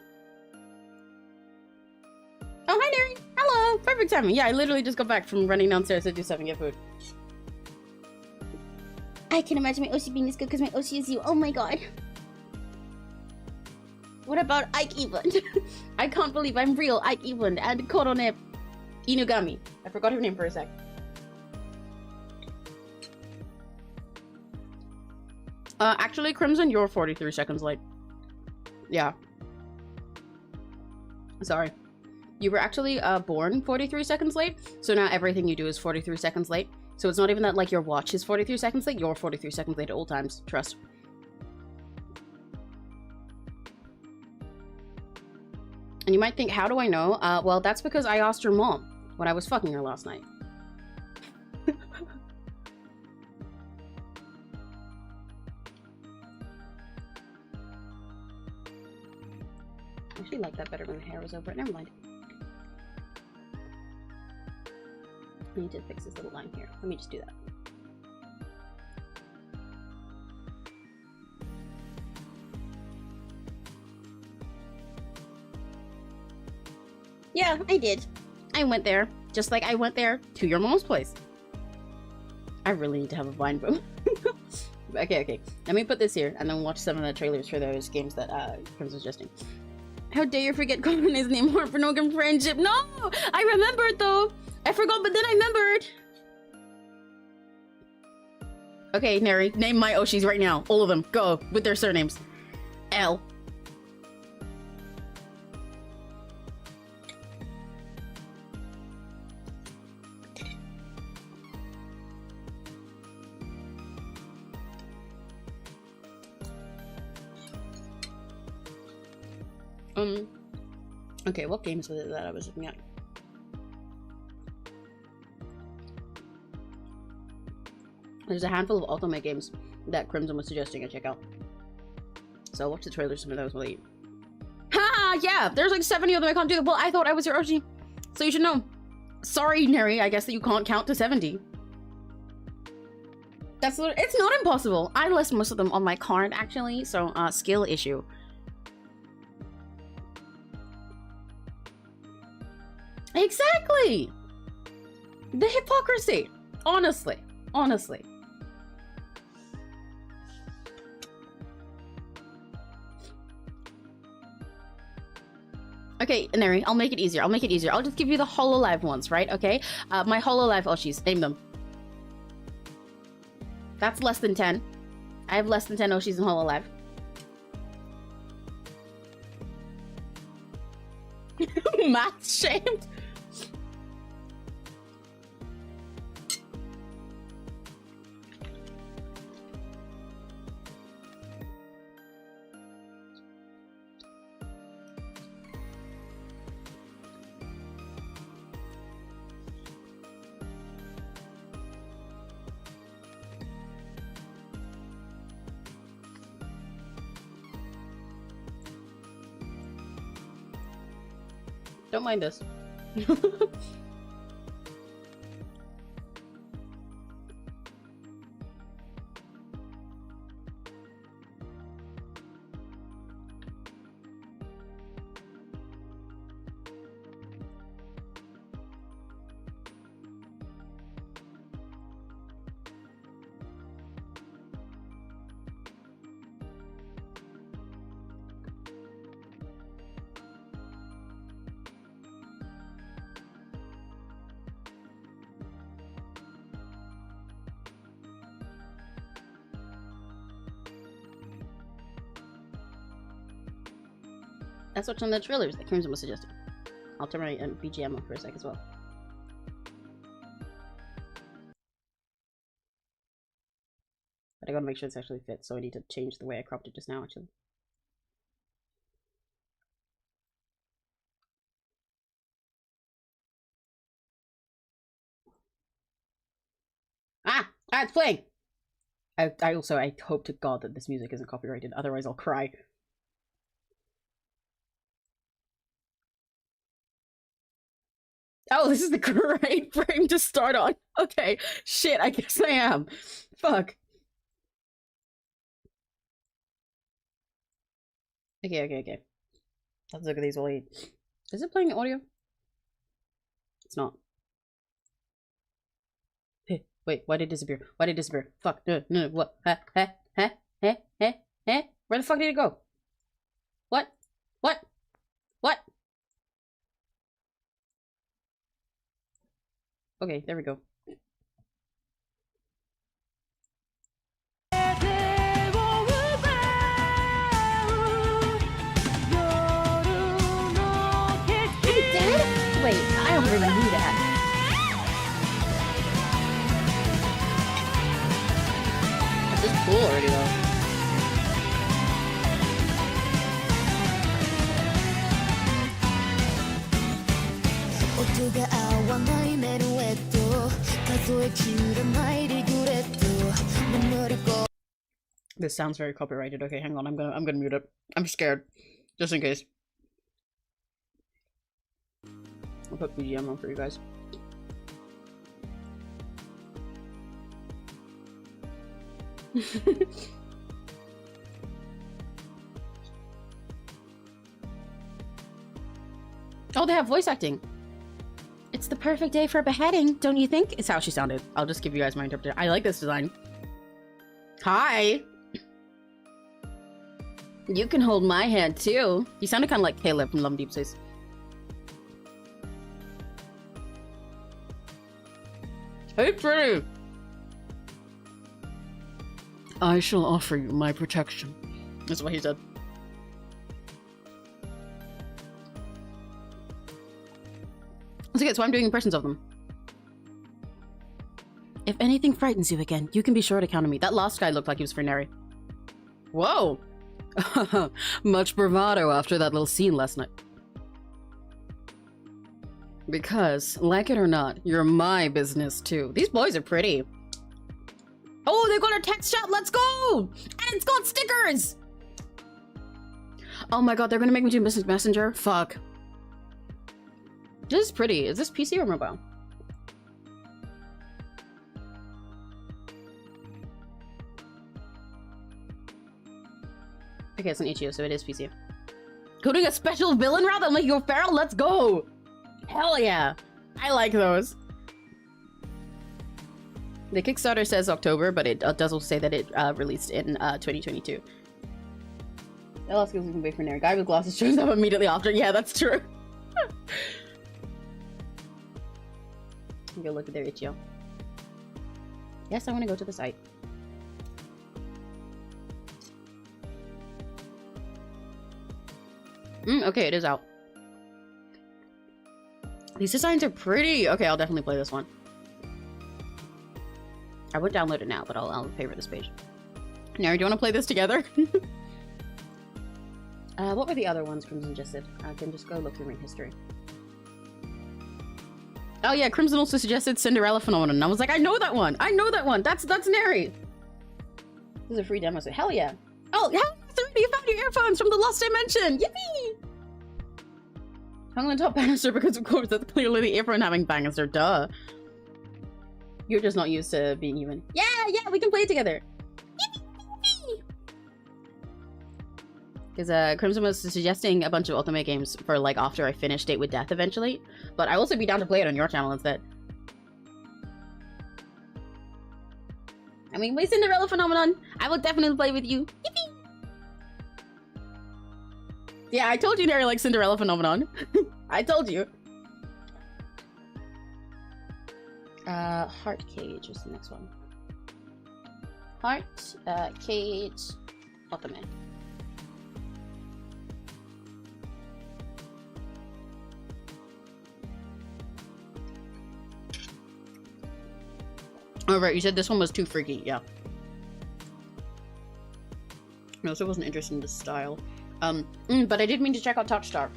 Oh, hi, Neri! Hello! Perfect timing. Yeah, I literally just got back from running downstairs to do something, get food. I can imagine my Oshi being this good because my Oshi is you. Oh my god. What about Ike Eveland? I can't believe I'm real Ike Eveland and Korone Inugami. I forgot her name for a sec. Actually, Crimson, you're 43 seconds late. Yeah. Sorry. You were actually born 43 seconds late, so now everything you do is 43 seconds late. So it's not even that like your watch is 43 seconds late, you're 43 seconds late at all times. Trust. And you might think, how do I know? Well, that's because I asked your mom when I was fucking her last night. I actually like that better when the hair was over it. Never mind. I need to fix this little line here. Let me just do that. Yeah, I did. I went there. Just like I went there to your mom's place. I really need to have a vine boom. Okay. Let me put this here and then watch some of the trailers for those games that Crimson was suggesting. How dare you forget Korene's name for Pronouns friendship? No! I remembered though! I forgot, but then I remembered! Okay, Neri, name my Oshis right now. All of them. Go. With their surnames. L. Okay, what games was it that I was looking at? There's a handful of Ultimate games that Crimson was suggesting I check out. So I'll watch the trailers, some of those will eat. Ha! Yeah! There's like 70 of them I can't do. Well, I thought I was your Oshi. So you should know. Sorry, Neri, I guess that you can't count to 70. It's not impossible. I list most of them on my card, actually. So, skill issue. Exactly! The hypocrisy! Honestly. Okay, Neri, I'll make it easier. I'll just give you the Hololive ones, right? Okay? My Hololive Oshis. Name them. That's less than 10. I have less than 10 Oshis in Hololive. Math shamed? Don't mind this. Let's watch on the trailers that Crimson was suggesting. I'll turn my BGM on for a sec as well. But I gotta make sure this actually fits, so I need to change the way I cropped it just now, actually. Ah! Ah, it's playing! I hope to God that this music isn't copyrighted, otherwise I'll cry. Oh, this is the great frame to start on. Okay, shit, I guess I am. Fuck. Okay. Let's look at these while we... Is it playing audio? It's not. Hey, wait, why did it disappear? Why did it disappear? Fuck, no, what? Where the fuck did it go? What? Okay, there we go. Wait, I don't really knew that. This is cool already though. This sounds very copyrighted. Okay, hang on. I'm gonna mute it. I'm scared, just in case. I'll put BGM on for you guys. Oh, they have voice acting. It's the perfect day for a beheading, don't you think? It's how she sounded. I'll just give you guys my interpretation. I like this design. Hi. You can hold my hand too. You sounded kind of like Caleb from Love Deep Space. Hey, pretty. I shall offer you my protection. That's what he said. Okay, so I'm doing impressions of them. If anything frightens you again, you can be sure to count on me. That last guy looked like he was for Neri. Whoa! Much bravado after that little scene last night. Because, like it or not, you're my business too. These boys are pretty. Oh, they've got a text chat, let's go! And it's got stickers! Oh my god, they're gonna make me do Messenger? Fuck. This is pretty. Is this PC or mobile? Okay, it's an HEO, so it is PC. Coding a special villain route that make you go feral? Let's go! Hell yeah! I like those. The Kickstarter says October, but it does also say that it released in 2022. Alaska's looking away for Neri. Guy with glasses shows up immediately after. Yeah, that's true. Go look at their itch.io. Yes, I want to go to the site. Okay, it is out. These designs are pretty. Okay, I'll definitely play this one. I would download it now, but I'll favorite this page. Neri, do you want to play this together? What were the other ones Crimson just said? I can just go look through my history. Oh yeah, Crimson also suggested Cinderella Phenomenon. And I was like, I know that one! I know that one! That's Neri! This is a free demo, so hell yeah. Oh, hell yeah, you found your earphones from the Lost Dimension! Yippee! Hung on top banister because of course that's clearly the earphone having banister, duh. You're just not used to being human. Yeah, we can play together! Because Crimson was suggesting a bunch of Ultimate games for like after I finish Date with Death eventually, but I'll also be down to play it on your channel instead. I mean, play Cinderella Phenomenon. I will definitely play with you. Yippee! Yeah, I told you Neri likes Cinderella Phenomenon. I told you. Heart Cage is the next one. Heart, Cage, Ultimate. Oh, right, you said this one was too freaky. Yeah. I also wasn't interested in the style. But I did mean to check out Touchstar.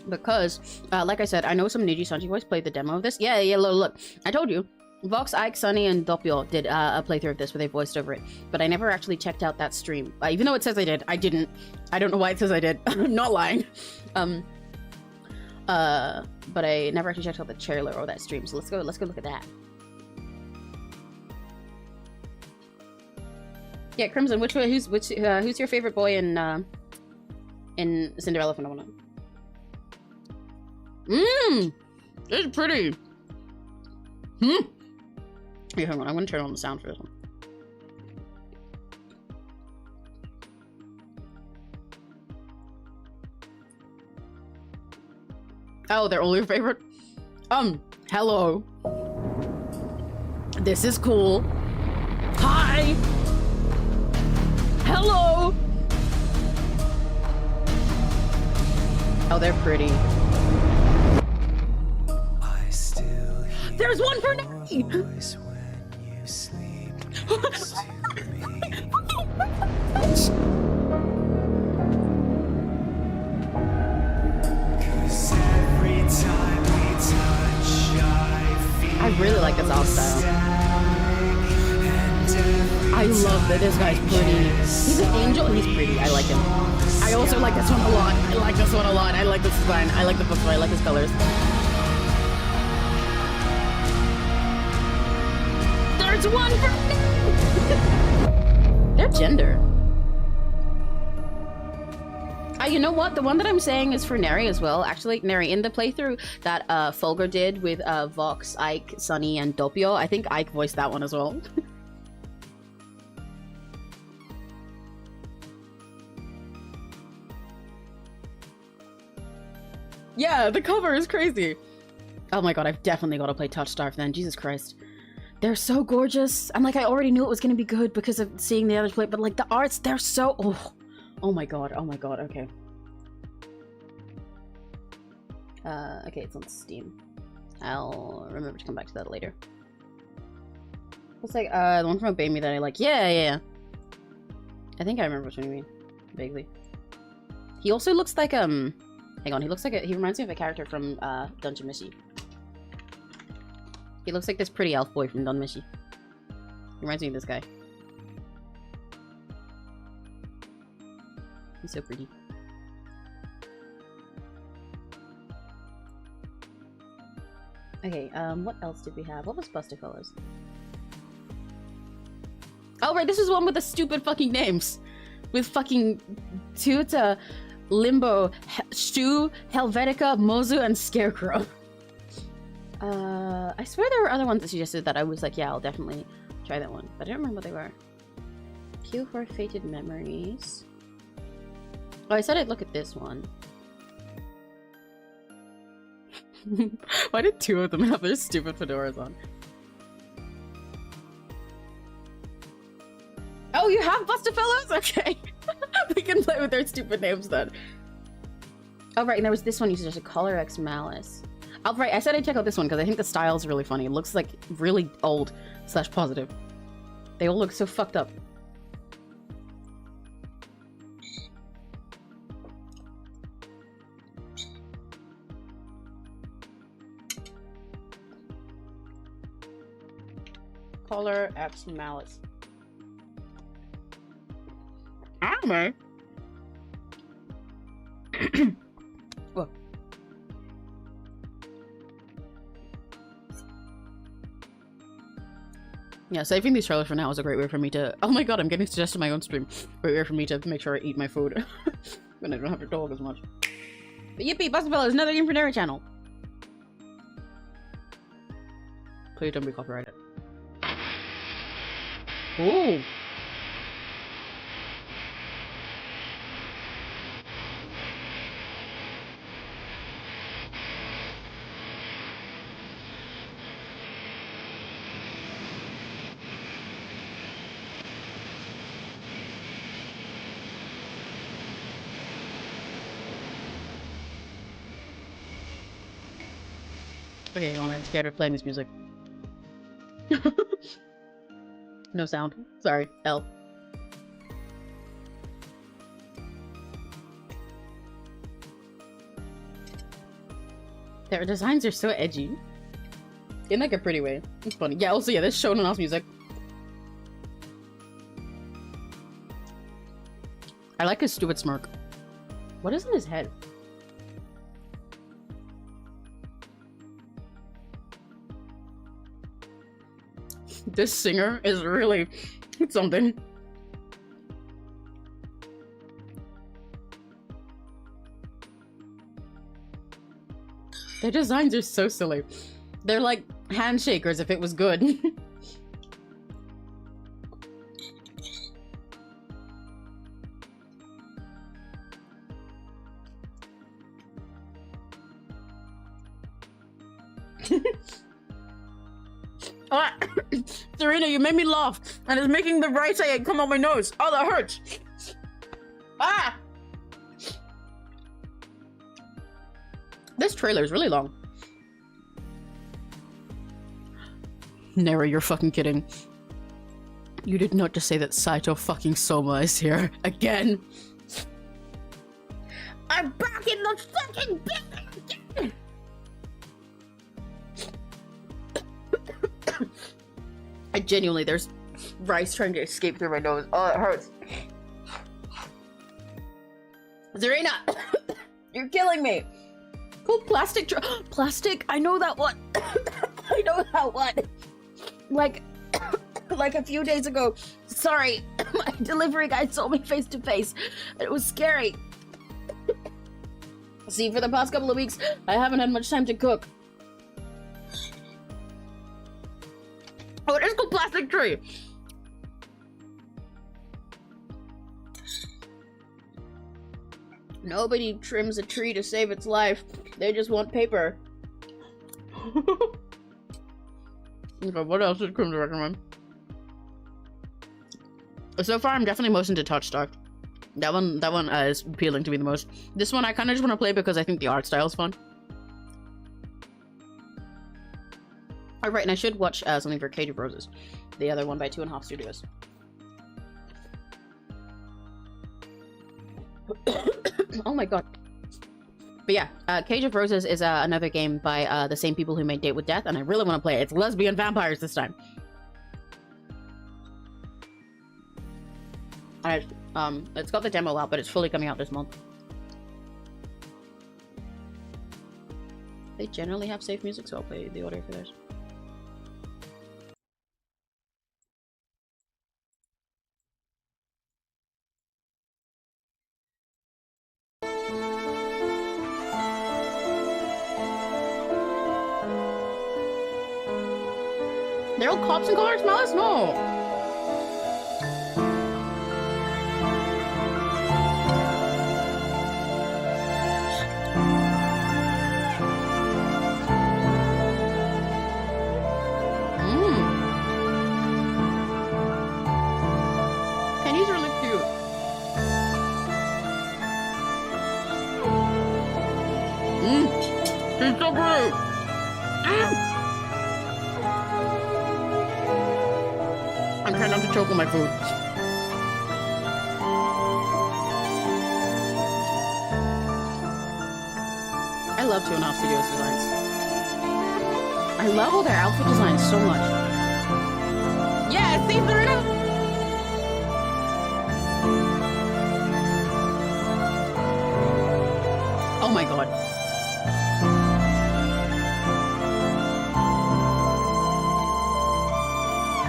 Because, like I said, I know some Niji Sanji boys played the demo of this. Yeah, look. I told you. Vox, Ike, Sunny, and Doppio did a playthrough of this where they voiced over it. But I never actually checked out that stream. Even though it says I did, I didn't. I don't know why it says I did. I'm not lying. But I never actually checked out the trailer or that stream. So let's go look at that. Yeah, Crimson, who's your favorite boy in Cinderella Phenomenon? It's pretty. Yeah, hang on, I'm gonna turn on the sound for this one. Oh, they're only your favorite? Hello. This is cool. Hi! Hello! Oh, they're pretty. There's one for me! I really like this art style. I love that this guy's pretty. He's an angel, he's pretty. I like him. I also like this one a lot. I like this one a lot. I like this design. I like the book, I like his colors. There's one for me! Their gender. You know what? The one that I'm saying is for Neri as well. Actually, Neri, in the playthrough that Fulgur did with Vox, Ike, Sunny, and Doppio, I think Ike voiced that one as well. Yeah, the cover is crazy. Oh my god, I've definitely got to play Touchstar then. Jesus Christ. They're so gorgeous. I'm like, I already knew it was going to be good because of seeing the others play, but like the arts, they're so... Oh my god, okay. Okay, it's on Steam. I'll remember to come back to that later. Looks like, the one from Obey Me that I like. Yeah. I think I remember which one you mean. Vaguely. He also looks like, hang on, he reminds me of a character from, Dungeon Meshi. He looks like this pretty elf boy from Don Meshi. He reminds me of this guy. He's so pretty. Okay, what else did we have? What was Buster Fellows? Oh, right, this is one with the stupid fucking names. With fucking Tuta, Limbo, Stu, Helvetica, Mozu, and Scarecrow. I swear there were other ones that suggested that I was like, yeah, I'll definitely try that one. But I don't remember what they were. Q for Fated Memories. Oh, I said I'd look at this one. Why did two of them have their stupid fedoras on? Oh, you have Bustafellows? Okay. We can play with their stupid names then. Oh, right, and there was this one you suggested, Color X Malice. Oh, right, I said I'd check out this one because I think the style's really funny. It looks like really old / positive. They all look so fucked up. Color X Malice. Anime? Look. Yeah, saving these trailers for now is a great way for me to... Oh my god, I'm getting suggested my own stream. Great way for me to make sure I eat my food when I don't have to talk as much. But yippee, Bustafellows, another game for Neri channel. Please don't be copyrighted. Ooh. Okay, I'm scared of playing this music. No sound. Sorry, L. Their designs are so edgy. In like a pretty way. It's funny. Yeah, also, yeah, this Shonen House music. I like his stupid smirk. What is in his head? This singer is really something. Their designs are so silly. They're like handshakers if it was good. Serena, you made me laugh, and it's making the right eye come out my nose. Oh, that hurts. Ah! This trailer is really long. Neri, you're fucking kidding. You did not just say that Saito fucking Soma is here again. I'm back in the fucking building again! I genuinely, there's rice trying to escape through my nose. Oh, it hurts. Zarina! You're killing me! Cool plastic plastic? I know that one. I know that one. Like a few days ago. Sorry, my delivery guy saw me face to face. It was scary. See, for the past couple of weeks, I haven't had much time to cook. Oh, it is called Plastic Tree. Nobody trims a tree to save its life. They just want paper. Okay, what else is Krim to recommend? So far, I'm definitely most into Touch Star. That one is appealing to me the most. This one, I kind of just want to play because I think the art style is fun. Oh, right, and I should watch something for Cage of Roses. The other one by 2.5 Studios. Oh my god. But yeah, Cage of Roses is another game by the same people who made Date with Death, and I really want to play it. It's lesbian vampires this time. It's got the demo out, but it's fully coming out this month. They generally have safe music, so I'll play the order for theirs. They're all cops and cars? No, no. Kenny's really cute. She's so pretty. I'm trying not to choke on my food. I love 2.5 Studios designs. I love all their outfit designs so much. Yeah, see, Serena? Oh my god.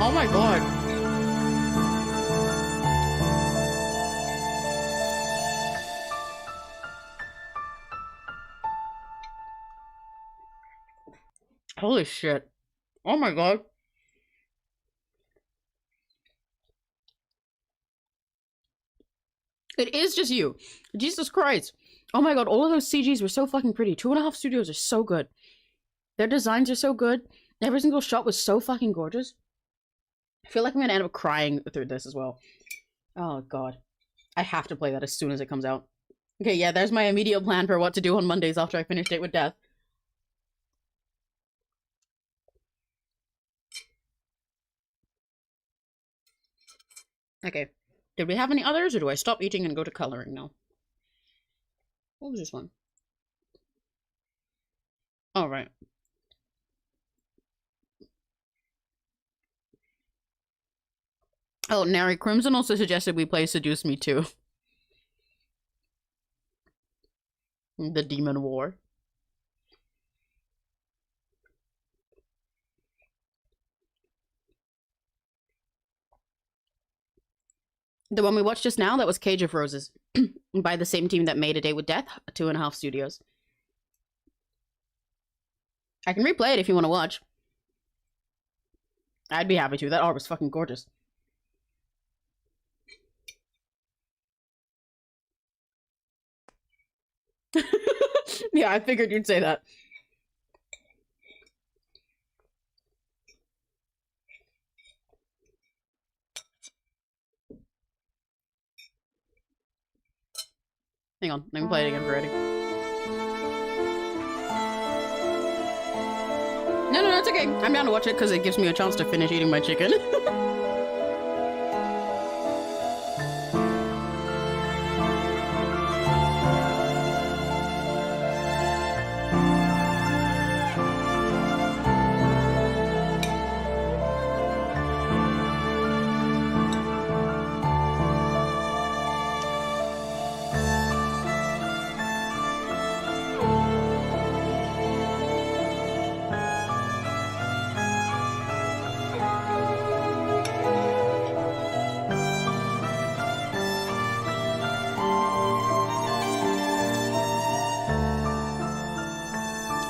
Oh my god. Holy shit. Oh my god. It is just you. Jesus Christ. Oh my god, all of those CGs were so fucking pretty. 2.5 Studios are so good. Their designs are so good. Every single shot was so fucking gorgeous. I feel like I'm gonna end up crying through this as well. Oh god. I have to play that as soon as it comes out. Okay, yeah, there's my immediate plan for what to do on Mondays after I finish Date with Death. Okay. Did we have any others, or do I stop eating and go to coloring now? What was this one? All right. Oh, Nary Crimson also suggested we play Seduce Me Too. The Demon War. The one we watched just now, that was Cage of Roses. By the same team that made A Day with Death, 2.5 Studios. I can replay it if you want to watch. I'd be happy to. That art was fucking gorgeous. Yeah, I figured you'd say that. Hang on, let me play it again for Eddie. No, it's okay. I'm down to watch it because it gives me a chance to finish eating my chicken.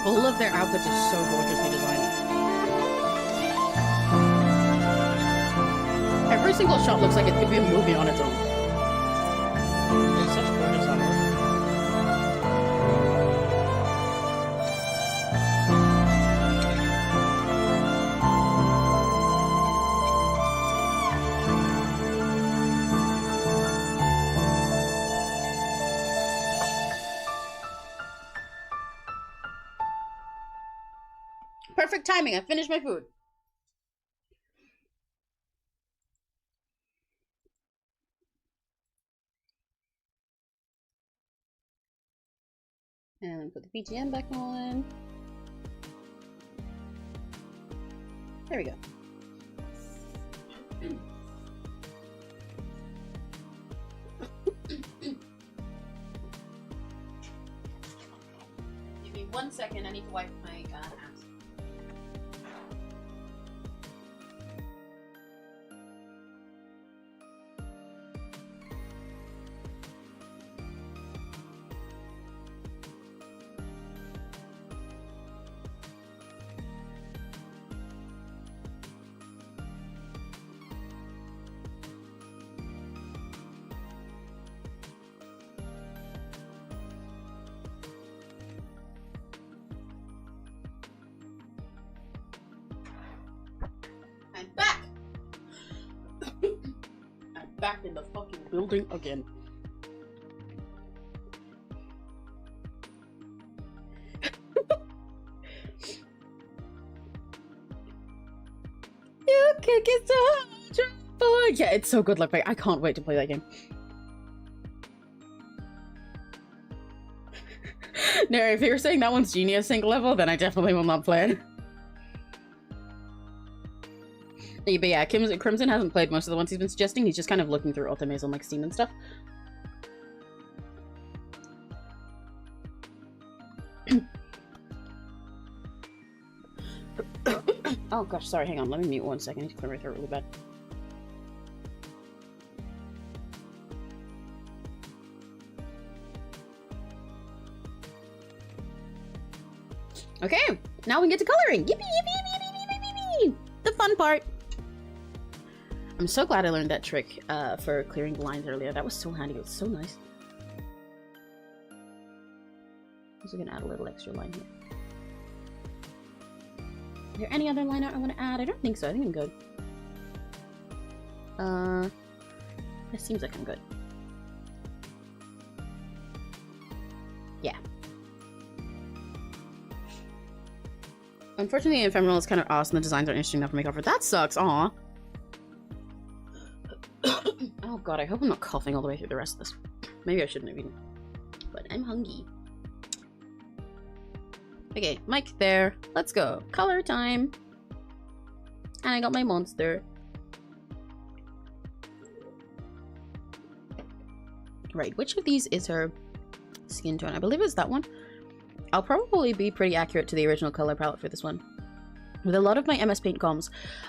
All of their outfits are so gorgeously designed. Every single shot looks like it could be a movie on its own. It's such gorgeous artwork. Perfect timing. I finished my food. And let me put the VGEN back on. There we go. Give me 1 second. I need to wipe my hands. I'm back! I'm back in the fucking building again. You kick it so hard. Yeah, it's so good. Look, I can't wait to play that game. Nary, if you're saying that one's Genius Sync level, then I definitely will not play it. But yeah, Crimson hasn't played most of the ones he's been suggesting. He's just kind of looking through Ultimates on like Steam and stuff. Oh gosh, sorry, hang on. Let me mute 1 second. I need to clear my throat really bad. Okay, now we can get to coloring. Yippee, yippee, yippee, yippee, yippee, yippee. The fun part. I'm so glad I learned that trick for clearing the lines earlier. That was so handy. It was so nice. I'm also gonna add a little extra line here. Is there any other line art I want to add? I don't think so. I think I'm good. It seems like I'm good. Yeah. Unfortunately, Ephemeral is kind of awesome. The designs aren't interesting enough to make up for. That sucks. Aw. god, I hope I'm not coughing all the way through the rest of this. Maybe I shouldn't have eaten. But I'm hungry. Okay, mic there. Let's go. Color time. And I got my monster. Right, which of these is her skin tone? I believe it's that one. I'll probably be pretty accurate to the original color palette for this one. With a lot of my MS Paint comms,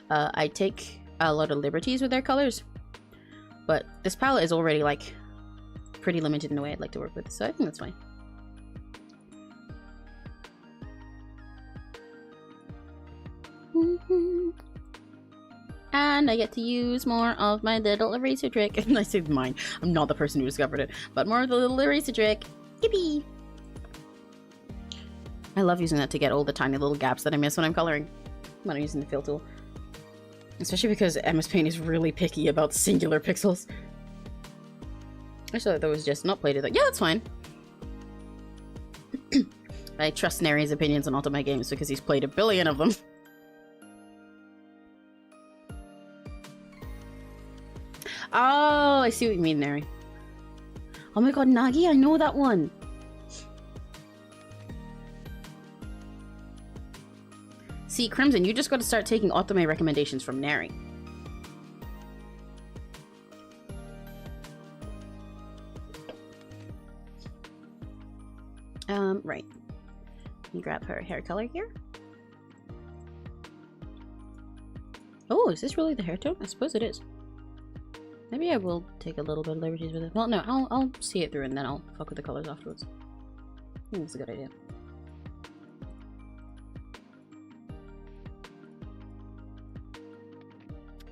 I take a lot of liberties with their colors. But this palette is already, like, pretty limited in the way I'd like to work with, so I think that's fine. And I get to use more of my little eraser trick. And I said mine. I'm not the person who discovered it, but more of the little eraser trick. Yippee! I love using that to get all the tiny little gaps that I miss when I'm coloring. When I'm using the fill tool. Especially because MS Paint is really picky about singular pixels. I thought that was just not played it. Like, yeah, that's fine. I trust Neri's opinions on all of my games because he's played a billion of them. Oh, I see what you mean, Neri. Oh my god, Nagi, I know that one. See, Crimson, you just got to start taking Otome recommendations from Neri. Right. Let me grab her hair color here. Oh, is this really the hair tone? I suppose it is. Maybe I will take a little bit of liberties with it. Well, no, I'll see it through and then I'll fuck with the colors afterwards. I think that's a good idea.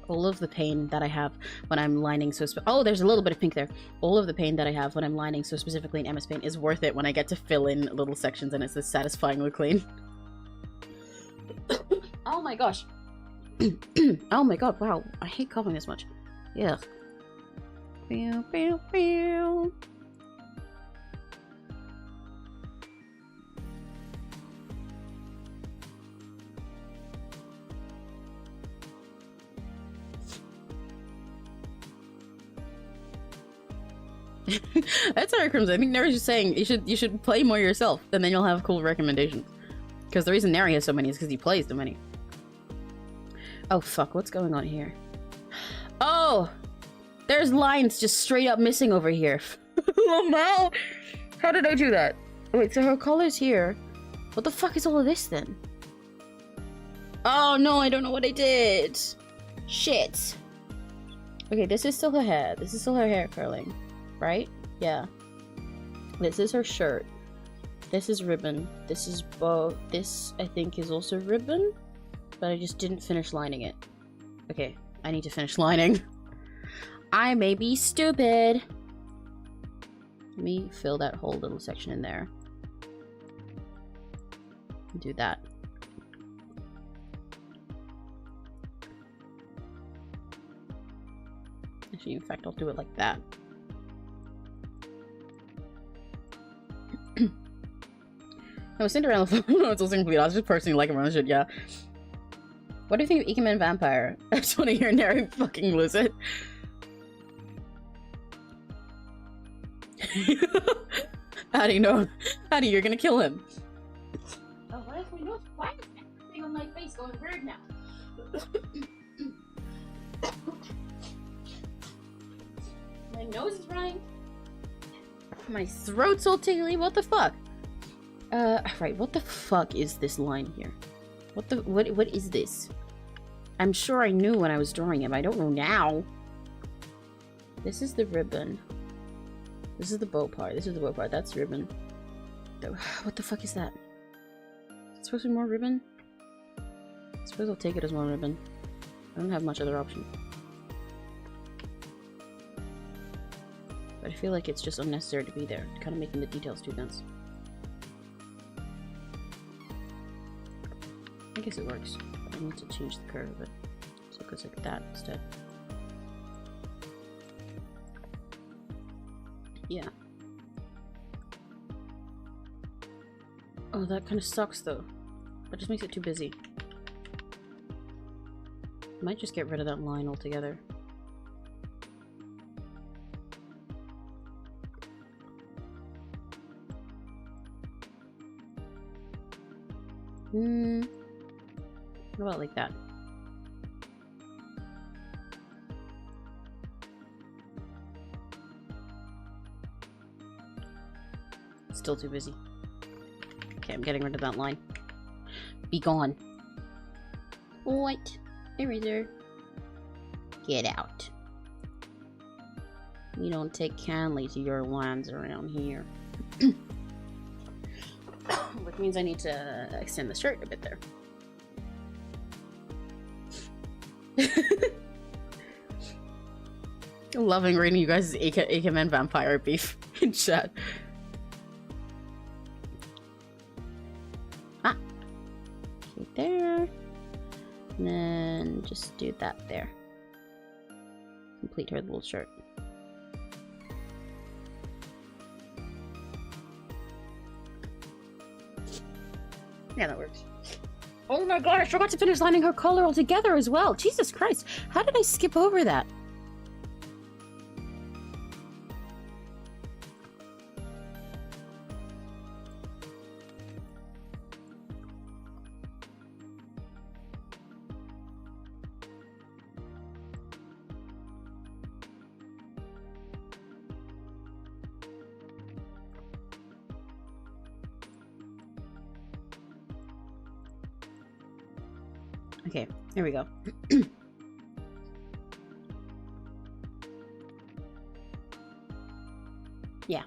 All of the pain that I have when I'm lining so oh, there's a little bit of pink there. All of the pain that I have when I'm lining so specifically in MS Paint is worth it when I get to fill in little sections and it's this satisfyingly clean. Oh my gosh. Oh my god, wow. I hate coughing this much. Yeah. Pew, pew, pew. That's alright, Crimson. I think Neri's just saying you should play more yourself, and then you'll have cool recommendations. Because the reason Neri has so many is because he plays so many. Oh fuck, what's going on here? Oh! There's lines just straight up missing over here. Oh no! How did I do that? Wait, so her color's here. What the fuck is all of this then? Oh no, I don't know what I did! Shit! Okay, this is still her hair. This is still her hair curling. Right? Yeah. This is her shirt. This is ribbon. This is bow. This, I think, is also ribbon. But I just didn't finish lining it. Okay, I need to finish lining. I may be stupid. Let me fill that whole little section in there. Do that. Actually, in fact, I'll do it like that. No, Cinderella. No, it's also complete. I was just personally like around shit, yeah. What do you think of Ikemen Vampire? I just want to hear Neri fucking lose it. How do you know? How do you're gonna kill him? Oh, what if we know? Why is everything on my face going weird now? My nose is running. My throat's all tingly. What the fuck? Right, what the fuck is this line here? What is this? I'm sure I knew when I was drawing him. I don't know now. This is the ribbon. This is the bow part. This is the bow part. That's ribbon. What the fuck is that? Is it supposed to be more ribbon? I suppose I'll take it as more ribbon. I don't have much other option. But I feel like it's just unnecessary to be there. Kind of making the details too dense. I guess it works. I need to change the curve of it. So it goes like that instead. Yeah. Oh, that kind of sucks though. That just makes it too busy. Might just get rid of that line altogether. How about like that? Still too busy. Okay, I'm getting rid of that line. Be gone. White eraser. Get out. We don't take kindly to your lines around here. Which means I need to extend the shirt a bit there. Loving reading you guys' Ikemen vampire beef in chat. Ah. Okay, there. And then just do that there. Complete her little shirt. Yeah, that works. Oh my god, I forgot to finish lining her collar altogether as well. Jesus Christ. How did I skip over that? Okay, here we go. Yeah.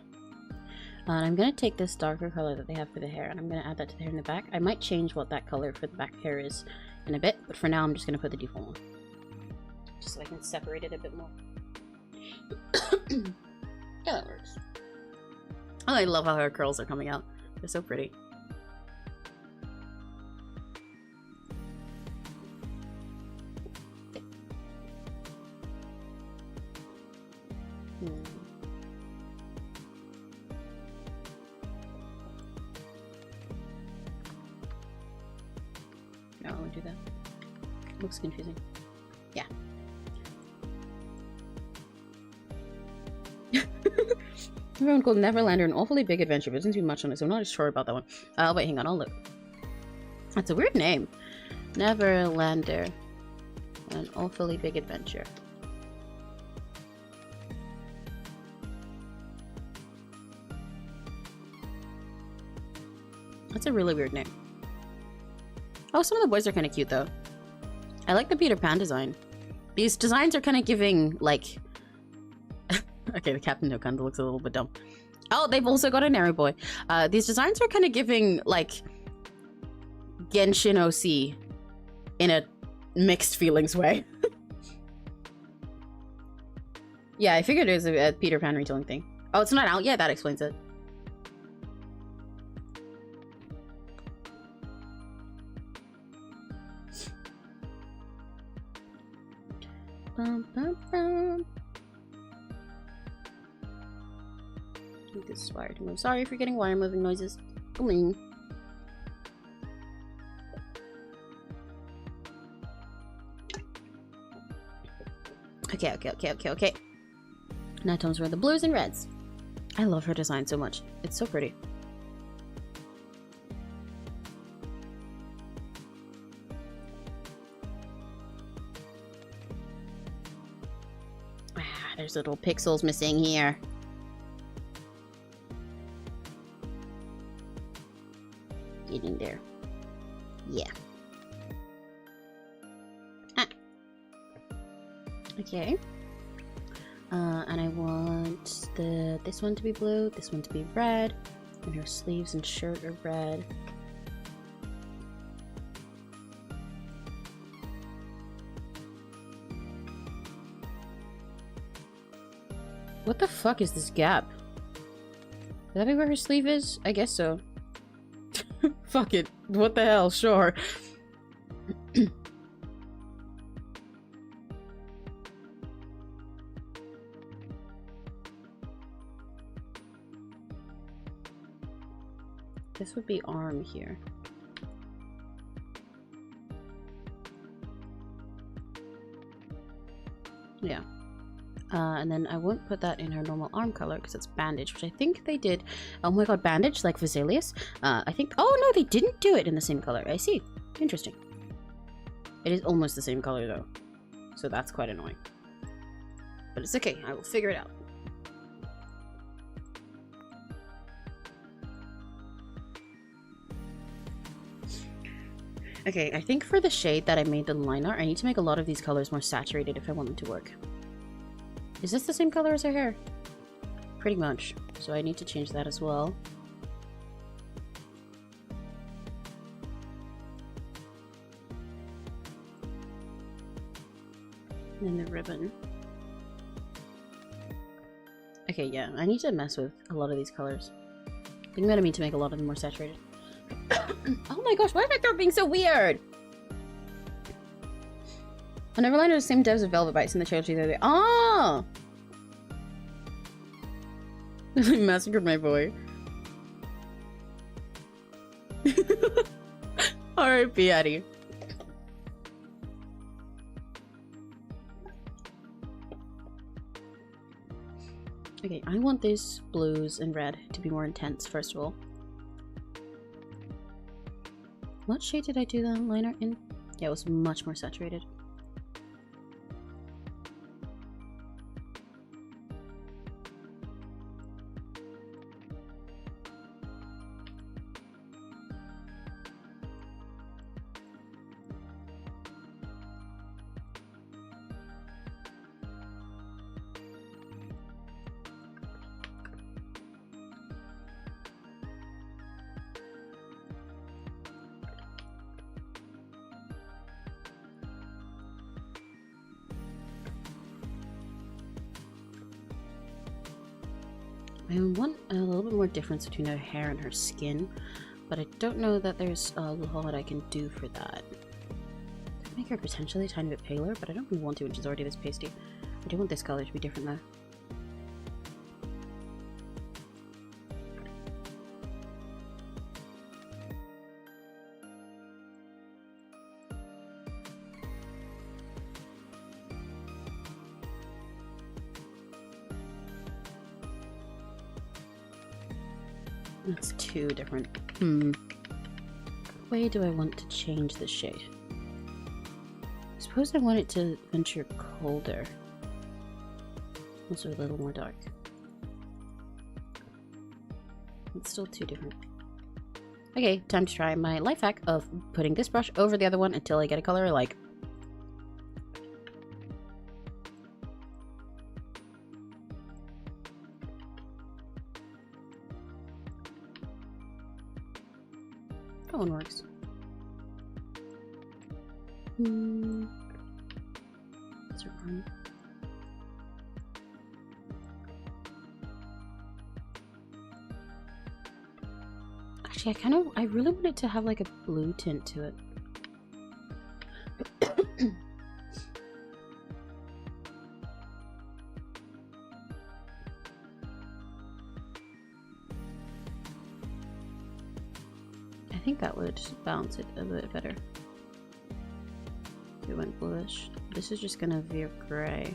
And I'm gonna take this darker color that they have for the hair and I'm gonna add that to the hair in the back. I might change what that color for the back hair is in a bit, but for now I'm just gonna put the default one. Just so I can separate it a bit more. Yeah, that works. Oh, I love how her curls are coming out. They're so pretty. No, I won't do that. Looks confusing. Yeah. Everyone called Neverlander an awfully big adventure, but it doesn't do much on it, so I'm not sure about that one. Wait, hang on, I'll look. That's a weird name. Neverlander. An awfully big adventure. That's a really weird name. Oh, some of the boys are kind of cute, though. I like the Peter Pan design. These designs are kind of giving, like... Okay, the Captain No kind of looks a little bit dumb. Oh, they've also got an arrow boy. These designs are kind of giving, like... Genshin OC in a mixed feelings way. Yeah, I figured it was a Peter Pan retailing thing. Oh, it's not out yet? That explains it. Bum, bum, bum. I think this is wired to move. Sorry for getting wire moving noises. Bling. Okay. Now Tom's wearing the blues and reds. I love her design so much. It's so pretty. There's little pixels missing here. Get in there. Yeah. Okay. And I want this one to be blue, this one to be red, and her sleeves and shirt are red. What the fuck is this gap? Would that be where her sleeve is? I guess so. Fuck it. What the hell? Sure. This would be arm here. Yeah. And then I won't put that in her normal arm color because it's bandage, which I think they did. Oh my god, bandage like Vesalius. I think. Oh no, they didn't do it in the same color. I see. Interesting. It is almost the same color though, so that's quite annoying. But it's okay. I will figure it out. Okay, I think for the shade that I made the line art, I need to make a lot of these colors more saturated if I want them to work. Is this the same color as her hair? Pretty much. So I need to change that as well. And the ribbon. Okay, yeah, I need to mess with a lot of these colors. I think I'm gonna need to make a lot of them more saturated. Oh my gosh, why is my throat being so weird? I never learned the same devs of Velvet Bites in the trilogy the other day. Oh! I massacred my boy. R.I.P. Addie. Okay, I want these blues and red to be more intense, first of all. What shade did I do the liner in? Yeah, it was much more saturated. I want a little bit more difference between her hair and her skin, but I don't know that there's a lot I can do for that. Could make her potentially a tiny bit paler, but I don't really want to when she's already this pasty. I do want this color to be different though. That's too different. What way do I want to change the shade? I suppose I want it to venture colder. Also a little more dark. It's still too different. Okay, time to try my life hack of putting this brush over the other one until I get a color I like. That one works. That's her arm. Actually, I really want it to have like a blue tint to it. I think that would balance it a bit better. If it went bluish. This is just gonna veer gray.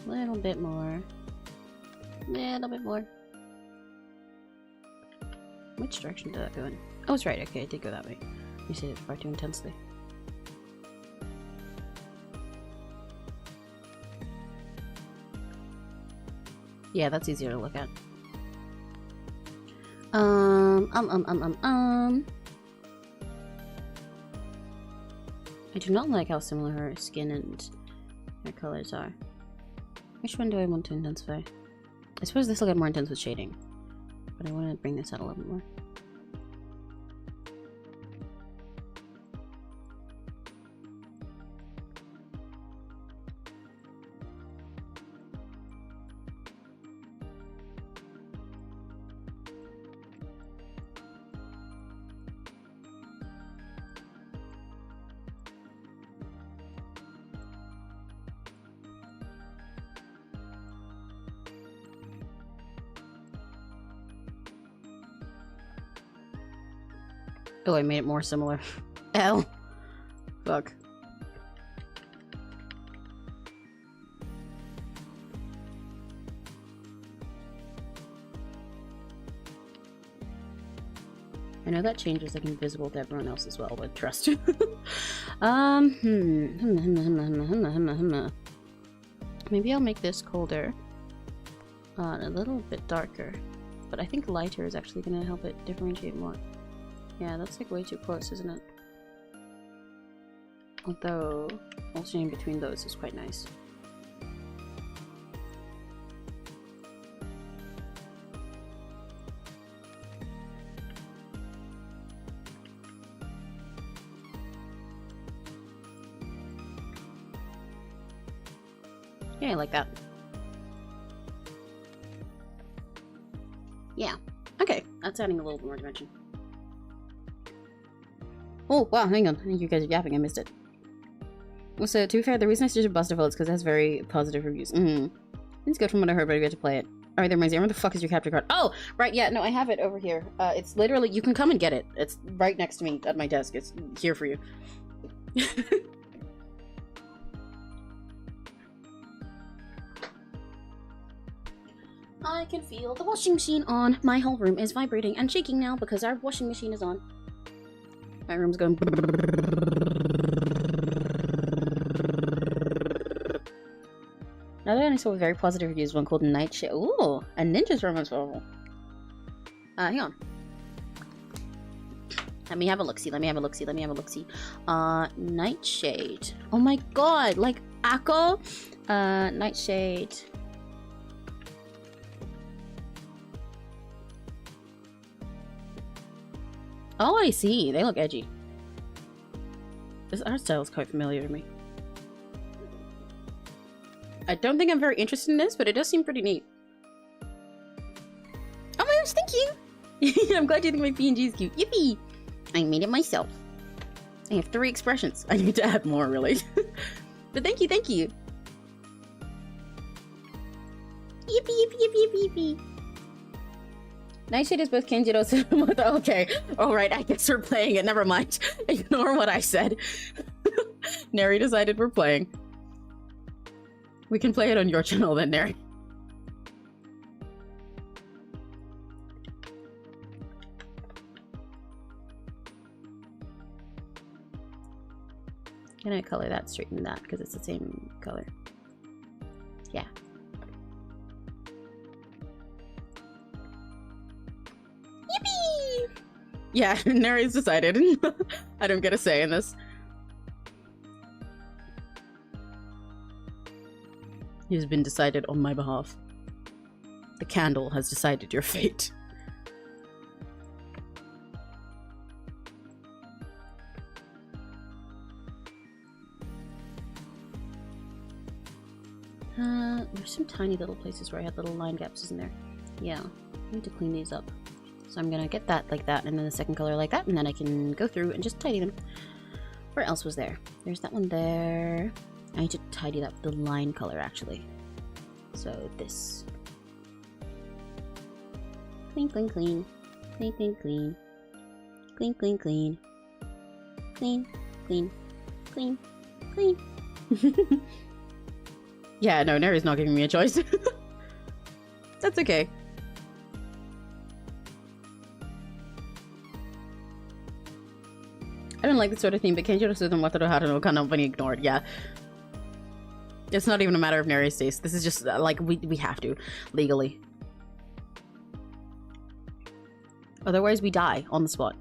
Little bit more. Little bit more. Which direction did that go in? Oh, it's right. Okay, it did go that way. You said it far too intensely. Yeah, that's easier to look at. I do not like how similar her skin and her colors are. Which one do I want to intensify? I suppose this will get more intense with shading, but I want to bring this out a little bit more. Oh, I made it more similar. L. Fuck. I know that changes like invisible to everyone else as well, but trust you. Maybe I'll make this colder. And a little bit darker. But I think lighter is actually gonna help it differentiate more. Yeah, that's like way too close, isn't it? Although, alternating between those is quite nice. Yeah, I like that. Yeah. Okay, that's adding a little bit more dimension. Oh, wow, hang on. I think you guys are yapping. I missed it. So, to be fair, the reason I suggested Busterville is because it has very positive reviews. It's good from what I heard, but I get to play it. Alright, that reminds me. Where the fuck is your capture card? Oh! Right, yeah, no, I have it over here. It's literally... You can come and get it. It's right next to me at my desk. It's here for you. I can feel the washing machine on. My whole room is vibrating and shaking now because our washing machine is on. My room's going... Another one I saw with very positive reviews, one called Nightshade. Ooh, a ninja's romance novel. Hang on. Let me have a look-see, Nightshade. Oh my god, like Akko? Nightshade. Oh, I see. They look edgy. This art style is quite familiar to me. I don't think I'm very interested in this, but it does seem pretty neat. Oh my gosh, thank you! I'm glad you think my PNG is cute. Yippee! I made it myself. I have 3 expressions. I need to add more, really. But thank you, thank you! Yippee, yippee, yippee, yippee, yippee! Nightshade is both Kenjiro Tsurumoto. Okay, alright, I guess we're playing it. Never mind. Ignore what I said. Neri decided we're playing. We can play it on your channel then, Neri. Can I color that, straighten that, because it's the same color? Yeah. Yippee! Yeah, Neri's decided. I don't get a say in this. It has been decided on my behalf. The candle has decided your fate. There's some tiny little places where I had little line gaps, isn't there? Yeah, I need to clean these up. So I'm gonna get that like that, and then the second color like that, and then I can go through and just tidy them. Where else was there? There's that one there. I need to tidy up the line color, actually. So this. Clean, clean, clean. Clean, clean, clean. Clean, clean, clean. Clean, clean, clean, clean. Yeah, no, Neri's not giving me a choice. That's okay. I don't like this sort of thing, but Kenjiro Sudan Wataru Haruno cannot be ignored. Yeah. It's not even a matter of Neri's taste. This is just, like, we have to. Legally. Otherwise, we die on the spot.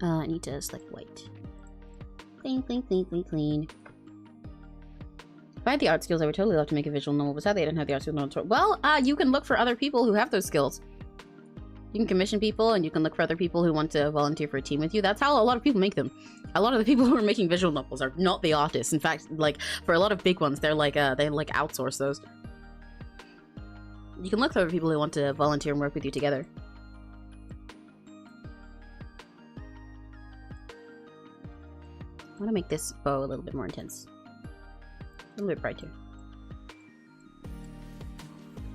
I need to select white. Clean, clean, clean, clean, clean. If I had the art skills, I would totally love to make a visual novel, but sadly I didn't have the art skills. Well, you can look for other people who have those skills. You can commission people, and you can look for other people who want to volunteer for a team with you. That's how a lot of people make them. A lot of the people who are making visual novels are not the artists. In fact, like, for a lot of big ones, they're like, they like outsource those. You can look for other people who want to volunteer and work with you together. I want to make this bow a little bit more intense. A little bit brighter.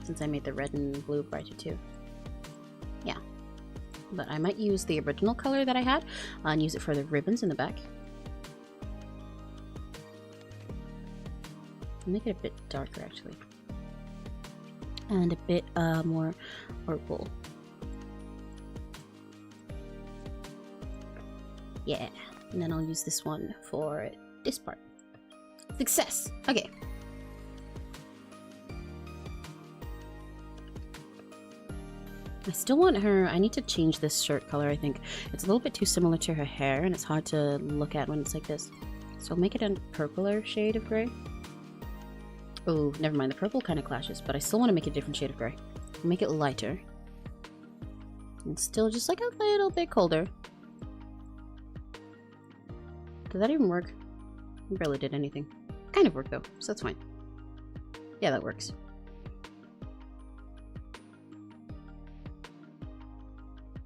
Since I made the red and blue brighter too. Yeah. but I might use the original color that I had and use it for the ribbons in the back. Make it a bit darker actually, and a bit more purple. Yeah, and then I'll use this one for this part. Success. Okay. I still want her. I need to change this shirt color. I think it's a little bit too similar to her hair, and it's hard to look at when it's like this. So I'll make it a purpler shade of gray. Oh, never mind. The purple kind of clashes, but I still want to make a different shade of gray. I'll make it lighter. And still just like a little bit colder. Did that even work? It barely did anything. Kind of worked though, so that's fine. Yeah, that works.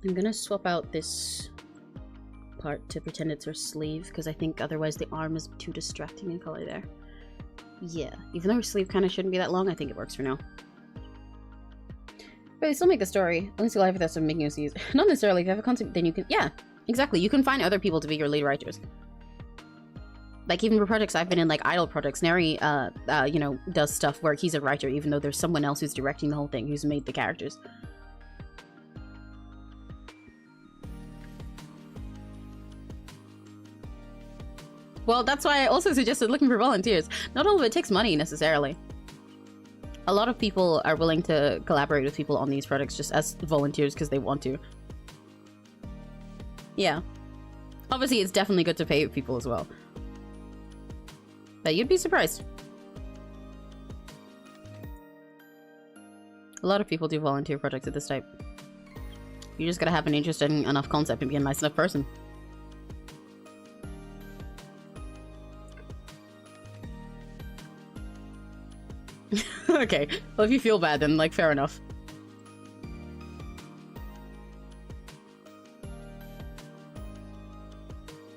I'm gonna swap out this part to pretend it's her sleeve, because I think otherwise the arm is too distracting in color there. Yeah, even though her sleeve kind of shouldn't be that long, I think it works for now. But they still make the story. At least alive without some making OCs. Not necessarily. If you have a concept, then you can... Yeah, exactly. You can find other people to be your lead writers. Like, even for projects I've been in, like idol projects, Neri, you know, does stuff where he's a writer, even though there's someone else who's directing the whole thing, who's made the characters. Well, that's why I also suggested looking for volunteers. Not all of it takes money, necessarily. A lot of people are willing to collaborate with people on these projects just as volunteers because they want to. Yeah. Obviously, it's definitely good to pay people as well. But you'd be surprised. A lot of people do volunteer projects of this type. You just gotta have an interesting enough concept and be a nice enough person. Okay, well if you feel bad then, like, fair enough.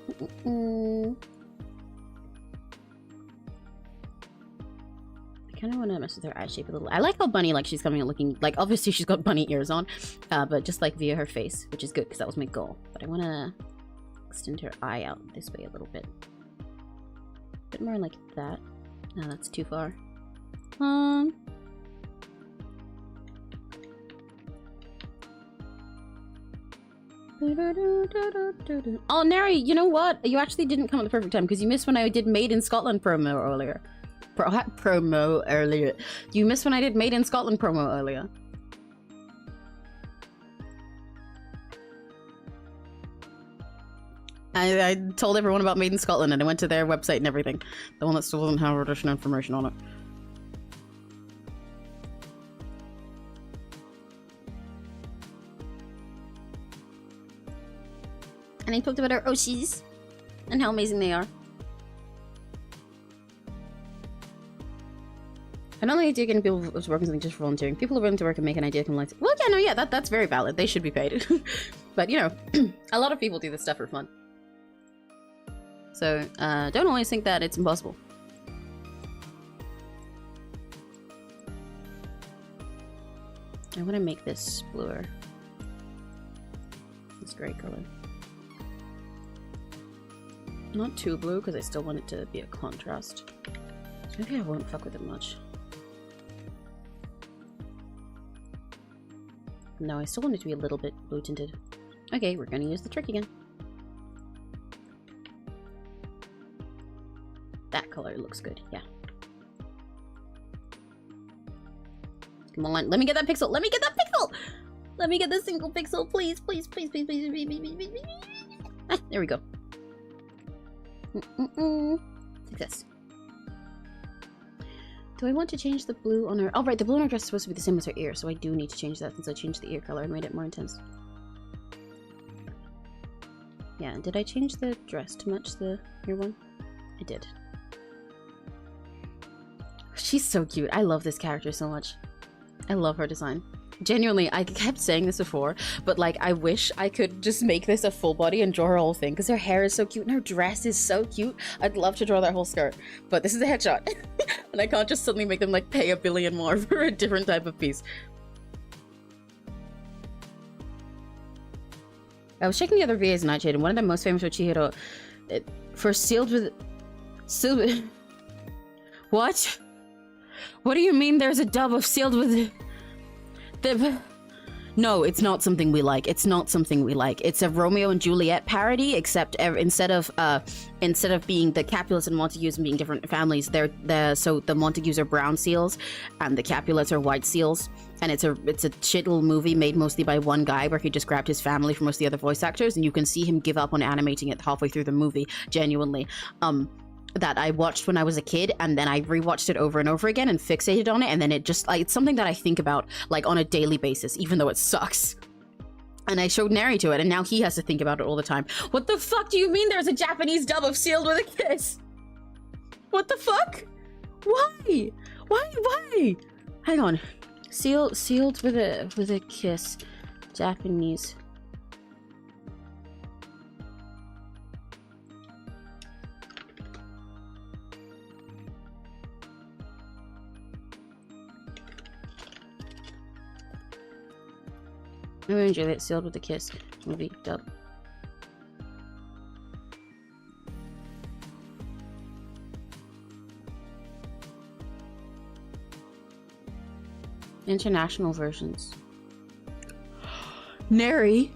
I kind of want to mess with her eye shape a little. I like how bunny, like, she's coming out looking, like, obviously she's got bunny ears on, but just, like, via her face, which is good, because that was my goal. But I want to extend her eye out this way a little bit. A bit more like that. No, that's too far. Oh, Neri, you know what? You actually didn't come at the perfect time because you missed when I did Made in Scotland promo earlier. You missed when I did Made in Scotland promo earlier. I told everyone about Made in Scotland and I went to their website and everything. The one that still doesn't have additional information on it. And I talked about our Oshis and how amazing they are. I don't like idea getting people to work on something just for volunteering. People are willing to work and make an idea come like, well, yeah, no, yeah, that's very valid. They should be paid. But, you know, a lot of people do this stuff for fun. So, don't always think that it's impossible. I want to make this bluer. This gray color. Not too blue, because I still want it to be a contrast. So maybe I won't fuck with it much. No, I still want it to be a little bit blue tinted. Okay, we're gonna use the trick again. That color looks good, yeah. Come on, let me get that pixel! Let me get that pixel! Let me get this single pixel, please, please, please, please, please, please, please, please, please. Ah, there we go. Success. Do I want to change the blue on her? Oh, right, the blue on her dress is supposed to be the same as her ear, so I do need to change that since I changed the ear color and made it more intense. Yeah, and did I change the dress to match the ear one? I did. She's so cute. I love this character so much. I love her design. Genuinely, I kept saying this before, but like, I wish I could just make this a full body and draw her whole thing, because her hair is so cute and her dress is so cute. I'd love to draw that whole skirt, but this is a headshot. And I can't just suddenly make them like pay $1 billion more for a different type of piece. I was checking the other VAs in Nightshade, and one of them most famous for Chihiro, for sealed with... What? What do you mean there's a dub of sealed with... No, it's not something we like. It's not something we like. It's a Romeo and Juliet parody, except instead of being the Capulets and Montagues and being different families, so the Montagues are brown seals, and the Capulets are white seals. And it's a shit little movie made mostly by one guy where he just grabbed his family from most of the other voice actors, and you can see him give up on animating it halfway through the movie. Genuinely, that I watched when I was a kid, and then I rewatched it over and over again and fixated on it, and then it just like it's something that I think about like on a daily basis, even though it sucks. And I showed Neri to it, and now he has to think about it all the time. What the fuck do you mean there's a Japanese dub of Sealed with a Kiss? What the fuck? Why? Why? Hang on. Sealed with a kiss. Japanese. I really enjoy that. Sealed with a Kiss movie dub. International versions. Neri!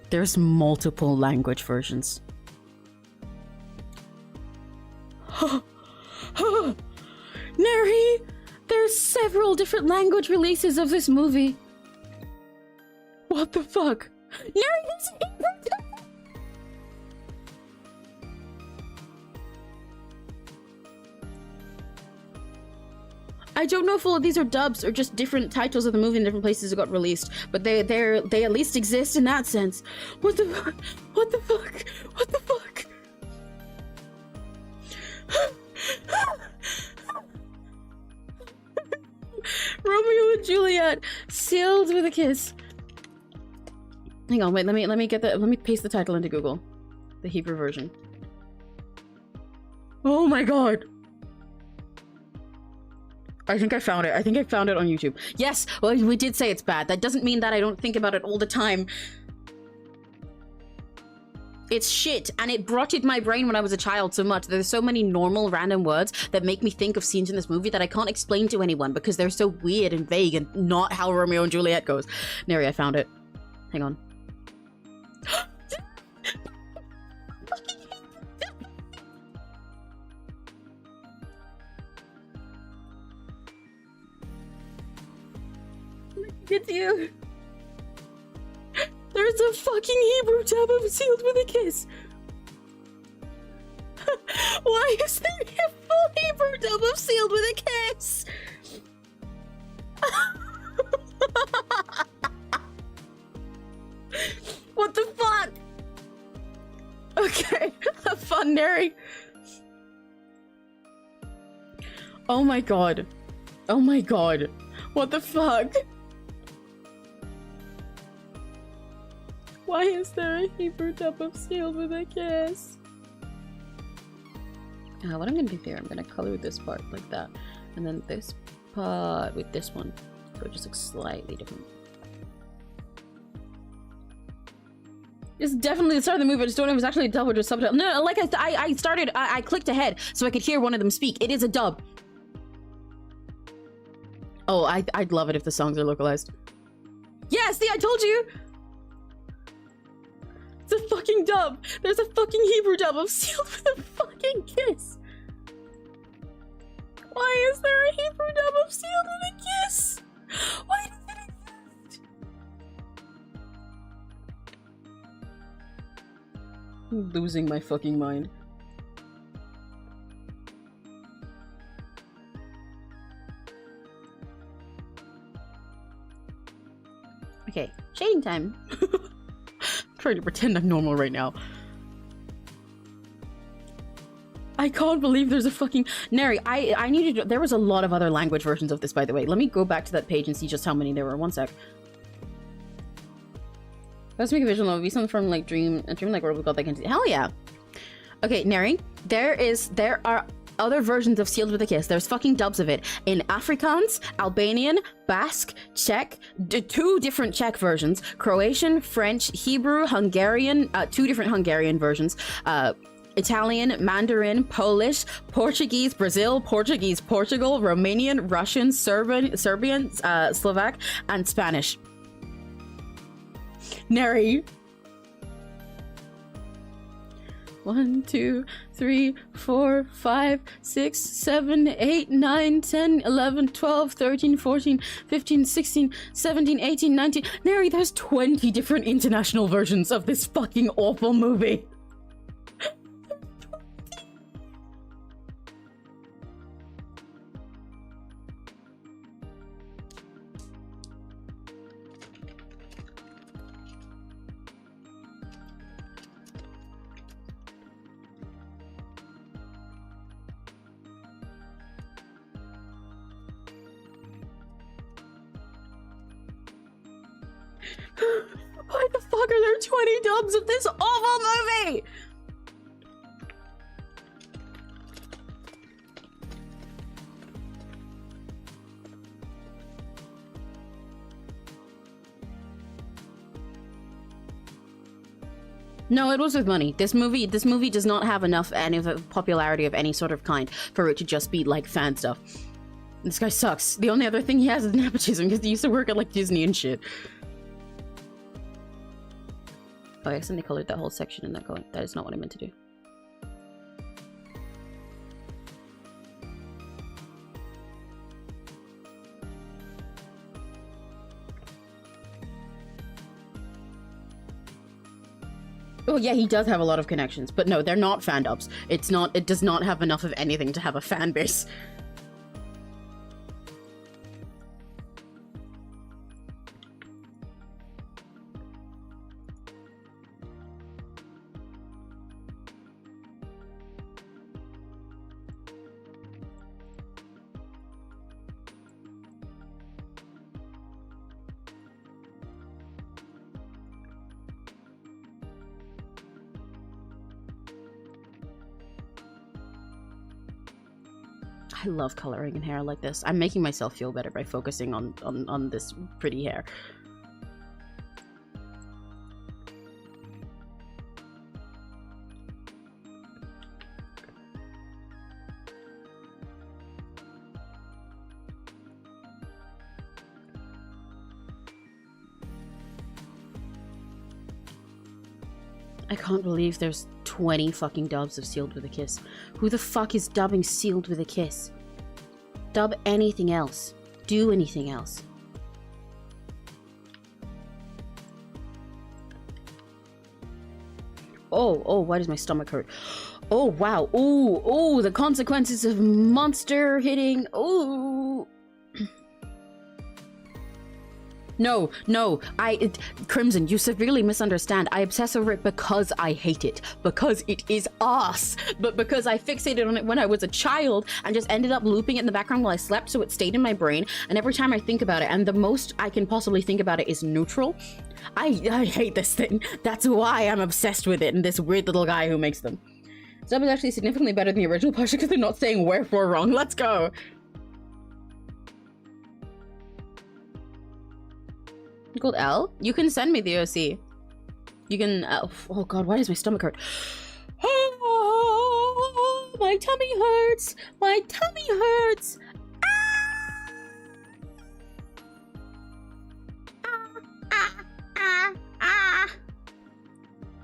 There's multiple language versions. Neri! There's several different language releases of this movie. What the fuck? Neri, this I don't know if all of these are dubs or just different titles of the movie in different places it got released, but they at least exist in that sense. What the fuck? What the fuck? What the fuck? Romeo and Juliet, Sealed with a Kiss. Hang on, wait, let me paste the title into Google. The Hebrew version. Oh my god! I think I found it. I think I found it on YouTube. Yes! Well, we did say it's bad. That doesn't mean that I don't think about it all the time. It's shit, and it rotted my brain when I was a child so much. There's so many normal random words that make me think of scenes in this movie that I can't explain to anyone because they're so weird and vague and not how Romeo and Juliet goes. Neri, I found it. Hang on. It's you. There's a fucking Hebrew dub of Sealed with a Kiss. Why is there a full Hebrew dub of Sealed with a Kiss? What the fuck? Okay, have fun, Neri. Oh my god. Oh my god. What the fuck? Why is there a Hebrew dub of Sealed with a Kiss? What I'm gonna do there, I'm gonna color this part like that. And then this part with this one. So it just looks slightly different. It's definitely the start of the movie. I just don't know if it's actually a dub or just subtitle. No, like I clicked ahead so I could hear one of them speak. It is a dub. Oh, I'd love it if the songs are localized. Yeah, see, I told you! It's a fucking dub! There's a fucking Hebrew dub of Sealed with a fucking Kiss! Why is there a Hebrew dub of Sealed with a Kiss? Why does it exist? I'm losing my fucking mind. Okay, shading time. Trying to pretend I'm normal right now. I can't believe there's a fucking... Neri, I needed to... There was a lot of other language versions of this, by the way. Let me go back to that page and see just how many there were. One sec. Let's make a visual note. Be something from like Dream like World of God that can... Hell yeah! Okay, Neri, there are other versions of Sealed with a Kiss. There's fucking dubs of it in Afrikaans, Albanian, Basque, Czech, 2 different Czech versions, Croatian, French, Hebrew, Hungarian, 2 different Hungarian versions, Italian, Mandarin, Polish, Portuguese, Brazil, Portuguese, Portugal, Romanian, Russian, Serbian, Slovak, and Spanish. Neri. 1, 2, 3, 4, 5, 6, 7, 8, 9, 10, 11, 12, 13, 14, 15, 16, 17, 18, 19. Neri, there's 20 different international versions of this fucking awful movie. Why the fuck are there 20 dubs of this awful movie? No, it was with money. This movie does not have enough any of the popularity of any sort of kind for it to just be like fan stuff. This guy sucks. The only other thing he has is nepotism because he used to work at like Disney and shit. Oh, I accidentally colored that whole section in that color. That is not what I meant to do. Oh yeah, he does have a lot of connections, but no, they're not fan dubs. It does not have enough of anything to have a fan base. I love coloring in hair like this. I'm making myself feel better by focusing on this pretty hair. I can't believe there's 20 fucking dubs of Sealed with a Kiss. Who the fuck is dubbing Sealed with a Kiss? Dub anything else. Do anything else. Oh, why does my stomach hurt? Oh, wow. Oh, the consequences of monster hitting. Oh. No, Crimson, you severely misunderstand. I obsess over it because I hate it. Because it is ass. But because I fixated on it when I was a child and just ended up looping it in the background while I slept, so it stayed in my brain. And every time I think about it, and the most I can possibly think about it is neutral, I hate this thing. That's why I'm obsessed with it and this weird little guy who makes them. Sub is actually significantly better than the original Pasha because they're not saying wherefore wrong. Let's go. Called L? You can send me the OC. You can... oh god, why does my stomach hurt? Oh, my tummy hurts! My tummy hurts!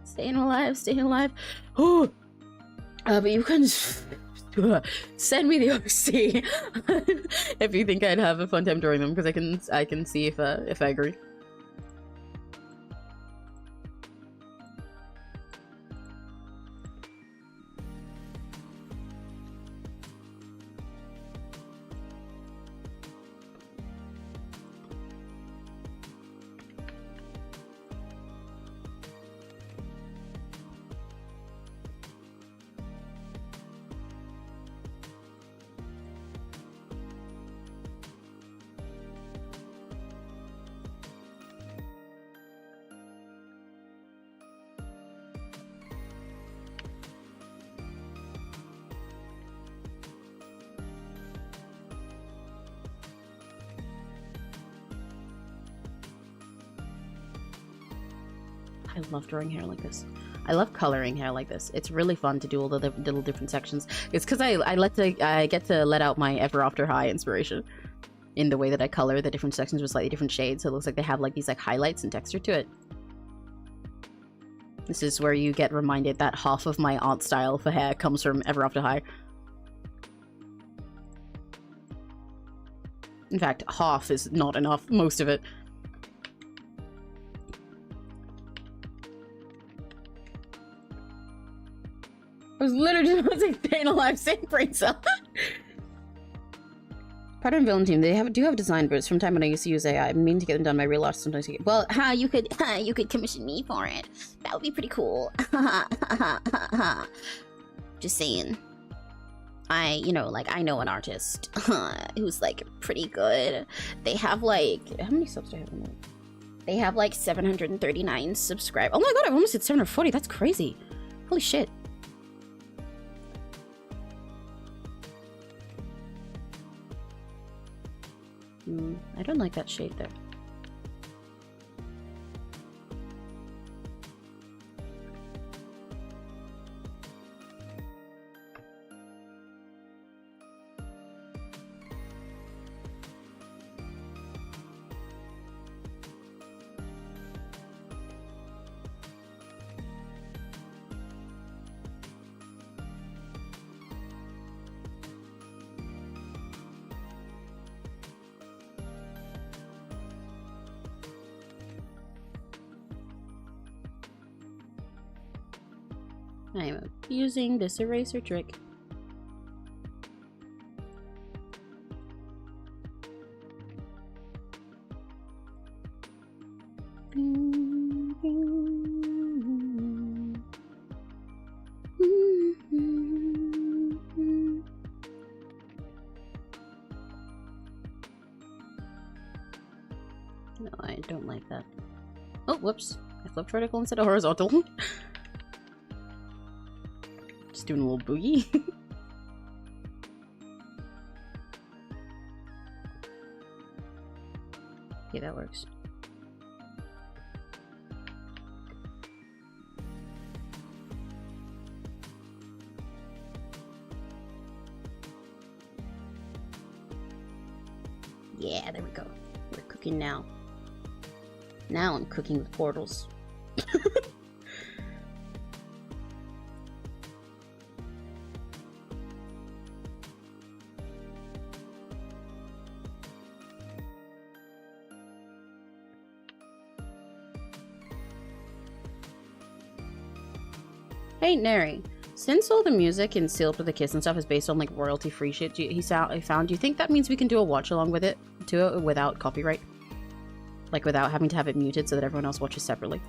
Staying alive. Oh, but you can send me the OC if you think I'd have a fun time drawing them, because I can see if I agree. I love drawing hair like this. I love coloring hair like this. It's really fun to do all the little different sections. It's because I get to let out my ever after high inspiration in the way that I color the different sections with slightly different shades. So it looks like they have like these like highlights and texture to it. This is where you get reminded that half of my art style for hair comes from ever after high. In fact, half is not enough. Most of it. I was literally just saying staying alive, saying brain cell. Pattern villain team, they do have design, but it's from time when I used to use AI. I mean to get them done by real artists sometimes. Well, you could commission me for it. That would be pretty cool. Just saying. I know an artist who's like pretty good. They have like, how many subs do I have on that? They have like 739 subscribers. Oh my god, I've almost hit 740. That's crazy. Holy shit. I don't like that shade there. I'm using this eraser trick. No, I don't like that. Oh, whoops. I flipped vertical instead of horizontal. Just doing a little boogie. Okay, that works. Yeah, there we go. We're cooking now. Now I'm cooking with portals. Hey, Neri. Since all the music in Sealed with a Kiss and stuff is based on like royalty-free shit he found, do you think that means we can do a watch along with it to it without copyright? Like without having to have it muted so that everyone else watches separately?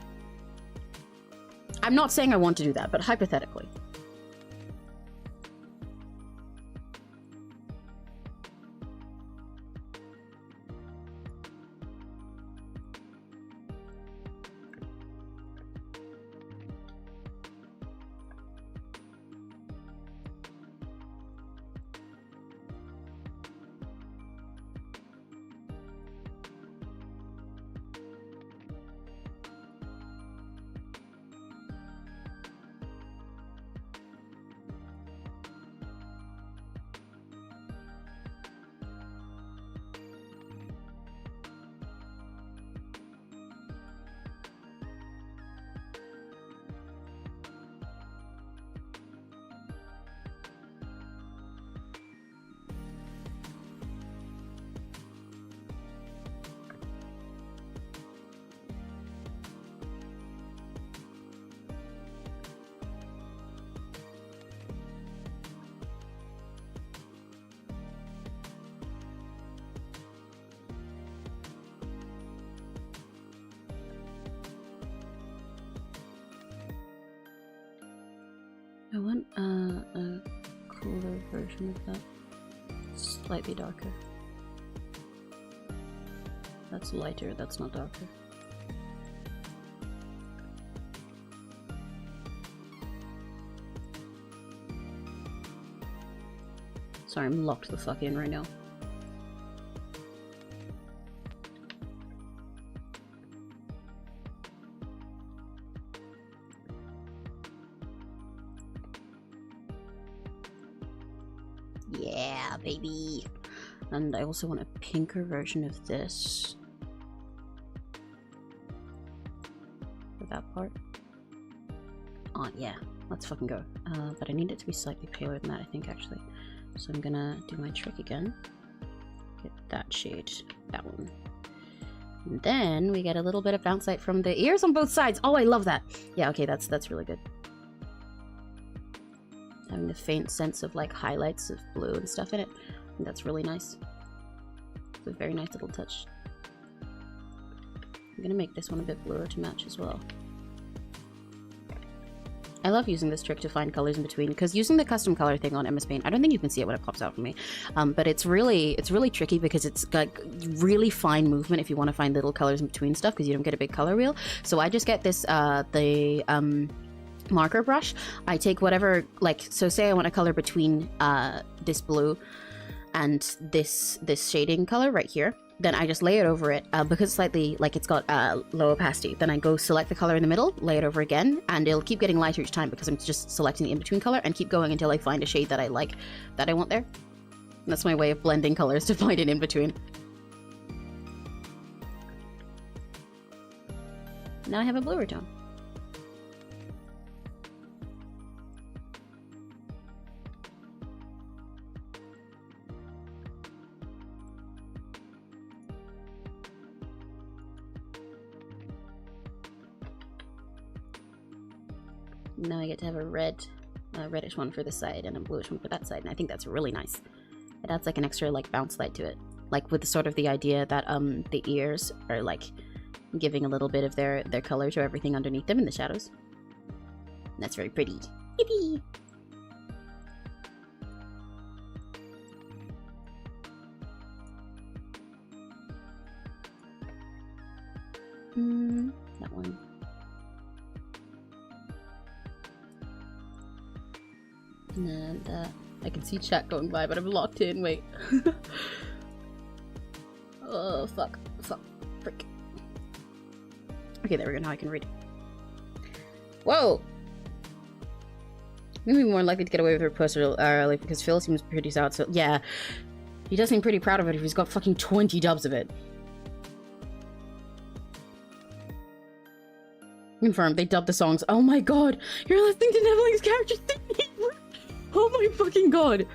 I'm not saying I want to do that, but hypothetically. I want a cooler version of that. Slightly darker. That's lighter, that's not darker. Sorry, I'm locked the fuck in right now. Yeah, baby. And I also want a pinker version of this. For that part. Oh, yeah. Let's fucking go. But I need it to be slightly paler than that, I think, actually. So I'm gonna do my trick again. Get that shade. That one. And then we get a little bit of bounce light from the ears on both sides. Oh, I love that. Yeah, okay, that's really good. Having the faint sense of like highlights of blue and stuff in it. I think that's really nice. It's a very nice little touch. I'm gonna make this one a bit bluer to match as well. I love using this trick to find colors in between, because using the custom color thing on MS Paint, I don't think you can see it when it pops out for me, but it's really tricky because it's got really fine movement if you want to find little colors in between stuff, because you don't get a big color wheel. So I just get this marker brush. I take whatever, like, so say I want to color between this blue and this shading color right here. Then I just lay it over it, because it's slightly, like, it's got low opacity. Then I go select the color in the middle, lay it over again, and it'll keep getting lighter each time because I'm just selecting the in-between color and keep going until I find a shade that I like, that I want there. And that's my way of blending colors to find an in-between. Now I have a bluer tone. Now I get to have a reddish one for this side and a bluish one for that side, and I think that's really nice. It adds like an extra like bounce light to it, like with sort of the idea that the ears are like giving a little bit of their color to everything underneath them in the shadows. And that's very pretty. Yippee! That one. And I can see chat going by, but I'm locked in. Wait. Oh, fuck. Frick. Okay, there we go. Now I can read. Whoa! Maybe more likely to get away with her poster early because Phil seems pretty sad, so yeah. He does seem pretty proud of it if he's got fucking 20 dubs of it. Confirmed, they dubbed the songs. Oh my god! You're listening to Neville's character thing! Oh my fucking god!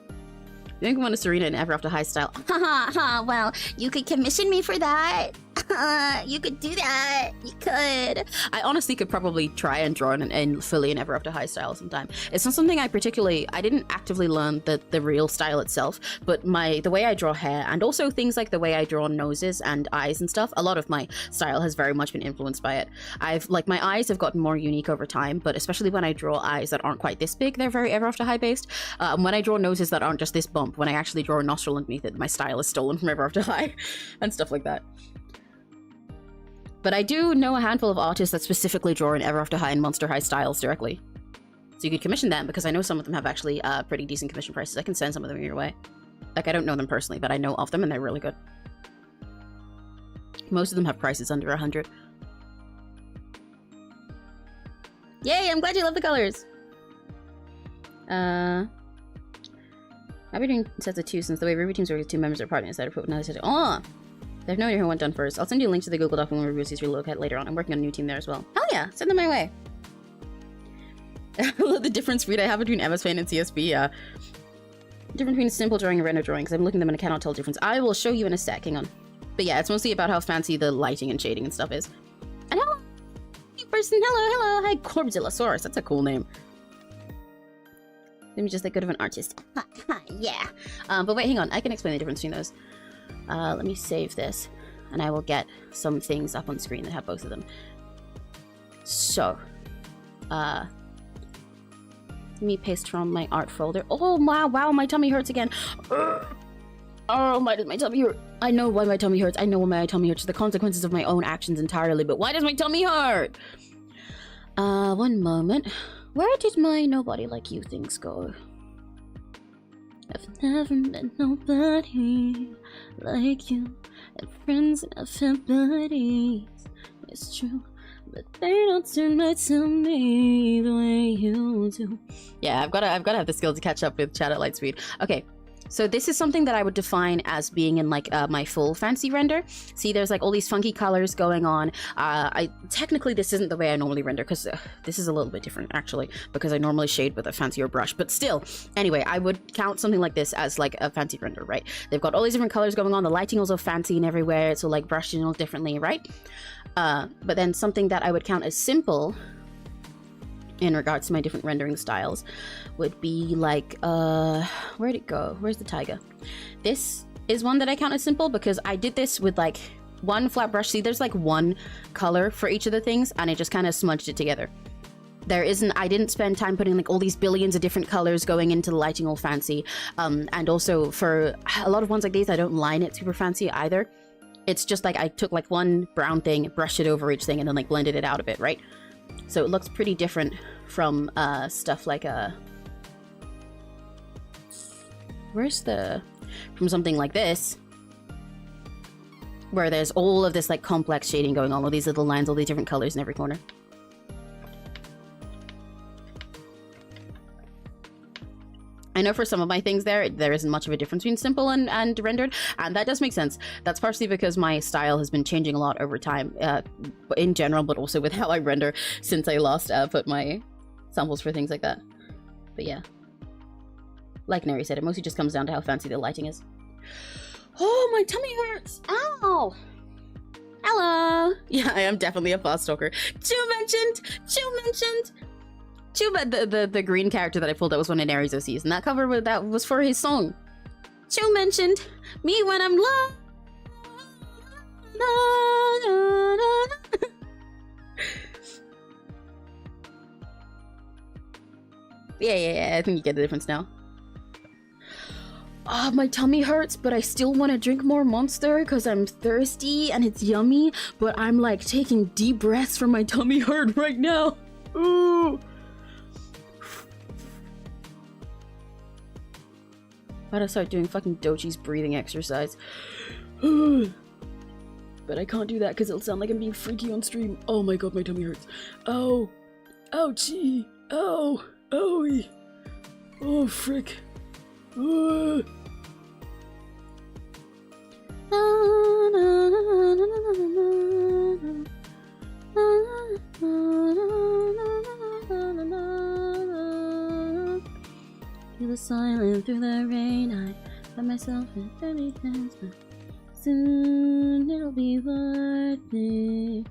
I think I want a Serena in Ever After High style. Haha, well, you could commission me for that. You could do that. You could. I honestly could probably try and draw in fully in Ever After High style sometime. It's not something I didn't actively learn the real style itself, but the way I draw hair, and also things like the way I draw noses and eyes and stuff, a lot of my style has very much been influenced by it. My eyes have gotten more unique over time, but especially when I draw eyes that aren't quite this big, they're very Ever After High based. When I draw noses that aren't just this bump, when I actually draw a nostril underneath it, my style is stolen from Ever After High, and stuff like that. But I do know a handful of artists that specifically draw in Ever After High and Monster High styles directly. So you could commission them, because I know some of them have actually pretty decent commission prices. I can send some of them your way. Like, I don't know them personally, but I know of them and they're really good. Most of them have prices under 100. Yay, I'm glad you love the colors! I've been doing sets of 2 since the way Ruby teams work with 2 members are partners. I put another set of— oh! I have no idea who went done first. I'll send you a link to the Google Doc when we review these real look at later on. I'm working on a new team there as well. Hell yeah, send them my way. The difference I have between MS Paint and CSP, yeah. Difference between simple drawing and render drawing, because I'm looking at them and I cannot tell the difference. I will show you in a sec, hang on. But yeah, it's mostly about how fancy the lighting and shading and stuff is. And hello, new person, hello, hi, Corbzillosaurus, that's a cool name. Let me just that good of an artist. Yeah. But wait, hang on, I can explain the difference between those. Let me save this, and I will get some things up on screen that have both of them. So, let me paste from my art folder. Oh, wow, my tummy hurts again. Oh, why does my tummy hurt? I know why my tummy hurts. I know why my tummy hurts. The consequences of my own actions entirely, but why does my tummy hurt? One moment. Where did my nobody like you things go? I've never met nobody like you. Had friends and I've had buddies. It's true, but they don't turn right to me the way you do. Yeah, I've gotta have the skill to catch up with chat at light speed. Okay, so this is something that I would define as being in like my full fancy render. See, there's like all these funky colors going on. Technically this isn't the way I normally render, because this is a little bit different actually, because I normally shade with a fancier brush, but still, anyway, I would count something like this as like a fancy render, right? They've got all these different colors going on, the lighting also fancy and everywhere, it's all like brushed in all differently, right? But then something that I would count as simple in regards to my different rendering styles would be like, where'd it go? Where's the tiger? This is one that I count as simple because I did this with like one flat brush. See, there's like one color for each of the things and it just kind of smudged it together. I didn't spend time putting like all these billions of different colors going into the lighting all fancy. And also for a lot of ones like these, I don't line it super fancy either. It's just like I took like one brown thing, brushed it over each thing, and then like blended it out a bit, right? So it looks pretty different from stuff like from something like this, where there's all of this like complex shading going on, all these little lines, all these different colors in every corner. I know for some of my things there isn't much of a difference between simple and rendered, and that does make sense. That's partially because my style has been changing a lot over time, in general, but also with how I render since I last put my samples for things like that. But yeah, like Neri said, it mostly just comes down to how fancy the lighting is. Oh, my tummy hurts! Ow! Hello! Yeah, I am definitely a fast stalker. Chew mentioned! Chuba, the green character that I pulled out was one of Neri's OCs, and that cover that was for his song. Chu mentioned me when I'm low. Yeah, I think you get the difference now. Oh, my tummy hurts, but I still want to drink more Monster because I'm thirsty and it's yummy, but I'm like taking deep breaths from my tummy hurt right now. Ooh. Gotta start doing fucking Dochi's breathing exercise. But I can't do that because it'll sound like I'm being freaky on stream. Oh my god, my tummy hurts. Oh. Ouchie. Oh. Owie. Oh, frick. Through the silence, through the rain, I find myself in many hands, but soon it'll be worth it.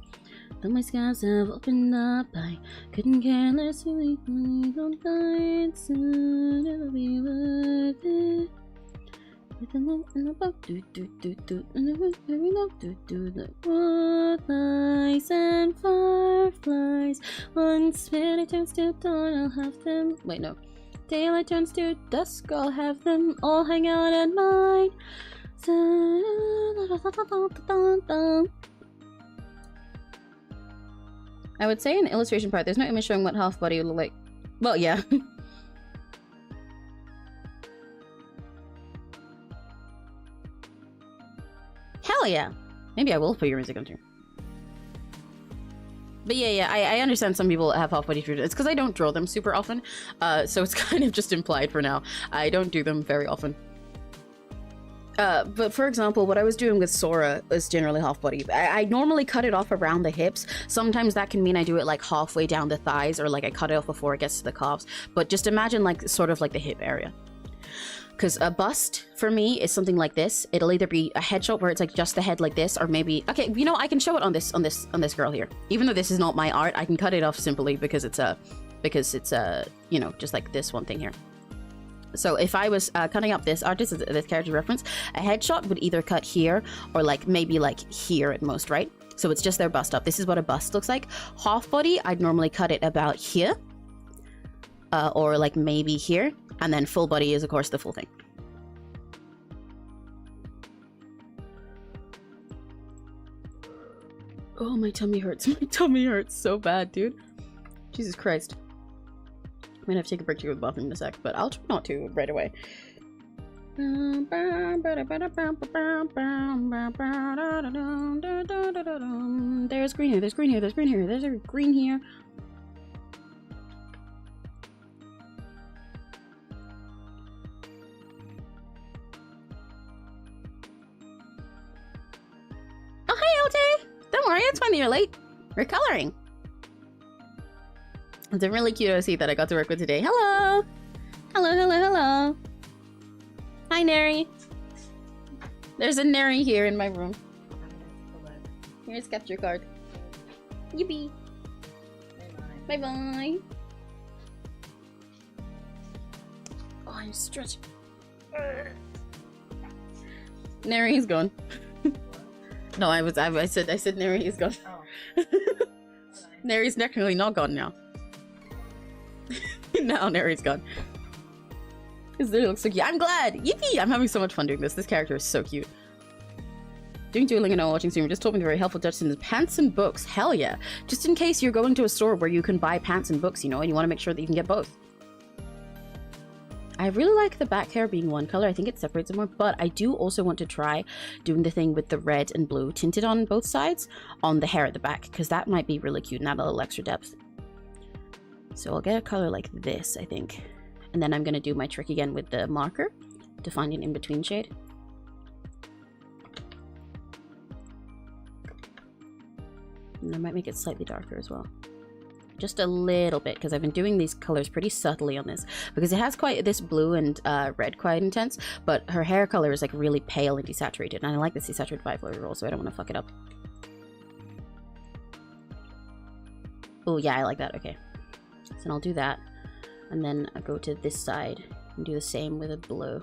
Though my scars have opened up, I couldn't care less really don't die. Soon it'll be worth it. With a note in the boat, and the roof, every note, the woodlice and fireflies. Once spirit turns to dawn, I'll have them. Wait, no. Daylight turns to dusk, I'll have them all hang out at mine. I would say in the illustration part, there's no image showing what half body would look like. Well, yeah. Hell yeah! Maybe I will put your music on too. But yeah, I understand some people have half body treatment. It's because I don't draw them super often, so it's kind of just implied for now. I don't do them very often. But for example, what I was doing with Sora is generally half body. I normally cut it off around the hips. Sometimes that can mean I do it like halfway down the thighs, or like I cut it off before it gets to the calves. But just imagine like sort of like the hip area. Because a bust, for me, is something like this. It'll either be a headshot where it's like just the head like this, or maybe... Okay, you know, I can show it on this girl here. Even though this is not my art, I can cut it off simply because it's you know, just like this one thing here. So if I was cutting up this artist, this character reference, a headshot would either cut here, or like maybe like here at most, right? So it's just their bust up. This is what a bust looks like. Half body, I'd normally cut it about here. Or like maybe here. And then full body is, of course, the full thing. Oh, my tummy hurts. My tummy hurts so bad, dude. Jesus Christ. I'm gonna have to take a break to go to the bathroom in a sec, but I'll try not to right away. There's green here, there's green here, there's green here, there's a green here. Oh, hey, LJ! Don't worry, it's fine that you're late. We're coloring. It's a really cute OC that I got to work with today. Hello! Hello, hello, hello. Hi, Neri. There's a Neri here in my room. Here's capture card. Yippee! Bye bye. Oh, I'm stretching. Neri is gone. No, I said Neri is gone. Oh. Neri's technically not gone now. Now Neri's gone. This literally looks so cute. I'm glad! Yippee! I'm having so much fun doing this. This character is so cute. Doing Dueling and watching streamer just told me the very helpful suggestion is pants and books. Hell yeah. Just in case you're going to a store where you can buy pants and books, you know, and you want to make sure that you can get both. I really like the back hair being one color. I think it separates it more, but I do also want to try doing the thing with the red and blue tinted on both sides on the hair at the back, because that might be really cute and add a little extra depth. So I'll get a color like this, I think. And then I'm going to do my trick again with the marker to find an in-between shade. And I might make it slightly darker as well. Just a little bit, because I've been doing these colors pretty subtly on this. Because it has quite this blue and red quite intense, but her hair color is like really pale and desaturated. And I like this desaturated bicolor roll, so I don't want to fuck it up. Oh yeah, I like that. Okay. So then I'll do that. And then I'll go to this side and do the same with a blue.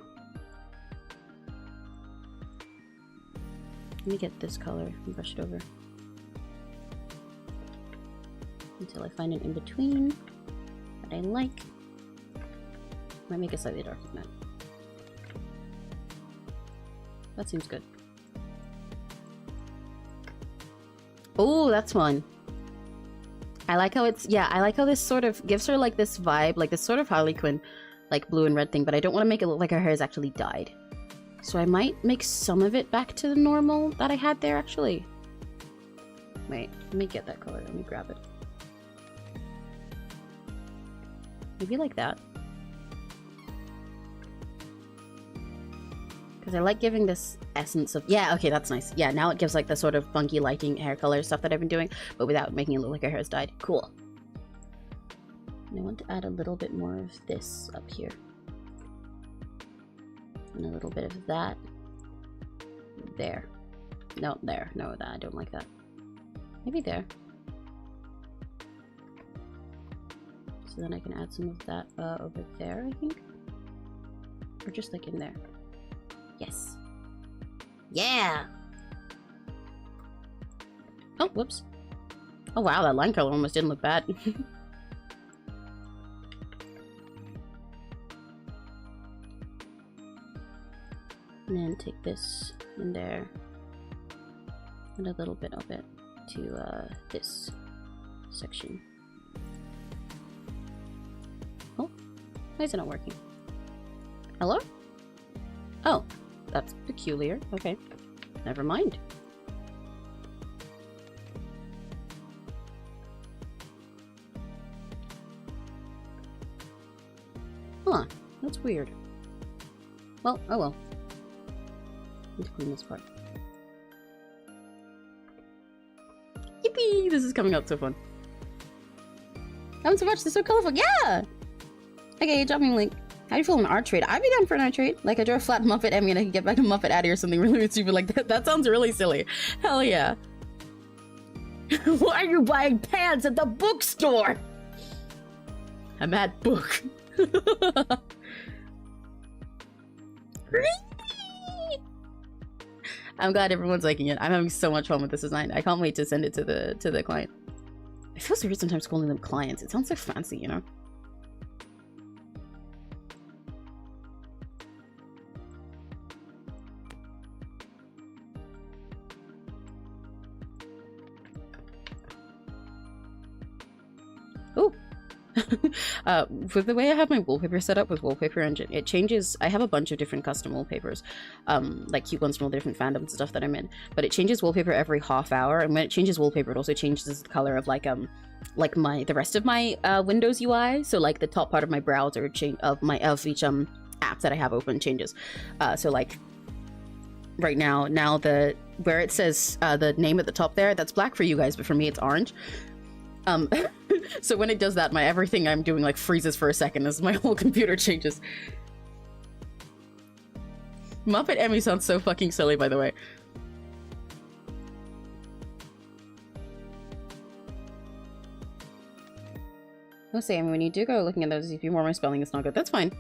Let me get this color and brush it over. Until I find an in-between that I like. Might make it slightly darker than that. That seems good. Oh, that's one. I like how it's, yeah, I like how this sort of gives her like this vibe, like this sort of Harley Quinn, like blue and red thing, but I don't want to make it look like her hair is actually dyed. So I might make some of it back to the normal that I had there, actually. Wait, let me get that color, let me grab it. Maybe like that. Because I like giving this essence of... Yeah, okay, that's nice. Yeah, now it gives like the sort of funky lighting hair color stuff that I've been doing, but without making it look like her hair is dyed. Cool. And I want to add a little bit more of this up here. And a little bit of that. There. No, there. No, that. I don't like that. Maybe there. So then I can add some of that over there, I think. Or just like in there. Yes. Yeah! Oh, whoops. Oh wow, that line color almost didn't look bad. And then take this in there. And a little bit of it to this section. Oh, why is it not working? Hello? Oh, that's peculiar. Okay, never mind. Huh, that's weird. Well, oh well. Need to clean this part. Yippee! This is coming out so fun. Having so much, this is so colorful. Yeah! Okay, drop me a link. How do you feel an art trade? I'd be down for an art trade. Like, I draw a flat Muppet Emmy and I can get back a Muppet Addy or something really stupid like that. That sounds really silly. Hell yeah. Why are you buying pants at the bookstore? I'm at book. I'm glad everyone's liking it. I'm having so much fun with this design. I can't wait to send it to the client. It feels weird sometimes calling them clients. It sounds so fancy, you know? Ooh. With the way I have my wallpaper set up with Wallpaper Engine, it changes. I have a bunch of different custom wallpapers, like cute ones from all the different fandoms and stuff that I'm in, but it changes wallpaper every half hour, and when it changes wallpaper, it also changes the color of like the rest of my Windows UI. So like the top part of my browser of each app that I have open changes. So like right now where it says the name at the top there, that's black for you guys, but for me it's orange. So when it does that, my everything I'm doing like freezes for a second as my whole computer changes. Muppet Emmy sounds so fucking silly, by the way. I'll say, I mean, when you do go looking at those, if you're more my spelling is not good, that's fine.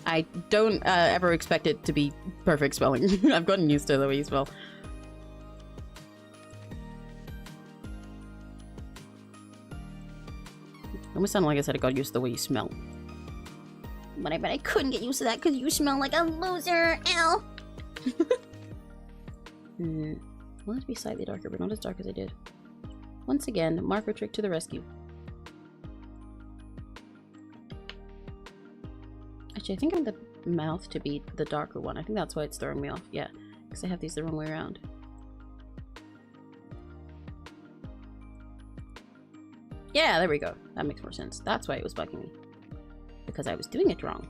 I don't ever expect it to be perfect spelling. I've gotten used to the way you spell. It almost sounded like I said I got used to the way you smell. But I couldn't get used to that because you smell like a loser. Ew. I want it to be slightly darker, but not as dark as I did. Once again, marker trick to the rescue. Actually, I think I want the mouth to be the darker one. I think that's why it's throwing me off. Yeah, because I have these the wrong way around. Yeah, there we go. That makes more sense. That's why it was bugging me. Because I was doing it wrong.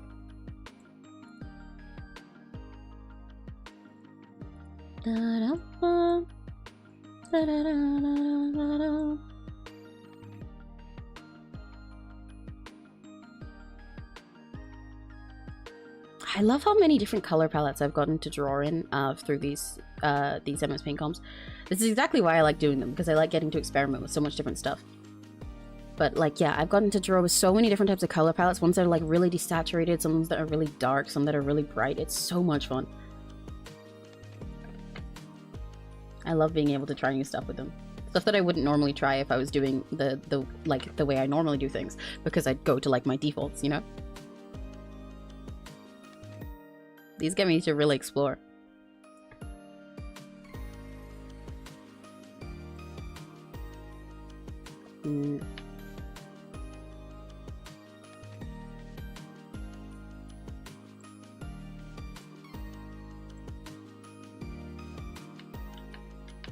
Da-da-da. Da-da-da-da-da-da. I love how many different color palettes I've gotten to draw in through these MS Paint comps. This is exactly why I like doing them, because I like getting to experiment with so much different stuff. But like, yeah, I've gotten to draw with so many different types of color palettes. Ones that are like really desaturated, some that are really dark, some that are really bright. It's so much fun. I love being able to try new stuff with them. Stuff that I wouldn't normally try if I was doing the way I normally do things, because I'd go to like my defaults, you know? These get me to really explore.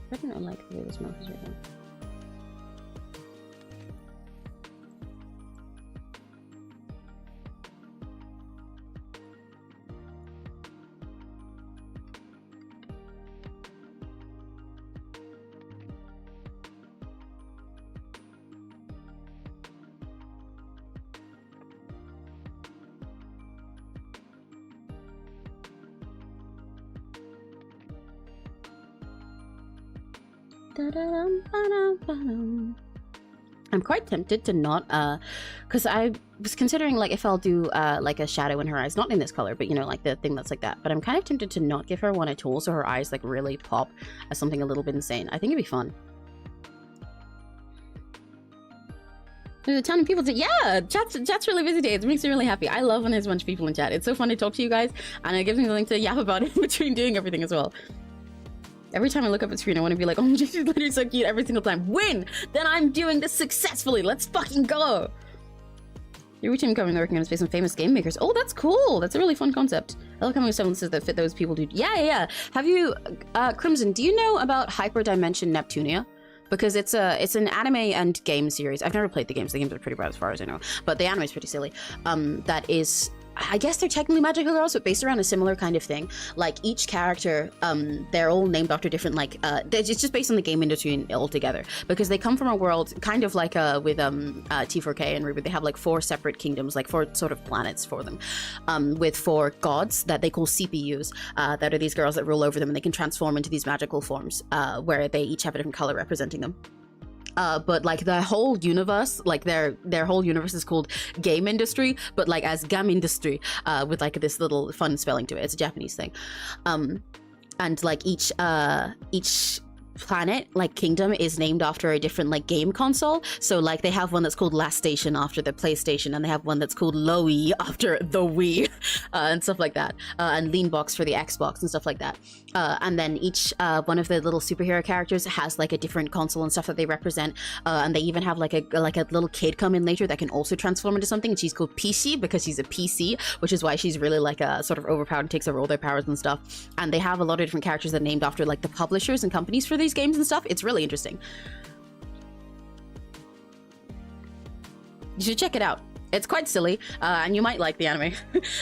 I don't like the way this mouth is right now. I'm quite tempted to not, because I was considering like if I'll do like a shadow in her eyes, not in this color, but you know, like the thing that's like that. But I'm kind of tempted to not give her one at all, so her eyes like really pop as something a little bit insane. I think it'd be fun. There's a ton of people to, yeah, chat's really busy days. It makes me really happy. I love when there's a bunch of people in chat. It's so fun to talk to you guys, and it gives me something to yap about in between doing everything as well. Every time I look up at screen, I want to be like, oh, she's literally so cute every single time. Win! Then I'm doing this successfully. Let's fucking go! Your team coming working on space on famous game makers. Oh, that's cool. That's a really fun concept. I love coming with semblances that fit those people, dude. Yeah. Have you, Crimson, do you know about Hyperdimension Neptunia? Because it's an anime and game series. I've never played the games. The games are pretty bad as far as I know. But the anime is pretty silly. That is, I guess they're technically magical girls, but based around a similar kind of thing. Like each character, they're all named after different, like, it's just based on the game industry altogether. Because they come from a world, kind of like with T4K and Ruby, they have like 4 separate kingdoms, like 4 sort of planets for them. With 4 gods that they call CPUs, that are these girls that rule over them, and they can transform into these magical forms, where they each have a different color representing them. But like the whole universe, like their whole universe is called game industry, but like as gam industry, with like this little fun spelling to it. It's a Japanese thing. And like each planet, like kingdom, is named after a different like game console. So like they have one that's called Last Station after the PlayStation, and they have one that's called Lowy after the Wii, and stuff like that, and Leanbox for the Xbox and stuff like that. And then each one of the little superhero characters has like a different console and stuff that they represent, and they even have like a little kid come in later that can also transform into something, and she's called PC because she's a PC, which is why she's really like a sort of overpowered and takes over all their powers and stuff. And they have a lot of different characters that are named after like the publishers and companies for these games and stuff. It's really interesting. You should check it out. It's quite silly, and you might like the anime.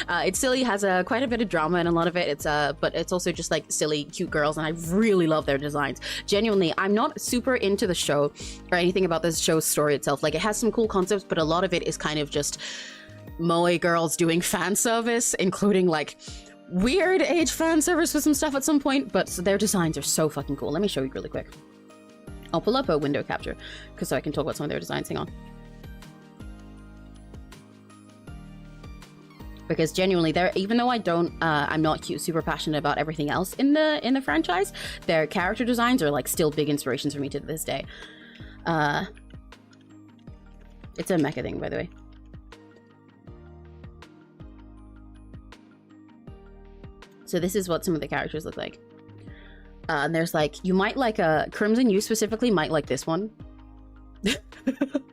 It's silly, has quite a bit of drama in a lot of it. But it's also just like silly, cute girls, and I really love their designs. Genuinely, I'm not super into the show or anything about this show's story itself. Like, it has some cool concepts, but a lot of it is kind of just moe girls doing fan service, including like weird age fan service with some stuff at some point. But their designs are so fucking cool. Let me show you really quick. I'll pull up a window capture because so I can talk about some of their designs. Hang on. Because genuinely, even though I'm not super passionate about everything else in the franchise, their character designs are like still big inspirations for me to this day. It's a mecha thing, by the way. So this is what some of the characters look like. And there's like, you might like Crimson, you specifically might like this one.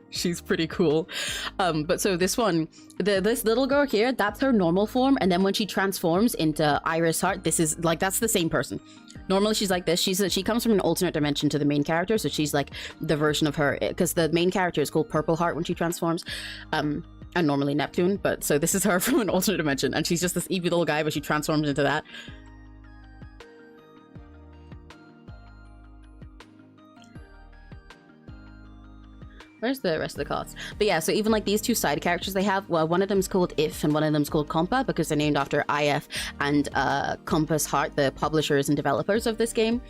She's pretty cool. But so this one, this little girl here, that's her normal form, and then when she transforms into Iris Heart, this is like, that's the same person. Normally she's like this. She comes from an alternate dimension to the main character, so she's like the version of her, because the main character is called Purple Heart when she transforms, and normally Neptune, but so this is her from an alternate dimension, and she's just this evil little guy, but she transforms into that. Where's the rest of the cast? But yeah, so even like these two side characters they have, well, one of them's called If and one of them's called Compa because they're named after IF and Compass Heart, the publishers and developers of this game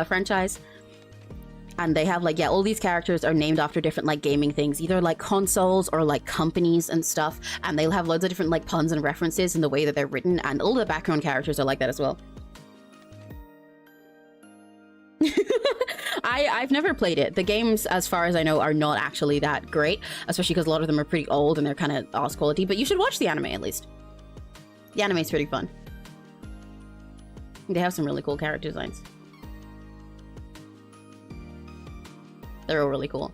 franchise. And they have like, yeah, all these characters are named after different like gaming things, either like consoles or like companies and stuff. And they'll have loads of different like puns and references in the way that they're written, and all the background characters are like that as well. I've never played it. The games, as far as I know, are not actually that great, especially because a lot of them are pretty old and they're kind of ass quality, but you should watch the anime at least. The anime's pretty fun. They have some really cool character designs. They're all really cool.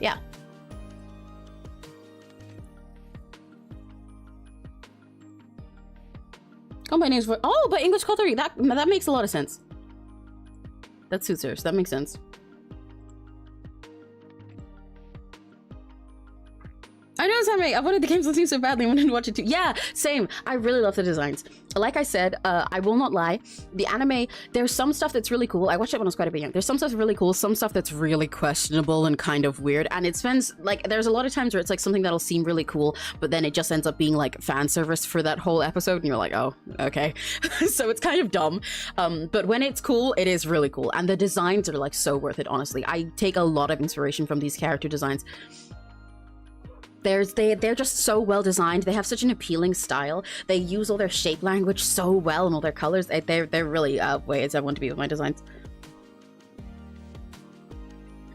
Yeah. Combine names for, oh, but English culture, that makes a lot of sense. That suits her, so that makes sense. I know it's anime. I wanted the games to seem so badly. I wanted to watch it too. Yeah, same. I really love the designs. Like I said, I will not lie. The anime, there's some stuff that's really cool. I watched it when I was quite a bit young. There's some stuff really cool, some stuff that's really questionable and kind of weird. And it spends, like, there's a lot of times where it's like something that'll seem really cool, but then it just ends up being like fan service for that whole episode. And you're like, oh, okay. So it's kind of dumb. But when it's cool, it is really cool. And the designs are like so worth it, honestly. I take a lot of inspiration from these character designs. They're just so well designed. They have such an appealing style. They use all their shape language so well and all their colors. They're really ways I want to be with my designs.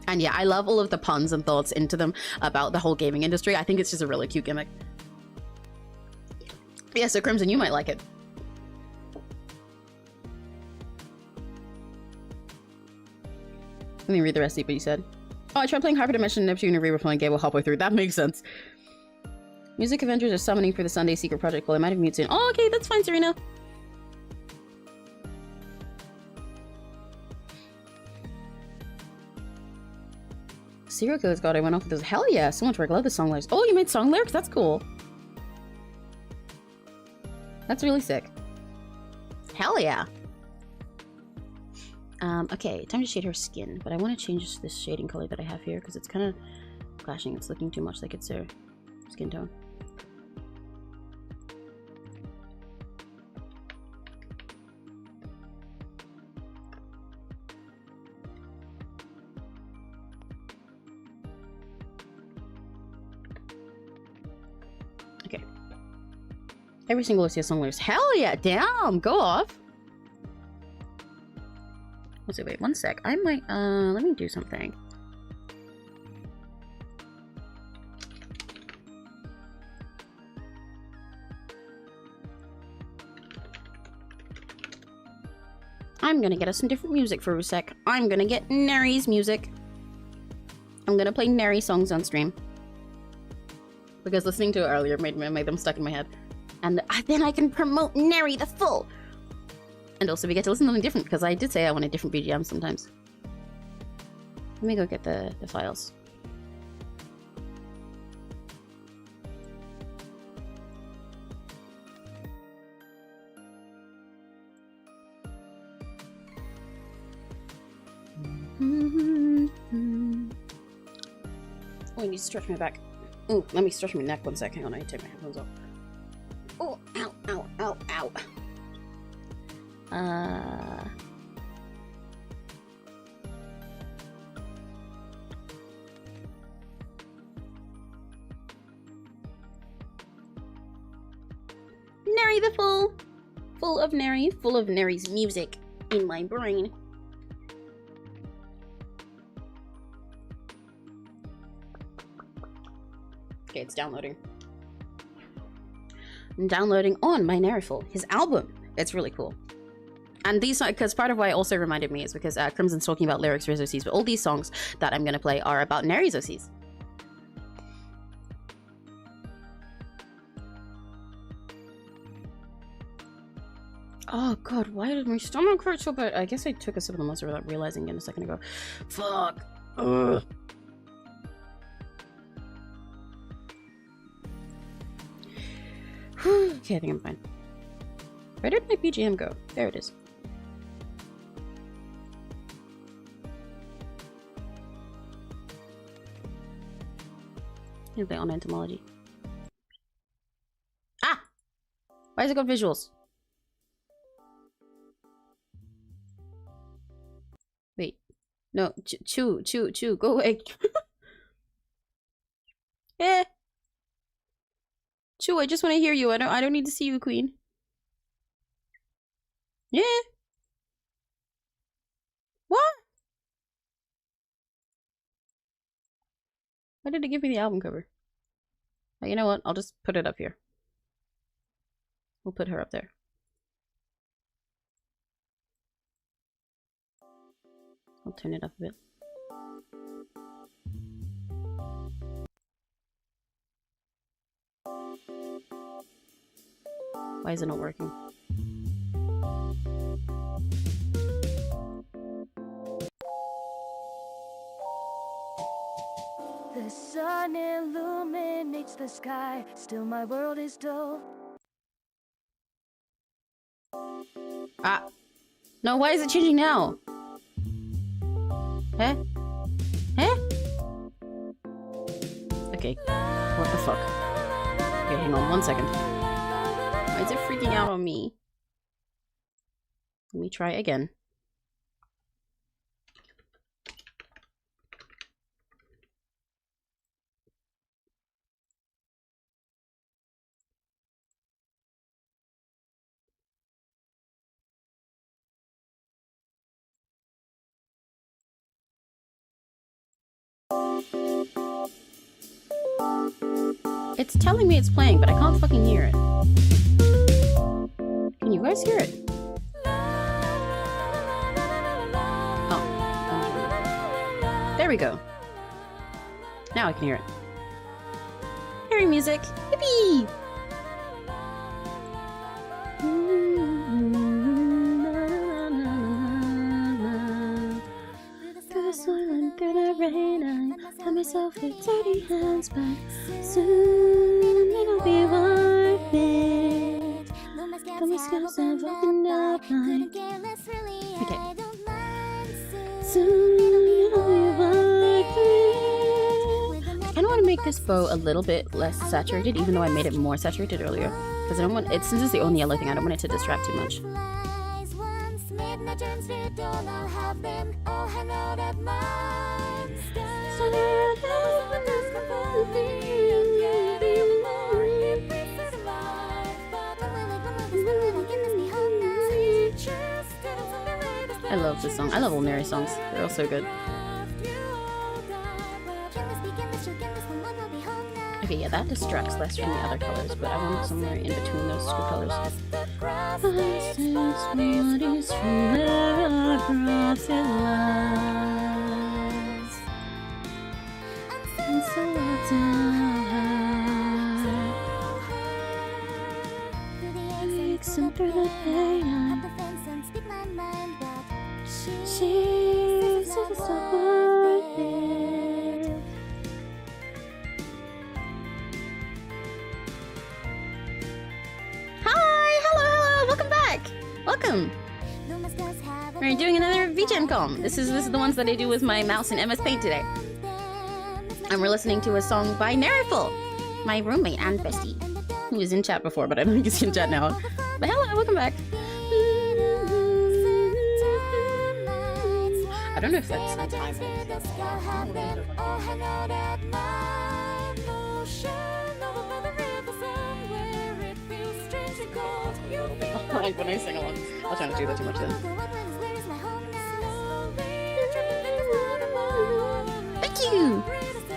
And yeah, I love all of the puns and thoughts into them about the whole gaming industry. I think it's just a really cute gimmick. Yeah, so Crimson, you might like it. Let me read the rest of what you said. Oh, I tried playing Hyperdimension Neptune and we were playing game halfway through. That makes sense. Music Avengers are summoning for the Sunday Secret Project. Well, I might have muted soon. Oh, okay, that's fine, Serena. Serial Killer's God, I went off with this. Hell yeah, so much work. I love the song lyrics. Oh, you made song lyrics? That's cool. That's really sick. Hell yeah. Okay, time to shade her skin, but I want to change this shading color that I have here because it's kind of clashing. It's looking too much like it's her skin tone. Okay. Every single OCS song lyrics. Hell yeah, damn, go off. Let's see, wait, one sec. I might, let me do something. I'm gonna get us some different music for a sec. I'm gonna get Neri's music. I'm gonna play Neri songs on stream. Because listening to it earlier made them stuck in my head. And then I can promote Neri the full! And also we get to listen to something different, because I did say I wanted different BGMs sometimes. Let me go get the files. Oh, I need to stretch my back. Oh, let me stretch my neck one sec. Hang on, I need to take my headphones off. Oh, ow, ow, ow, ow. Neri the Full! Full of Neri, full of Neri's music in my brain. Okay, it's downloading. I'm downloading on my Neriful, his album. It's really cool. And these, because part of why it also reminded me is because Crimson's talking about lyrics for his OCs, but all these songs that I'm gonna play are about Neri's OCs. Oh god, why did my stomach hurt so bad? I guess I took a sip of the monster without realizing it a second ago. Fuck. Ugh. Okay, I think I'm fine. Where did my BGM go? There it is. I'm gonna play on entomology. Ah! Why has it got visuals? Wait. No, chew, go away. Eh. Chew, I just want to hear you. I don't need to see you, queen. Yeah. What? Why did it give me the album cover? Oh, you know what? I'll just put it up here. We'll put her up there. I'll turn it up a bit. Why is it not working? The sun illuminates the sky, still my world is dull. Ah! No, why is it changing now? Huh? Huh? Okay, what the fuck? Okay, hang on one second. Why is it freaking out on me? Let me try again. It's telling me it's playing, but I can't fucking hear it. Can you guys hear it? Oh. There we go. Now I can hear it. Hearing music. Yippee! Through the soil and through the rain, I tell myself with dirty hands, but soon it'll be worth it. But my scars have opened up my... Okay. Soon it'll be worth it. I kinda wanna make this bow a little bit less saturated, even though I made it more saturated earlier. Because I don't want it, since it's the only yellow thing, I don't want it to distract too much. I love this song. I love all Neri songs. They're all so good. Okay, yeah, that distracts less from the other colors, but I want somewhere in between those two colors. Welcome! We're doing another VGEN com. This is the ones that I do with my mouse and MS Paint today. And we're listening to a song by Neriful, my roommate and bestie, who was in chat before, but I don't think he's in chat now. But hello, welcome back. I don't know if that's the time. Like when I sing along, I'll try not to do that too much then. Thank you!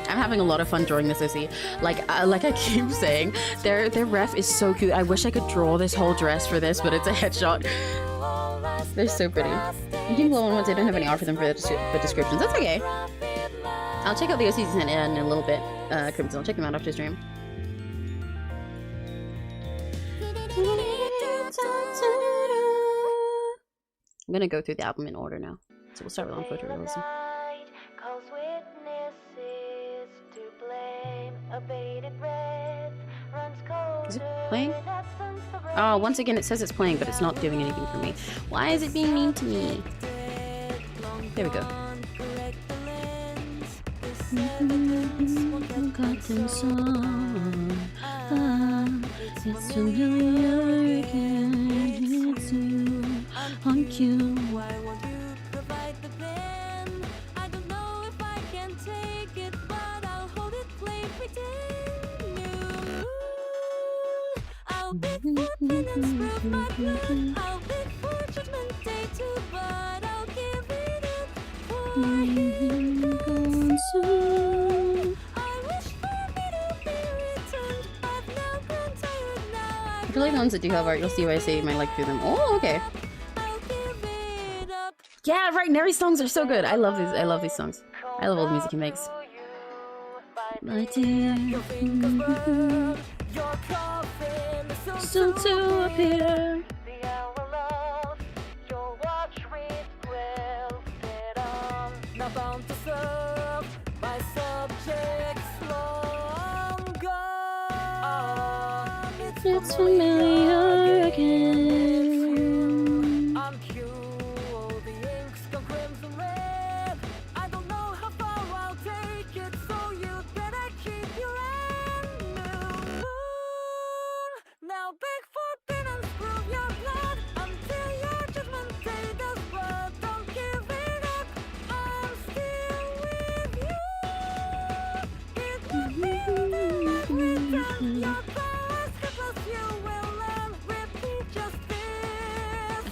I'm having a lot of fun drawing this OC. Like I keep saying, their ref is so cute. I wish I could draw this whole dress for this, but it's a headshot. They're so pretty. You can blow on ones I don't have any art for them for the descriptions. That's okay. I'll check out the OCs in a little bit. Crimson, I'll check them out after stream. I'm gonna go through the album in order now. So we'll start with on photorealism. Is it playing? Oh, once again it says it's playing, but it's not doing anything for me. Why is it being mean to me? There we go. It's familiar again, it's you, on cue. Why won't you provide the pen? I don't know if I can take it, but I'll hold it, play pretend you. I'll beg for penance, prove my blood. I'll beg for judgment day too, but I'll give it up for him gone soon. I wish for me to be returned, but now gone tired now. I feel like the ones that do have art, you'll see why I say my like through them. Oh, okay. Yeah, right. Neri songs are so good. I love these. I love these songs. I love all the music he makes. My dear, soon to appear. It's familiar again.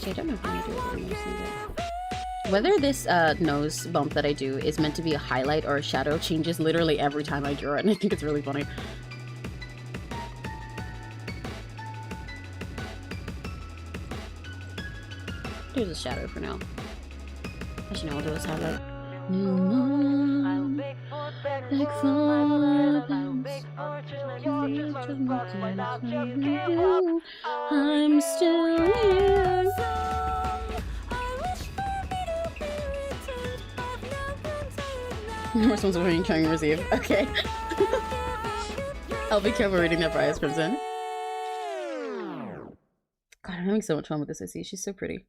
I don't know if I'm gonna do it. Whether this nose bump that I do is meant to be a highlight or a shadow changes literally every time I draw it, and I think it's really funny. There's a shadow for now. Actually, no, I'll do this highlight. I'm still here. More songs are trying to receive. Okay. I'll be careful reading that bias Crimson. God, I'm having so much fun with this OC. She's so pretty.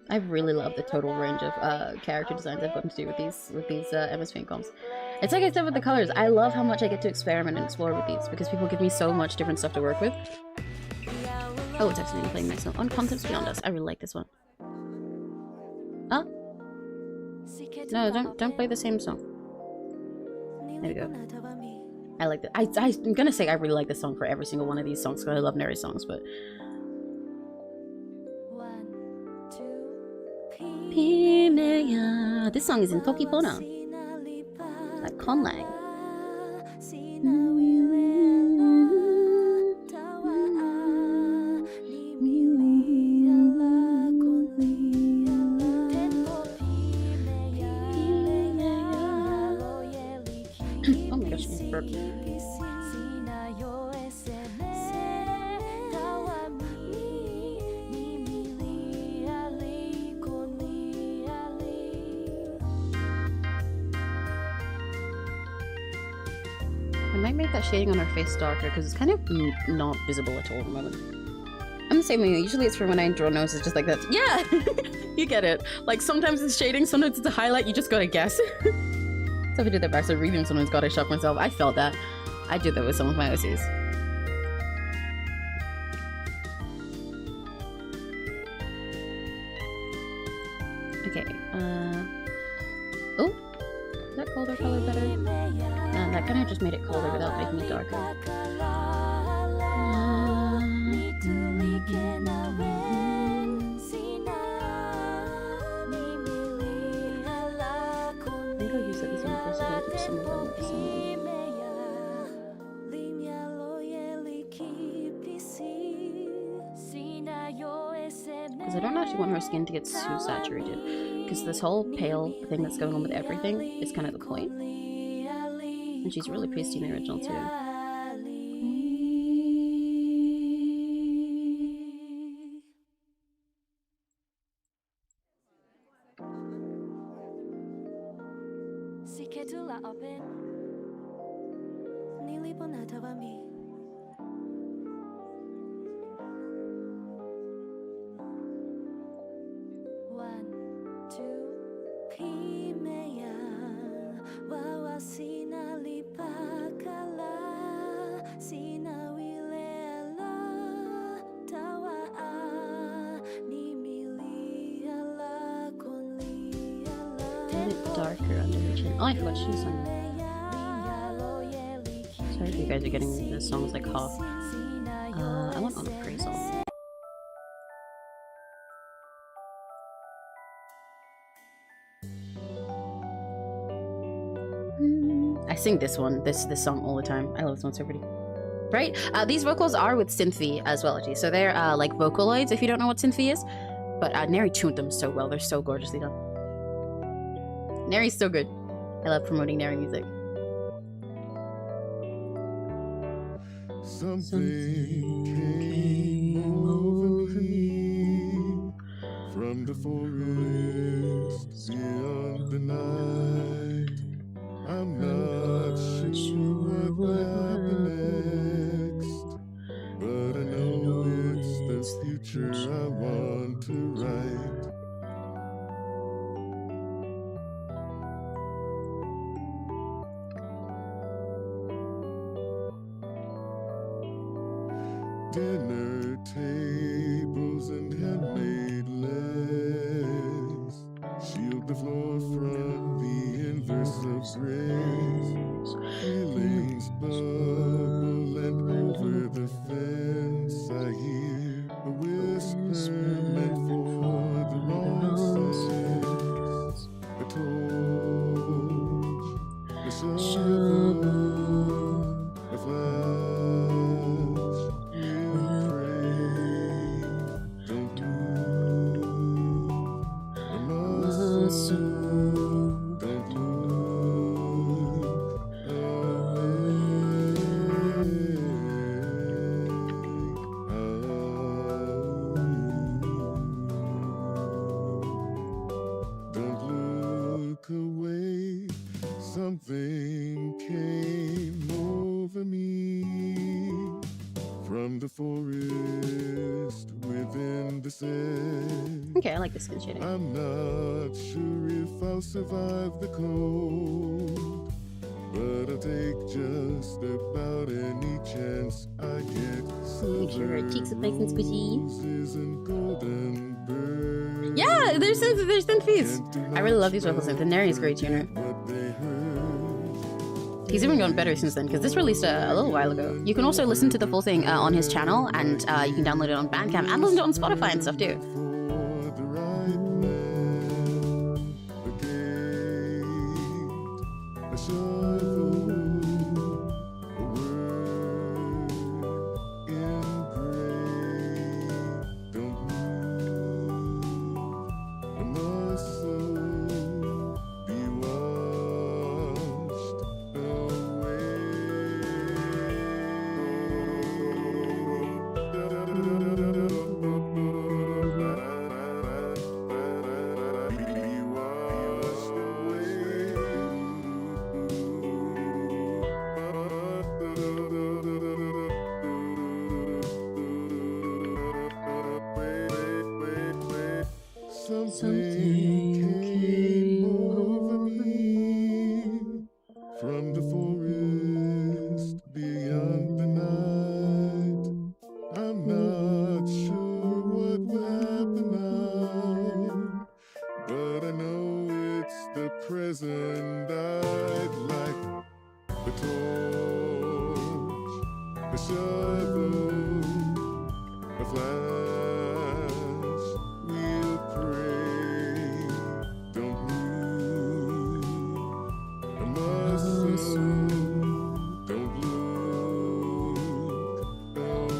I really love the total range of character designs I've gotten to do with these MS Paint comps. It's like I said with the colors. I love how much I get to experiment and explore with these because people give me so much different stuff to work with. Oh, it's actually playing myself on Concepts Beyond Us. I really like this one. Huh? No, don't play the same song. There we go. I like that. I'm gonna say I really like this song for every single one of these songs because I love Neri songs, but This song is in Tokipona. Like Conlang. Oh my gosh, I burped. I might make that shading on her face darker because it's kind of not visible at all at the moment. I'm the same way. Usually it's for when I draw noses just like that. Yeah! You get it. Like sometimes it's shading, sometimes it's a highlight, you just gotta guess. So if I did that back, so reading sometimes gotta shock myself. I felt that. I do that with some of my OCs. Okay, oh! Is that colder color better? That kind of just made it colder without making it darker. I think I'll use these on first and then put some of them with some of them. Because I don't actually want her skin to get too saturated. Because this whole pale thing that's going on with everything is kind of the point. And she's really pasty in the original too. Darker under the chin. Oh, I forgot she's on. Sorry if you guys are getting the songs like half. I want on appraisal. I sing this one, this song all the time. I love this one, so pretty. Right? These vocals are with Synthie as well, actually. So they're like Vocaloids, if you don't know what Synthie is. But Neri tuned them so well. They're so gorgeously done. Neri's so good. I love promoting Neri music. Something came over me from the forest beyond the night. I'm not sure what will happen next, but I know it's the future I want to write. Dinner tables and handmade legs shield the floor from the inverse of grace. Feelings bubble and over the fence I hear a whisper meant for the wrong sex. A torch, a shovel, a flash. Something came over me from the forest within the set. Okay, I like the skin shading. I'm not sure if I'll survive the cold, but I'll take just about any chance I get. Make sure her cheeks look nice and squishy. And golden birds. Yeah, there's Synthie's. I really love these vocals. The Neri is a great tuner. He's even gotten better since then, because this released a little while ago. You can also listen to the full thing on his channel, and you can download it on Bandcamp and listen to it on Spotify and stuff too. Something came over me from the forest beyond the night. I'm not sure what will happen now, but I know it's the present. I'd like the torch, the shovel, the flash. We'll pray, don't move a muscle, don't look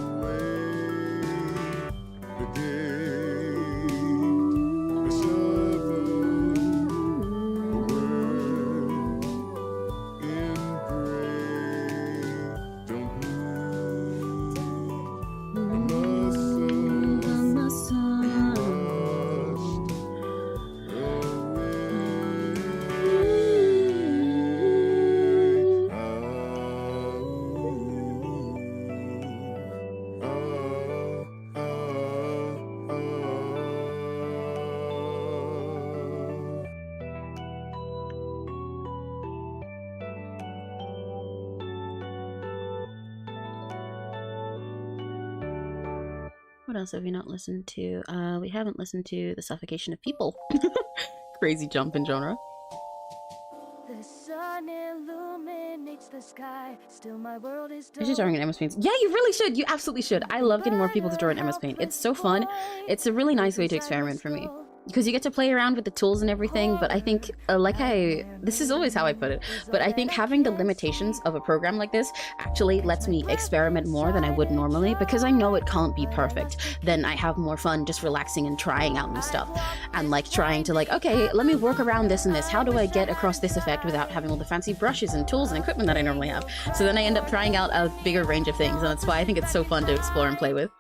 away. The gate, the shovel, the word in gray. Don't move a muscle, washed What else have we not listened to? We haven't listened to The Suffocation of People. Crazy jump in genre. The sun illuminates the sky. Still my world is I should drawing in MS Paint. Yeah, you really should. You absolutely should. I love getting more people to draw in MS Paint. It's so fun. It's a really nice way to experiment for me. Because you get to play around with the tools and everything, but I think, this is always how I put it, but I think having the limitations of a program like this actually lets me experiment more than I would normally, because I know it can't be perfect. Then I have more fun just relaxing and trying out new stuff, and like trying to like, okay, let me work around this and this. How do I get across this effect without having all the fancy brushes and tools and equipment that I normally have? So then I end up trying out a bigger range of things, and that's why I think it's so fun to explore and play with.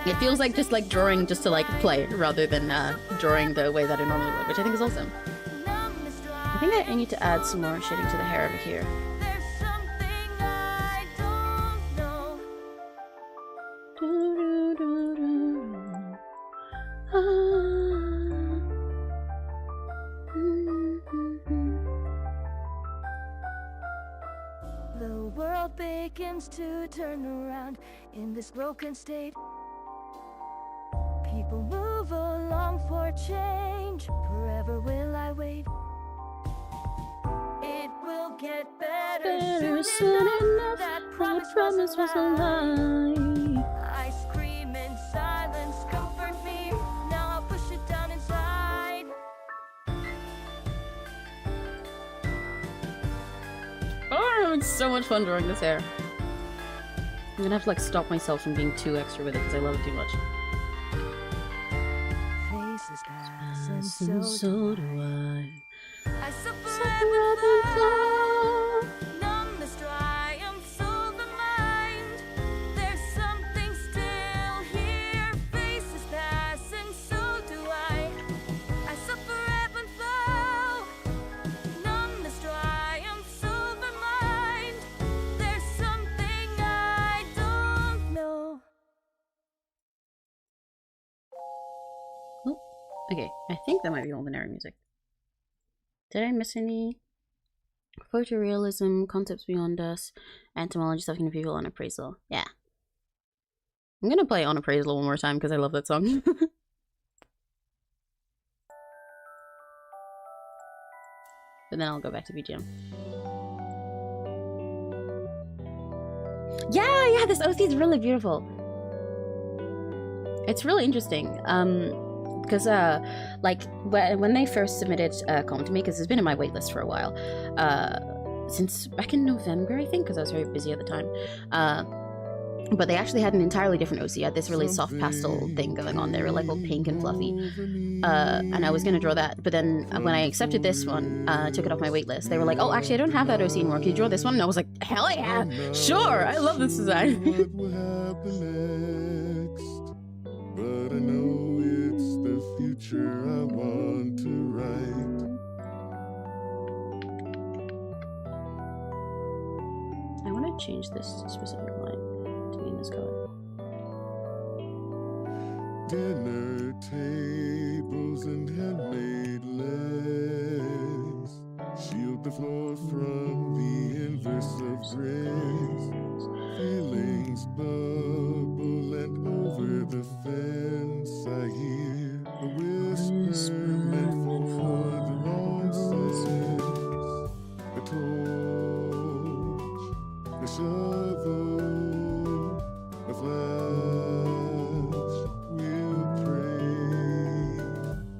It feels like just like drawing just to like play rather than drawing the way that I normally would, which I think is awesome. I think I need to add some more shading to the hair over here. The world begins to turn around in this broken state. People move along for change. Forever will I wait. It will get better soon enough. That promise was a lie. I scream in silence, comfort me. Now I'll push it down inside. Oh, it's so much fun drawing this hair. I'm gonna have to like stop myself from being too extra with it because I love it too much. Faces pass and So do I. I suffer and flow. Numbness dry, I'm so the mind. There's something still here. Faces pass and so do I. I suffer and flow. Numbness dry, I'm so the mind. There's something I don't know. Okay, I think that might be all the narrative music. Did I miss any? Photorealism, concepts beyond us, entomology, stuffing people on appraisal. Yeah. I'm gonna play On Appraisal one more time because I love that song. But then I'll go back to VGM. Yeah, this OC is really beautiful. It's really interesting. Because like when they first submitted Calm to me, because it's been in my waitlist for a while, since back in November, I think, because I was very busy at the time. But they actually had an entirely different OC. Had this really soft pastel thing going on. They were like all pink and fluffy, and I was gonna draw that. But then when I accepted this one, took it off my waitlist. They were like, "Oh, actually, I don't have that OC anymore. Can you draw this one?" And I was like, "Hell yeah, sure! I love this design." What will happen next? But I know it's the future I want to write. I want to change this specific line to be in this color. Dinner table. tables and handmade legs shield the floor from the inverse of grace. Feelings bubble and over the fence I hear a whisper meant for the wrong sense. A torch, a shovel, a flash, we'll pray.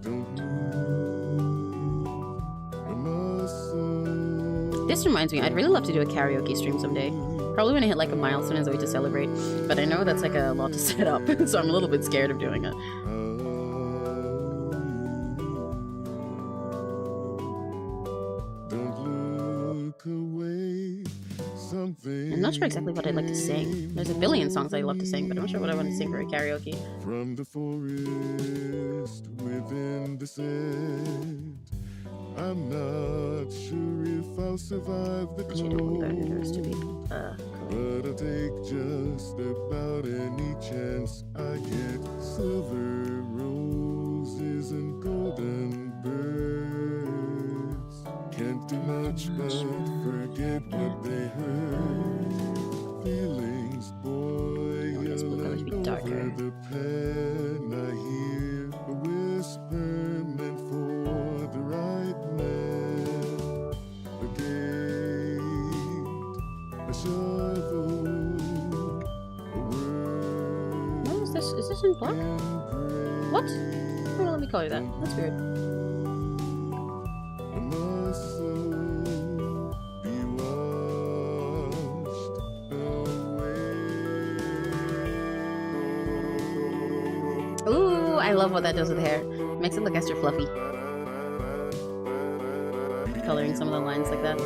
Don't move a muscle. This reminds me, I'd really love to do a karaoke stream someday. Probably when I hit like a milestone as a way to celebrate. But I know that's like a lot to set up, so I'm a little bit scared of doing it. Don't look away. Something I'm not sure exactly what I'd like to sing. There's a billion songs I love to sing, but I'm not sure what I want to sing for a karaoke. from the forest within the set. I'm not sure if I'll survive the Actually, I don't want the others to be cold, cool. but I'll take just about any chance I get. Silver roses and golden birds can't do much but forget what they heard. Feelings boil this book always be and darker. over the pen I hear a whisper meant for the right man. A gate, a shovel, a word. No, is this in black? in What? gray. Oh, let me color that. That's weird. A muscle be washed away. Ooh, I love what that does with hair. Makes it look extra fluffy. Coloring some of the lines like that.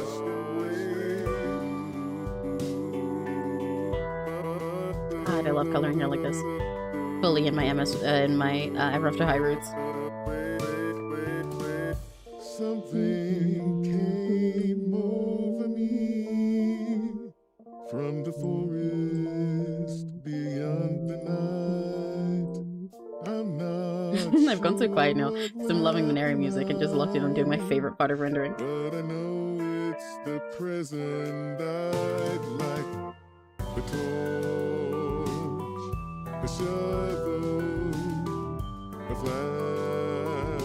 God, I love coloring hair like this. Fully in my Ever After High roots. Something came over me from the forest beyond the night. I'm not I've gone so quiet now sure because I'm loving the Nary music and just locked in on doing my favorite part of rendering. but I know it's the present I'd like. A torch, a shovel, a flash,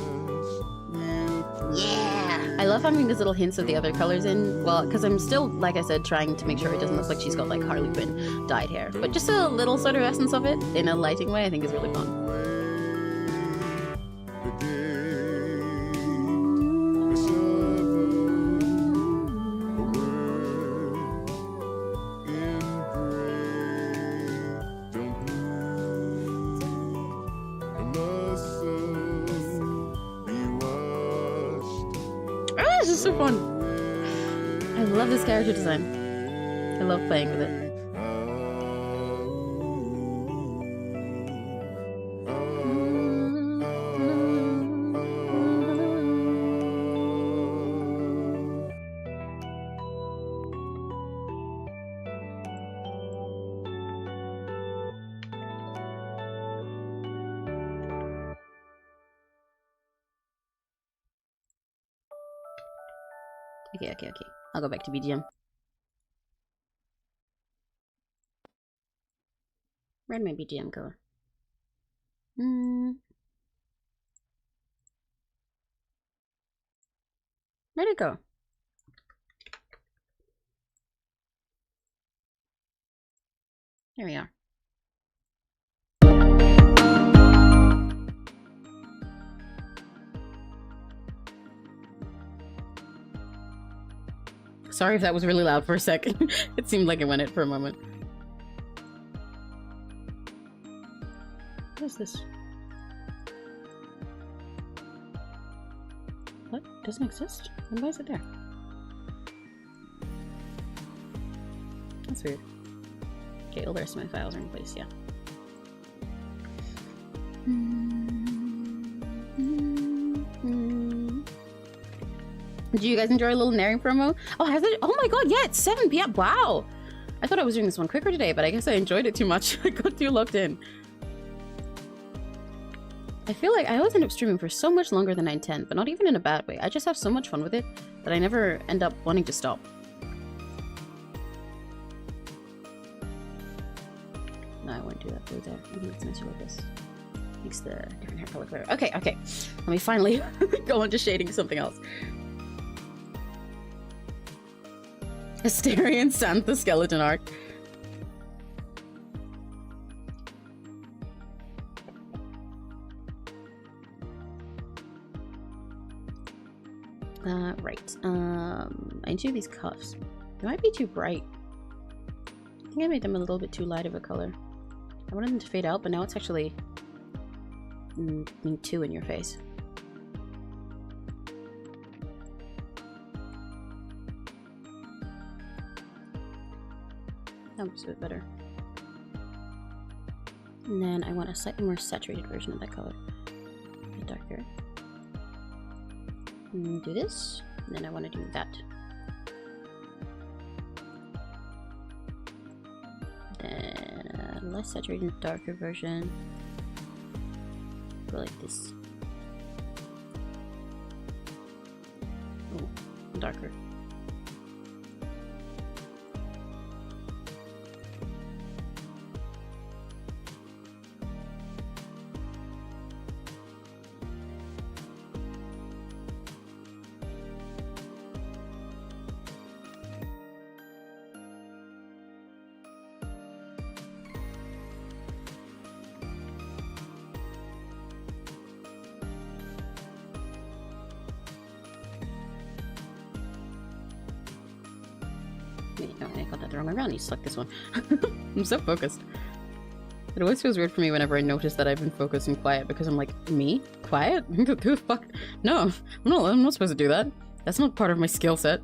we'll pray. Yeah. I love having these little hints of the other colors in. Well, because I'm still, like I said, trying to make sure it doesn't look like she's got like Harley Quinn dyed hair. But just a little sort of essence of it in a lighting way I think is really fun. The gate, a shovel, a word in gray. Don't move a muscle be washed. Ah, this is so fun! I love this character design. I love playing with it. Okay. I'll go back to BGM. Where'd my BGM go? Where'd it go? There we are. Sorry if that was really loud for a second. It seemed like it went it for a moment. What is this? What? Doesn't exist? Then why is it there? That's weird. Okay, all the rest of my files are in place, yeah. Did you guys enjoy a little Nary promo? Oh, has it? Oh my god, yeah, it's 7 p.m. Wow! I thought I was doing this one quicker today, but I guess I enjoyed it too much. I got too locked in. I feel like I always end up streaming for so much longer than I intend, but not even in a bad way. I just have so much fun with it that I never end up wanting to stop. No, I won't do that blue there. I think it's nicer like this. Makes the different hair color clearer. Okay, okay. Let me finally go on to shading something else. Asterian Santha skeleton art. Right. I need to do these cuffs. They might be too bright. I think I made them a little bit too light of a color. I wanted them to fade out, but now it's actually being too in your face. That looks a bit better. And then I want a slightly more saturated version of that color. A bit darker. Do this, and then I want to do that. Then a less saturated, darker version. Go like this. Oh, darker. Wait, no, I got that the wrong way around. You select this one. I'm so focused. It always feels weird for me whenever I notice that I've been focused and quiet because I'm like, me? Quiet? Who the fuck? No, I'm not supposed to do that. That's not part of my skill set.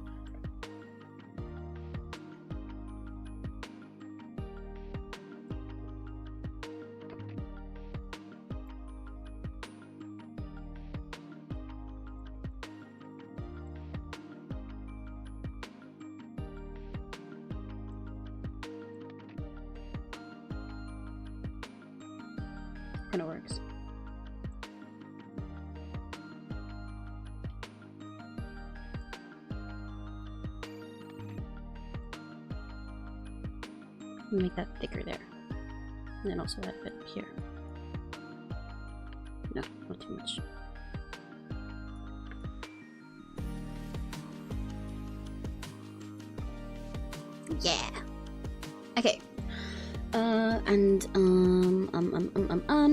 Kinda works. Make that thicker there. And then also add a bit here. No, not too much. Yeah. Okay.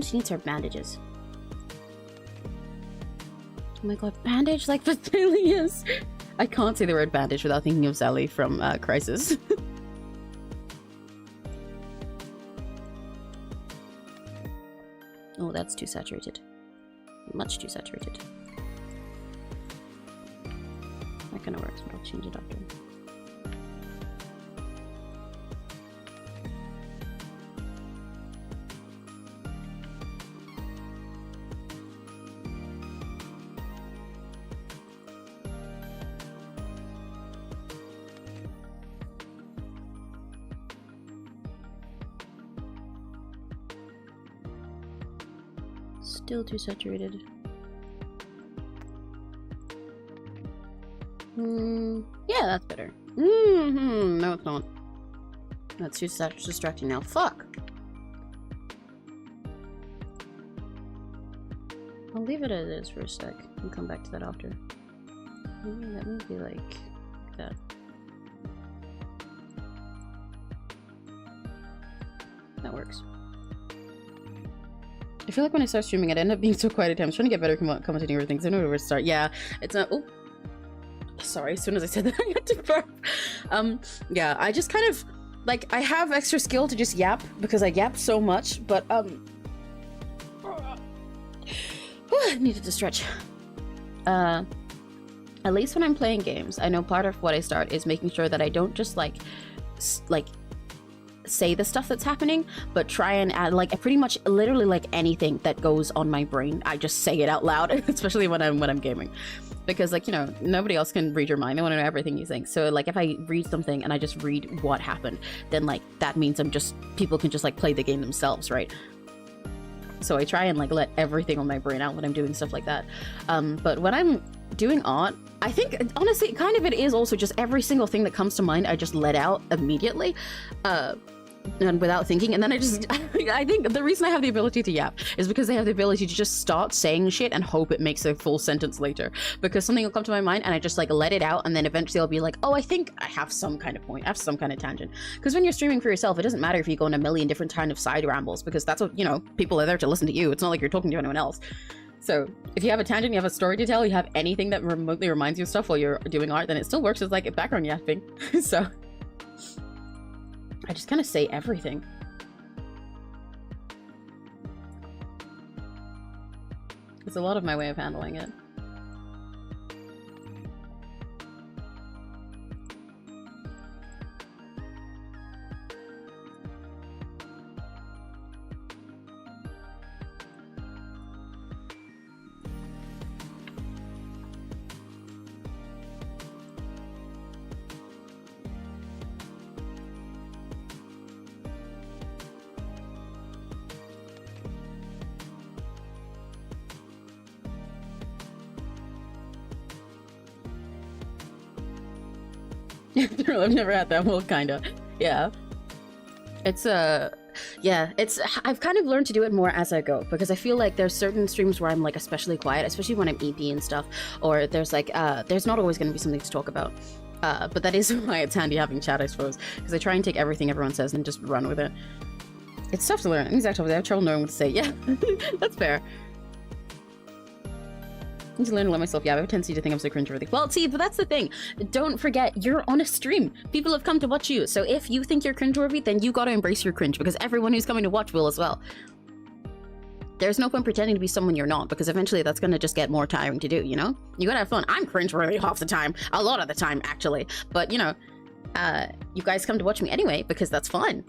She needs her bandages. Oh my god, bandage like Vasilius! I can't say the word bandage without thinking of Sally from Crisis. Oh, that's too saturated. Much too saturated. That kinda works, but I'll change it after. Still too saturated. Yeah, that's better. No, it's not. That's too distracting now. Fuck! I'll leave it as it is for a sec and come back to that after. Maybe that may be like that. That works. I feel like when I start streaming, I'd end up being so quiet at times, trying to get better commentating everything, so I know where to start. Yeah, it's not. Oh, sorry. As soon as I said that, I had to burp. Yeah, I just kind of like I have extra skill to just yap because I yap so much, but I needed to stretch. At least when I'm playing games, I know part of what I start is making sure that I don't just like say the stuff that's happening, but try and add like pretty much literally like anything that goes on my brain, I just say it out loud, especially when I'm gaming, because like, you know, nobody else can read your mind. They want to know everything you think. So like if I read something and I just read what happened, then like that means people can just like play the game themselves, right? So I try and like let everything on my brain out when I'm doing stuff like that. But when I'm doing art, I think honestly kind of it is also just every single thing that comes to mind I just let out immediately and without thinking, and then I just I think the reason I have the ability to yap is because I have the ability to just start saying shit and hope it makes a full sentence later, because something will come to my mind and I just like let it out, and then eventually I'll be like, oh, I think I have some kind of point, I have some kind of tangent. Because when you're streaming for yourself, it doesn't matter if you go on a million different kind of side rambles, because that's what, you know, people are there to listen to you. It's not like you're talking to anyone else. So if you have a tangent, you have a story to tell, you have anything that remotely reminds you of stuff while you're doing art, then it still works as like a background yapping. So I just kind of say everything. It's a lot of my way of handling it. I've never had that. Well, kinda. Yeah. It's yeah, it's I've kind of learned to do it more as I go, because I feel like there's certain streams where I'm like especially quiet, especially when I'm EP and stuff, or there's like there's not always going to be something to talk about. But that is why it's handy having chat, I suppose, because I try and take everything everyone says and just run with it. It's tough to learn. Exactly. I have trouble knowing what to say. Yeah, that's fair. I need to learn to let myself. Yeah, I have a tendency to think I'm so cringeworthy. Well, see, but that's the thing. Don't forget, you're on a stream. People have come to watch you. So if you think you're cringeworthy, then you gotta embrace your cringe, because everyone who's coming to watch will as well. There's no point pretending to be someone you're not, because eventually that's gonna just get more tiring to do, you know? You gotta have fun. I'm cringeworthy half the time. A lot of the time, actually. But, you know, you guys come to watch me anyway, because that's fun.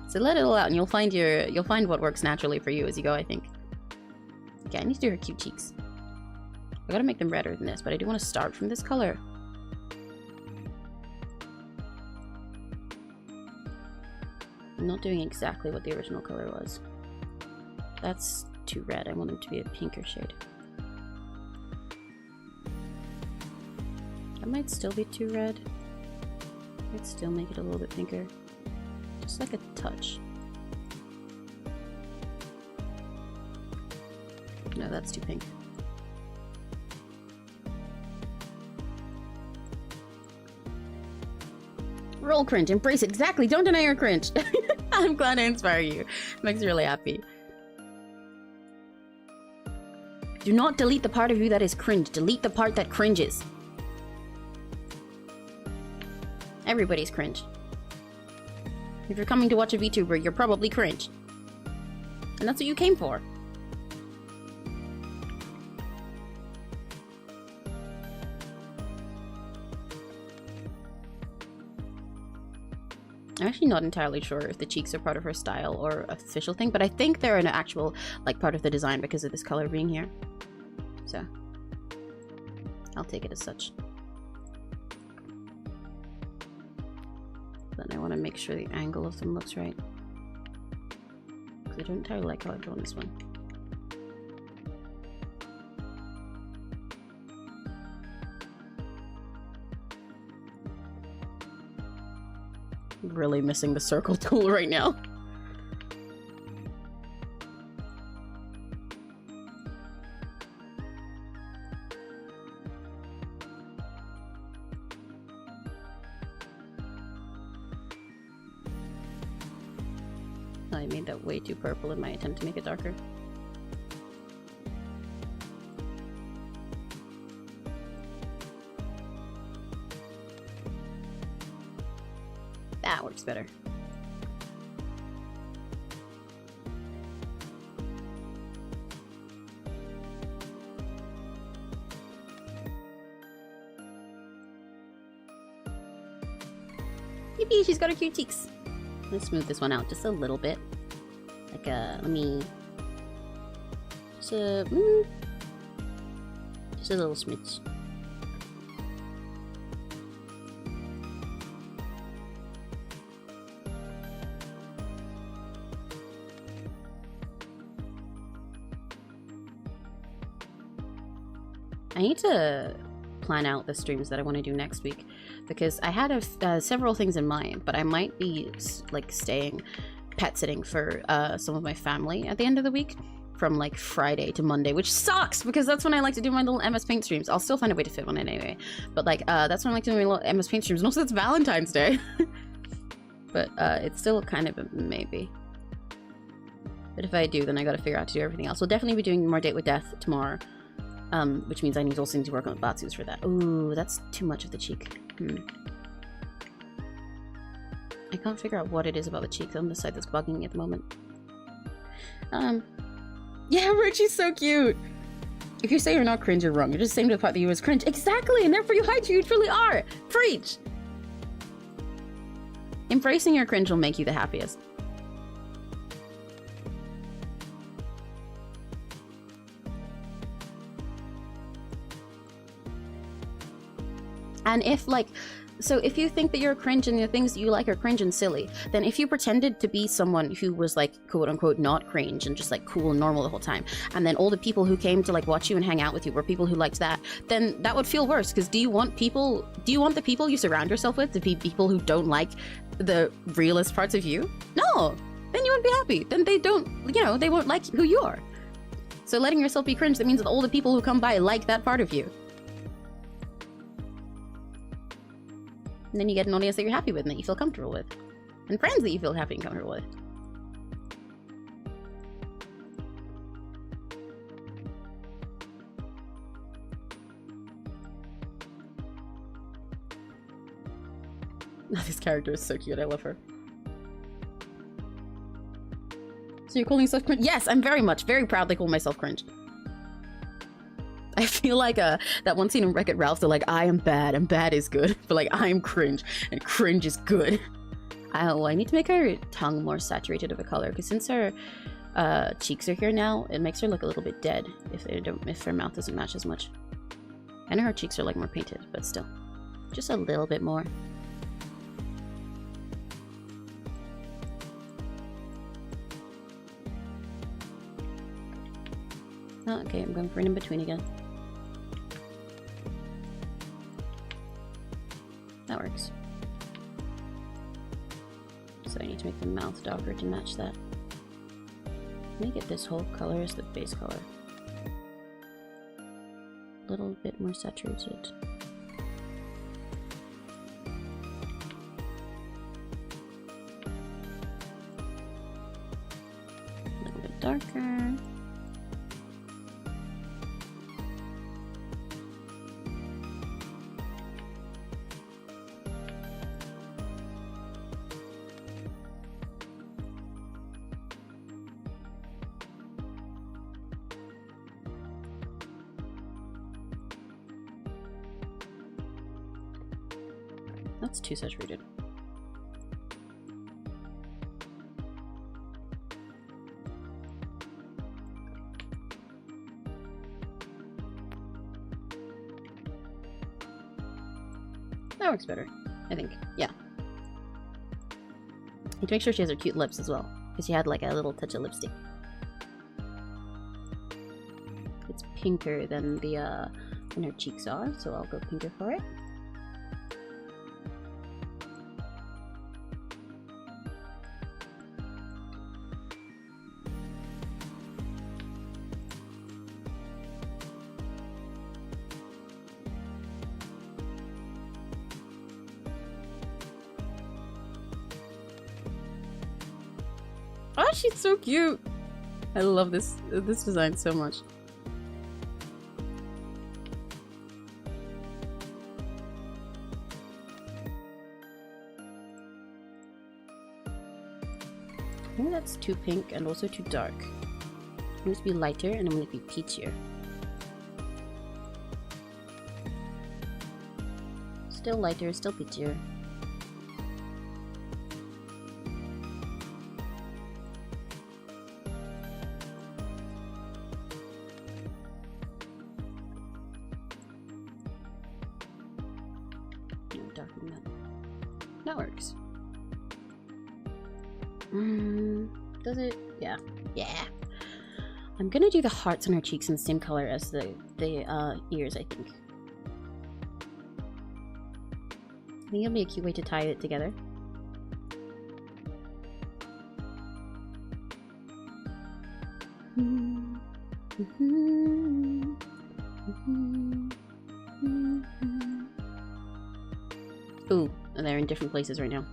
So let it all out, and you'll find what works naturally for you as you go, I think. Okay, I need to do her cute cheeks. I gotta make them redder than this, but I do want to start from this color. I'm not doing exactly what the original color was. That's too red. I want them to be a pinker shade. That might still be too red. I'd still make it a little bit pinker. Just like a touch. No, that's too pink. Roll cringe, embrace it. Exactly, don't deny your cringe. I'm glad I inspire you. Makes me really happy. Do not delete the part of you that is cringe. Delete the part that cringes. Everybody's cringe. If you're coming to watch a VTuber, you're probably cringe. And that's what you came for. I'm actually not entirely sure if the cheeks are part of her style or official thing, but I think they're an actual, like, part of the design because of this color being here. So, I'll take it as such. Then I want to make sure the angle of them looks right. Because I don't entirely like how I've drawn this one. I'm really missing the circle tool right now. I made that way too purple in my attempt to make it darker. That works better. Yippee, she's got her cute cheeks. Let's smooth this one out just a little bit. Like, let me... Just a little smidge. I need to plan out the streams that I want to do next week, because I had several things in mind, but I might be like staying pet sitting for some of my family at the end of the week, from like Friday to Monday, which sucks because that's when I like to do my little MS Paint streams. I'll still find a way to fit one in anyway, but like that's when I like to do my little MS Paint streams, and also it's Valentine's Day. But it's still kind of a maybe. But if I do, then I gotta figure out to do everything else. We'll definitely be doing more Date with Death tomorrow, which means I also need to work on the Batsus for that. Ooh, that's too much of the cheek. I can't figure out what it is about the cheek on the side that's bugging me at the moment. Yeah, Richie's so cute! If you say you're not cringe, you're wrong. You're just saying to the part that you was cringe. Exactly! And therefore you hide you truly are! Preach! Embracing your cringe will make you the happiest. And if, like, so if you think that you're cringe and the things that you like are cringe and silly, then if you pretended to be someone who was, like, quote-unquote not cringe and just, like, cool and normal the whole time, and then all the people who came to, like, watch you and hang out with you were people who liked that, then that would feel worse, because do you want the people you surround yourself with to be people who don't like the realest parts of you? No! Then you wouldn't be happy. Then they don't, you know, they won't like who you are. So letting yourself be cringe, that means that all the people who come by like that part of you. And then you get an audience that you're happy with and that you feel comfortable with. And friends that you feel happy and comfortable with. This character is so cute, I love her. So you're calling yourself cringe? Yes, I'm very proudly call myself cringe. I feel like that one scene in Wreck-It Ralph, they're like, I am bad and bad is good, but like I am cringe and cringe is good. Oh, I need to make her tongue more saturated of a color, because since her cheeks are here now, it makes her look a little bit dead if her mouth doesn't match as much. I know her cheeks are like more painted, but still, just a little bit more. Oh, okay, I'm going for an in-between again. That works. So I need to make the mouth darker to match that. Make it this whole color as the base color. A little bit more saturated. A little bit darker. That's too saturated. That works better, I think. Yeah. Need to make sure she has her cute lips as well, because she had like a little touch of lipstick. It's pinker than the than her cheeks are, so I'll go pinker for it. Oh, she's so cute! I love this design so much. I think that's too pink and also too dark. It needs to be lighter and I want it to be peachier. Still lighter, still peachier. Darken that. That works. Does it? Yeah. Yeah. I'm gonna do the hearts on her cheeks in the same color as the ears, I think. I think it'll be a cute way to tie it together. Ooh, and they're in different places right now.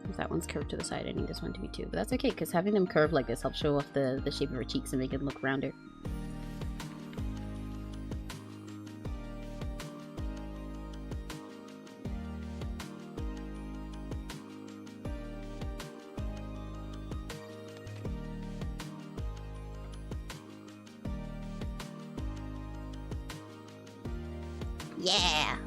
If that one's curved to the side, I need this one to be too. But that's okay, because having them curved like this helps show off the shape of her cheeks and make it look rounder. Yeah.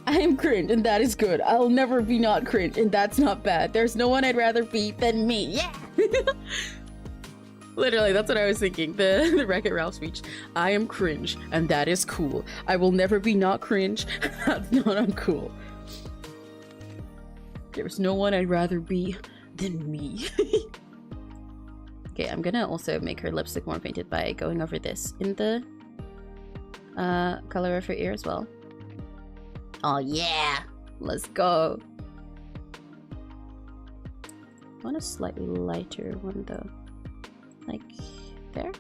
I am cringe, and that is good. I'll never be not cringe, and that's not bad. There's no one I'd rather be than me. Yeah! Literally, that's what I was thinking. The Wreck-It Ralph speech. I am cringe, and that is cool. I will never be not cringe. That's not uncool. There's no one I'd rather be than me. Okay, I'm gonna also make her lipstick more painted by going over this in the color of her ear as well. Oh yeah! Let's go! I want a slightly lighter one though. Like there?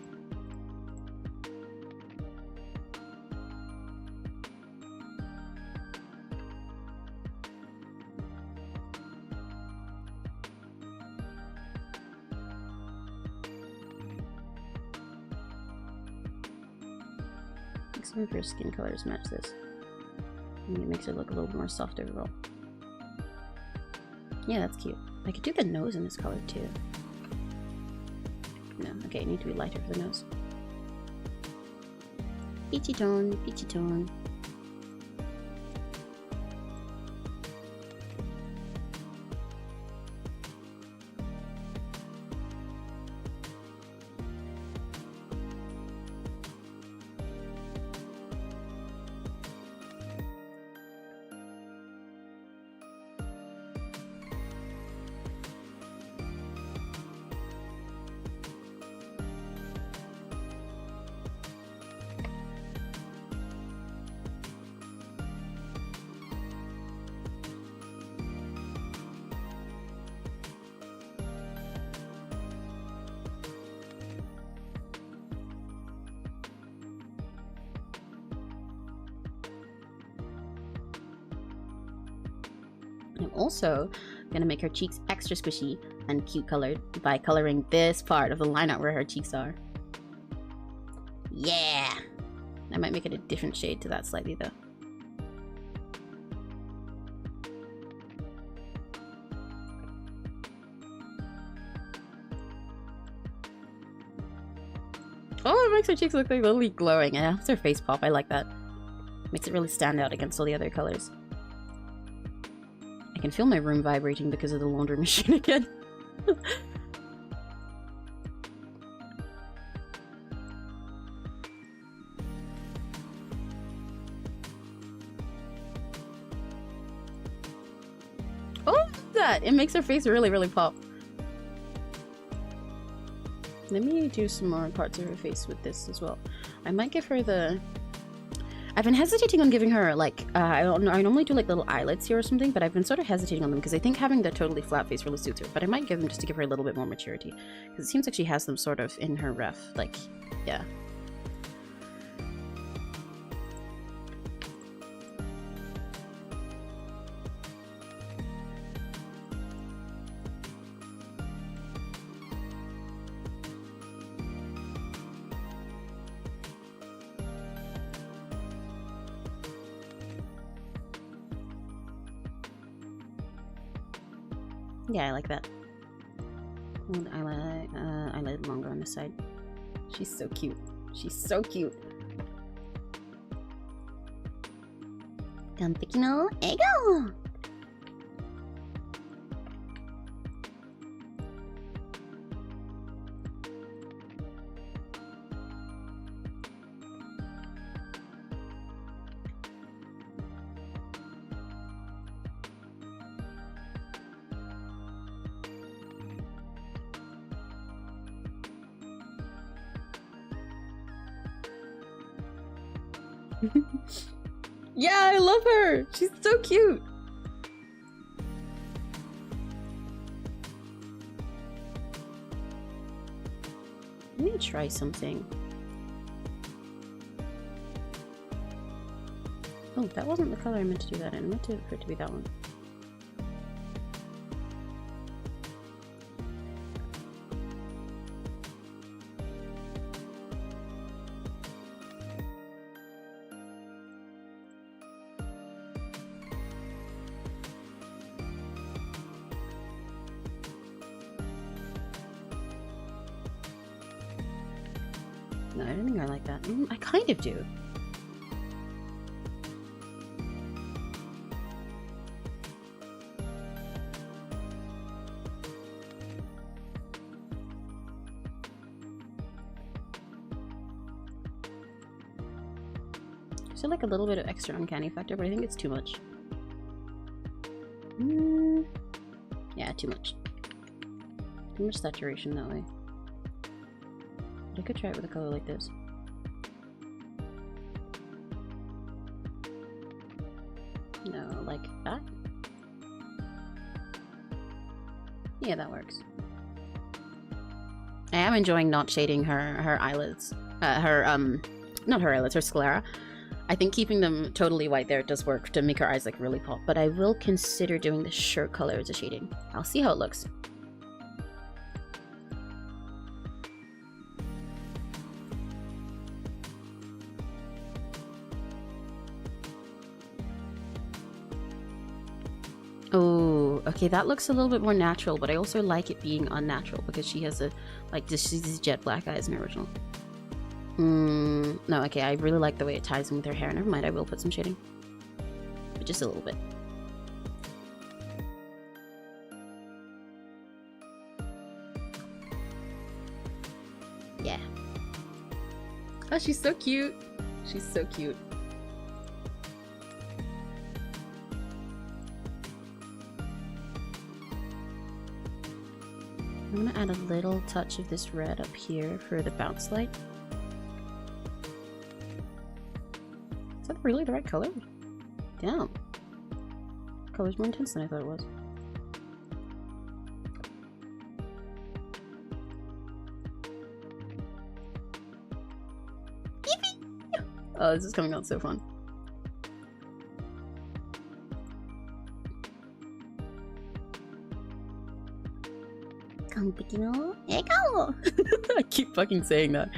Some of her skin colors match this. And it makes her look a little more soft overall. Yeah, that's cute. I could do the nose in this color too. No, okay, I need to be lighter for the nose. Peachy tone, peachy tone. I'm also gonna make her cheeks extra squishy and cute colored by coloring this part of the line art where her cheeks are. Yeah! I might make it a different shade to that slightly though. Oh, it makes her cheeks look like literally glowing and it helps her face pop. I like that. Makes it really stand out against all the other colors. I can feel my room vibrating because of the laundry machine again. Oh, look at that! It makes her face really, really pop. Let me do some more parts of her face with this as well. I might give her the... I've been hesitating on giving her, like, I don't know, I normally do, like, little eyelids here or something, but I've been sort of hesitating on them because I think having the totally flat face really suits her, but I might give them just to give her a little bit more maturity, because it seems like she has them sort of in her ref, like, yeah. Yeah, I like that. And eyelid longer on the side. She's so cute. She's so cute. fictional ego. Yeah, I love her. She's so cute. Let me try something. Oh, that wasn't the color I meant to do that in. I meant for it to be that one. No, I don't think I like that. I kind of do. So like a little bit of extra uncanny factor, but I think it's too much. Yeah, too much. Too much saturation that way. I could try it with a color like this. No, like that? Yeah, that works. I am enjoying not shading her eyelids. Not her eyelids, her sclera. I think keeping them totally white there does work to make her eyes like really pop, but I will consider doing the shirt color as a shading. I'll see how it looks. Oh, okay, that looks a little bit more natural, but I also like it being unnatural because she has a, like, these jet black eyes in her original. No, okay, I really like the way it ties in with her hair. Never mind, I will put some shading. But just a little bit. Yeah. Oh, she's so cute. She's so cute. I'm gonna add a little touch of this red up here for the bounce light. Is that really the right color? Damn. The color's more intense than I thought it was. Oh, this is coming out so fun. I keep fucking saying that.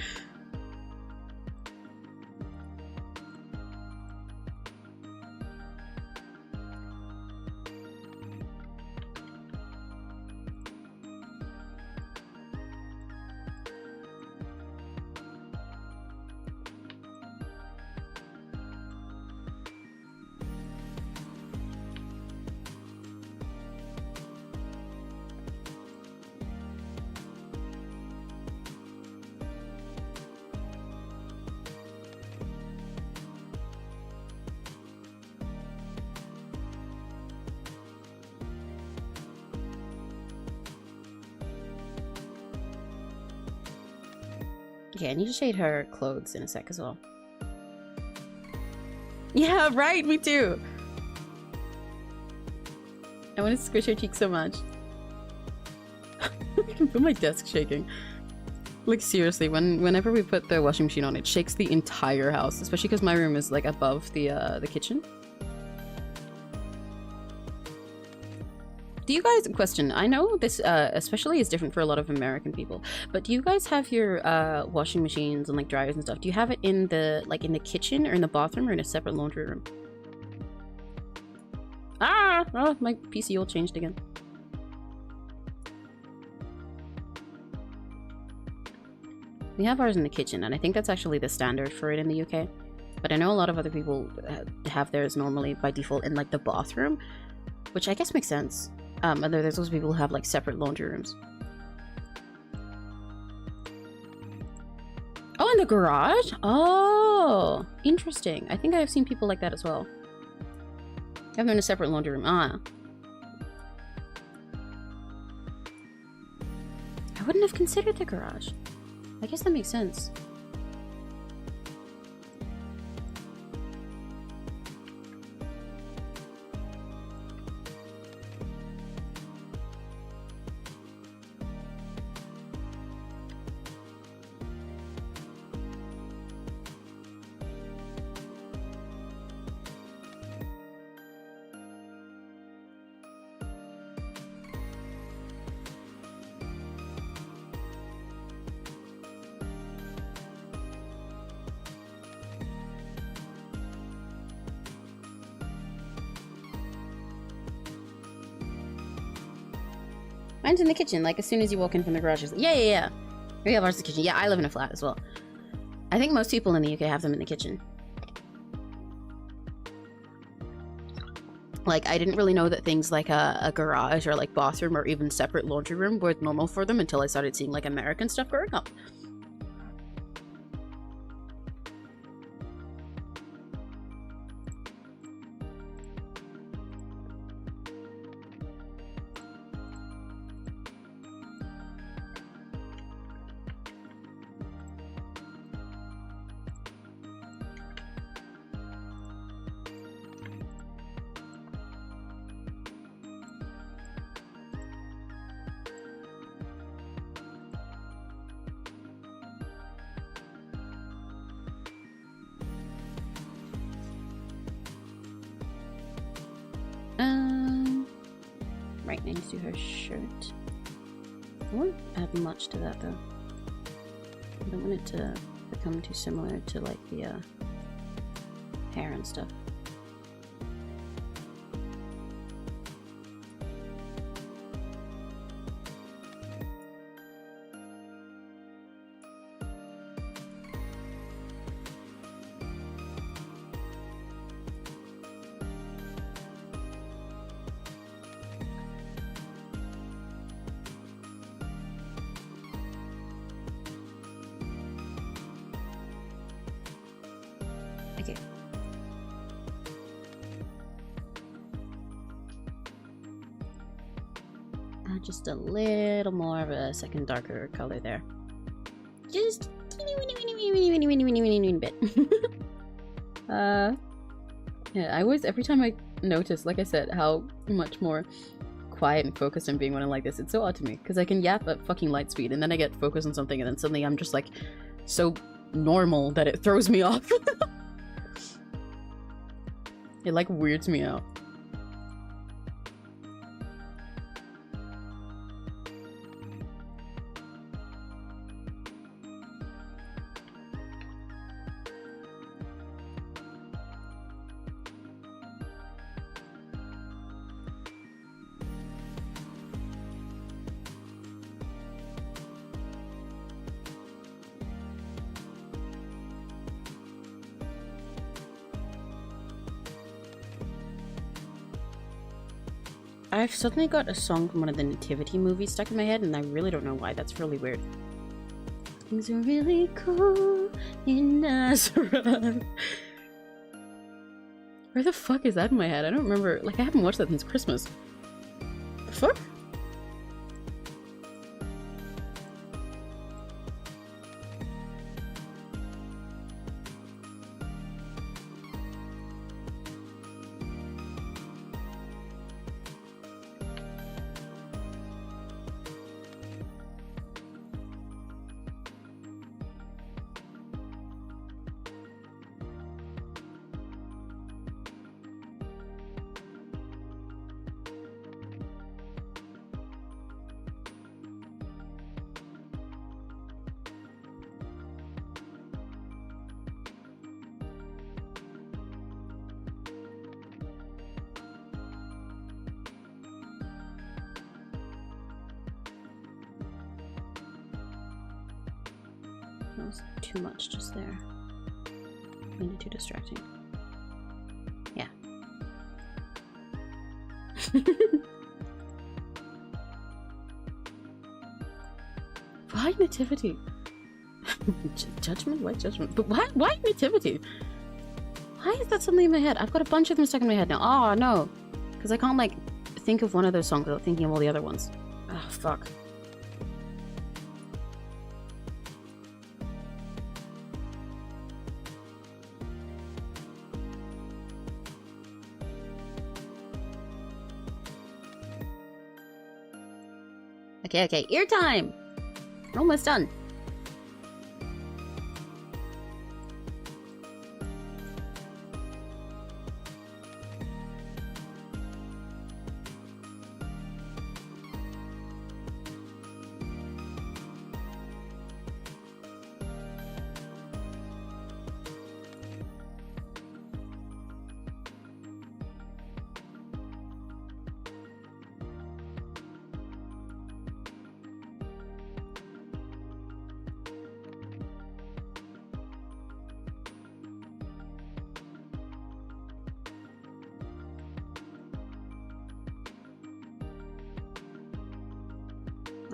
Okay, I need to shade her clothes in a sec as well. Yeah, right, me too! I want to squish her cheeks so much. I can feel my desk shaking. Like, seriously, whenever we put the washing machine on, it shakes the entire house, especially because my room is, like, above the kitchen. Do you guys, question, I know this especially is different for a lot of American people, but do you guys have your washing machines and like dryers and stuff, do you have it in the, like in the kitchen or in the bathroom or in a separate laundry room? Ah! Oh, my PC all changed again. We have ours in the kitchen, and I think that's actually the standard for it in the UK. But I know a lot of other people have theirs normally by default in like the bathroom, which I guess makes sense. And there's those people who have like separate laundry rooms. Oh, in the garage? Oh, interesting. I think I've seen people like that as well. Have them in a separate laundry room. Ah. I wouldn't have considered the garage. I guess that makes sense. Mine's in the kitchen, like as soon as you walk in from the garage. Yeah. We have ours in the kitchen. Yeah, I live in a flat as well. I think most people in the UK have them in the kitchen. Like, I didn't really know that things like a garage or like bathroom or even separate laundry room were normal for them until I started seeing like American stuff growing up. Right next to her shirt. I won't add much to that though. I don't want it to become too similar to like the hair and stuff. Okay. Just a little more of a second darker color there. Just teeny weeny bit. Yeah, I always, every time I notice, like I said, how much more quiet and focused I'm being when I'm like this, it's so odd to me, because I can yap at fucking light speed, and then I get focused on something, and then suddenly I'm just like, so normal that it throws me off. It like weirds me out. I've suddenly got a song from one of the Nativity movies stuck in my head, and I really don't know why. That's really weird. Things are really cool in Nazareth. Where the fuck is that in my head? I don't remember. Like, I haven't watched that since Christmas. The fuck? That was too much just there. Maybe too distracting. Yeah. Why Nativity? Judgment? Why Judgment? But why Nativity? Why is that something in my head? I've got a bunch of them stuck in my head now. Oh no. Because I can't like think of one of those songs without thinking of all the other ones. Oh fuck. Okay, ear time! We're almost done.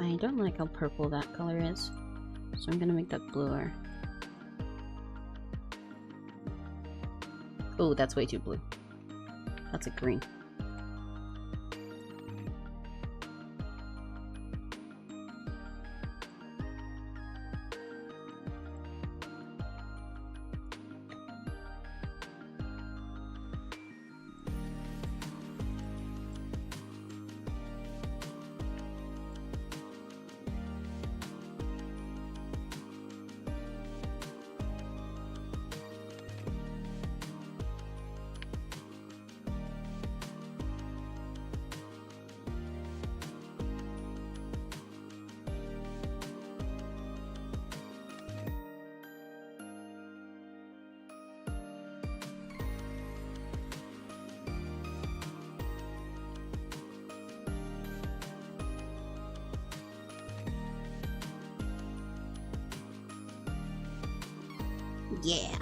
I don't like how purple that color is, so I'm gonna make that bluer. Oh, that's way too blue. That's a green. Yeah.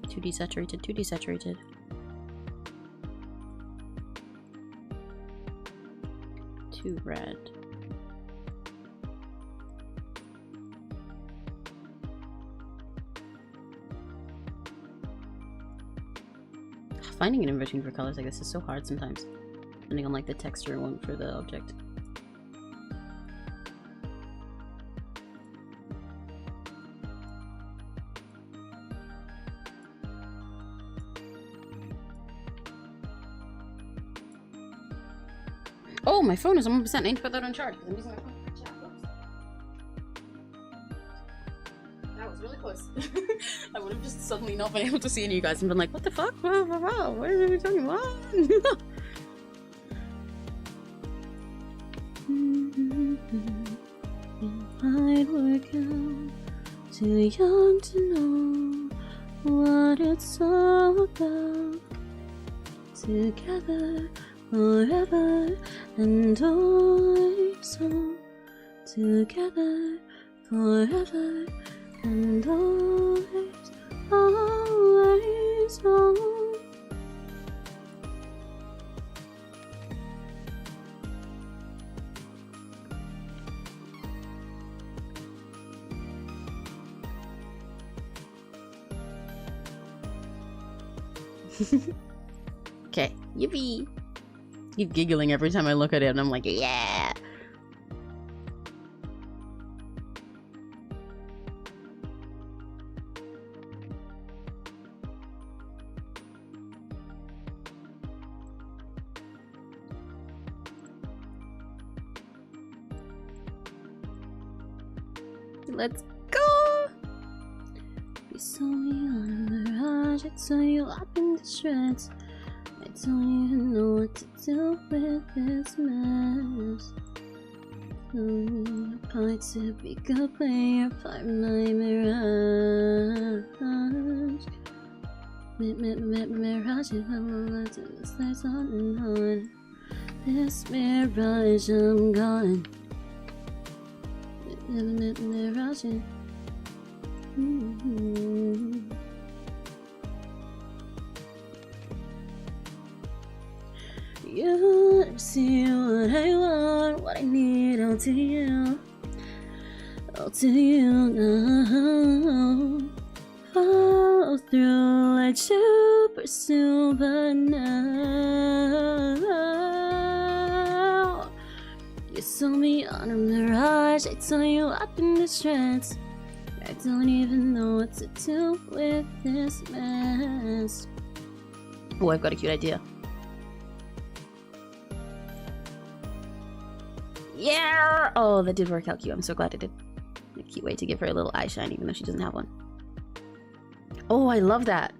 2D saturated, 2D saturated. Too red. Finding an in-between for colors like this is so hard sometimes, depending on like the texture one for the object. Oh, my phone is 100%. I need to put that on charge because I'm using my phone for chat. Whoops. That was really close. I would have just suddenly not been able to see any of you guys and been like, what the fuck? Wow, wow, wow. What are we talking about? It might work out. Too young to know what it's all about. Together, forever and always home. Together, forever and always, always home. Okay, yippee! Keep giggling every time I look at it, and I'm like, yeah! Let's go! You saw me on a mirage, I tore you up into shreds. I don't even know what to do with this mess. Tell me apart to be good, play your part, my mirage. Mirage, if I want to do this, there's on and on. This mirage, I'm gone. Mirage. You see what I want, what I need, all to you. All to you now. Follow through, let you pursue, but now you saw me on a mirage, I tore you up in the shreds. I don't even know what to do with this mess. Oh, I've got a cute idea. Yeah! Oh, that did work out cute. I'm so glad it did. A cute way to give her a little eye shine, even though she doesn't have one. Oh, I love that.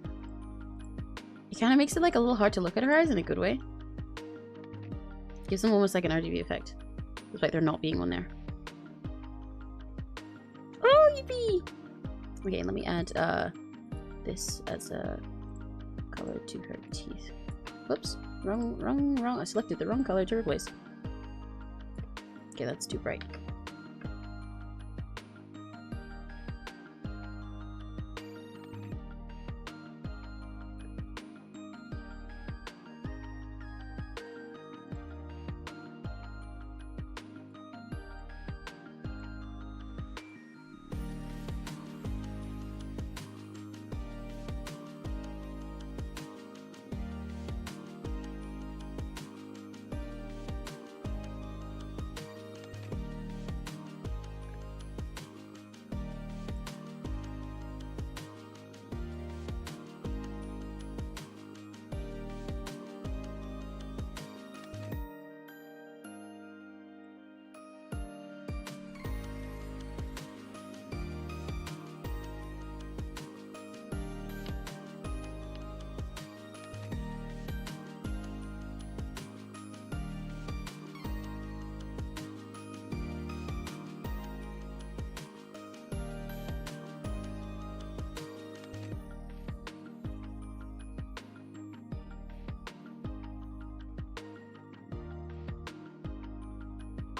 It kind of makes it like a little hard to look at her eyes in a good way. Gives them almost like an RGB effect, despite there not being one there. Oh, yippee! Okay, let me add this as a color to her teeth. Whoops, wrong. I selected the wrong color to replace. Okay, that's too bright.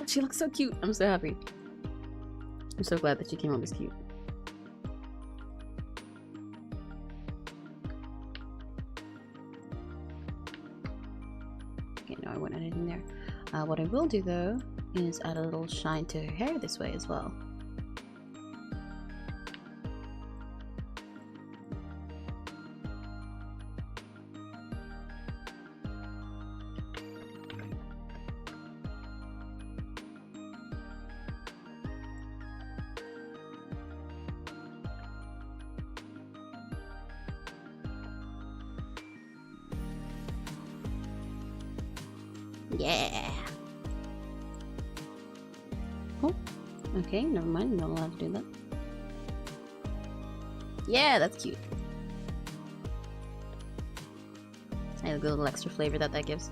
She looks so cute. I'm so happy. I'm so glad that she came out this cute. Okay, no, I won't add anything there. What I will do though is add a little shine to her hair this way as well. Yeah. Oh, okay, never mind. I'm not allowed to do that. Yeah, that's cute. I like the little extra flavor that that gives.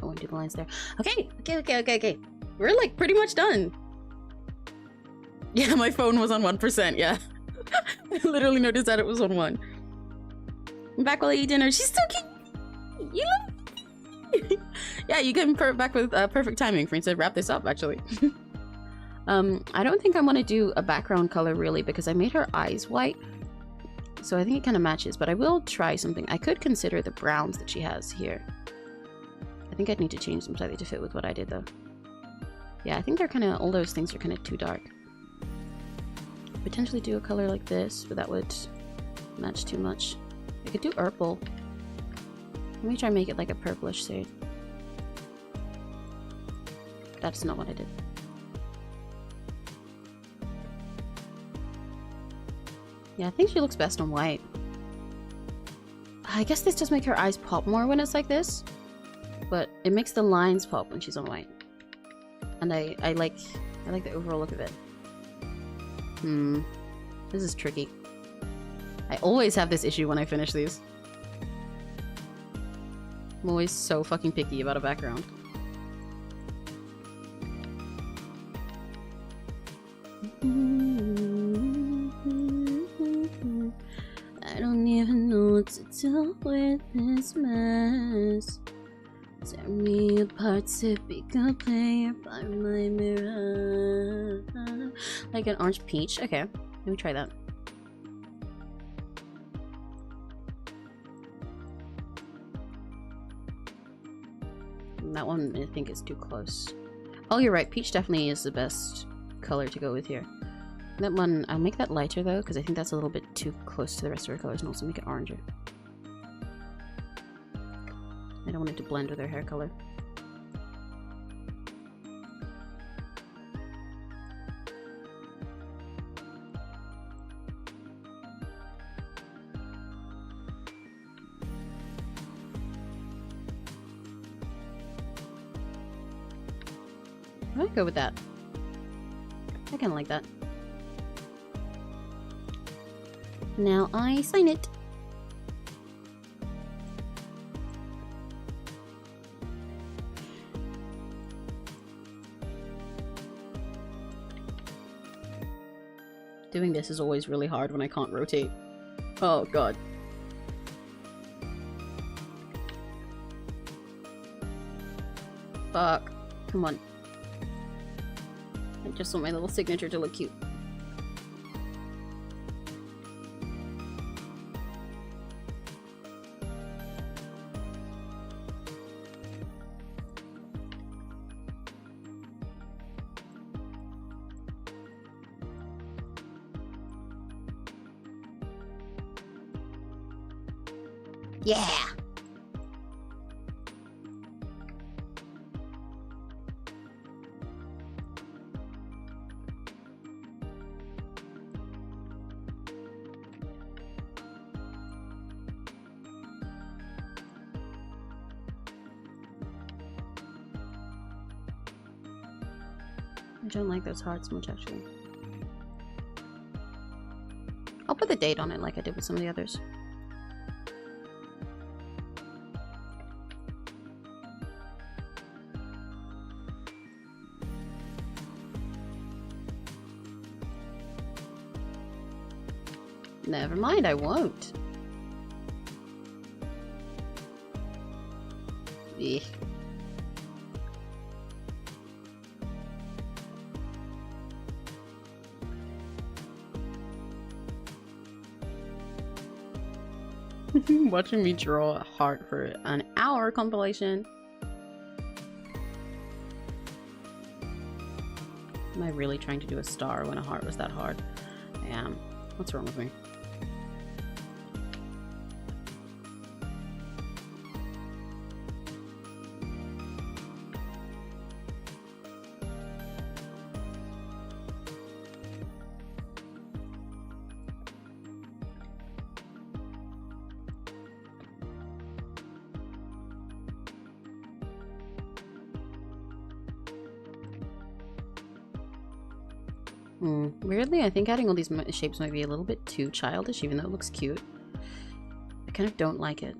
I won't do the lines there. Okay. We're like pretty much done. Yeah, my phone was on 1%, yeah. I literally noticed that it was on 1. I'm back while I eat dinner. She's so cute! You love Yeah, you came back with perfect timing for me to wrap this up, actually. I don't think I want to do a background color, really, because I made her eyes white. So I think it kind of matches, but I will try something. I could consider the browns that she has here. I think I'd need to change them slightly to fit with what I did, though. Yeah, I think they're kind of, all those things are kind of too dark. Potentially do a color like this, but that would match too much. I could do purple. Let me try and make it like a purplish shade. That's not what I did. Yeah, I think she looks best on white. I guess this does make her eyes pop more when it's like this. But it makes the lines pop when she's on white. And I like the overall look of it. This is tricky. I always have this issue when I finish these. I'm always so fucking picky about a background. I don't even know what to do with this mess. Tear me apart to pick a player by my mirror. Like an orange peach? Okay, let me try that. That one I think is too close. Oh, you're right. Peach definitely is the best color to go with here. That one, I'll make that lighter though, because I think that's a little bit too close to the rest of her colors, and also make it oranger. I don't want it to blend with her hair color. I'd go with that. I kind of like that. Now I sign it. Doing this is always really hard when I can't rotate. Oh god. Fuck. Come on. I just want my little signature to look cute. Yeah. I don't like those hearts much, actually. I'll put the date on it like I did with some of the others. Never mind, I won't. Eh. Watching me draw a heart for an hour compilation. Am I really trying to do a star when a heart was that hard? I am. What's wrong with me? Weirdly, I think adding all these shapes might be a little bit too childish, even though it looks cute. I kind of don't like it.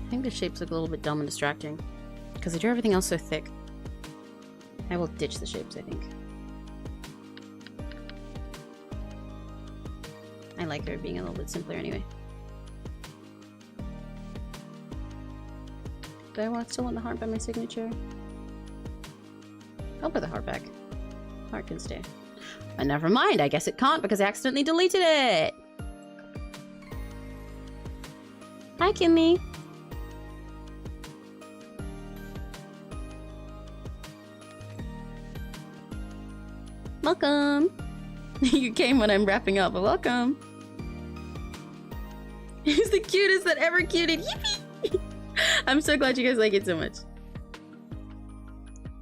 I think the shapes look a little bit dumb and distracting because I drew everything else so thick. I will ditch the shapes, I think. I like her being a little bit simpler anyway. Do I still want the heart by my signature? I'll put the heart back. Heart can stay. And never mind, I guess it can't because I accidentally deleted it! Hi, Kimmy! Welcome! You came when I'm wrapping up, but welcome! He's the cutest that ever cuted! Yippee! I'm so glad you guys like it so much.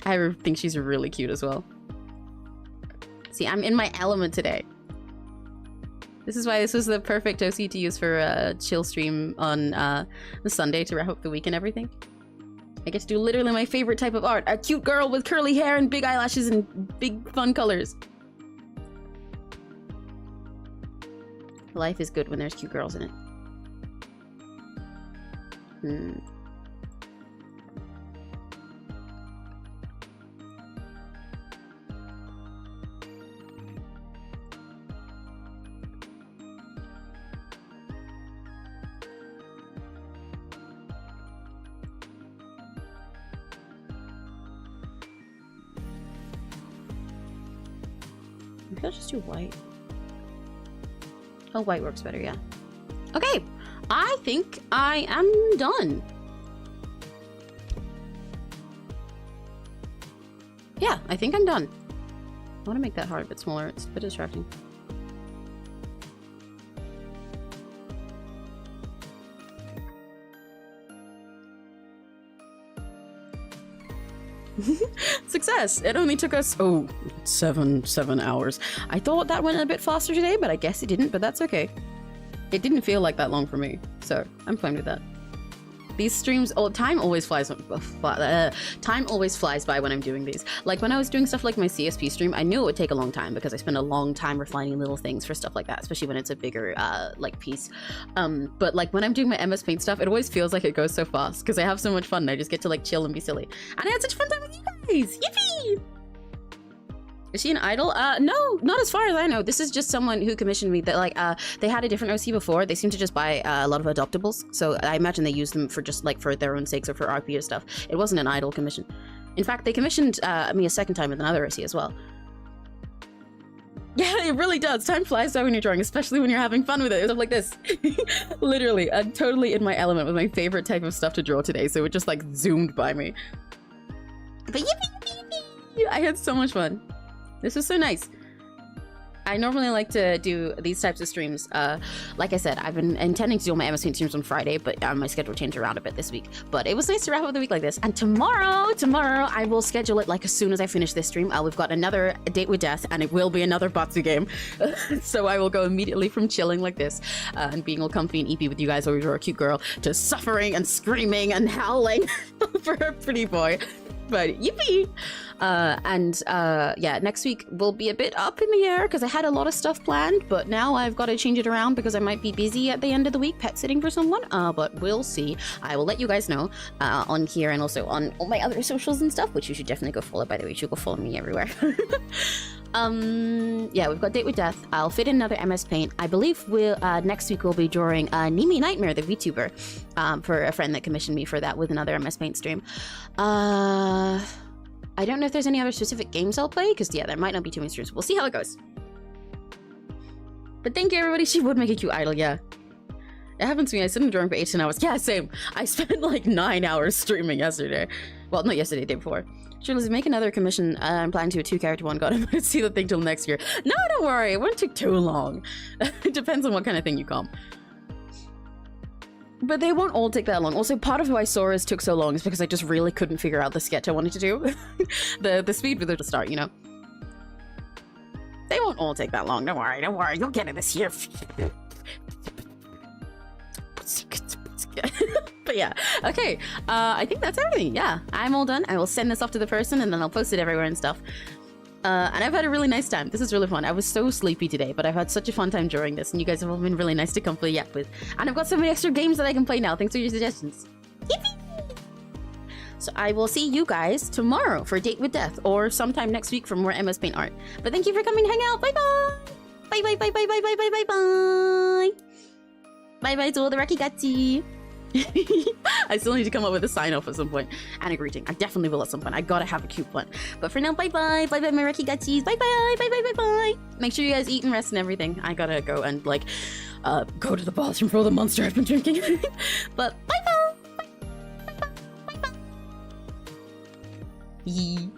I think she's really cute as well. See, I'm in my element today. This is why this was the perfect OC to use for a chill stream on the Sunday to wrap up the week and everything. I get to do literally my favorite type of art. A cute girl with curly hair and big eyelashes and big fun colors. Life is good when there's cute girls in it. Maybe I'll just do white. Oh, white works better, yeah. Okay, I think I am done. Yeah, I think I'm done. I want to make that heart a bit smaller. It's a bit distracting. Success! It only took us, seven hours. I thought that went a bit faster today, but I guess it didn't, but that's okay. It didn't feel like that long for me, so I'm fine with that. These streams, time always flies by when I'm doing these. Like when I was doing stuff like my CSP stream, I knew it would take a long time because I spend a long time refining little things for stuff like that, especially when it's a bigger like piece. But like when I'm doing my MS Paint stuff, it always feels like it goes so fast because I have so much fun and I just get to like chill and be silly. And I had such fun time with you guys! Yippee! Is she an idol? No, not as far as I know. This is just someone who commissioned me that like, they had a different OC before. They seem to just buy a lot of adoptables. So I imagine they use them for just like for their own sakes or for RP or stuff. It wasn't an idol commission. In fact, they commissioned me a second time with another OC as well. Yeah, it really does. Time flies by when you're drawing, especially when you're having fun with it. Stuff like this. Literally, I'm totally in my element with my favorite type of stuff to draw today. So it just like zoomed by me. But yippee, yippee, yippee. I had so much fun. This was so nice. I normally like to do these types of streams. Like I said, I've been intending to do my MS Paint streams on Friday, but my schedule changed around a bit this week. But it was nice to wrap up the week like this. And tomorrow I will schedule it like as soon as I finish this stream. We've got another Date with Death, and it will be another Batsu game. So I will go immediately from chilling like this and being all comfy and eepy with you guys while you're a cute girl to suffering and screaming and howling for a pretty boy. But yippee! Yeah, next week will be a bit up in the air because I had a lot of stuff planned, but now I've got to change it around because I might be busy at the end of the week pet sitting for someone. But we'll see. I will let you guys know on here and also on all my other socials and stuff, which you should definitely go follow, by the way. You should go follow me everywhere. Yeah, we've got Date with Death. I'll fit in another MS Paint. I believe we'll next week we'll be drawing Nimi Nightmare, the VTuber, for a friend that commissioned me for that with another MS Paint stream. I don't know if there's any other specific games I'll play, because yeah, there might not be too many streams. We'll see how it goes. But thank you, everybody. She would make a cute idol, yeah. It happens to me. I sit in the drawing for 8 to 10 hours. Yeah, same. I spent like 9 hours streaming yesterday. Well, not yesterday, the day before. Shirley, make another commission. I'm planning to a 2-character one. God, I'm going to see the thing till next year. No, don't worry. It won't take too long. It depends on what kind of thing you come. But they won't all take that long. Also, part of why Sora's took so long is because I just really couldn't figure out the sketch I wanted to do. the speed with it to start, you know? They won't all take that long. Don't worry. Don't worry. You'll get it this year. But yeah, okay. I think that's everything. Yeah, I'm all done. I will send this off to the person and then I'll post it everywhere and stuff. And I've had a really nice time. This is really fun. I was so sleepy today, but I've had such a fun time during this, and you guys have all been really nice to come play Yap with. And I've got so many extra games that I can play now. Thanks for your suggestions. Yippee! So I will see you guys tomorrow for Date with Death, or sometime next week for more MS Paint art. But thank you for coming to hang out. Bye bye! Bye bye bye bye bye bye bye bye bye! Bye bye to all the Rakigatsu! I still need to come up with a sign off at some point and a greeting. I definitely will at some point. I gotta have a cute one. But for now, bye bye, bye bye, my Rakigatsus, bye bye, bye bye, bye bye. Make sure you guys eat and rest and everything. I gotta go and like go to the bathroom for all the Monster I've been drinking. But bye bye, bye bye, bye bye, bye bye. Yee.